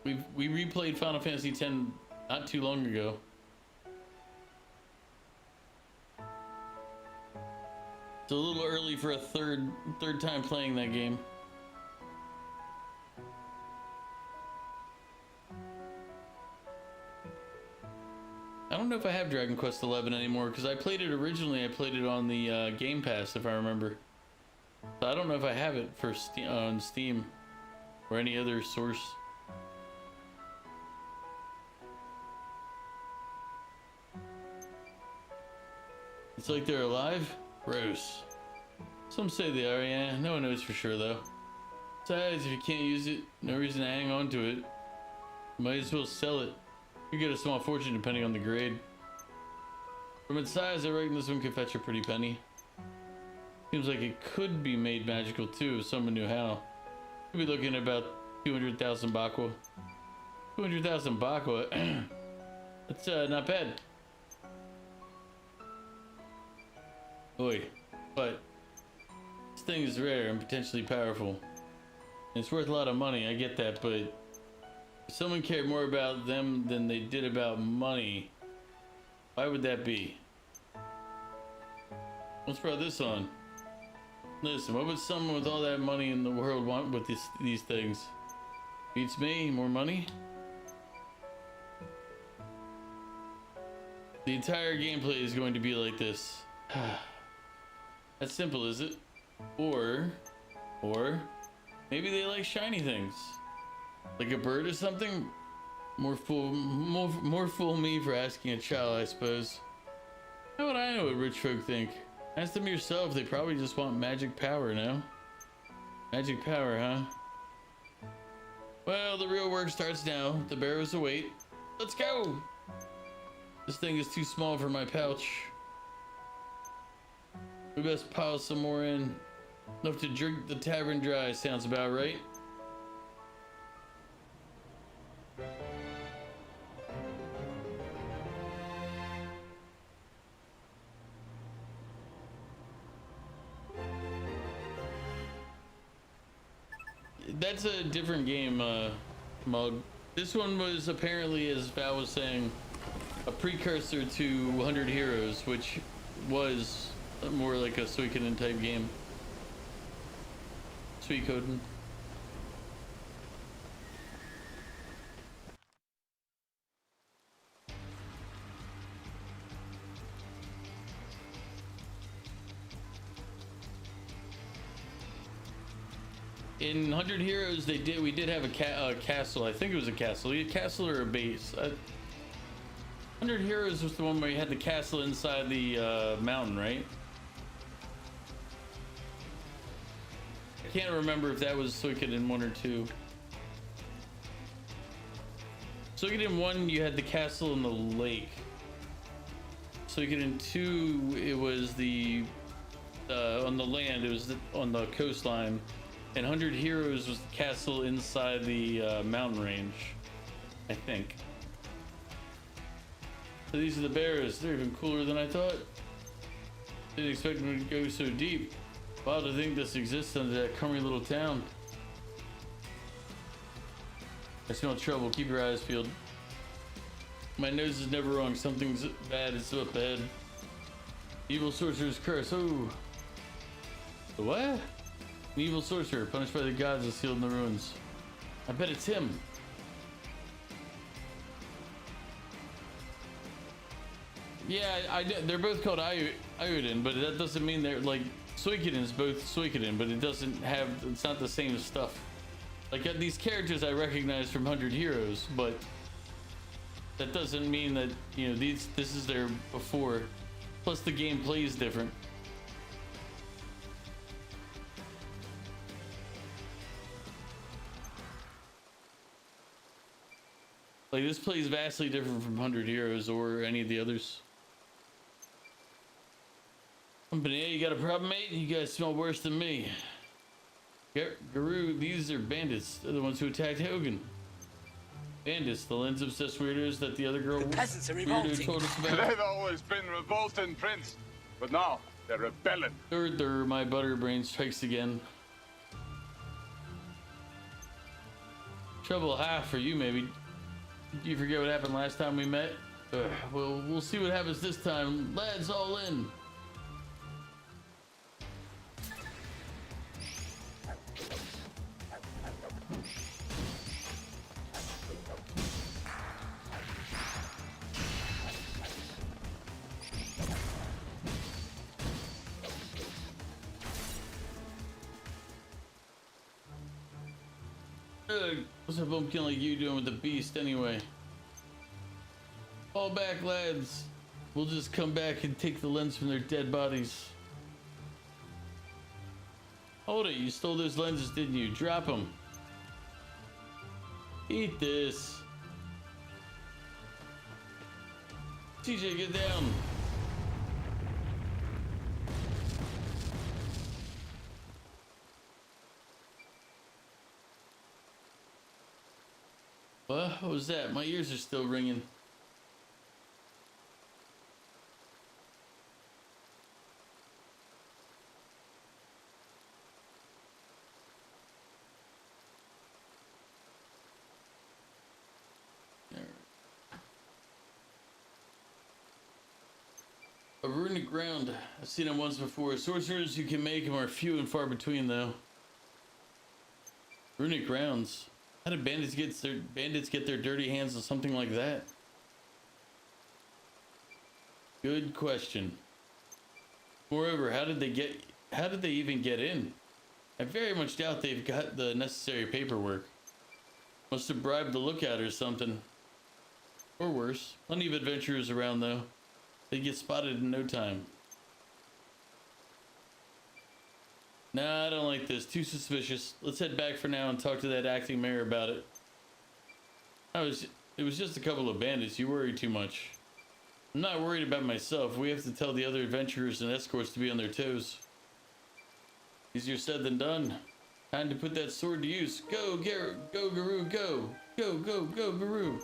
We replayed Final Fantasy X not too long ago. It's a little early for a third time playing that game. I don't know if I have Dragon Quest XI anymore because I played it originally. I played it on the Game Pass, if I remember. So I don't know if I have it for on Steam or any other source. It's like they're alive? Gross. Some say they are, yeah. No one knows for sure though. Besides, if you can't use it, no reason to hang on to it. Might as well sell it. You get a small fortune depending on the grade. From its size, I reckon this one could fetch a pretty penny. Seems like it could be made magical too if someone knew how. We'd be looking at about 200,000 Bakwa. 200,000 Bakwa? That's not bad. Oi, but this thing is rare and potentially powerful. And it's worth a lot of money, I get that, but if someone cared more about them than they did about money, why would that be? Let's throw this on. Listen, what would someone with all that money in the world want with these things? Beats me, more money? The entire gameplay is going to be like this. That's simple, is it? Or maybe they like shiny things. Like a bird or something? More fool me for asking a child, I suppose. How would I know what rich folk think? Ask them yourself, they probably just want magic power, no? Magic power, huh? Well, the real work starts now. The bearers await. Let's go! This thing is too small for my pouch. We best pile some more in. Enough to drink the tavern dry, sounds about right. That's a different game, Mug. This one was apparently, as Val was saying, a precursor to 100 Heroes, which was more like a Suikoden type game. Suikoden. In 100 Heroes, we did have a castle. I think it was a castle. A castle or a base. 100 Heroes was the one where you had the castle inside the mountain, right? I can't remember if that was Suikoden 1 or 2. Suikoden 1, you had the castle in the lake. Suikoden 2, it was the on the land. It was on the coastline. And 100 Heroes was the castle inside the mountain range, I think. So these are the bears. They're even cooler than I thought. Didn't expect them to go so deep. Wow, to think this exists under that crummy little town. I smell trouble. Keep your eyes peeled. My nose is never wrong. Something's bad is up ahead. Evil sorcerer's curse. Oh. The what? An evil sorcerer punished by the gods is sealed in the ruins. I bet it's him. they're both called Eiyuden, but that doesn't mean they're like Suikoden's both Suikoden, but it's not the same stuff. Like these characters I recognize from 100 Heroes, but that doesn't mean that, you know, this is their before. Plus the gameplay is different. Like this plays vastly different from 100 Heroes or any of the others. Company A, you got a problem, mate? You guys smell worse than me. Guru, these are bandits. They're the ones who attacked Hogan. Bandits, the lens-obsessed weirdos that the other girl peasants are weirdo revolting. told us about. They've always been revolting, Prince. But now, they're rebelling. My butterbrain strikes again. Trouble half for you, maybe. Do you forget what happened last time we met? Well, we'll see what happens this time. Lads, all in. What's a bumpkin like you doing with the beast anyway? Fall back, lads. We'll just come back and take the lens from their dead bodies. Hold it, you stole those lenses, didn't you? Drop them. Eat this. TJ, get down. What was that? My ears are still ringing. A runic ground. I've seen them once before. Sorcerers you can make them are few and far between, though. Runic grounds. How did bandits get their dirty hands on something like that? Good question. Moreover, how did they even get in? I very much doubt they've got the necessary paperwork. Must have bribed the lookout or something. Or worse. Plenty of adventurers around though. They get spotted in no time. Nah, I don't like this. Too suspicious. Let's head back for now and talk to that acting mayor about it. It was just a couple of bandits. You worry too much. I'm not worried about myself. We have to tell the other adventurers and escorts to be on their toes. Easier said than done. Time to put that sword to use. Go, Garrett. Go, Guru. Go. Go, go, go, Guru.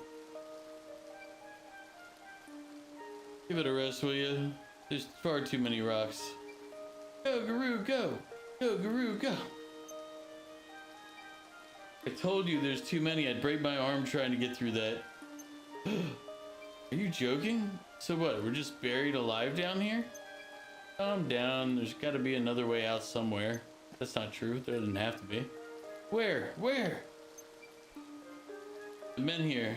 Give it a rest, will you? There's far too many rocks. Go, Guru, go. Go, Guru, go. I told you there's too many. I'd break my arm trying to get through that. Are you joking? So what, we're just buried alive down here? Calm down. There's got to be another way out somewhere. That's not true. There doesn't have to be. Where? Where? The men here.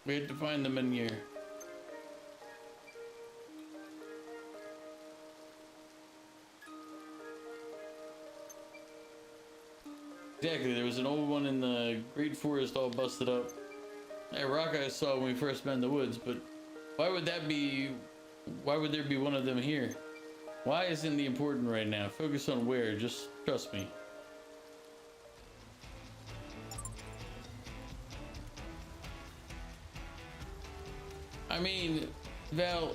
We have to find the men here. Exactly, there was an old one in the Great Forest all busted up. That rock I saw when we first met in the woods, but why would there be one of them here? Why isn't the important right now? Focus on where, just trust me. I mean, Val,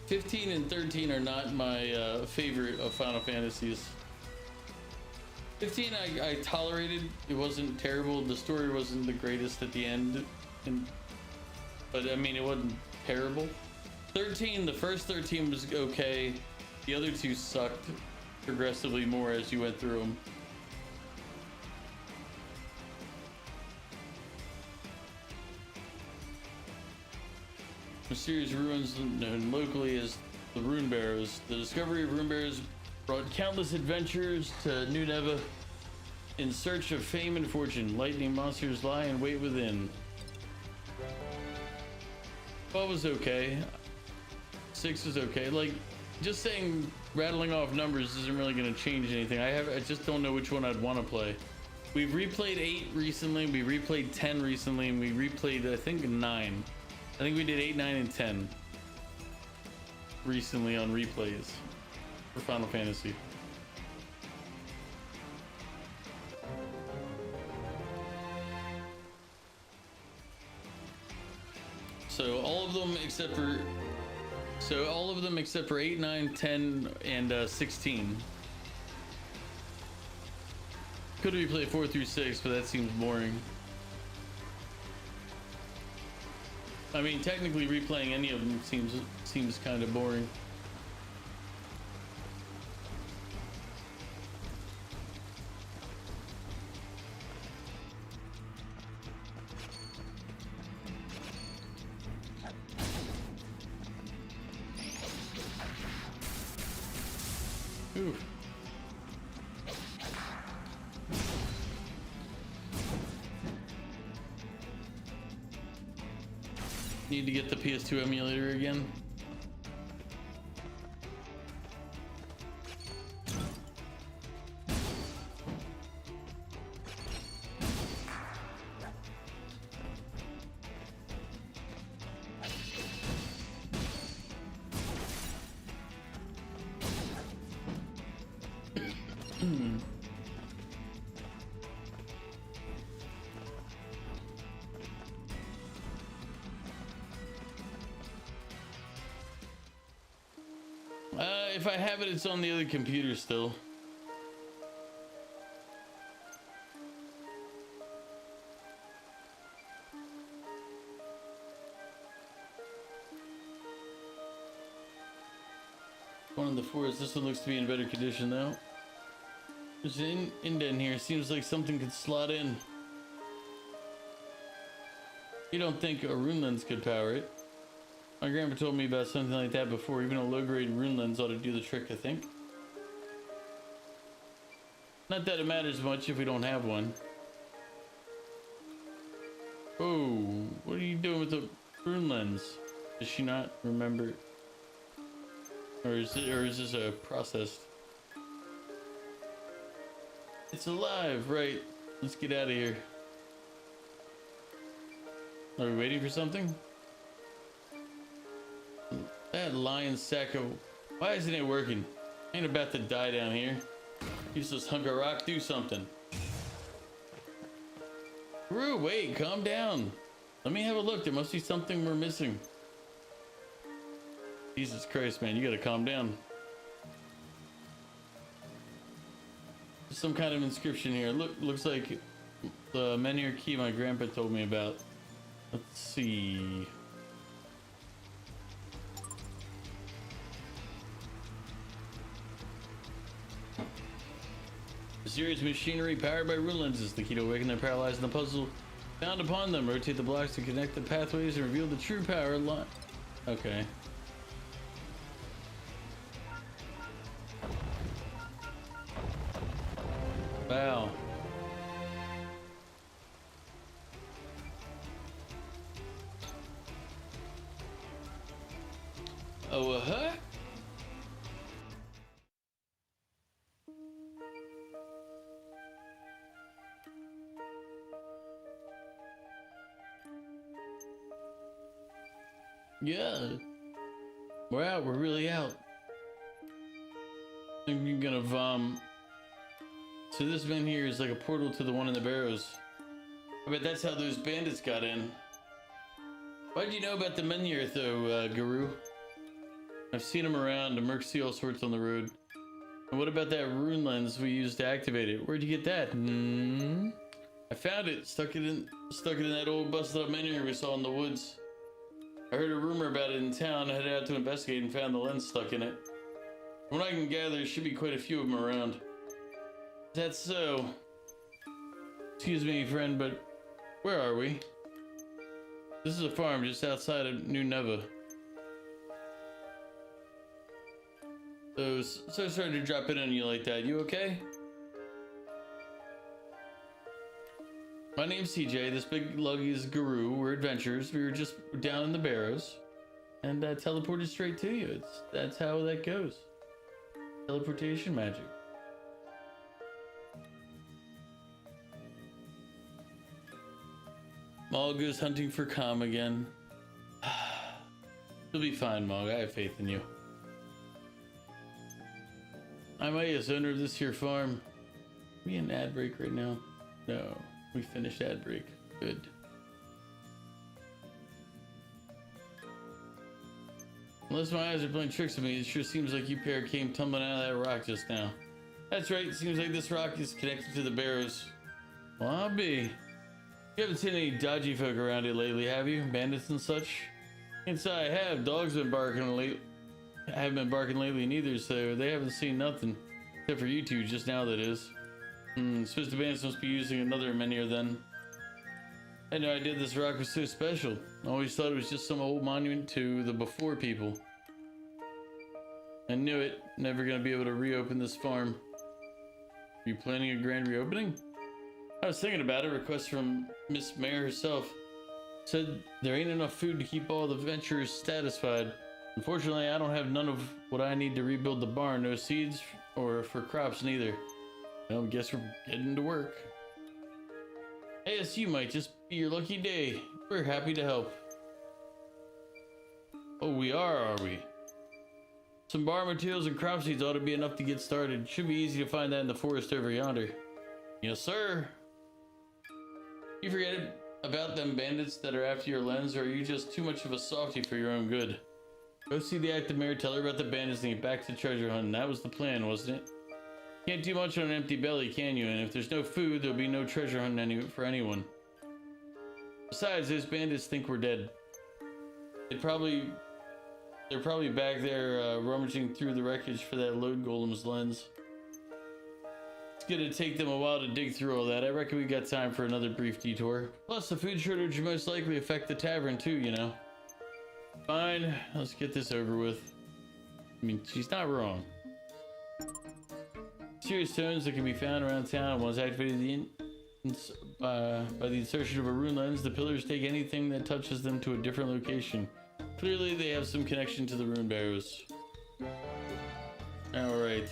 15 and 13 are not my favorite of Final Fantasies. 15 I tolerated. It wasn't terrible. The story wasn't the greatest at the end. But I mean, it wasn't terrible. 13, the first 13 was okay. The other two sucked progressively more as you went through them. Mysterious ruins known locally as the Rune Barrows. The discovery of Rune Barrows brought countless adventurers to New Neva in search of fame and fortune. Lightning monsters lie in wait within. 12 was okay. 6 is okay. Like, just saying, rattling off numbers isn't really going to change anything. I just don't know which one I'd want to play. We've replayed 8 recently, we replayed 10 recently, and we replayed, I think, 9. I think we did 8, 9, and 10 recently on replays for Final Fantasy. So all of them except for 8, 9, 10, and 16. Could replay 4 through 6, but that seems boring. I mean, technically replaying any of them seems kind of boring. Oof. Need to get the PS2 emulator again. If I have it, it's on the other computer still. One of the 4s. This one looks to be in better condition though. There's an indent here. Seems like something could slot in. You don't think a rune lens could power it? My grandpa told me about something like that before. Even a low-grade rune lens ought to do the trick, I think. Not that it matters much if we don't have one. Oh, what are you doing with the rune lens? Does she not remember? Or is this a processed? It's alive, right? Let's get out of here. Are we waiting for something? That lion sack of... Why isn't it working? Ain't about to die down here. Useless hunk of rock, do something. Rue, wait, calm down. Let me have a look. There must be something we're missing. Jesus Christ, man, you gotta calm down. There's some kind of inscription here. Looks like the Menhir key my grandpa told me about. Let's see. Serious machinery powered by rune lenses. The key to awaken the paralyzed in the puzzle found upon them. Rotate the blocks to connect the pathways and reveal the true power line. Okay. Wow. Oh, huh? Yeah. We're out. We're really out. I'm gonna vom. So this man here is like a portal to the one in the barrows. I bet that's how those bandits got in. Why'd you know about the Menhir though, Guru? I've seen them around. The mercs see all sorts on the road. And what about that rune lens we used to activate it? Where'd you get that? I found it. Stuck it in that old busted up Menhir we saw in the woods. I heard a rumor about it in town, headed out to investigate and found the lens stuck in it. From what I can gather, there should be quite a few of them around. That's so. Excuse me, friend, but where are we? This is a farm just outside of New Neva. So sorry to drop in on you like that. You okay? My name's CJ. This big lug is Guru. We're adventurers. We were just down in the barrows. and teleported straight to you. That's how that goes. Teleportation magic. Maul goes hunting for Calm again. You'll be fine, Mog. I have faith in you. I'm Aya's owner of this here farm. Are we in ad break right now? No, we finished ad break. Good. Unless my eyes are playing tricks on me, it sure seems like you pair came tumbling out of that rock just now. That's right, it seems like this rock is connected to the barrows. Well, I'll be. You haven't seen any dodgy folk around here lately, have you? Bandits and such? Inside I have. Dogs been barking lately. I haven't been barking lately neither, so they haven't seen nothing. Except for you two, just now that is. Suppose the bandits must be using another menhir then. I had no idea this rock was so special. I always thought it was just some old monument to the before people. I knew it. Never gonna be able to reopen this farm. Are you planning a grand reopening? I was thinking about it. Request from Miss Mayor herself. Said there ain't enough food to keep all the venturers satisfied. Unfortunately, I don't have none of what I need to rebuild the barn. No seeds or for crops neither. Well, I guess we're getting to work. ASU might just be your lucky day. We're happy to help. Oh, we are we? Some barn materials and crop seeds ought to be enough to get started. Should be easy to find that in the forest over yonder. Yes, sir. You forget about them bandits that are after your lens, or are you just too much of a softy for your own good? Go see the active mayor, tell her about the bandits, and get back to treasure hunting. That was the plan, wasn't it? Can't do much on an empty belly, can you? And if there's no food, there'll be no treasure hunting for anyone. Besides, those bandits think we're dead. They're probably back there rummaging through the wreckage for that load golem's lens. It's gonna take them a while to dig through all that. I reckon we got time for another brief detour. Plus, the food shortage will most likely affect the tavern too, you know. Fine, let's get this over with. I mean, she's not wrong. Serious stones that can be found around town. Once activated by the insertion of a rune lens, the pillars take anything that touches them to a different location. Clearly, they have some connection to the rune barrows. All right.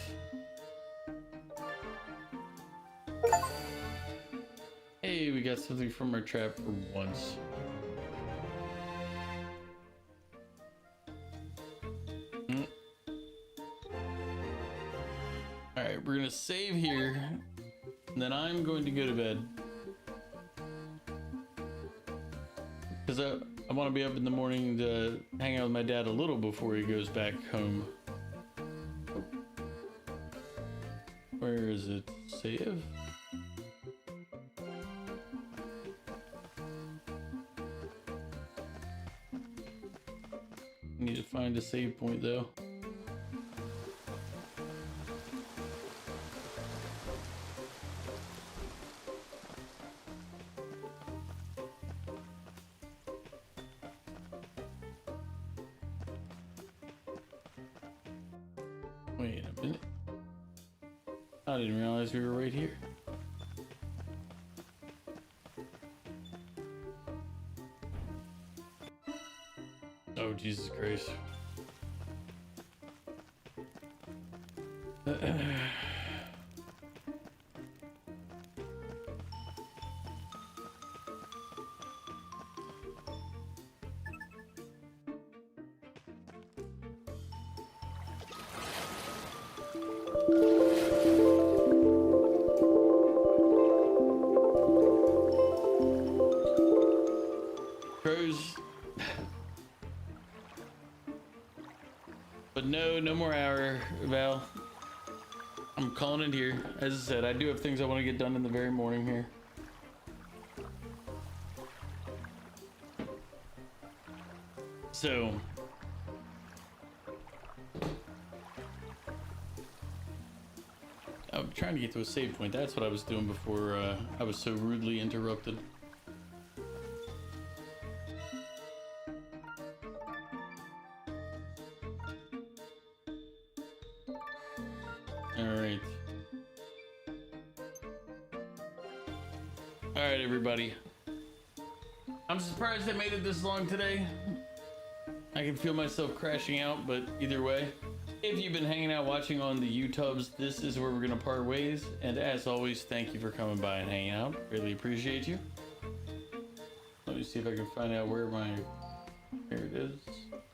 Hey, we got something from our trap for once. Alright, we're gonna save here, and then I'm going to go to bed. Because I want to be up in the morning to hang out with my dad a little before he goes back home. Where is it? Save? Need to find a save point though. Wait a minute. I didn't realize we were right here. Oh, Jesus Christ. Crows. But no more hour, Val. I'm calling it here. As I said, I do have things I want to get done in the very morning here. So I'm trying to get to a save point. That's what I was doing before I was so rudely interrupted. Alright. Alright, everybody. I'm surprised I made it this long today. I can feel myself crashing out, but either way, if you've been hanging out watching on the YouTubes, this is where we're gonna part ways. And as always, thank you for coming by and hanging out. Really appreciate you. Let me see if I can find out where my, here it is.